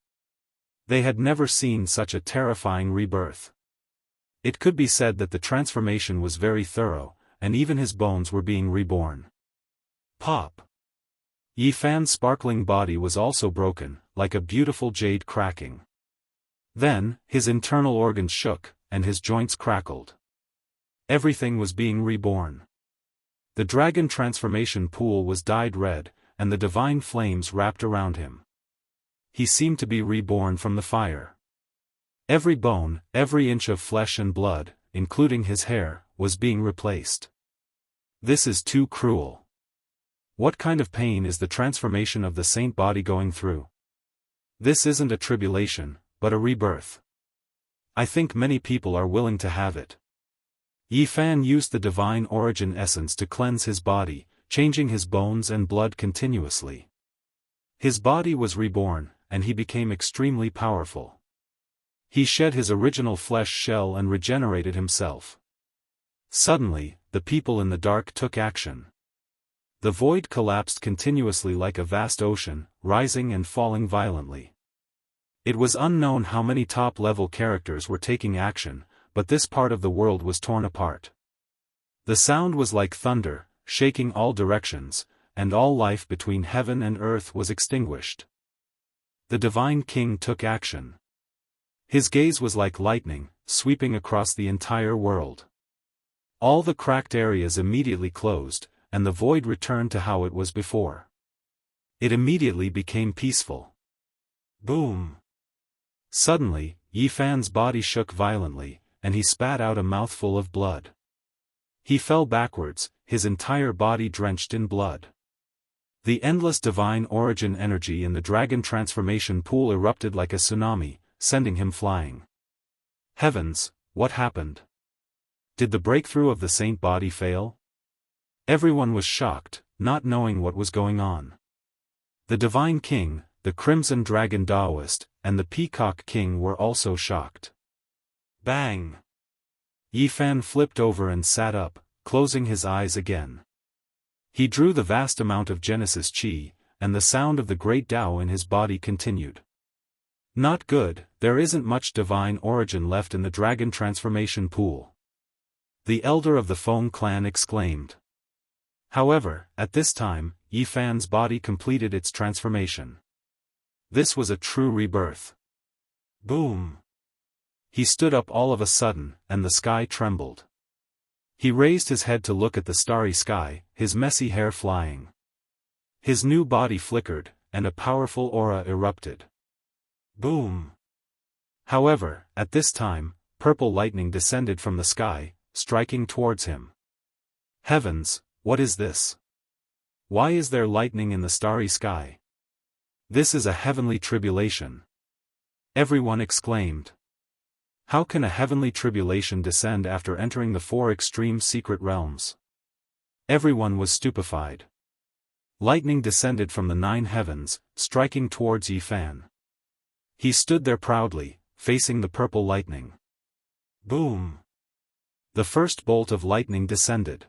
They had never seen such a terrifying rebirth. It could be said that the transformation was very thorough, and even his bones were being reborn. Pop! Yi Fan's sparkling body was also broken, like a beautiful jade cracking. Then, his internal organs shook, and his joints crackled. Everything was being reborn. The dragon transformation pool was dyed red, and the divine flames wrapped around him. He seemed to be reborn from the fire. Every bone, every inch of flesh and blood, including his hair, was being replaced. This is too cruel. What kind of pain is the transformation of the saint body going through? This isn't a tribulation, but a rebirth. I think many people are willing to have it. Yi Fan used the divine origin essence to cleanse his body, changing his bones and blood continuously. His body was reborn, and he became extremely powerful. He shed his original flesh shell and regenerated himself. Suddenly, the people in the dark took action. The void collapsed continuously like a vast ocean, rising and falling violently. It was unknown how many top-level characters were taking action, but this part of the world was torn apart. The sound was like thunder, shaking all directions, and all life between heaven and earth was extinguished. The divine king took action. His gaze was like lightning, sweeping across the entire world. All the cracked areas immediately closed, and the void returned to how it was before. It immediately became peaceful. Boom! Suddenly, Yifan's body shook violently, and he spat out a mouthful of blood. He fell backwards, his entire body drenched in blood. The endless divine origin energy in the dragon transformation pool erupted like a tsunami, sending him flying. Heavens, what happened? Did the breakthrough of the saint body fail? Everyone was shocked, not knowing what was going on. The divine king, the crimson dragon Daoist, and the peacock king were also shocked. Bang! Yifan flipped over and sat up, closing his eyes again. He drew the vast amount of Genesis Qi, and the sound of the great Tao in his body continued. Not good, there isn't much divine origin left in the dragon transformation pool. The elder of the Feng clan exclaimed. However, at this time, Yifan's body completed its transformation. This was a true rebirth. Boom! He stood up all of a sudden, and the sky trembled. He raised his head to look at the starry sky, his messy hair flying. His new body flickered, and a powerful aura erupted. Boom! However, at this time, purple lightning descended from the sky, striking towards him. Heavens, what is this? Why is there lightning in the starry sky? This is a heavenly tribulation. Everyone exclaimed. How can a heavenly tribulation descend after entering the 4 extreme secret realms? Everyone was stupefied. Lightning descended from the 9 heavens, striking towards Yifan. He stood there proudly, facing the purple lightning. Boom! The first bolt of lightning descended.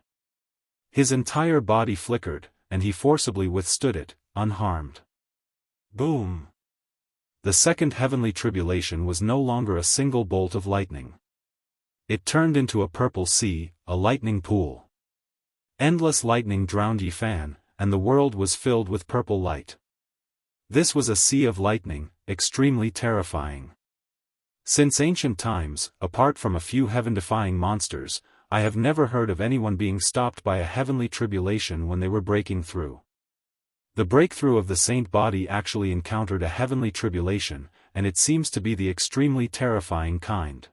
His entire body flickered, and he forcibly withstood it, unharmed. Boom! The second heavenly tribulation was no longer a single bolt of lightning. It turned into a purple sea, a lightning pool. Endless lightning drowned Yifan, and the world was filled with purple light. This was a sea of lightning, extremely terrifying. Since ancient times, apart from a few heaven-defying monsters, I have never heard of anyone being stopped by a heavenly tribulation when they were breaking through. The breakthrough of the saint body actually encountered a heavenly tribulation, and it seems to be the extremely terrifying kind.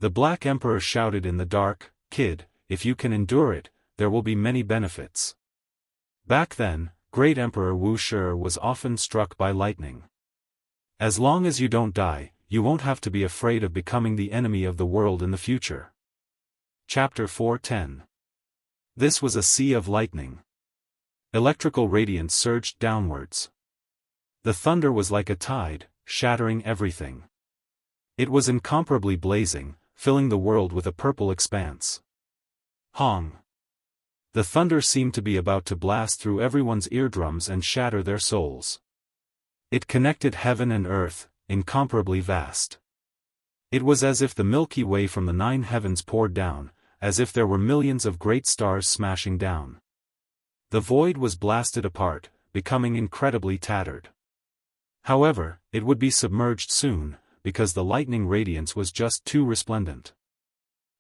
The Black Emperor shouted in the dark, "Kid, if you can endure it, there will be many benefits." Back then, Great Emperor Wuxia was often struck by lightning. As long as you don't die, you won't have to be afraid of becoming the enemy of the world in the future. Chapter 4:10. This was a sea of lightning. Electrical radiance surged downwards. The thunder was like a tide, shattering everything. It was incomparably blazing, filling the world with a purple expanse. Hong! The thunder seemed to be about to blast through everyone's eardrums and shatter their souls. It connected heaven and earth, incomparably vast. It was as if the Milky Way from the 9 heavens poured down, as if there were millions of great stars smashing down. The void was blasted apart, becoming incredibly tattered. However, it would be submerged soon, because the lightning radiance was just too resplendent.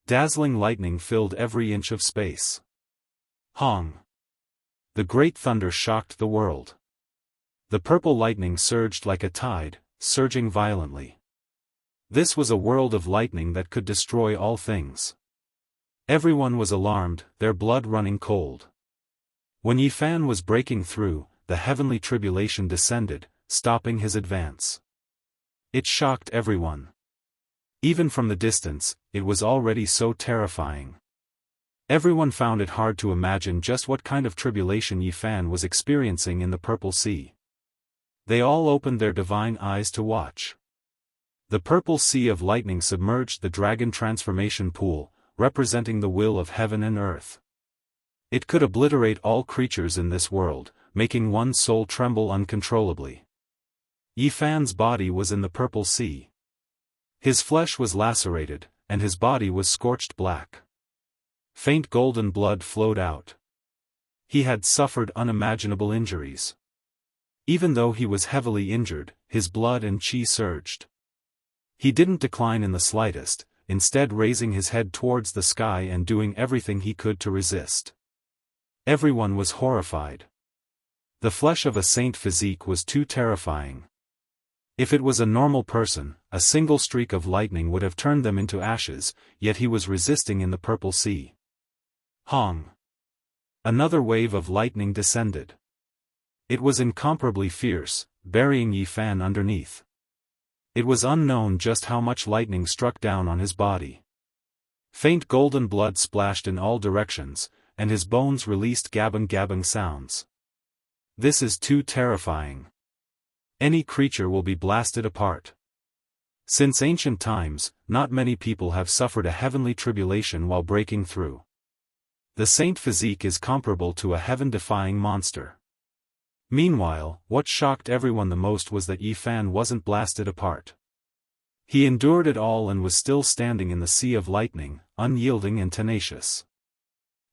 Dazzling lightning filled every inch of space. Hong! The great thunder shocked the world. The purple lightning surged like a tide, surging violently. This was a world of lightning that could destroy all things. Everyone was alarmed, their blood running cold. When Yifan was breaking through, the heavenly tribulation descended, stopping his advance. It shocked everyone. Even from the distance, it was already so terrifying. Everyone found it hard to imagine just what kind of tribulation Yifan was experiencing in the Purple Sea. They all opened their divine eyes to watch. The purple sea of lightning submerged the dragon transformation pool, representing the will of heaven and earth. It could obliterate all creatures in this world, making one's soul tremble uncontrollably. Yifan's body was in the purple sea. His flesh was lacerated, and his body was scorched black. Faint golden blood flowed out. He had suffered unimaginable injuries. Even though he was heavily injured, his blood and chi surged. He didn't decline in the slightest, instead raising his head towards the sky and doing everything he could to resist. Everyone was horrified. The flesh of a saint physique was too terrifying. If it was a normal person, a single streak of lightning would have turned them into ashes, yet he was resisting in the purple sea. Hong! Another wave of lightning descended. It was incomparably fierce, burying Yi Fan underneath. It was unknown just how much lightning struck down on his body. Faint golden blood splashed in all directions, and his bones released gabbing sounds. This is too terrifying. Any creature will be blasted apart. Since ancient times, not many people have suffered a heavenly tribulation while breaking through. The saint physique is comparable to a heaven-defying monster. Meanwhile, what shocked everyone the most was that Yi Fan wasn't blasted apart. He endured it all and was still standing in the sea of lightning, unyielding and tenacious.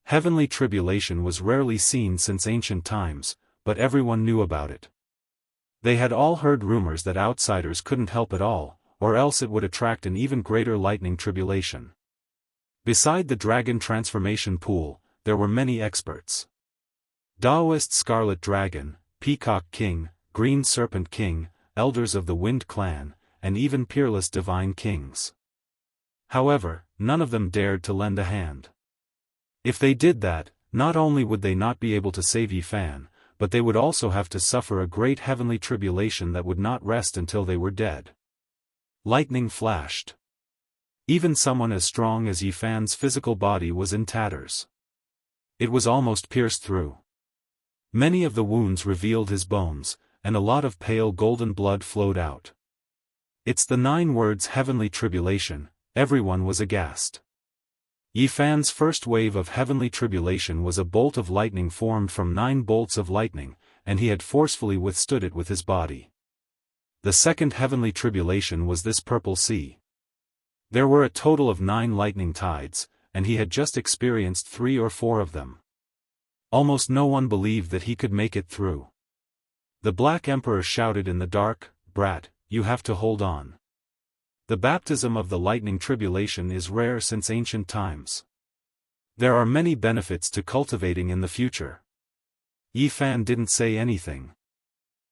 Heavenly tribulation was rarely seen since ancient times, but everyone knew about it. They had all heard rumors that outsiders couldn't help at all, or else it would attract an even greater lightning tribulation. Beside the dragon transformation pool, there were many experts. Daoist Scarlet Dragon, Peacock King, Green Serpent King, Elders of the Wind Clan, and even peerless Divine Kings. However, none of them dared to lend a hand. If they did that, not only would they not be able to save Yi Fan, but they would also have to suffer a great heavenly tribulation that would not rest until they were dead. Lightning flashed. Even someone as strong as Yi Fan's physical body was in tatters. It was almost pierced through. Many of the wounds revealed his bones, and a lot of pale golden blood flowed out. It's the 9 words heavenly tribulation. Everyone was aghast. Yi Fan's first wave of heavenly tribulation was a bolt of lightning formed from 9 bolts of lightning, and he had forcefully withstood it with his body. The second heavenly tribulation was this purple sea. There were a total of 9 lightning tides, and he had just experienced 3 or 4 of them. Almost no one believed that he could make it through. The Black Emperor shouted in the dark, "Brat, you have to hold on." The baptism of the lightning tribulation is rare since ancient times. There are many benefits to cultivating in the future. Yi Fan didn't say anything.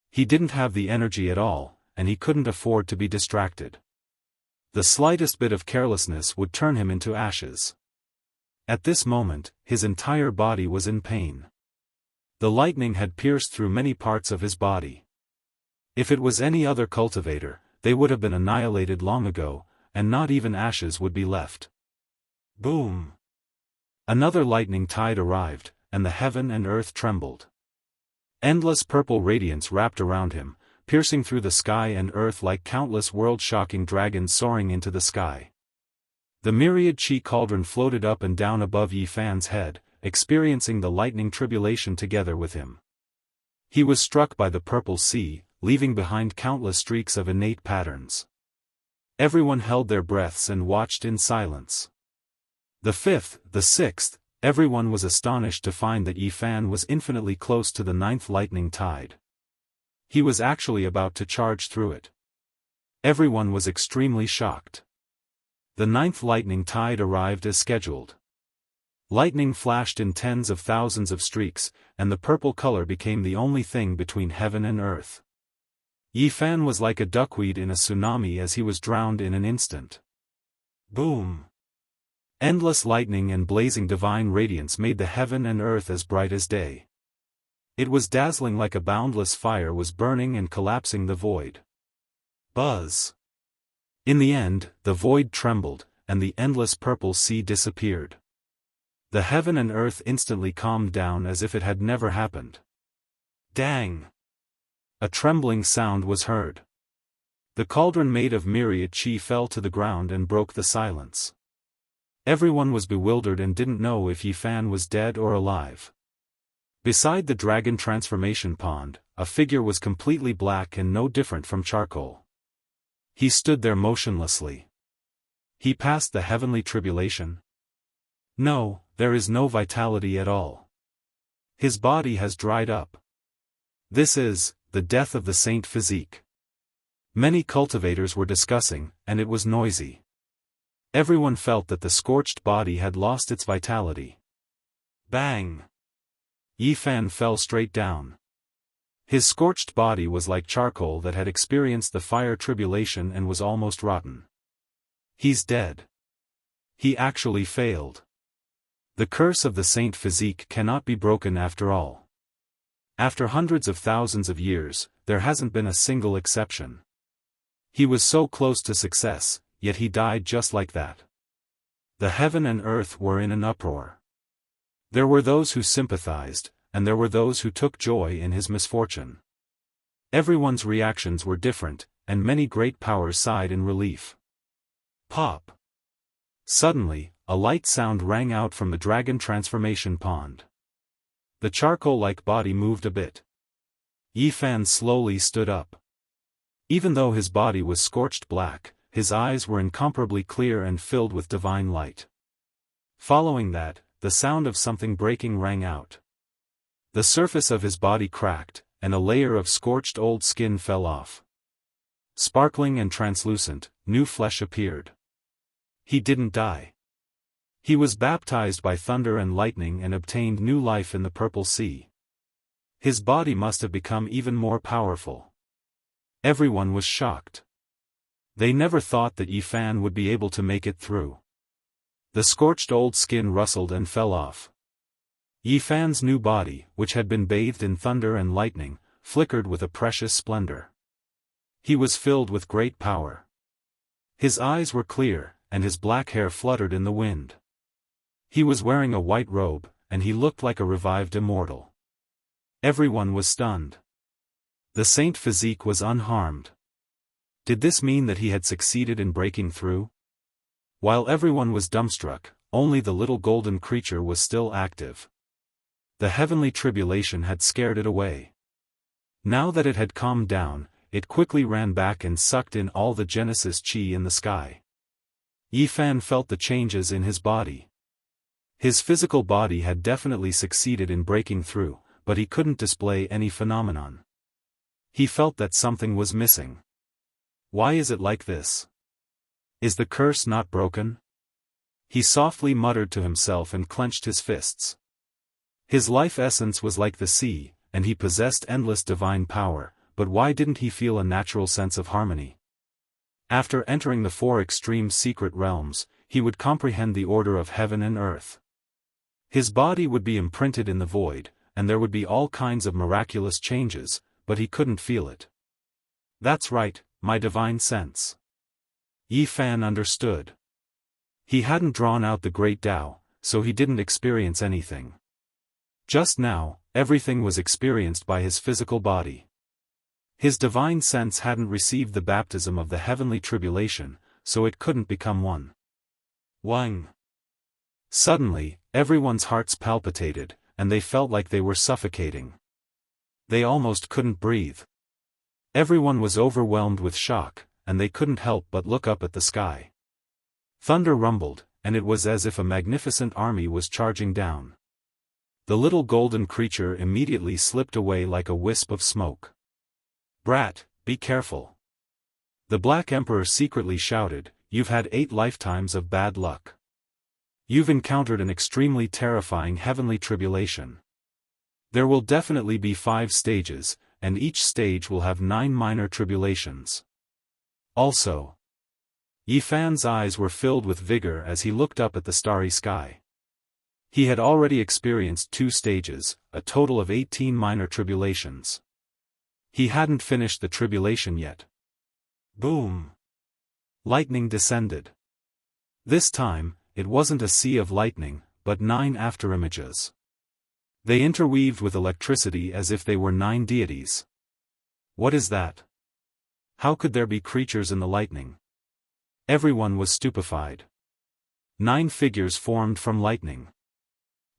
He didn't have the energy at all, and he couldn't afford to be distracted. The slightest bit of carelessness would turn him into ashes. At this moment, his entire body was in pain. The lightning had pierced through many parts of his body. If it was any other cultivator, they would have been annihilated long ago, and not even ashes would be left. Boom! Another lightning tide arrived, and the heaven and earth trembled. Endless purple radiance wrapped around him, piercing through the sky and earth like countless world-shocking dragons soaring into the sky. The myriad chi cauldron floated up and down above Yi Fan's head, experiencing the lightning tribulation together with him. He was struck by the purple sea, leaving behind countless streaks of innate patterns. Everyone held their breaths and watched in silence. The 5th, the 6th, everyone was astonished to find that Yi Fan was infinitely close to the 9th lightning tide. He was actually about to charge through it. Everyone was extremely shocked. The 9th lightning tide arrived as scheduled. Lightning flashed in tens of thousands of streaks, and the purple color became the only thing between heaven and earth. Yi Fan was like a duckweed in a tsunami as he was drowned in an instant. Boom! Endless lightning and blazing divine radiance made the heaven and earth as bright as day. It was dazzling like a boundless fire was burning and collapsing the void. Buzz! In the end, the void trembled, and the endless purple sea disappeared. The heaven and earth instantly calmed down as if it had never happened. Dang! A trembling sound was heard. The cauldron made of myriad chi fell to the ground and broke the silence. Everyone was bewildered and didn't know if Yi Fan was dead or alive. Beside the dragon transformation pond, a figure was completely black and no different from charcoal. He stood there motionlessly. He passed the heavenly tribulation? No, there is no vitality at all. His body has dried up. This is the death of the saint physique. Many cultivators were discussing, and it was noisy. Everyone felt that the scorched body had lost its vitality. Bang! Yifan fell straight down. His scorched body was like charcoal that had experienced the fire tribulation and was almost rotten. He's dead. He actually failed. The curse of the saint physique cannot be broken after all. After hundreds of thousands of years, there hasn't been a single exception. He was so close to success, yet he died just like that. The heaven and earth were in an uproar. There were those who sympathized, and there were those who took joy in his misfortune. Everyone's reactions were different, and many great powers sighed in relief. Pop! Suddenly, a light sound rang out from the dragon transformation pond. The charcoal-like body moved a bit. Yifan slowly stood up. Even though his body was scorched black, his eyes were incomparably clear and filled with divine light. Following that, the sound of something breaking rang out. The surface of his body cracked, and a layer of scorched old skin fell off. Sparkling and translucent, new flesh appeared. He didn't die. He was baptized by thunder and lightning and obtained new life in the purple sea. His body must have become even more powerful. Everyone was shocked. They never thought that Yifan would be able to make it through. The scorched old skin rustled and fell off. Yifan's new body, which had been bathed in thunder and lightning, flickered with a precious splendor. He was filled with great power. His eyes were clear, and his black hair fluttered in the wind. He was wearing a white robe, and he looked like a revived immortal. Everyone was stunned. The saint physique was unharmed. Did this mean that he had succeeded in breaking through? While everyone was dumbstruck, only the little golden creature was still active. The heavenly tribulation had scared it away. Now that it had calmed down, it quickly ran back and sucked in all the Genesis chi in the sky. Yifan felt the changes in his body. His physical body had definitely succeeded in breaking through, but he couldn't display any phenomenon. He felt that something was missing. Why is it like this? Is the curse not broken? He softly muttered to himself and clenched his fists. His life essence was like the sea, and he possessed endless divine power, but why didn't he feel a natural sense of harmony? After entering the four extreme secret realms, he would comprehend the order of heaven and earth. His body would be imprinted in the void, and there would be all kinds of miraculous changes, but he couldn't feel it. That's right, my divine sense. Yifan understood. He hadn't drawn out the great Tao, so he didn't experience anything. Just now, everything was experienced by his physical body. His divine sense hadn't received the baptism of the heavenly tribulation, so it couldn't become one. Wang! Suddenly, everyone's hearts palpitated, and they felt like they were suffocating. They almost couldn't breathe. Everyone was overwhelmed with shock, and they couldn't help but look up at the sky. Thunder rumbled, and it was as if a magnificent army was charging down. The little golden creature immediately slipped away like a wisp of smoke. Brat, be careful. The Black Emperor secretly shouted, "You've had 8 lifetimes of bad luck. You've encountered an extremely terrifying heavenly tribulation. There will definitely be 5 stages, and each stage will have 9 minor tribulations. Also." Yifan's eyes were filled with vigor as he looked up at the starry sky. He had already experienced 2 stages, a total of 18 minor tribulations. He hadn't finished the tribulation yet. Boom! Lightning descended. This time, it wasn't a sea of lightning, but 9 afterimages. They interweaved with electricity as if they were 9 deities. What is that? How could there be creatures in the lightning? Everyone was stupefied. 9 figures formed from lightning.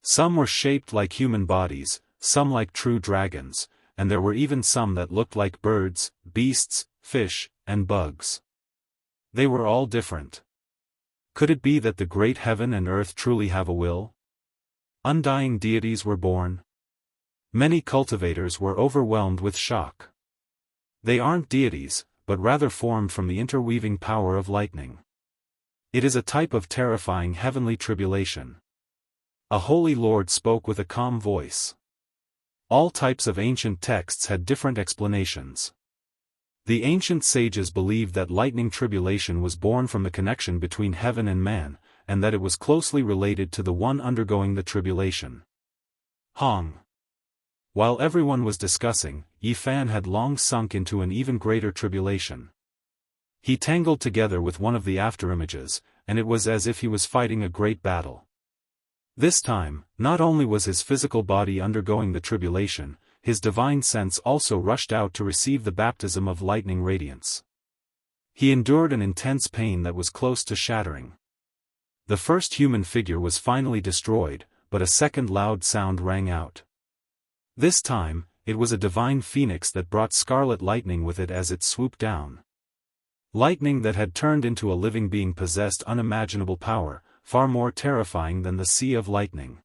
Some were shaped like human bodies, some like true dragons, and there were even some that looked like birds, beasts, fish, and bugs. They were all different. Could it be that the great heaven and earth truly have a will? Undying deities were born. Many cultivators were overwhelmed with shock. They aren't deities, but rather formed from the interweaving power of lightning. It is a type of terrifying heavenly tribulation. A holy lord spoke with a calm voice. All types of ancient texts had different explanations. The ancient sages believed that lightning tribulation was born from the connection between heaven and man, and that it was closely related to the one undergoing the tribulation. Hong. While everyone was discussing, Yi Fan had long sunk into an even greater tribulation. He tangled together with one of the afterimages, and it was as if he was fighting a great battle. This time, not only was his physical body undergoing the tribulation, his divine sense also rushed out to receive the baptism of lightning radiance. He endured an intense pain that was close to shattering. The first human figure was finally destroyed, but a second loud sound rang out. This time, it was a divine phoenix that brought scarlet lightning with it as it swooped down. Lightning that had turned into a living being possessed unimaginable power, far more terrifying than the sea of lightning.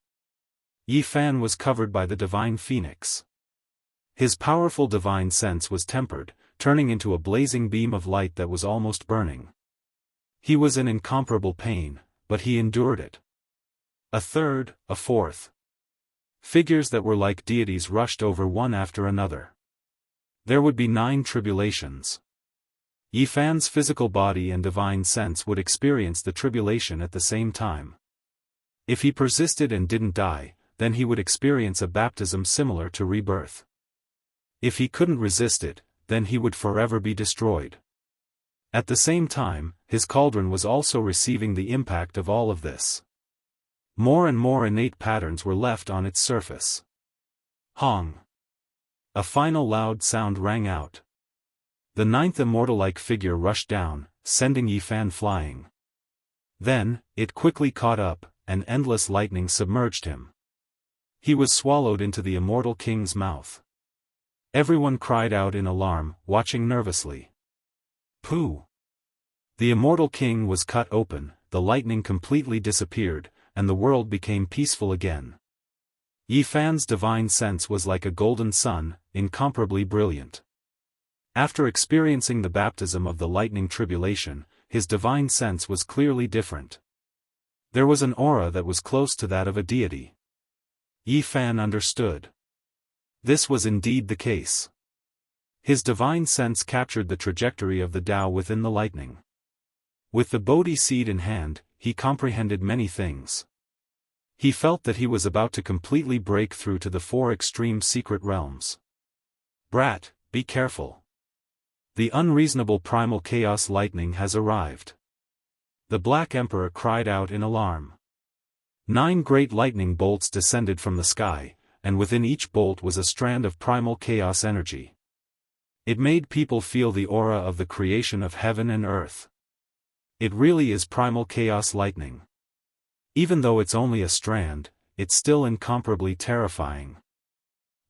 Yi Fan was covered by the divine phoenix. His powerful divine sense was tempered, turning into a blazing beam of light that was almost burning. He was in incomparable pain, but he endured it. A third, a fourth. Figures that were like deities rushed over one after another. There would be 9 tribulations. Yi Fan's physical body and divine sense would experience the tribulation at the same time. If he persisted and didn't die, then he would experience a baptism similar to rebirth. If he couldn't resist it, then he would forever be destroyed. At the same time, his cauldron was also receiving the impact of all of this. More and more innate patterns were left on its surface. Hong. A final loud sound rang out. The 9th immortal-like figure rushed down, sending Yi Fan flying. Then, it quickly caught up, and endless lightning submerged him. He was swallowed into the immortal king's mouth. Everyone cried out in alarm, watching nervously. Pooh! The immortal king was cut open, the lightning completely disappeared, and the world became peaceful again. Yi Fan's divine sense was like a golden sun, incomparably brilliant. After experiencing the baptism of the lightning tribulation, his divine sense was clearly different. There was an aura that was close to that of a deity. Yi Fan understood. This was indeed the case. His divine sense captured the trajectory of the Tao within the lightning. With the Bodhi seed in hand, he comprehended many things. He felt that he was about to completely break through to the 4 extreme secret realms. Brat, be careful. The unreasonable primal chaos lightning has arrived. The Black Emperor cried out in alarm. 9 great lightning bolts descended from the sky, and within each bolt was a strand of primal chaos energy. It made people feel the aura of the creation of heaven and earth. It really is primal chaos lightning. Even though it's only a strand, it's still incomparably terrifying.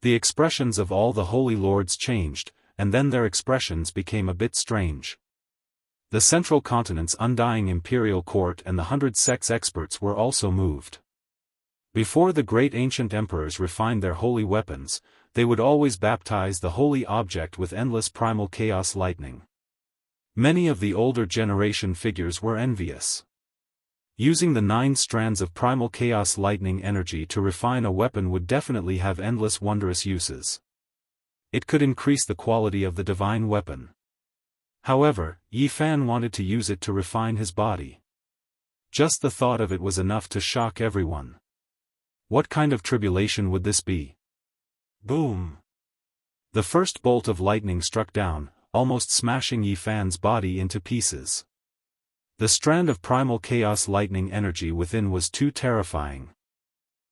The expressions of all the holy lords changed, and then their expressions became a bit strange. The Central Continent's undying imperial court and the 100 sects experts were also moved. Before the great ancient emperors refined their holy weapons, they would always baptize the holy object with endless primal chaos lightning. Many of the older generation figures were envious. Using the 9 strands of primal chaos lightning energy to refine a weapon would definitely have endless wondrous uses. It could increase the quality of the divine weapon. However, Yi Fan wanted to use it to refine his body. Just the thought of it was enough to shock everyone. What kind of tribulation would this be? Boom! The first bolt of lightning struck down, almost smashing Yi Fan's body into pieces. The strand of primal chaos lightning energy within was too terrifying.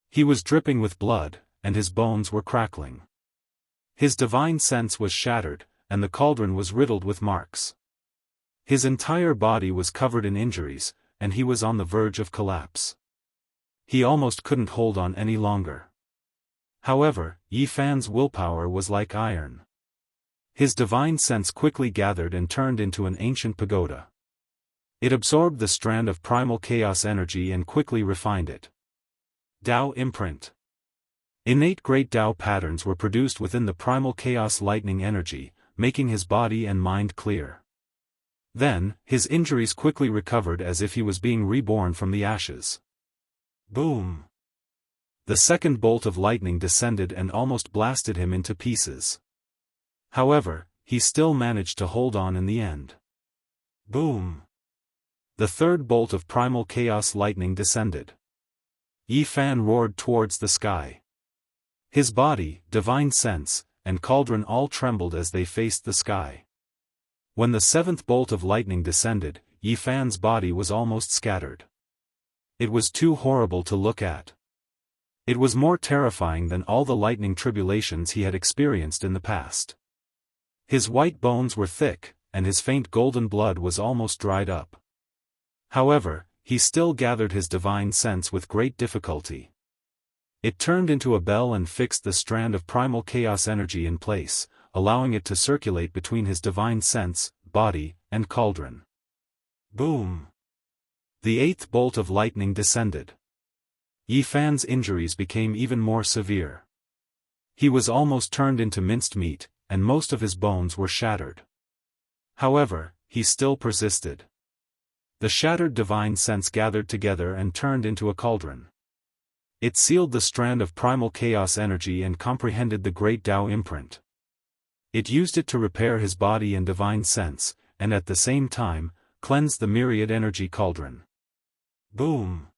He was dripping with blood, and his bones were crackling. His divine sense was shattered, and the cauldron was riddled with marks. His entire body was covered in injuries, and he was on the verge of collapse. He almost couldn't hold on any longer. However, Yi Fan's willpower was like iron. His divine sense quickly gathered and turned into an ancient pagoda. It absorbed the strand of primal chaos energy and quickly refined it. Dao imprint. Innate great Dao patterns were produced within the primal chaos lightning energy, making his body and mind clear. Then, his injuries quickly recovered as if he was being reborn from the ashes. Boom! The second bolt of lightning descended and almost blasted him into pieces. However, he still managed to hold on in the end. Boom! The third bolt of primal chaos lightning descended. Yi Fan roared towards the sky. His body, divine sense, and cauldron all trembled as they faced the sky. When the seventh bolt of lightning descended, Yi Fan's body was almost scattered. It was too horrible to look at. It was more terrifying than all the lightning tribulations he had experienced in the past. His white bones were thick, and his faint golden blood was almost dried up. However, he still gathered his divine sense with great difficulty. It turned into a bell and fixed the strand of primal chaos energy in place, allowing it to circulate between his divine sense, body, and cauldron. Boom! The eighth bolt of lightning descended. Yi Fan's injuries became even more severe. He was almost turned into minced meat, and most of his bones were shattered. However, he still persisted. The shattered divine sense gathered together and turned into a cauldron. It sealed the strand of primal chaos energy and comprehended the great Dao imprint. It used it to repair his body and divine sense, and at the same time, cleanse the myriad energy cauldron. Boom!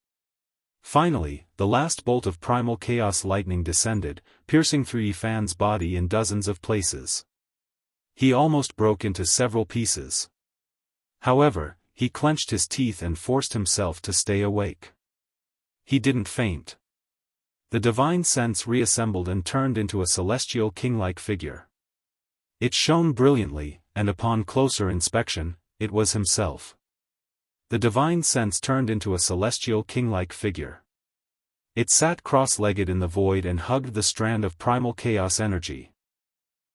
Finally, the last bolt of primal chaos lightning descended, piercing through Yi Fan's body in dozens of places. He almost broke into several pieces. However, he clenched his teeth and forced himself to stay awake. He didn't faint. The divine sense reassembled and turned into a celestial king-like figure. It shone brilliantly, and upon closer inspection, it was himself. The divine sense turned into a celestial king-like figure. It sat cross-legged in the void and hugged the strand of primal chaos energy.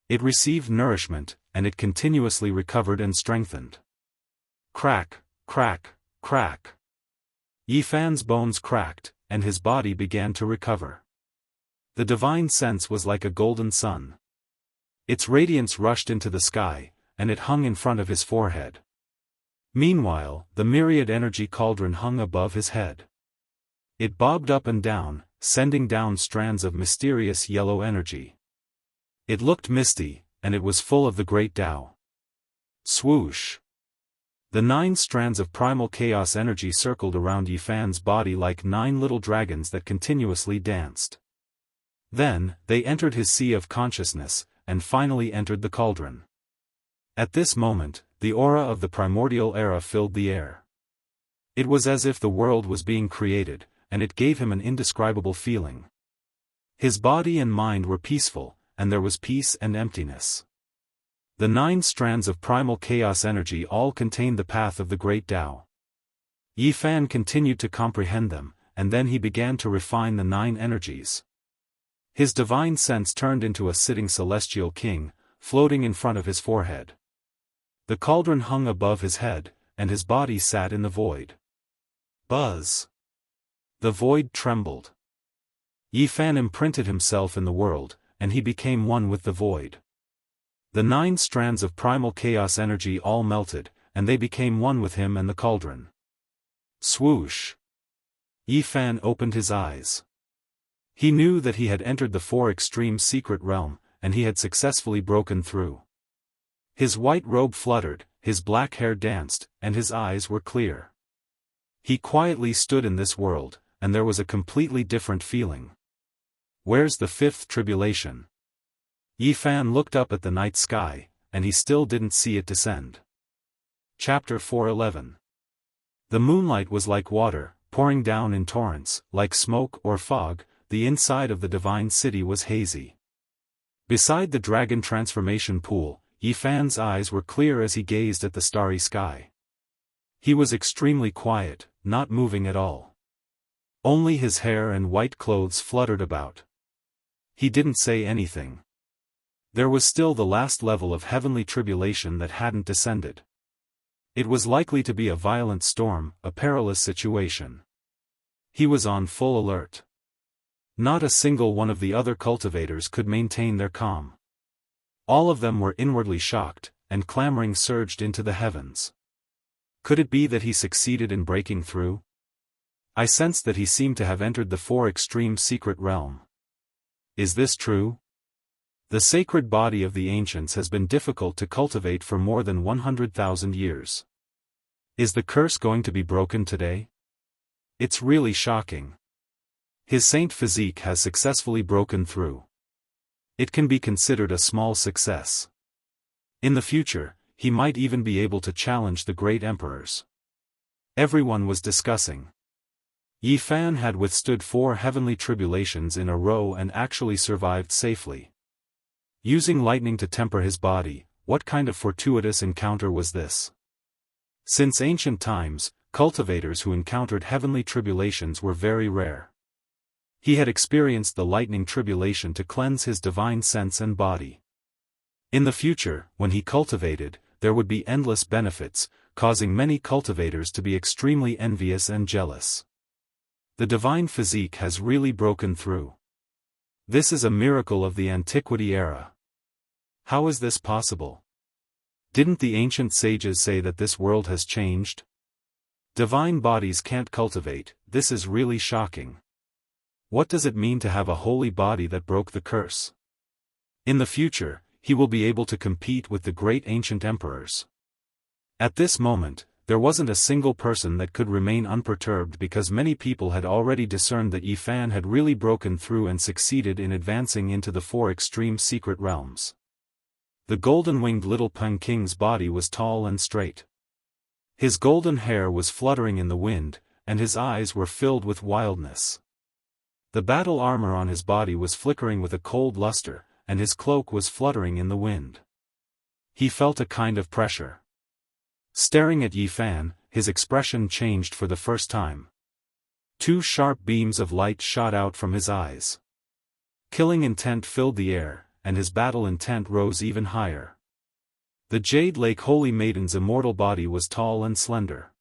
It received nourishment, and it continuously recovered and strengthened. Crack, crack, crack. Yi Fan's bones cracked, and his body began to recover. The divine sense was like a golden sun. Its radiance rushed into the sky, and it hung in front of his forehead. Meanwhile, the myriad energy cauldron hung above his head. It bobbed up and down, sending down strands of mysterious yellow energy. It looked misty, and it was full of the great Tao. Swoosh! The 9 strands of primal chaos energy circled around Yi Fan's body like 9 little dragons that continuously danced. Then, they entered his sea of consciousness, and finally entered the cauldron. At this moment, the aura of the primordial era filled the air. It was as if the world was being created, and it gave him an indescribable feeling. His body and mind were peaceful, and there was peace and emptiness. The 9 strands of primal chaos energy all contained the path of the great Tao. Yi Fan continued to comprehend them, and then he began to refine the 9 energies. His divine sense turned into a sitting celestial king, floating in front of his forehead. The cauldron hung above his head, and his body sat in the void. Buzz! The void trembled. Yi Fan imprinted himself in the world, and he became one with the void. The 9 strands of primal chaos energy all melted, and they became one with him and the cauldron. Swoosh! Yi Fan opened his eyes. He knew that he had entered the 4 extreme secret realm, and he had successfully broken through. His white robe fluttered, his black hair danced, and his eyes were clear. He quietly stood in this world, and there was a completely different feeling. Where's the 5th tribulation? Yi Fan looked up at the night sky, and he still didn't see it descend. Chapter 4:11. The moonlight was like water, pouring down in torrents, like smoke or fog. The inside of the divine city was hazy. Beside the dragon transformation pool, Yi Fan's eyes were clear as he gazed at the starry sky. He was extremely quiet, not moving at all. Only his hair and white clothes fluttered about. He didn't say anything. There was still the last level of heavenly tribulation that hadn't descended. It was likely to be a violent storm, a perilous situation. He was on full alert. Not a single one of the other cultivators could maintain their calm. All of them were inwardly shocked, and clamoring surged into the heavens. Could it be that he succeeded in breaking through? I sensed that he seemed to have entered the four extreme secret realm. Is this true? The sacred body of the ancients has been difficult to cultivate for more than 100,000 years. Is the curse going to be broken today? It's really shocking. His saint physique has successfully broken through. It can be considered a small success. In the future, he might even be able to challenge the great emperors. Everyone was discussing. Yi Fan had withstood 4 heavenly tribulations in a row and actually survived safely. Using lightning to temper his body, what kind of fortuitous encounter was this? Since ancient times, cultivators who encountered heavenly tribulations were very rare. He had experienced the lightning tribulation to cleanse his divine sense and body. In the future, when he cultivated, there would be endless benefits, causing many cultivators to be extremely envious and jealous. The divine physique has really broken through. This is a miracle of the antiquity era. How is this possible? Didn't the ancient sages say that this world has changed? Divine bodies can't cultivate, this is really shocking. What does it mean to have a holy body that broke the curse? In the future, he will be able to compete with the great ancient emperors. At this moment, there wasn't a single person that could remain unperturbed because many people had already discerned that Yi Fan had really broken through and succeeded in advancing into the 4 extreme secret realms. The golden-winged little Peng King's body was tall and straight. His golden hair was fluttering in the wind, and his eyes were filled with wildness. The battle armor on his body was flickering with a cold luster, and his cloak was fluttering in the wind. He felt a kind of pressure. Staring at Yi Fan, his expression changed for the first time. 2 sharp beams of light shot out from his eyes. Killing intent filled the air, and his battle intent rose even higher. The Jade Lake Holy Maiden's immortal body was tall and slender.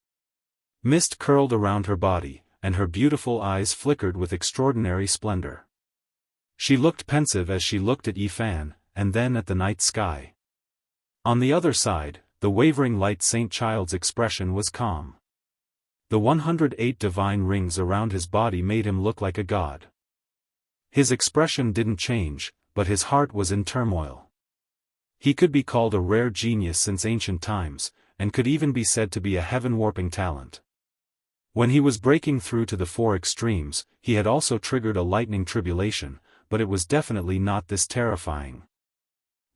Mist curled around her body, and her beautiful eyes flickered with extraordinary splendor. She looked pensive as she looked at Yi Fan, and then at the night sky. On the other side, the wavering light Saint Child's expression was calm. The 108 divine rings around his body made him look like a god. His expression didn't change, but his heart was in turmoil. He could be called a rare genius since ancient times, and could even be said to be a heaven-warping talent. When he was breaking through to the 4 extremes, he had also triggered a lightning tribulation, but it was definitely not this terrifying.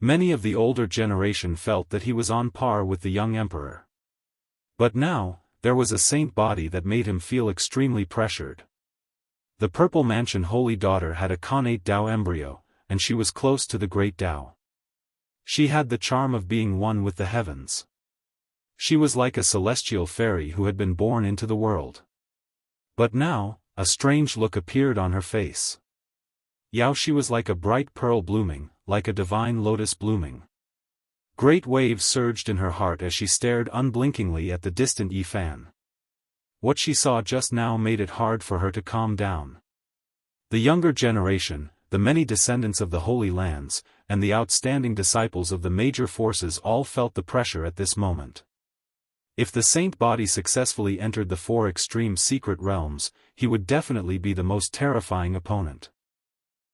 Many of the older generation felt that he was on par with the young emperor. But now, there was a saint body that made him feel extremely pressured. The Purple Mansion Holy Daughter had a connate Tao embryo, and she was close to the great Tao. She had the charm of being one with the heavens. She was like a celestial fairy who had been born into the world. But now, a strange look appeared on her face. She was like a bright pearl blooming, like a divine lotus blooming. Great waves surged in her heart as she stared unblinkingly at the distant Yi Fan. What she saw just now made it hard for her to calm down. The younger generation, the many descendants of the Holy Lands, and the outstanding disciples of the major forces all felt the pressure at this moment. If the saint body successfully entered the 4 extreme secret realms, he would definitely be the most terrifying opponent.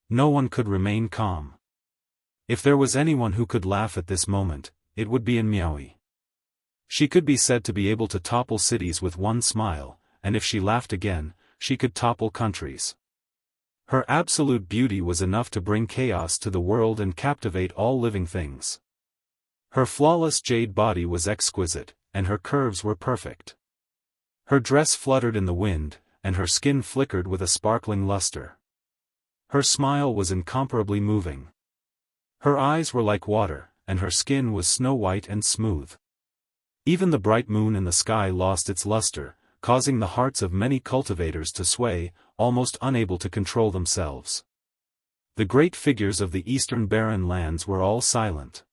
No one could remain calm. If there was anyone who could laugh at this moment, it would be Miaoi. She could be said to be able to topple cities with one smile, and if she laughed again, she could topple countries. Her absolute beauty was enough to bring chaos to the world and captivate all living things. Her flawless jade body was exquisite, and her curves were perfect. Her dress fluttered in the wind, and her skin flickered with a sparkling luster. Her smile was incomparably moving. Her eyes were like water, and her skin was snow-white and smooth. Even the bright moon in the sky lost its luster, causing the hearts of many cultivators to sway, almost unable to control themselves. The great figures of the eastern barren lands were all silent.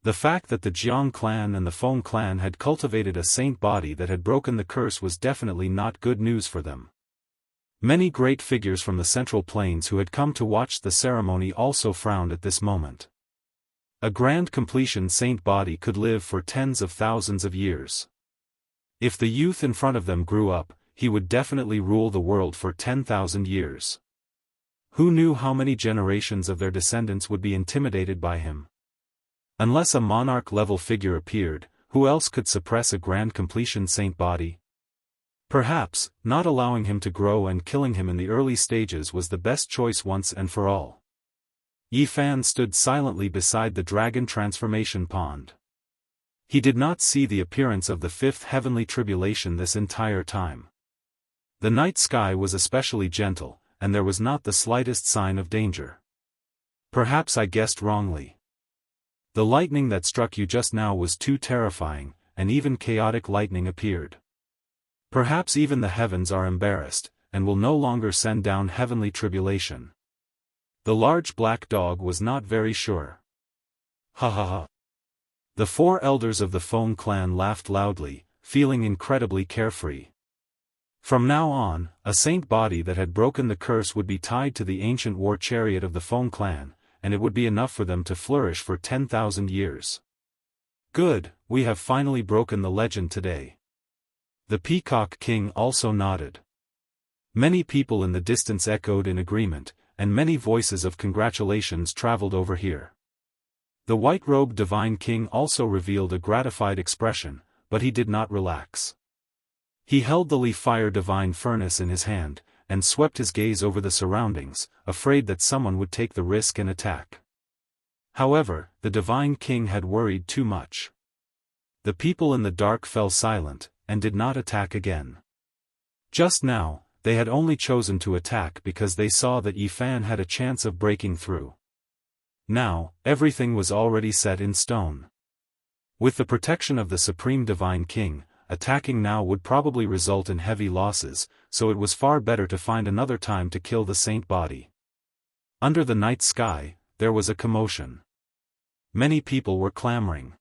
The fact that the Jiang clan and the Feng clan had cultivated a saint body that had broken the curse was definitely not good news for them. Many great figures from the Central Plains who had come to watch the ceremony also frowned at this moment. A grand completion saint body could live for tens of thousands of years. If the youth in front of them grew up, he would definitely rule the world for 10,000 years. Who knew how many generations of their descendants would be intimidated by him? Unless a monarch-level figure appeared, who else could suppress a grand completion saint body? Perhaps, not allowing him to grow and killing him in the early stages was the best choice once and for all. Yi Fan stood silently beside the dragon transformation pond. He did not see the appearance of the fifth heavenly tribulation this entire time. The night sky was especially gentle, and there was not the slightest sign of danger. Perhaps I guessed wrongly. The lightning that struck you just now was too terrifying, and even chaotic lightning appeared. Perhaps even the heavens are embarrassed, and will no longer send down heavenly tribulation. The large black dog was not very sure. Ha ha ha. The four elders of the Feng clan laughed loudly, feeling incredibly carefree. From now on, a saint body that had broken the curse would be tied to the ancient war chariot of the Feng clan, and it would be enough for them to flourish for 10,000 years. Good, we have finally broken the legend today. The Peacock King also nodded. Many people in the distance echoed in agreement, and many voices of congratulations traveled over here. The white-robed Divine King also revealed a gratified expression, but he did not relax. He held the leaf-fire divine furnace in his hand, and swept his gaze over the surroundings, afraid that someone would take the risk and attack. However, the Divine King had worried too much. The people in the dark fell silent, and did not attack again. Just now, they had only chosen to attack because they saw that Yi Fan had a chance of breaking through. Now, everything was already set in stone. With the protection of the Supreme Divine King, attacking now would probably result in heavy losses, so it was far better to find another time to kill the saint body. Under the night sky, there was a commotion. Many people were clamoring.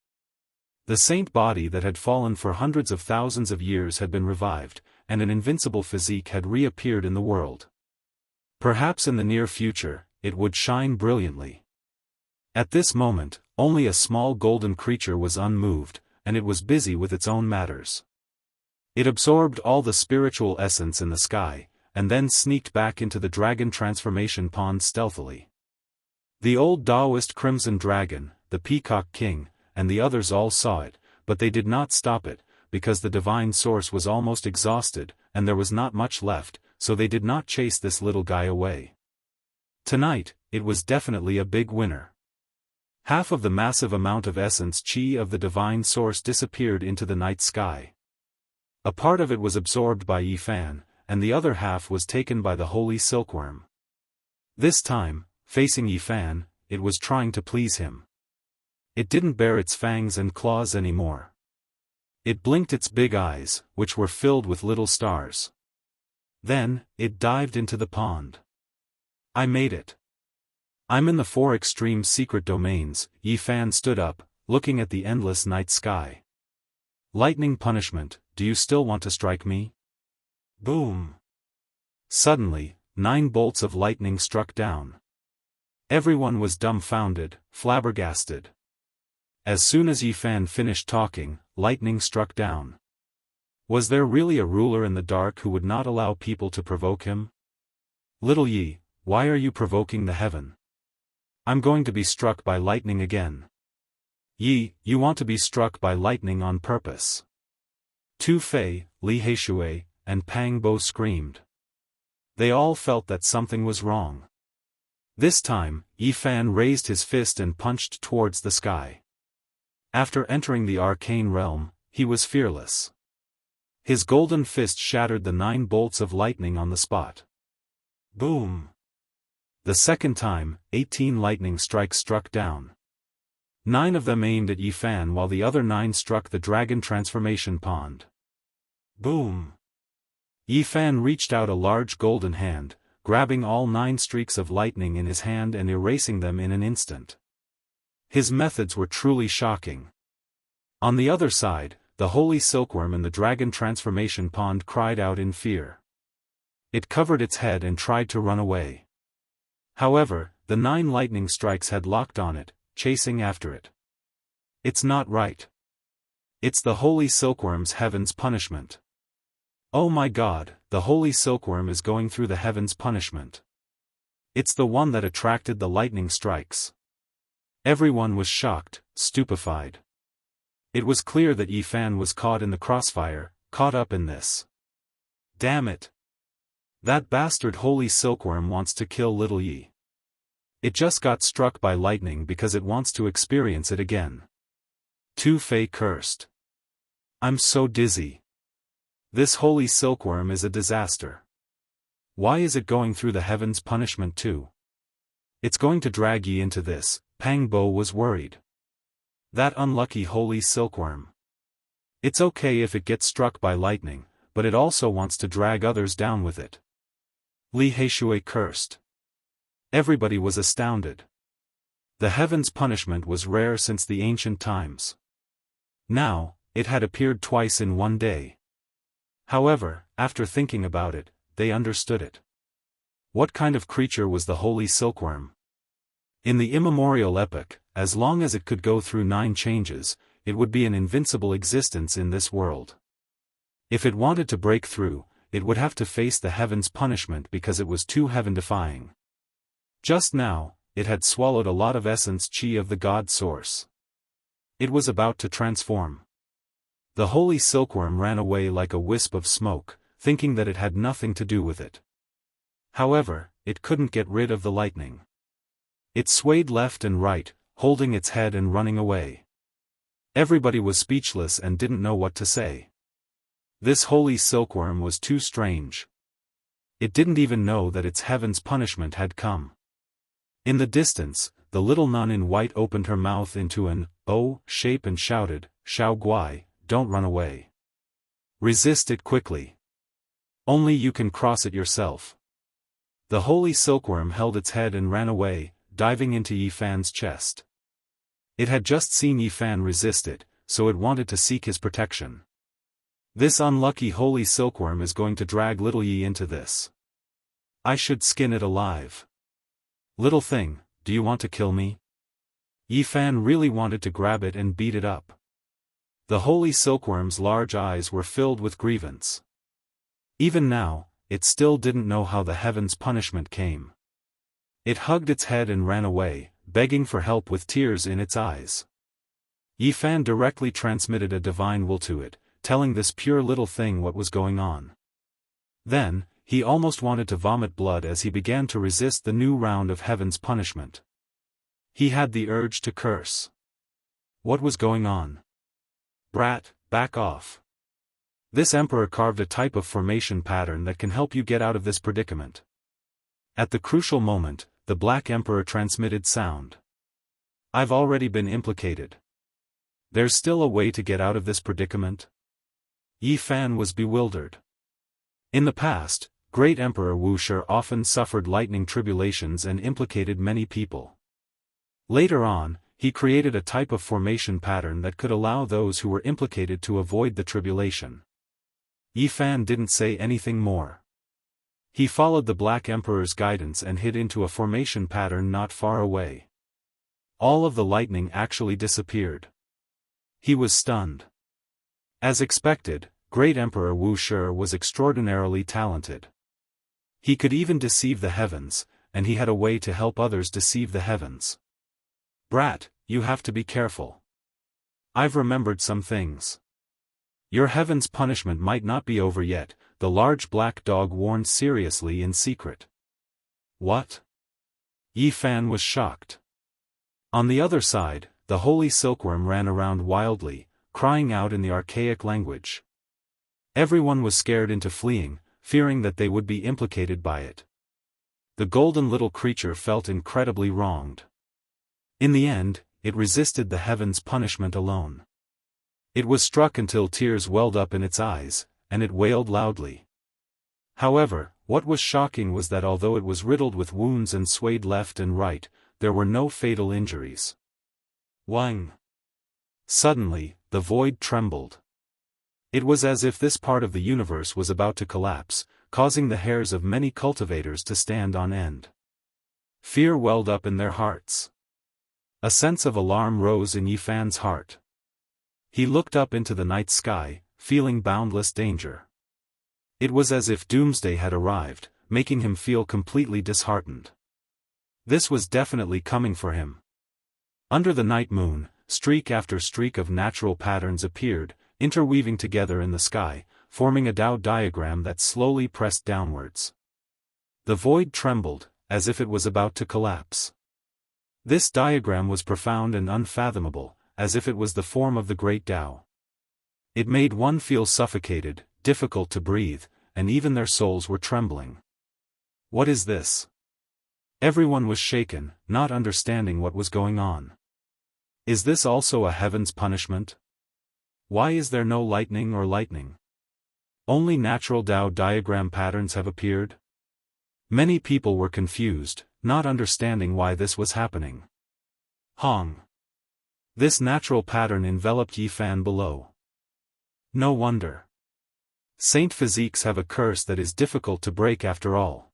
The saint body that had fallen for hundreds of thousands of years had been revived, and an invincible physique had reappeared in the world. Perhaps in the near future, it would shine brilliantly. At this moment, only a small golden creature was unmoved, and it was busy with its own matters. It absorbed all the spiritual essence in the sky, and then sneaked back into the dragon transformation pond stealthily. The old Daoist Crimson Dragon, the Peacock King, and the others all saw it, but they did not stop it, because the divine source was almost exhausted, and there was not much left, so they did not chase this little guy away. Tonight, it was definitely a big winner. Half of the massive amount of essence chi of the divine source disappeared into the night sky. A part of it was absorbed by Yi Fan, and the other half was taken by the holy silkworm. This time, facing Yi Fan, it was trying to please him. It didn't bare its fangs and claws anymore. It blinked its big eyes, which were filled with little stars. Then, it dived into the pond. I made it. I'm in the four extreme secret domains. Yi Fan stood up, looking at the endless night sky. Lightning punishment, do you still want to strike me? Boom! Suddenly, 9 bolts of lightning struck down. Everyone was dumbfounded, flabbergasted. As soon as Yi Fan finished talking, lightning struck down. Was there really a ruler in the dark who would not allow people to provoke him? Little Yi, why are you provoking the heaven? I'm going to be struck by lightning again. Yi, you want to be struck by lightning on purpose. Tu Fei, Li Heishui, and Pang Bo screamed. They all felt that something was wrong. This time, Yi Fan raised his fist and punched towards the sky. After entering the arcane realm, he was fearless. His golden fist shattered the 9 bolts of lightning on the spot. Boom! The second time, 18 lightning strikes struck down. 9 of them aimed at Yi Fan while the other 9 struck the dragon transformation pond. Boom! Yi Fan reached out a large golden hand, grabbing all 9 streaks of lightning in his hand and erasing them in an instant. His methods were truly shocking. On the other side, the holy silkworm in the dragon transformation pond cried out in fear. It covered its head and tried to run away. However, the 9 lightning strikes had locked on it, chasing after it. It's not right. It's the holy silkworm's heaven's punishment. Oh my God, the holy silkworm is going through the heaven's punishment. It's the one that attracted the lightning strikes. Everyone was shocked, stupefied. It was clear that Yi Fan was caught in the crossfire, caught up in this. Damn it! That bastard holy silkworm wants to kill little Yi. It just got struck by lightning because it wants to experience it again. Tu Fei cursed. I'm so dizzy. This holy silkworm is a disaster. Why is it going through the heaven's punishment too? It's going to drag Yi into this. Pang Bo was worried. That unlucky holy silkworm. It's okay if it gets struck by lightning, but it also wants to drag others down with it. Li Heishui cursed. Everybody was astounded. The heaven's punishment was rare since the ancient times. Now, it had appeared twice in one day. However, after thinking about it, they understood it. What kind of creature was the holy silkworm? In the immemorial epoch, as long as it could go through 9 changes, it would be an invincible existence in this world. If it wanted to break through, it would have to face the heaven's punishment because it was too heaven-defying. Just now, it had swallowed a lot of essence qi of the God Source. It was about to transform. The holy silkworm ran away like a wisp of smoke, thinking that it had nothing to do with it. However, it couldn't get rid of the lightning. It swayed left and right, holding its head and running away. Everybody was speechless and didn't know what to say. This holy silkworm was too strange. It didn't even know that its heaven's punishment had come. In the distance, the little nun in white opened her mouth into an O shape and shouted, "Xiao Guai, don't run away. Resist it quickly. Only you can cross it yourself." The holy silkworm held its head and ran away, diving into Yi Fan's chest. It had just seen Yi Fan resist it, so it wanted to seek his protection. This unlucky holy silkworm is going to drag little Yi into this. I should skin it alive. Little thing, do you want to kill me? Yi Fan really wanted to grab it and beat it up. The holy silkworm's large eyes were filled with grievance. Even now, it still didn't know how the heaven's punishment came. It hugged its head and ran away, begging for help with tears in its eyes. Yi Fan directly transmitted a divine will to it, telling this pure little thing what was going on. Then, he almost wanted to vomit blood as he began to resist the new round of heaven's punishment. He had the urge to curse. What was going on? Brat, back off. This emperor carved a type of formation pattern that can help you get out of this predicament. At the crucial moment, the Black Emperor transmitted sound. I've already been implicated. There's still a way to get out of this predicament? Yi Fan was bewildered. In the past, Great Emperor Wuxia often suffered lightning tribulations and implicated many people. Later on, he created a type of formation pattern that could allow those who were implicated to avoid the tribulation. Yi Fan didn't say anything more. He followed the Black Emperor's guidance and hid into a formation pattern not far away. All of the lightning actually disappeared. He was stunned. As expected, Great Emperor Wuxia was extraordinarily talented. He could even deceive the heavens, and he had a way to help others deceive the heavens. Brat, you have to be careful. I've remembered some things. Your heaven's punishment might not be over yet, the large black dog warned seriously in secret. What? Yi Fan was shocked. On the other side, the holy silkworm ran around wildly, crying out in the archaic language. Everyone was scared into fleeing, fearing that they would be implicated by it. The golden little creature felt incredibly wronged. In the end, it resisted the heaven's punishment alone. It was struck until tears welled up in its eyes, and it wailed loudly. However, what was shocking was that although it was riddled with wounds and swayed left and right, there were no fatal injuries. Wang! Suddenly, the void trembled. It was as if this part of the universe was about to collapse, causing the hairs of many cultivators to stand on end. Fear welled up in their hearts. A sense of alarm rose in Yifan's heart. He looked up into the night sky, feeling boundless danger. It was as if doomsday had arrived, making him feel completely disheartened. This was definitely coming for him. Under the night moon, streak after streak of natural patterns appeared, interweaving together in the sky, forming a Tao diagram that slowly pressed downwards. The void trembled, as if it was about to collapse. This diagram was profound and unfathomable, as if it was the form of the great Tao. It made one feel suffocated, difficult to breathe, and even their souls were trembling. What is this? Everyone was shaken, not understanding what was going on. Is this also a heaven's punishment? Why is there no lightning or lightning? Only natural Tao diagram patterns have appeared? Many people were confused, not understanding why this was happening. Hong. This natural pattern enveloped Yifan below. No wonder. Saint physiques have a curse that is difficult to break after all.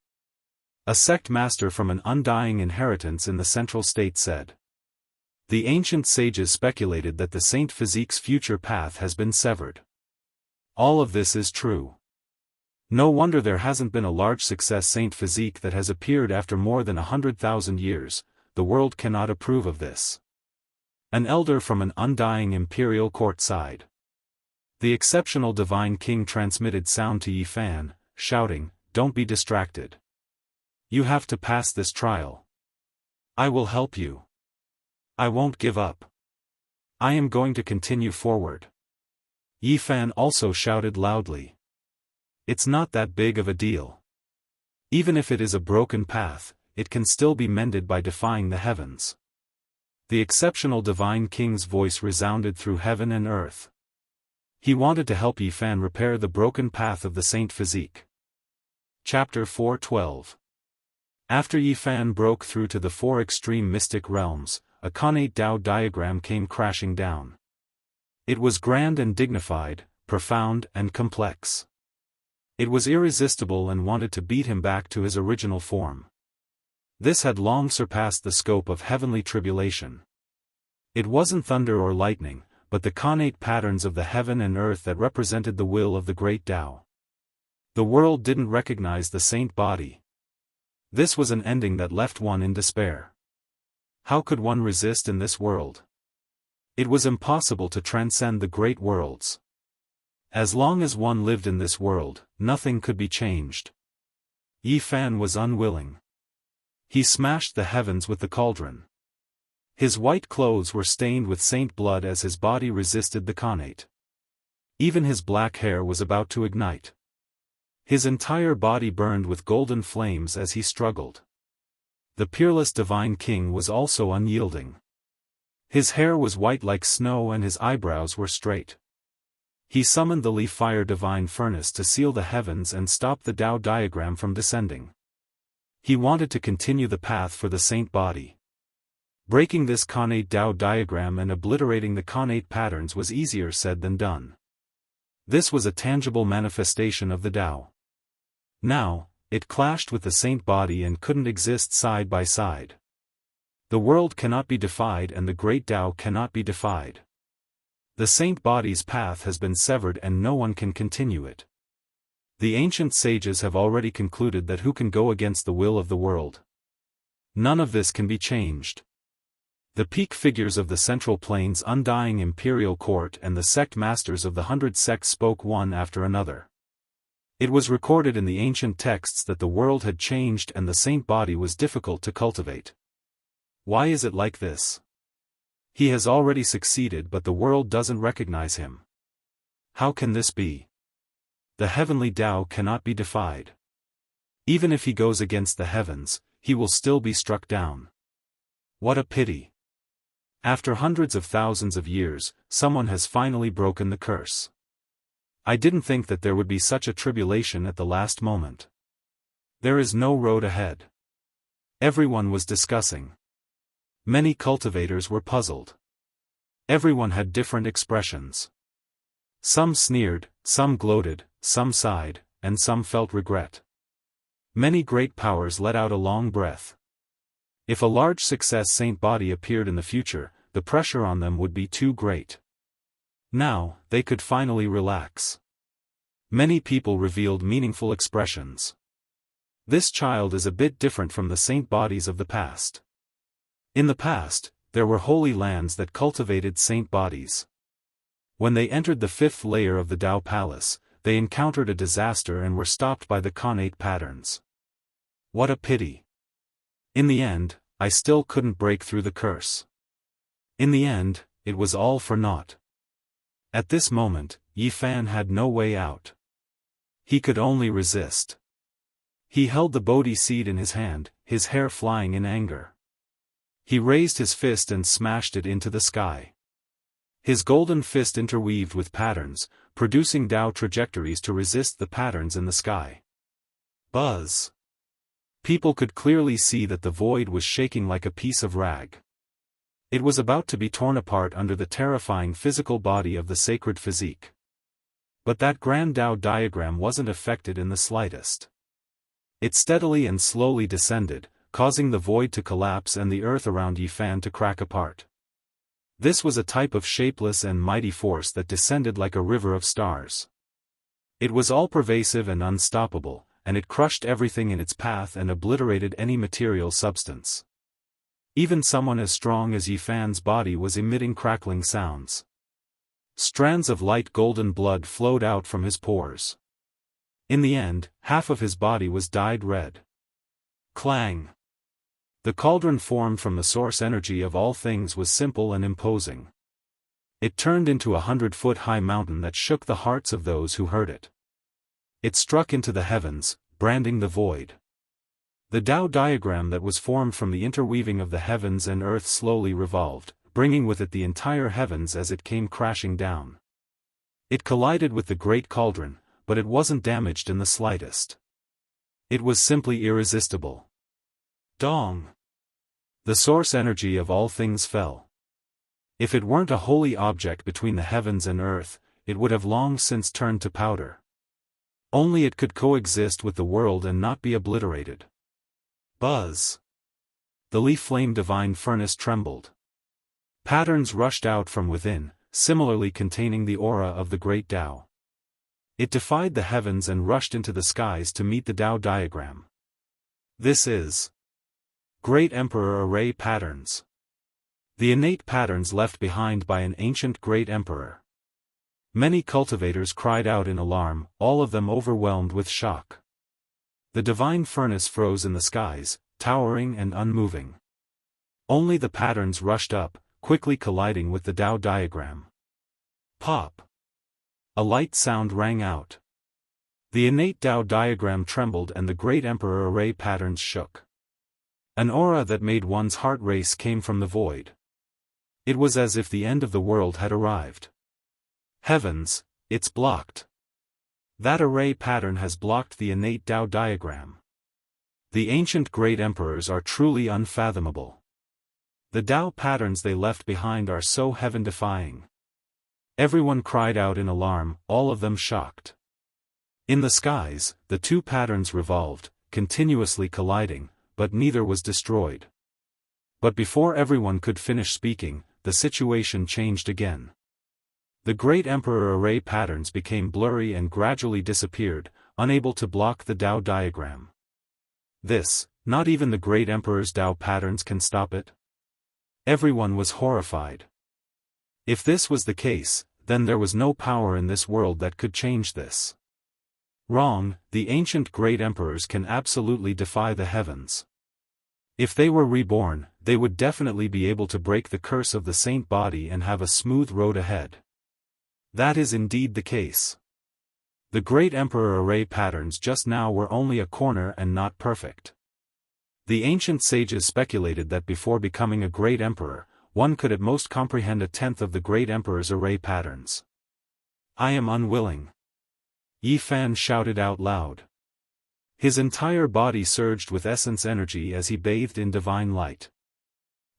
A sect master from an undying inheritance in the central state said. The ancient sages speculated that the saint physique's future path has been severed. All of this is true. No wonder there hasn't been a large success saint physique that has appeared after more than 100,000 years, the world cannot approve of this. An elder from an undying imperial court sighed. The exceptional divine king transmitted sound to Yifan, shouting, "Don't be distracted. You have to pass this trial. I will help you. I won't give up. I am going to continue forward." Yifan also shouted loudly. It's not that big of a deal. Even if it is a broken path, it can still be mended by defying the heavens. The exceptional divine king's voice resounded through heaven and earth. He wanted to help Yifan repair the broken path of the saint physique. Chapter 4:12. After Yifan broke through to the four extreme mystic realms, a connate Tao diagram came crashing down. It was grand and dignified, profound and complex. It was irresistible and wanted to beat him back to his original form. This had long surpassed the scope of heavenly tribulation. It wasn't thunder or lightning, but the connate patterns of the heaven and earth that represented the will of the great Tao. The world didn't recognize the saint body. This was an ending that left one in despair. How could one resist in this world? It was impossible to transcend the great worlds. As long as one lived in this world, nothing could be changed. Yifan was unwilling. He smashed the heavens with the cauldron. His white clothes were stained with saint blood as his body resisted the connate. Even his black hair was about to ignite. His entire body burned with golden flames as he struggled. The peerless divine king was also unyielding. His hair was white like snow and his eyebrows were straight. He summoned the Li fire divine furnace to seal the heavens and stop the Tao diagram from descending. He wanted to continue the path for the saint body. Breaking this connate Tao diagram and obliterating the connate patterns was easier said than done. This was a tangible manifestation of the Tao. Now, it clashed with the saint body and couldn't exist side by side. The world cannot be defied and the great Tao cannot be defied. The saint body's path has been severed and no one can continue it. The ancient sages have already concluded that who can go against the will of the world? None of this can be changed. The peak figures of the Central Plains' undying imperial court and the sect masters of the 100 sects spoke one after another. It was recorded in the ancient texts that the world had changed and the saint body was difficult to cultivate. Why is it like this? He has already succeeded but the world doesn't recognize him. How can this be? The heavenly Tao cannot be defied. Even if he goes against the heavens, he will still be struck down. What a pity. After hundreds of thousands of years, someone has finally broken the curse. I didn't think that there would be such a tribulation at the last moment. There is no road ahead. Everyone was discussing. Many cultivators were puzzled. Everyone had different expressions. Some sneered, some gloated, some sighed, and some felt regret. Many great powers let out a long breath. If a large success saint body appeared in the future, the pressure on them would be too great. Now, they could finally relax. Many people revealed meaningful expressions. This child is a bit different from the saint bodies of the past. In the past, there were holy lands that cultivated saint bodies. When they entered the fifth layer of the Tao Palace, they encountered a disaster and were stopped by the Khanate patterns. What a pity. In the end, I still couldn't break through the curse. In the end, it was all for naught. At this moment, Yi Fan had no way out. He could only resist. He held the Bodhi seed in his hand, his hair flying in anger. He raised his fist and smashed it into the sky. His golden fist interweaved with patterns, producing Tao trajectories to resist the patterns in the sky. Buzz! People could clearly see that the void was shaking like a piece of rag. It was about to be torn apart under the terrifying physical body of the sacred physique. But that grand Tao diagram wasn't affected in the slightest. It steadily and slowly descended, causing the void to collapse and the earth around Yi Fan to crack apart. This was a type of shapeless and mighty force that descended like a river of stars. It was all-pervasive and unstoppable, and it crushed everything in its path and obliterated any material substance. Even someone as strong as Yi Fan's body was emitting crackling sounds. Strands of light golden blood flowed out from his pores. In the end, half of his body was dyed red. Clang! The cauldron formed from the source energy of all things was simple and imposing. It turned into a 100-foot-high mountain that shook the hearts of those who heard it. It struck into the heavens, branding the void. The Tao diagram that was formed from the interweaving of the heavens and earth slowly revolved, bringing with it the entire heavens as it came crashing down. It collided with the great cauldron, but it wasn't damaged in the slightest. It was simply irresistible. Dong! The source energy of all things fell. If it weren't a holy object between the heavens and earth, it would have long since turned to powder. Only it could coexist with the world and not be obliterated. Buzz! The leaf flame divine furnace trembled. Patterns rushed out from within, similarly containing the aura of the great Tao. It defied the heavens and rushed into the skies to meet the Tao diagram. This is Great Emperor Array Patterns. The innate patterns left behind by an ancient great emperor. Many cultivators cried out in alarm, all of them overwhelmed with shock. The divine furnace froze in the skies, towering and unmoving. Only the patterns rushed up, quickly colliding with the Tao diagram. Pop! A light sound rang out. The innate Tao diagram trembled and the great emperor array patterns shook. An aura that made one's heart race came from the void. It was as if the end of the world had arrived. Heavens, it's blocked. That array pattern has blocked the innate Tao diagram. The ancient great emperors are truly unfathomable. The Tao patterns they left behind are so heaven-defying. Everyone cried out in alarm, all of them shocked. In the skies, the two patterns revolved, continuously colliding, but neither was destroyed. But before everyone could finish speaking, the situation changed again. The great emperor array patterns became blurry and gradually disappeared, unable to block the Tao diagram. Not even the great emperor's Tao patterns can stop it? Everyone was horrified. If this was the case, then there was no power in this world that could change this. Wrong, the ancient great emperors can absolutely defy the heavens. If they were reborn, they would definitely be able to break the curse of the saint body and have a smooth road ahead. That is indeed the case. The great emperor array patterns just now were only a corner and not perfect. The ancient sages speculated that before becoming a great emperor, one could at most comprehend a tenth of the great emperor's array patterns. I am unwilling. Yi Fan shouted out loud. His entire body surged with essence energy as he bathed in divine light.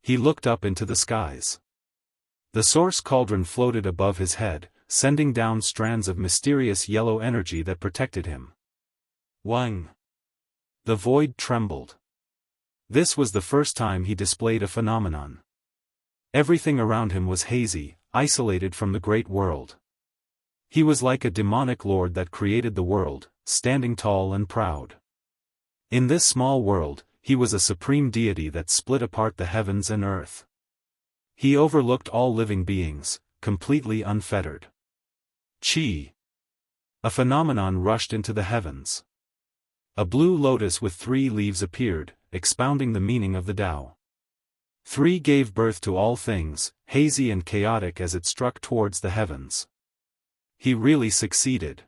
He looked up into the skies. The source cauldron floated above his head, sending down strands of mysterious yellow energy that protected him. Wang. The void trembled. This was the first time he displayed a phenomenon. Everything around him was hazy, isolated from the great world. He was like a demonic lord that created the world, standing tall and proud. In this small world, he was a supreme deity that split apart the heavens and earth. He overlooked all living beings, completely unfettered. Qi. A phenomenon rushed into the heavens. A blue lotus with 3 leaves appeared, expounding the meaning of the Tao. 3 gave birth to all things, hazy and chaotic as it struck towards the heavens. He really succeeded.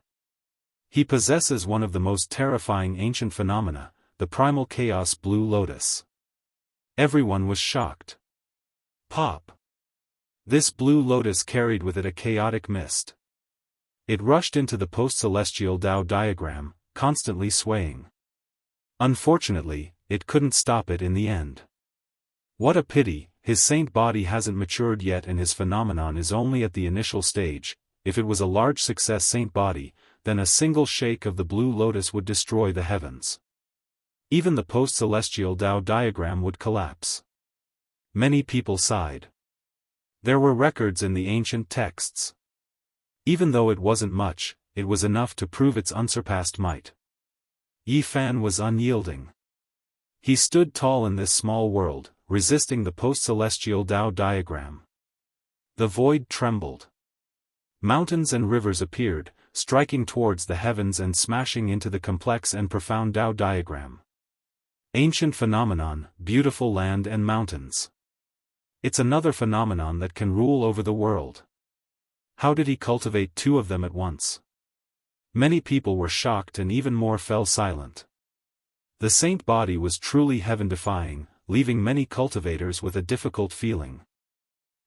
He possesses one of the most terrifying ancient phenomena, the primal chaos blue lotus. Everyone was shocked. Pop. This blue lotus carried with it a chaotic mist. It rushed into the post-celestial Tao diagram, constantly swaying. Unfortunately, it couldn't stop it in the end. What a pity, his saint body hasn't matured yet and his phenomenon is only at the initial stage. If it was a large success saint body, then a single shake of the blue lotus would destroy the heavens. Even the post-celestial Tao diagram would collapse. Many people sighed. There were records in the ancient texts. Even though it wasn't much, it was enough to prove its unsurpassed might. Yi Fan was unyielding. He stood tall in this small world, resisting the post-celestial Tao diagram. The void trembled. Mountains and rivers appeared, striking towards the heavens and smashing into the complex and profound Tao diagram. Ancient phenomenon, beautiful land and mountains. It's another phenomenon that can rule over the world. How did he cultivate 2 of them at once? Many people were shocked and even more fell silent. The saint body was truly heaven-defying, leaving many cultivators with a difficult feeling.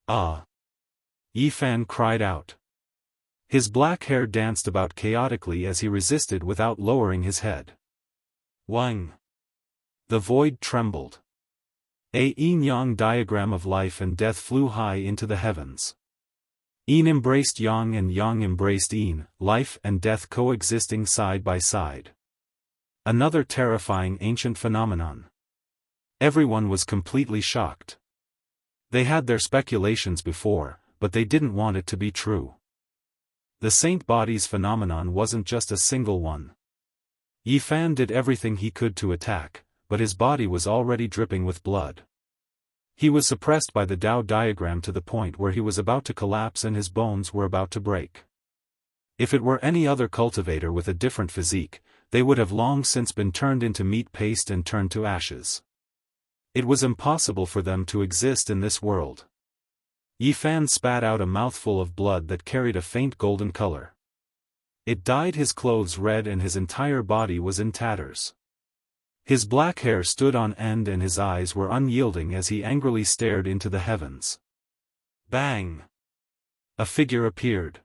Ah! Yi Fan cried out. His black hair danced about chaotically as he resisted without lowering his head. Wang. The void trembled. A yin-yang diagram of life and death flew high into the heavens. Yin embraced yang and yang embraced yin, life and death coexisting side by side. Another terrifying ancient phenomenon. Everyone was completely shocked. They had their speculations before, but they didn't want it to be true. The saint body's phenomenon wasn't just a single one. Yi Fan did everything he could to attack, but his body was already dripping with blood. He was suppressed by the Tao diagram to the point where he was about to collapse and his bones were about to break. If it were any other cultivator with a different physique, they would have long since been turned into meat paste and turned to ashes. It was impossible for them to exist in this world. Yi Fan spat out a mouthful of blood that carried a faint golden color. It dyed his clothes red and his entire body was in tatters. His black hair stood on end and his eyes were unyielding as he angrily stared into the heavens. Bang! A figure appeared.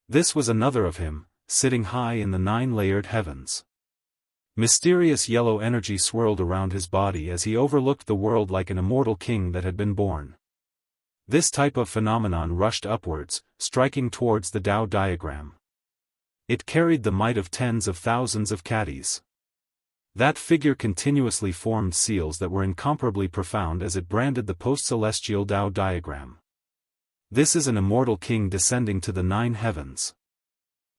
This was another of him, sitting high in the 9-layered heavens. Mysterious yellow energy swirled around his body as he overlooked the world like an immortal king that had been born. This type of phenomenon rushed upwards, striking towards the Tao diagram. It carried the might of tens of thousands of caddies. That figure continuously formed seals that were incomparably profound as it branded the post-celestial Tao diagram. This is an immortal king descending to the 9 heavens.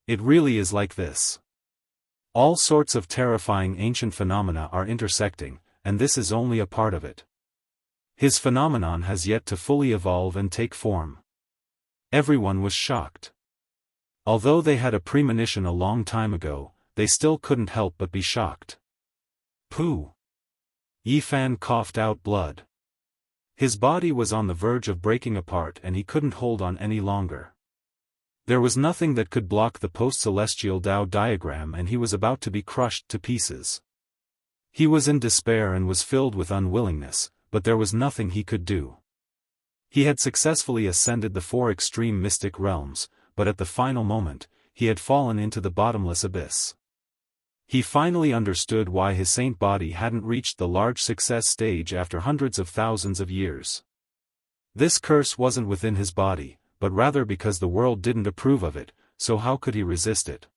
It really is like this. All sorts of terrifying ancient phenomena are intersecting, and this is only a part of it. His phenomenon has yet to fully evolve and take form. Everyone was shocked. Although they had a premonition a long time ago, they still couldn't help but be shocked. Pooh! Yi Fan coughed out blood. His body was on the verge of breaking apart and he couldn't hold on any longer. There was nothing that could block the post-celestial Tao diagram and he was about to be crushed to pieces. He was in despair and was filled with unwillingness, but there was nothing he could do. He had successfully ascended the 4 extreme mystic realms, but at the final moment, he had fallen into the bottomless abyss. He finally understood why his saint body hadn't reached the large success stage after hundreds of thousands of years. This curse wasn't within his body, but rather because the world didn't approve of it, so how could he resist it?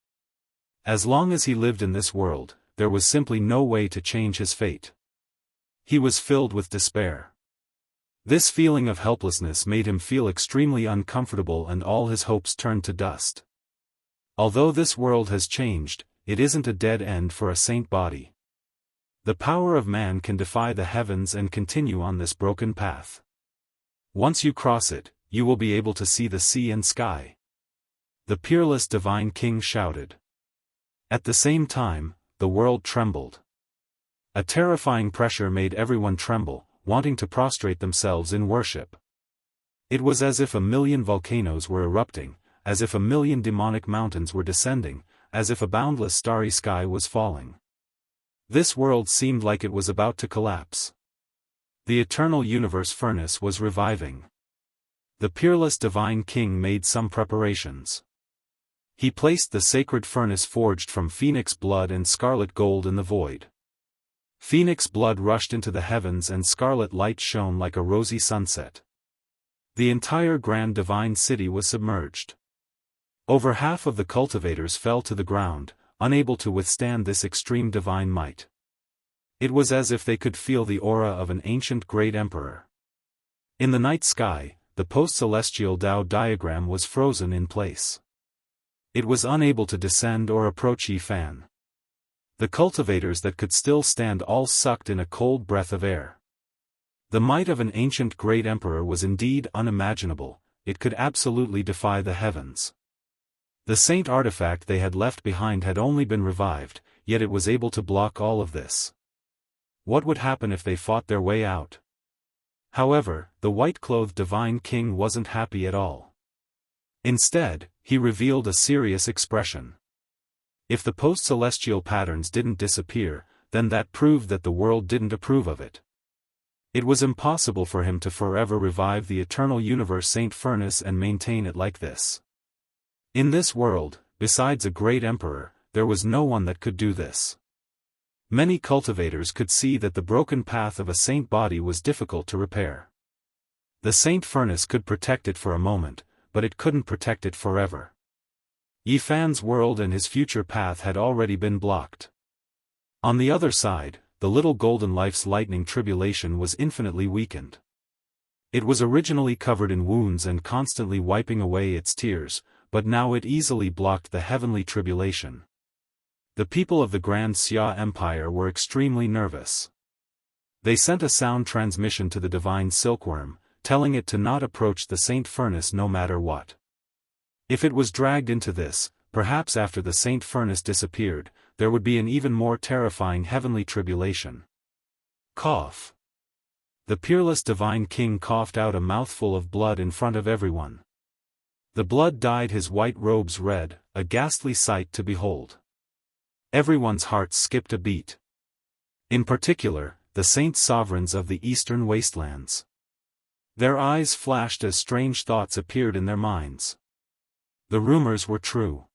As long as he lived in this world, there was simply no way to change his fate. He was filled with despair. This feeling of helplessness made him feel extremely uncomfortable, and all his hopes turned to dust. Although this world has changed, it isn't a dead end for a saint body. The power of man can defy the heavens and continue on this broken path. Once you cross it, you will be able to see the sea and sky. The peerless divine king shouted. At the same time, the world trembled. A terrifying pressure made everyone tremble, wanting to prostrate themselves in worship. It was as if a million volcanoes were erupting, as if a million demonic mountains were descending, as if a boundless starry sky was falling. This world seemed like it was about to collapse. The eternal universe furnace was reviving. The peerless divine king made some preparations. He placed the sacred furnace forged from phoenix blood and scarlet gold in the void. Phoenix blood rushed into the heavens and scarlet light shone like a rosy sunset. The entire grand divine city was submerged. Over half of the cultivators fell to the ground, unable to withstand this extreme divine might. It was as if they could feel the aura of an ancient great emperor. In the night sky, the post-celestial Tao diagram was frozen in place. It was unable to descend or approach Yifan. The cultivators that could still stand all sucked in a cold breath of air. The might of an ancient great emperor was indeed unimaginable, it could absolutely defy the heavens. The saint artifact they had left behind had only been revived, yet it was able to block all of this. What would happen if they fought their way out? However, the white-clothed divine king wasn't happy at all. Instead, he revealed a serious expression. If the post-celestial patterns didn't disappear, then that proved that the world didn't approve of it. It was impossible for him to forever revive the eternal universe saint furnace and maintain it like this. In this world, besides a great emperor, there was no one that could do this. Many cultivators could see that the broken path of a saint body was difficult to repair. The saint furnace could protect it for a moment, but it couldn't protect it forever. Yifan's world and his future path had already been blocked. On the other side, the little golden life's lightning tribulation was infinitely weakened. It was originally covered in wounds and constantly wiping away its tears, but now it easily blocked the heavenly tribulation. The people of the Grand Xia Empire were extremely nervous. They sent a sound transmission to the divine silkworm, telling it to not approach the saint furnace no matter what. If it was dragged into this, perhaps after the saint furnace disappeared, there would be an even more terrifying heavenly tribulation. Cough. The peerless divine king coughed out a mouthful of blood in front of everyone. The blood dyed his white robes red, a ghastly sight to behold. Everyone's hearts skipped a beat. In particular, the saint sovereigns of the eastern wastelands. Their eyes flashed as strange thoughts appeared in their minds. The rumors were true.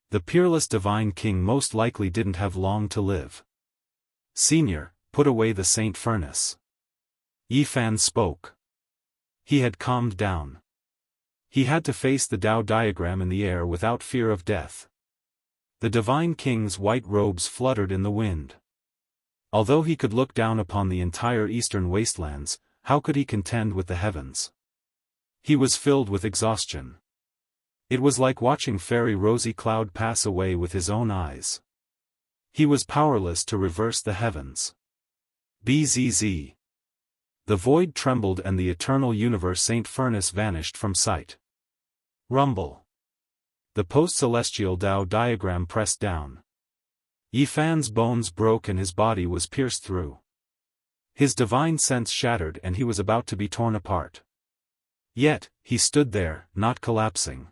The peerless divine king most likely didn't have long to live. Senior, put away the saint furnace. Yifan spoke. He had calmed down. He had to face the Tao diagram in the air without fear of death. The divine king's white robes fluttered in the wind. Although he could look down upon the entire eastern wastelands, how could he contend with the heavens? He was filled with exhaustion. It was like watching fairy rosy cloud pass away with his own eyes. He was powerless to reverse the heavens. Bzz. The void trembled and the eternal universe saint furnace vanished from sight. Rumble. The post-celestial Tao diagram pressed down. Yifan's bones broke and his body was pierced through. His divine sense shattered and he was about to be torn apart. Yet, he stood there, not collapsing.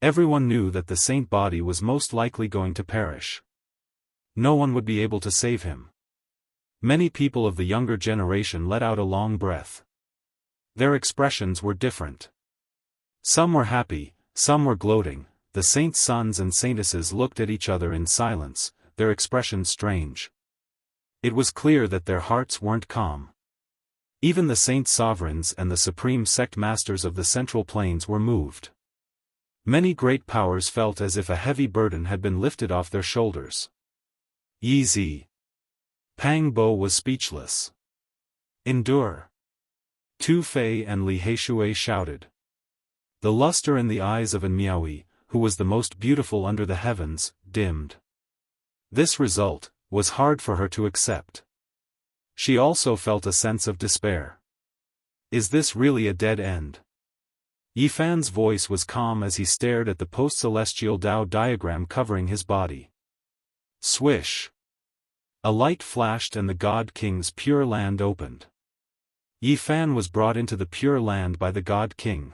Everyone knew that the saint body was most likely going to perish. No one would be able to save him. Many people of the younger generation let out a long breath. Their expressions were different. Some were happy, some were gloating. The saints' sons and saintesses looked at each other in silence, their expressions strange. It was clear that their hearts weren't calm. Even the saint sovereigns and the supreme sect masters of the Central Plains were moved. Many great powers felt as if a heavy burden had been lifted off their shoulders. Yi Zi. Pang Bo was speechless. Endure. Tu Fei and Li Heishui shouted. The luster in the eyes of An Miaoyi, who was the most beautiful under the heavens, dimmed. This result was hard for her to accept. She also felt a sense of despair. Is this really a dead end? Yi Fan's voice was calm as he stared at the post-celestial Dao diagram covering his body. Swish! A light flashed and the God King's Pure Land opened. Yi Fan was brought into the Pure Land by the God King.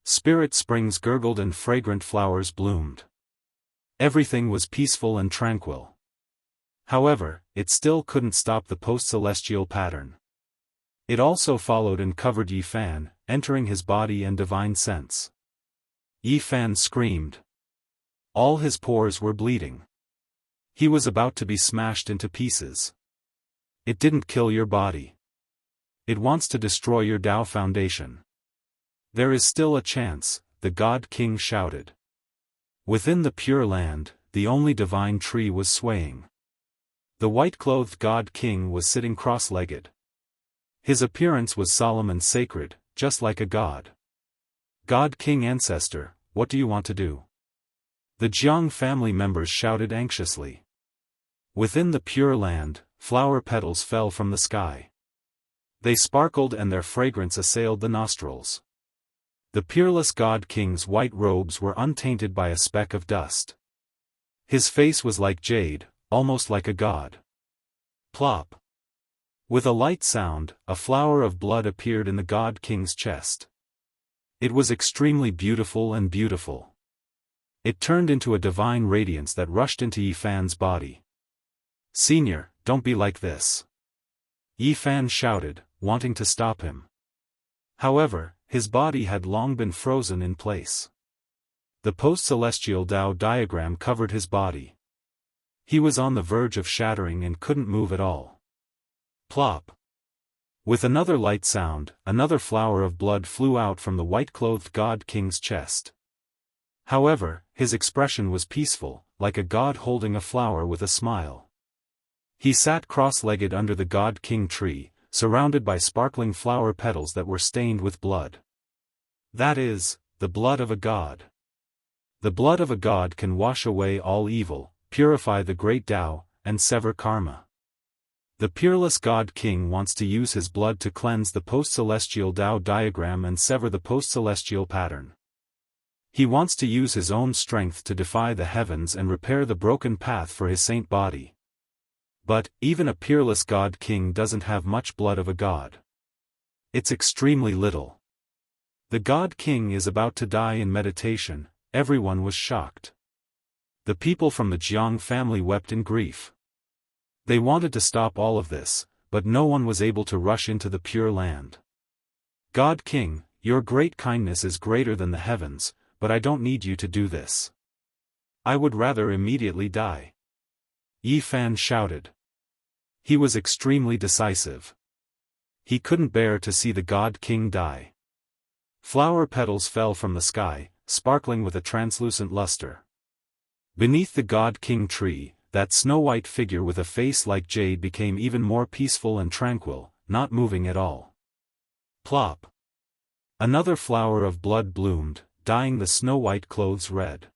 Spirit springs gurgled and fragrant flowers bloomed. Everything was peaceful and tranquil. However, it still couldn't stop the post-celestial pattern. It also followed and covered Yi Fan, entering his body and divine sense. Yi Fan screamed. All his pores were bleeding. He was about to be smashed into pieces. It didn't kill your body. It wants to destroy your Dao foundation. There is still a chance, the God King shouted. Within the Pure Land, the only divine tree was swaying. The white-clothed God King was sitting cross-legged. His appearance was solemn and sacred, just like a god. God King Ancestor, what do you want to do? The Jiang family members shouted anxiously. Within the Pure Land, flower petals fell from the sky. They sparkled and their fragrance assailed the nostrils. The peerless God King's white robes were untainted by a speck of dust. His face was like jade, almost like a god. Plop! With a light sound, a flower of blood appeared in the God King's chest. It was extremely beautiful and beautiful. It turned into a divine radiance that rushed into Yi Fan's body. Senior, don't be like this. Yi Fan shouted, wanting to stop him. However, his body had long been frozen in place. The post-celestial Dao diagram covered his body. He was on the verge of shattering and couldn't move at all. Plop! With another light sound, another flower of blood flew out from the white-clothed God King's chest. However, his expression was peaceful, like a god holding a flower with a smile. He sat cross-legged under the God King tree, surrounded by sparkling flower petals that were stained with blood. That is, the blood of a god. The blood of a god can wash away all evil, purify the great Tao, and sever karma. The peerless God King wants to use his blood to cleanse the post-celestial Dao diagram and sever the post-celestial pattern. He wants to use his own strength to defy the heavens and repair the broken path for his saint body. But, even a peerless God King doesn't have much blood of a god. It's extremely little. The God King is about to die in meditation. Everyone was shocked. The people from the Jiang family wept in grief. They wanted to stop all of this, but no one was able to rush into the Pure Land. God King, your great kindness is greater than the heavens, but I don't need you to do this. I would rather immediately die. Yi Fan shouted. He was extremely decisive. He couldn't bear to see the God King die. Flower petals fell from the sky, sparkling with a translucent luster. Beneath the God King tree, that snow-white figure with a face like jade became even more peaceful and tranquil, not moving at all. Plop! Another flower of blood bloomed, dyeing the snow-white clothes red.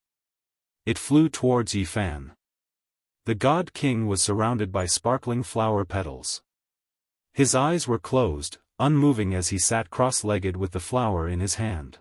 It flew towards Yi Fan. The God King was surrounded by sparkling flower petals. His eyes were closed, unmoving as he sat cross-legged with the flower in his hand.